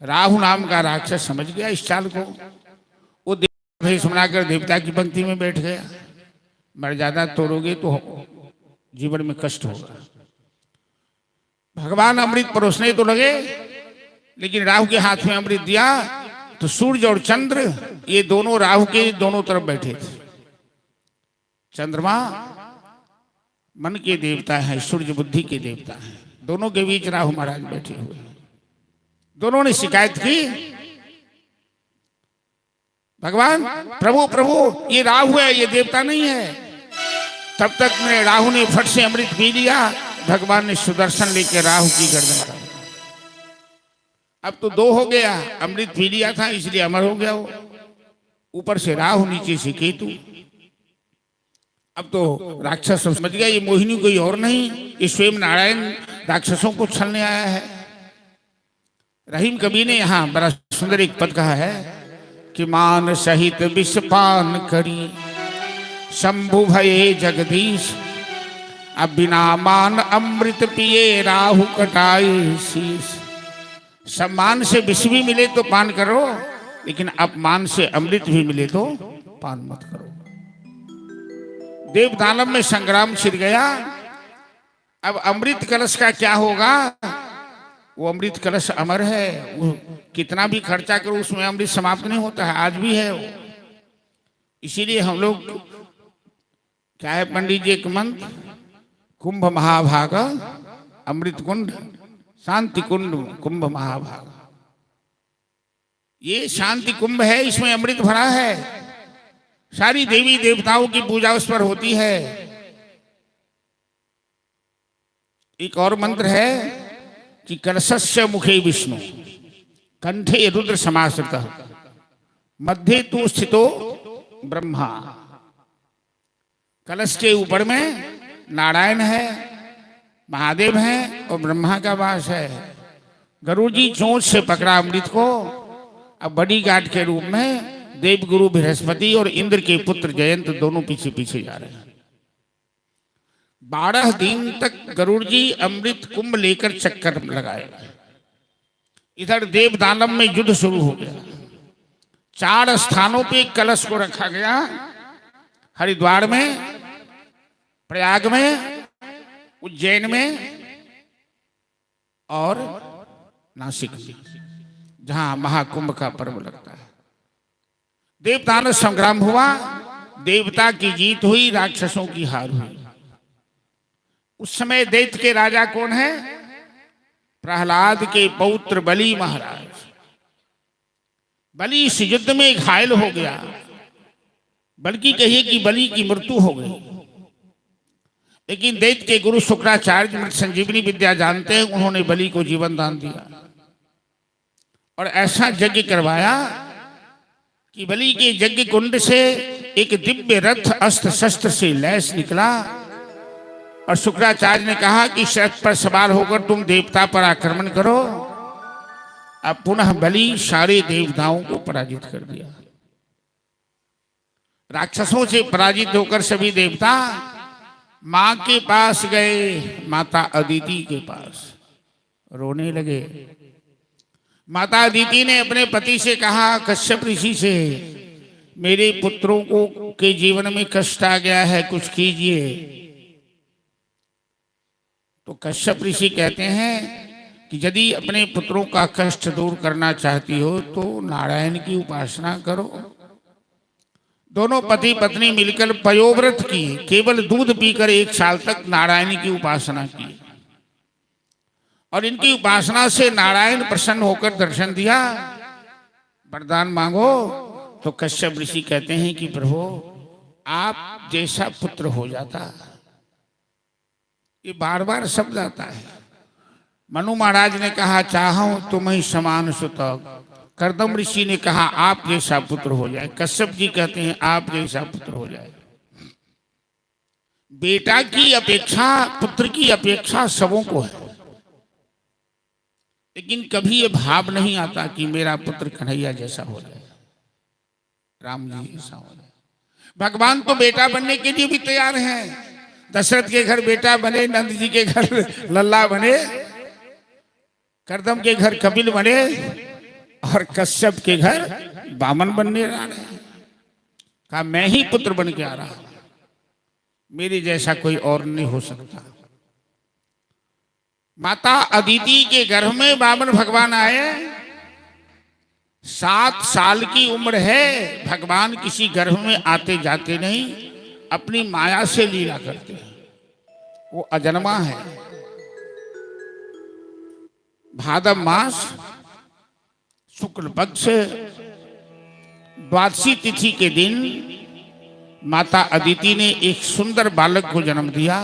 राहु नाम का राक्षस समझ गया इस चाल को। वो देवता भेष बनाकर देवता की पंक्ति में बैठ गया। मर्यादा तोड़ोगे तो जीवन में कष्ट होगा। भगवान अमृत परोसने तो लगे, लेकिन राहु के हाथ में अमृत दिया तो सूर्य और चंद्र ये दोनों राहु के दोनों तरफ बैठे थे। चंद्रमा मन के देवता है, सूर्य बुद्धि के देवता है। दोनों के बीच राहु महाराज बैठे हुए। दोनों ने शिकायत की, भगवान प्रभु प्रभु ये राहु है, ये देवता नहीं है। तब तक में राहु ने फट से अमृत पी लिया। भगवान ने सुदर्शन लेकर राहु की गर्दन काट दी। अब तो 2 हो गया, अमृत पी लिया था इसलिए अमर हो गया वो। ऊपर से राहु, नीचे से केतु। अब तो राक्षस समझ गया ये मोहिनी कोई और नहीं, ये स्वयं नारायण राक्षसों को छलने आया है। रहीम कवि ने यहाँ बड़ा सुंदर एक पद कहा है कि मान सहित विषपान करी शंभु भये जगदीश। अब बिना मान अमृत पिए राहु कटाए शीश। सम्मान से विष भी मिले तो पान करो, लेकिन अपमान से अमृत भी मिले तो पान मत करो। देव दानव में संग्राम छिड़ गया। अब अमृत कलश का क्या होगा? वो अमृत कलश अमर है, वो कितना भी खर्चा करो उसमें अमृत समाप्त नहीं होता है, आज भी है वो। इसीलिए हम लोग क्या है पंडित जी एक मंत्र, कुंभ महाभाग अमृत कुंड शांति कुंड कुंभ महाभाग। ये शांति कुंभ है, इसमें अमृत भरा है। सारी देवी देवताओं की पूजा उस पर होती है। एक और मंत्र है कि कलशस्य मुखे विष्णु कंठे रुद्र समाश्रितः मध्य तु स्थितो ब्रह्मा। कलश के ऊपर में नारायण है, महादेव है और ब्रह्मा का वास है। गरुड़ जी चोंच से पकड़ा अमृत को। अब बड़ी गांठ के रूप में देवगुरु बृहस्पति और इंद्र के पुत्र जयंत दोनों पीछे पीछे जा रहे हैं। 12 दिन तक गरुड़ जी अमृत कुंभ लेकर चक्कर लगाए। इधर देव दानव में युद्ध शुरू हो गया। 4 स्थानों पे कलश को रखा गया, हरिद्वार में, प्रयाग में, उज्जैन में और नासिक में, जहां महाकुंभ का पर्व लगता है। देव दानव संग्राम हुआ, देवता की जीत हुई, राक्षसों की हार हुई। उस समय दैत्य के राजा कौन है? प्रहलाद के पौत्र बलि महाराज। बलि इस युद्ध में घायल हो गया, बल्कि कहिए कि बलि की मृत्यु हो गई। लेकिन दैत्य के गुरु शुक्राचार्य मृत संजीवनी विद्या जानते हैं, उन्होंने बलि को जीवन दान दिया और ऐसा यज्ञ करवाया कि बलि के यज्ञ कुंड से एक दिव्य रथ अस्त्र शस्त्र से लैस निकला और शुक्राचार्य ने कहा कि रथ पर सवार होकर तुम देवता पर आक्रमण करो। अब पुनः बलि सारे देवताओं को पराजित कर दिया। राक्षसों से पराजित होकर सभी देवता मां के पास गए, माता अदिति के पास, रोने लगे। माता अदिति ने अपने पति से कहा, कश्यप ऋषि से, मेरे पुत्रों को के जीवन में कष्ट आ गया है, कुछ कीजिए। तो कश्यप ऋषि कहते हैं कि यदि अपने पुत्रों का कष्ट दूर करना चाहती हो तो नारायण की उपासना करो। दोनों पति पत्नी मिलकर पयोव्रत की, केवल दूध पीकर 1 साल तक नारायण की उपासना की और इनकी उपासना से नारायण प्रसन्न होकर दर्शन दिया। वरदान मांगो। तो कश्यप ऋषि कहते हैं कि प्रभु आप जैसा पुत्र हो जाता। ये बार बार शब्द आता है। मनु महाराज ने कहा, चाहूं तुम ही समान सुत। कर्दम ऋषि ने कहा, आप जैसा पुत्र हो जाए। कश्यप जी कहते हैं, आप जैसा पुत्र हो जाए। बेटा की अपेक्षा, पुत्र की अपेक्षा सबों को है, लेकिन कभी ये भाव नहीं आता कि मेरा पुत्र कन्हैया जैसा हो जाए, राम जी जैसा हो जाए। भगवान तो बेटा बनने के लिए भी तैयार हैं। दशरथ के घर बेटा बने, नंद जी के घर लल्ला बने, कर्दम के घर कपिल बने और कश्यप के घर वामन बनने आ रहे हैं। कहा मैं ही पुत्र बन के आ रहा हूं, मेरे जैसा कोई और नहीं हो सकता। माता अदिति के गर्भ में वामन भगवान आए। 7 साल की उम्र है। भगवान किसी गर्भ में आते जाते नहीं, अपनी माया से लीला करते हैं। वो अजन्मा है। भाद्र मास शुक्ल पक्ष द्वादशी तिथि के दिन माता अदिति ने एक सुंदर बालक को जन्म दिया,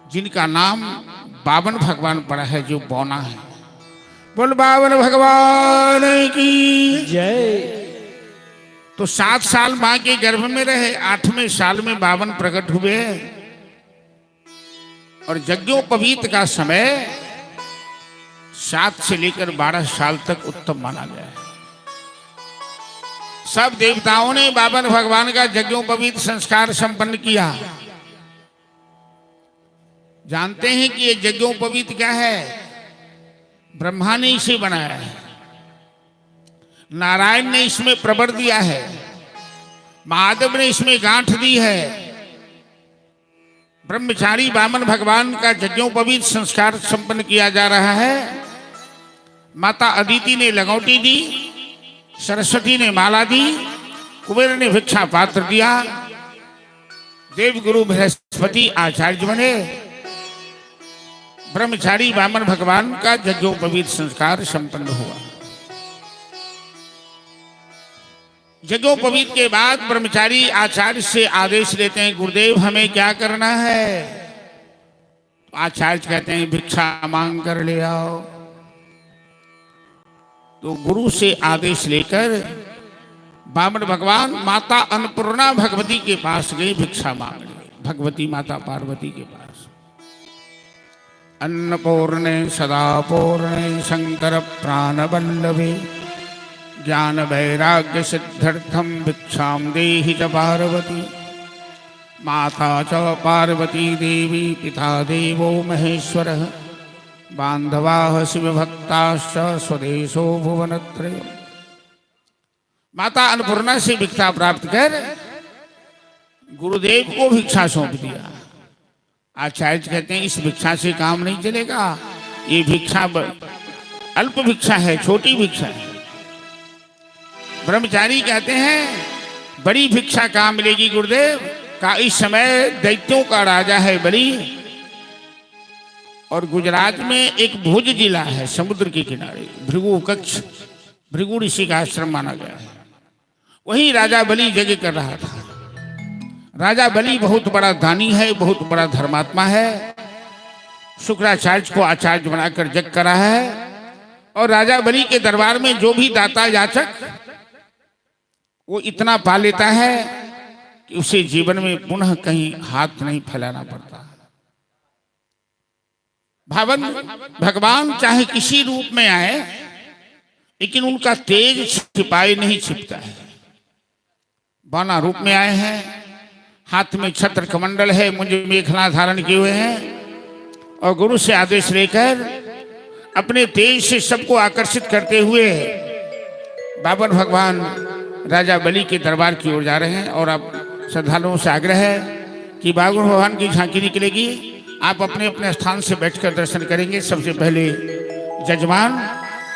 जिनका नाम बावन भगवान पड़ा है, जो बौना है। बोल बावन भगवान की जय। तो 7 साल मां के गर्भ में रहे। 8वें साल में बावन प्रकट हुए और यज्ञोपवीत का समय 7 से लेकर 12 साल तक उत्तम माना गया है। सब देवताओं ने बावन भगवान का यज्ञोपवीत संस्कार संपन्न किया। जानते हैं कि ये यज्ञोपवीत क्या है? ब्रह्मा ने इसे बनाया है, नारायण ने इसमें प्रबर दिया है, महादेव ने इसमें गांठ दी है। ब्रह्मचारी वामन भगवान का यज्ञोपवीत संस्कार संपन्न किया जा रहा है। माता अदिति ने लगौटी दी, सरस्वती ने माला दी, कुबेर ने भिक्षा पात्र दिया, देव गुरु बृहस्पति आचार्य बने। ब्रह्मचारी वामन भगवान का यज्ञोपवीत संस्कार संपन्न हुआ। यज्ञोपवीत के बाद ब्रह्मचारी आचार्य से आदेश लेते हैं, गुरुदेव हमें क्या करना है? तो आचार्य कहते हैं भिक्षा मांग कर ले आओ। तो गुरु से आदेश लेकर वामन भगवान माता अन्नपूर्णा भगवती के पास गए भिक्षा मांगने, भगवती माता पार्वती के पास। अन्नपूर्णे सदा पूर्णे शंकर प्राण वल्लभे ज्ञान वैराग्य सिद्ध्यर्थम भिक्षाम देहि च पार्वती। माता च पार्वती देवी पिता देवो महेश्वरः बांधवाः शिवभक्ताश्च स्वदेशो भुवनत्रयम्। माता अन्नपूर्णा से भिक्षा प्राप्त कर गुरुदेव को भिक्षा सौंप दिया। आचार्य कहते हैं इस भिक्षा से काम नहीं चलेगा, ये भिक्षा अल्प भिक्षा है, छोटी भिक्षा है। ब्रह्मचारी कहते हैं बड़ी भिक्षा कहाँ मिलेगी गुरुदेव? का इस समय दैत्यों का राजा है बलि, और गुजरात में एक भुज जिला है समुद्र के किनारे, भृगु कक्ष, भृगु ऋषि का आश्रम माना गया है। वही राजा बलि यज्ञ कर रहा था। राजा बलि बहुत बड़ा दानी है, बहुत बड़ा धर्मात्मा है। शुक्राचार्य को आचार्य बनाकर यज्ञ करा है, और राजा बलि के दरबार में जो भी दाता याचक वो इतना पा लेता है कि उसे जीवन में पुनः कहीं हाथ नहीं फैलाना पड़ता। भगवान चाहे किसी रूप में आए, लेकिन उनका तेज छिपाए नहीं छिपता है। बाना रूप में आए हैं, हाथ में छत्र कमंडल है, मुझे मेखला धारण किए हुए हैं, और गुरु से आदेश लेकर अपने तेज से सबको आकर्षित करते हुए बाबर भगवान राजा बलि के दरबार की ओर जा रहे हैं। और अब श्रद्धालुओं से आग्रह है कि बाबर भगवान की झांकी निकलेगी, आप अपने अपने स्थान से बैठकर दर्शन करेंगे। सबसे पहले जजमान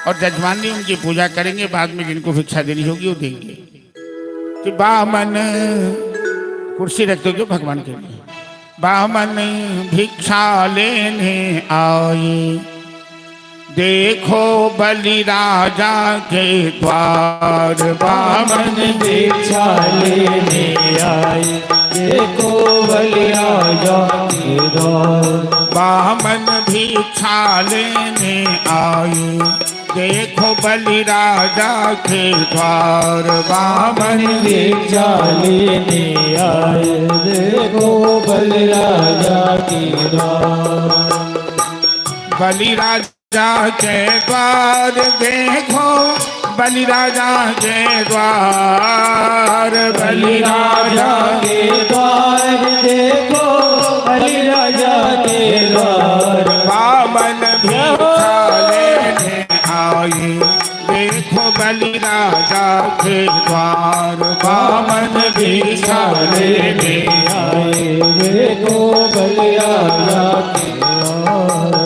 और जजमानी उनकी पूजा करेंगे, बाद में जिनको भिक्षा देनी होगी वो देंगे। कि बामन कुर्सी रख दोगे भगवान के लिए। बामन भिक्षा लेने आए, देखो बलि राजा के द्वार। बामन भिक्षा लेने आए, देखो बलि राजा के द्वार। बामन भिक्षा लेने आए, देखो बलि राजा के द्वार। बामन भिक्षा लेने आए, देखो बलि राजा के द्वार। बलि राजा के द्वार देखो, बलि राजा के द्वार। बलि राजा के द्वार देखो, बलि राजा के द्वार। बामन भिक्षा लेने आए, देखो बलि राजा के द्वार। बामन भिक्षा लेने आए, देखो बलि राजा के द्वार।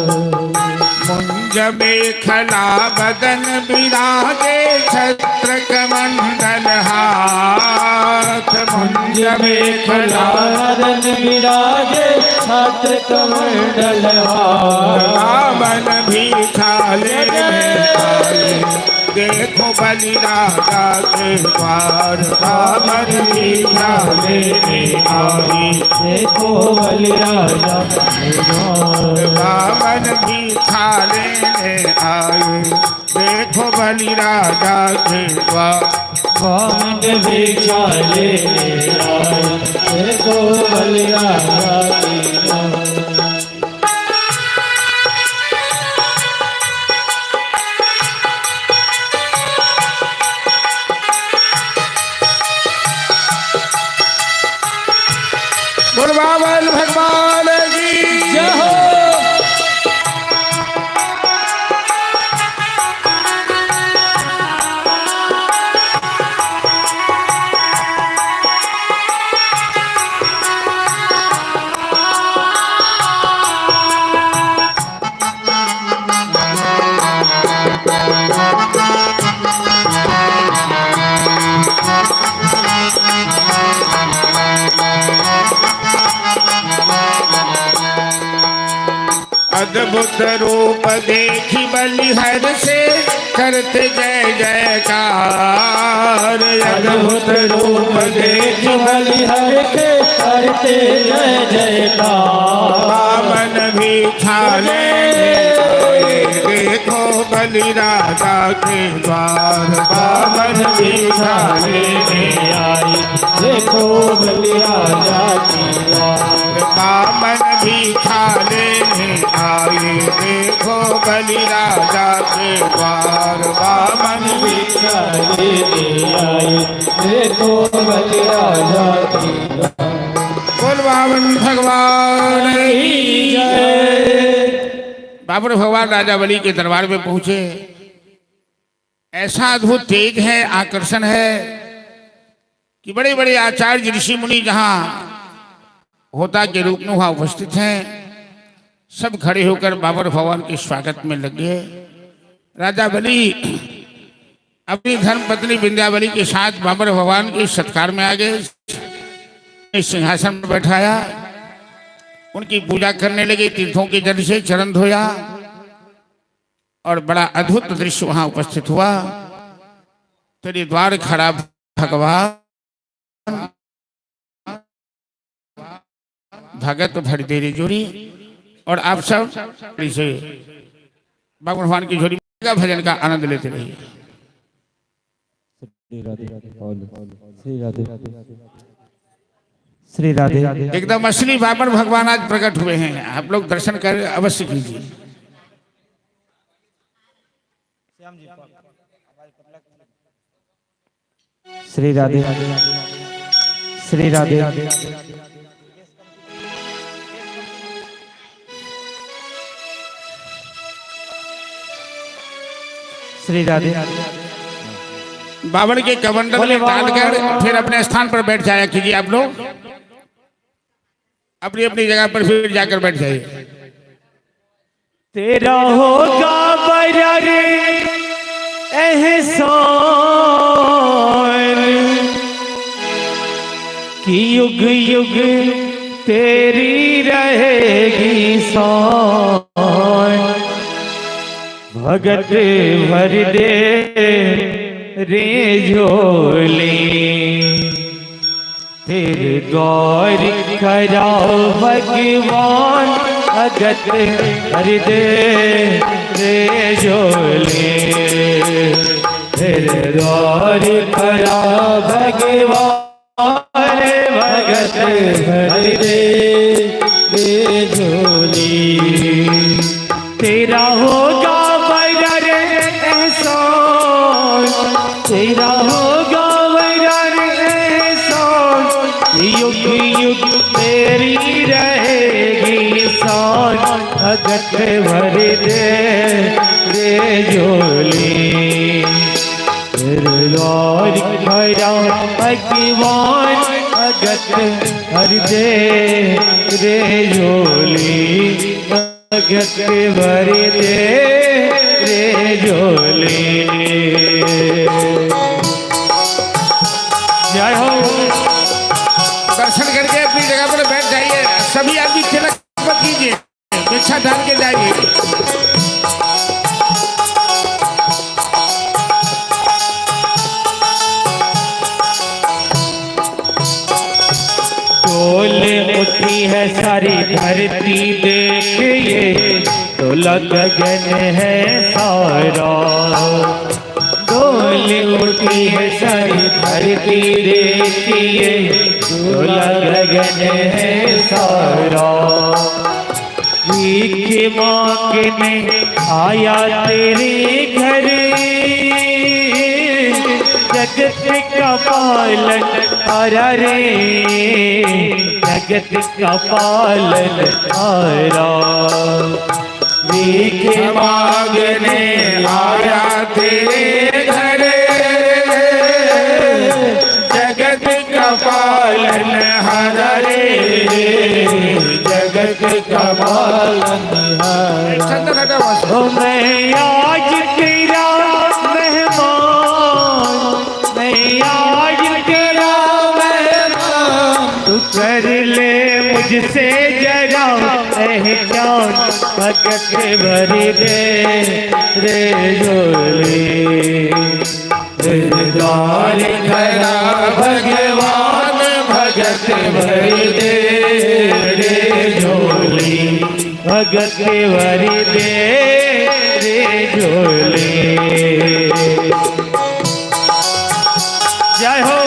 मुंज मेखला बदन विराजे, छत्र कमंडल हाथ। मुंज मेखला बदन विराजे, छत्र कमंडल हाथ। बामन भिक्षा लेने आए, देखो बलि राजा के द्वार। बामन भिक्षा लेने आए, देखो बलि राजा के द्वार। बामन भिक्षा लेने आए, देखो बलि राजा के द्वार। बामन भिक्षा लेने आए, देखो बलि राजा के द्वार। बामन भगवान की जय हो। अद्भुत रूप देखी बलिहर से करते जय जयकार। अद्भुत रूप देख बलिहर के करते जय जयकार। बामन भी छाले देखो बलि राजा के द्वार। बामन भी छाले आई देखो बलि राजा की द्वार। बामन भी छाले में आए देखो बलि राजा के द्वार। बामन भी छाले में आई देखो बलि राजा की द्वार। बोल बामन भगवान की जय। बाबर भगवान राजा बलि के दरबार में पहुंचे। ऐसा अद्भुत तेज है, आकर्षण है कि बड़े बड़े आचार्य ऋषि मुनि जहां होता के रूप में वहां उपस्थित हैं, सब खड़े होकर बाबर भगवान के स्वागत में लगे। राजा बलि अपनी धर्म पत्नी विंध्यावली के साथ बाबर भगवान के सत्कार में आ गए। इस सिंहासन पर बैठाया, उनकी पूजा करने लगे। तीर्थों के जल से चरण धोया और बड़ा अद्भुत दृश्य वहां उपस्थित हुआ। तेरे द्वार खड़ा भगवान भगत भर दे रे जोरी। और आप सब से बाबा भगवान की जोड़ी का भजन का आनंद लेते रहिए। श्री राधे। एकदम असली बाबर भगवान आज प्रकट हुए हैं, आप लोग दर्शन कर अवश्य कीजिए। श्री राधे। श्री राधे। श्री राधे। बाबर के कमंडल में डालकर फिर अपने स्थान पर बैठ जाया कीजिए। आप लोग अपनी अपनी जगह पर फिर जाकर बैठ जाइए। तेरा होगा बड़ा रे एहसान कि युग युग तेरी रहेगी शान। भगत भर दे रे झोली तेरे गौर कराओ भगवान। भगत भर दे रे झोली तेरे गौर कराओ भगवान। भगत भर दे रे झोली तेरा होगा बड़ा रे एहसान। तेरा होगा बड़ा रे एहसान युग युग तेरी रहेगी शान। भगत भर दे रे झोली द्वार खड़ा भगवान। भगत भर दे रे झोली भगत भर दे रे झोली। जय हो। दर्शन करके अपनी जगह पर बैठ जाइए। सभी आदमी तिलक मत कीजिए, भिक्षा डाल के जाइए। डोल उठी है सारी धरती देखिए, डोला गगन है सारा। डोल उठी है सारी धरती देखिए, डोला गगन है सारा। भीख मांगने आया तेरे घर, जगत का पालन हारा रे। जगत का पालन हारा। भीख मांगने आया तेरे घर, जगत का पालन हारा रे। जगत का पालन हारा। ओ मैं आज तेरा मेहमान, मैं आज तेरा मेहमान। तू कर ले मुझसे जरा पहचान भगत भरी दे रे झोली द्वार खड़ा भगवान भगत भरी दे रे झोली भगत भरी दे रे झोली। जय हो।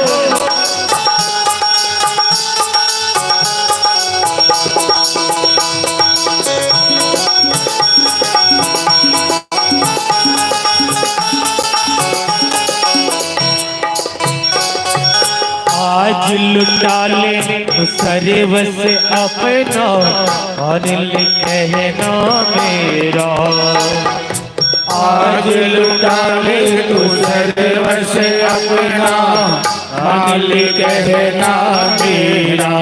आज लुटा ले सर्वस अपना और कहना मेरा। आज लुटा ले तू सर्वस अपना मालिक कहना मेरा।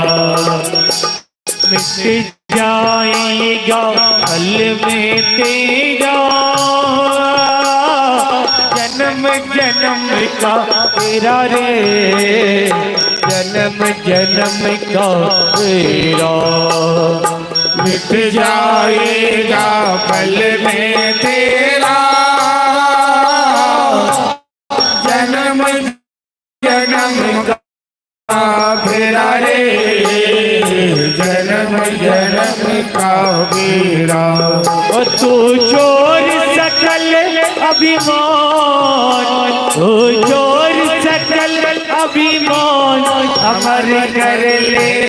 मिट जाएगा पल में तेरा जन्म जन्म का तेरा रे जन्म जन्म का तेरा। मिट जाएगा पल में तेरा जन्म जन्म का फेरा रे जन्म जन्म का फेरा। तू चोर सकल अभिमान तू चोर सकल अभिमान अमर कर ले।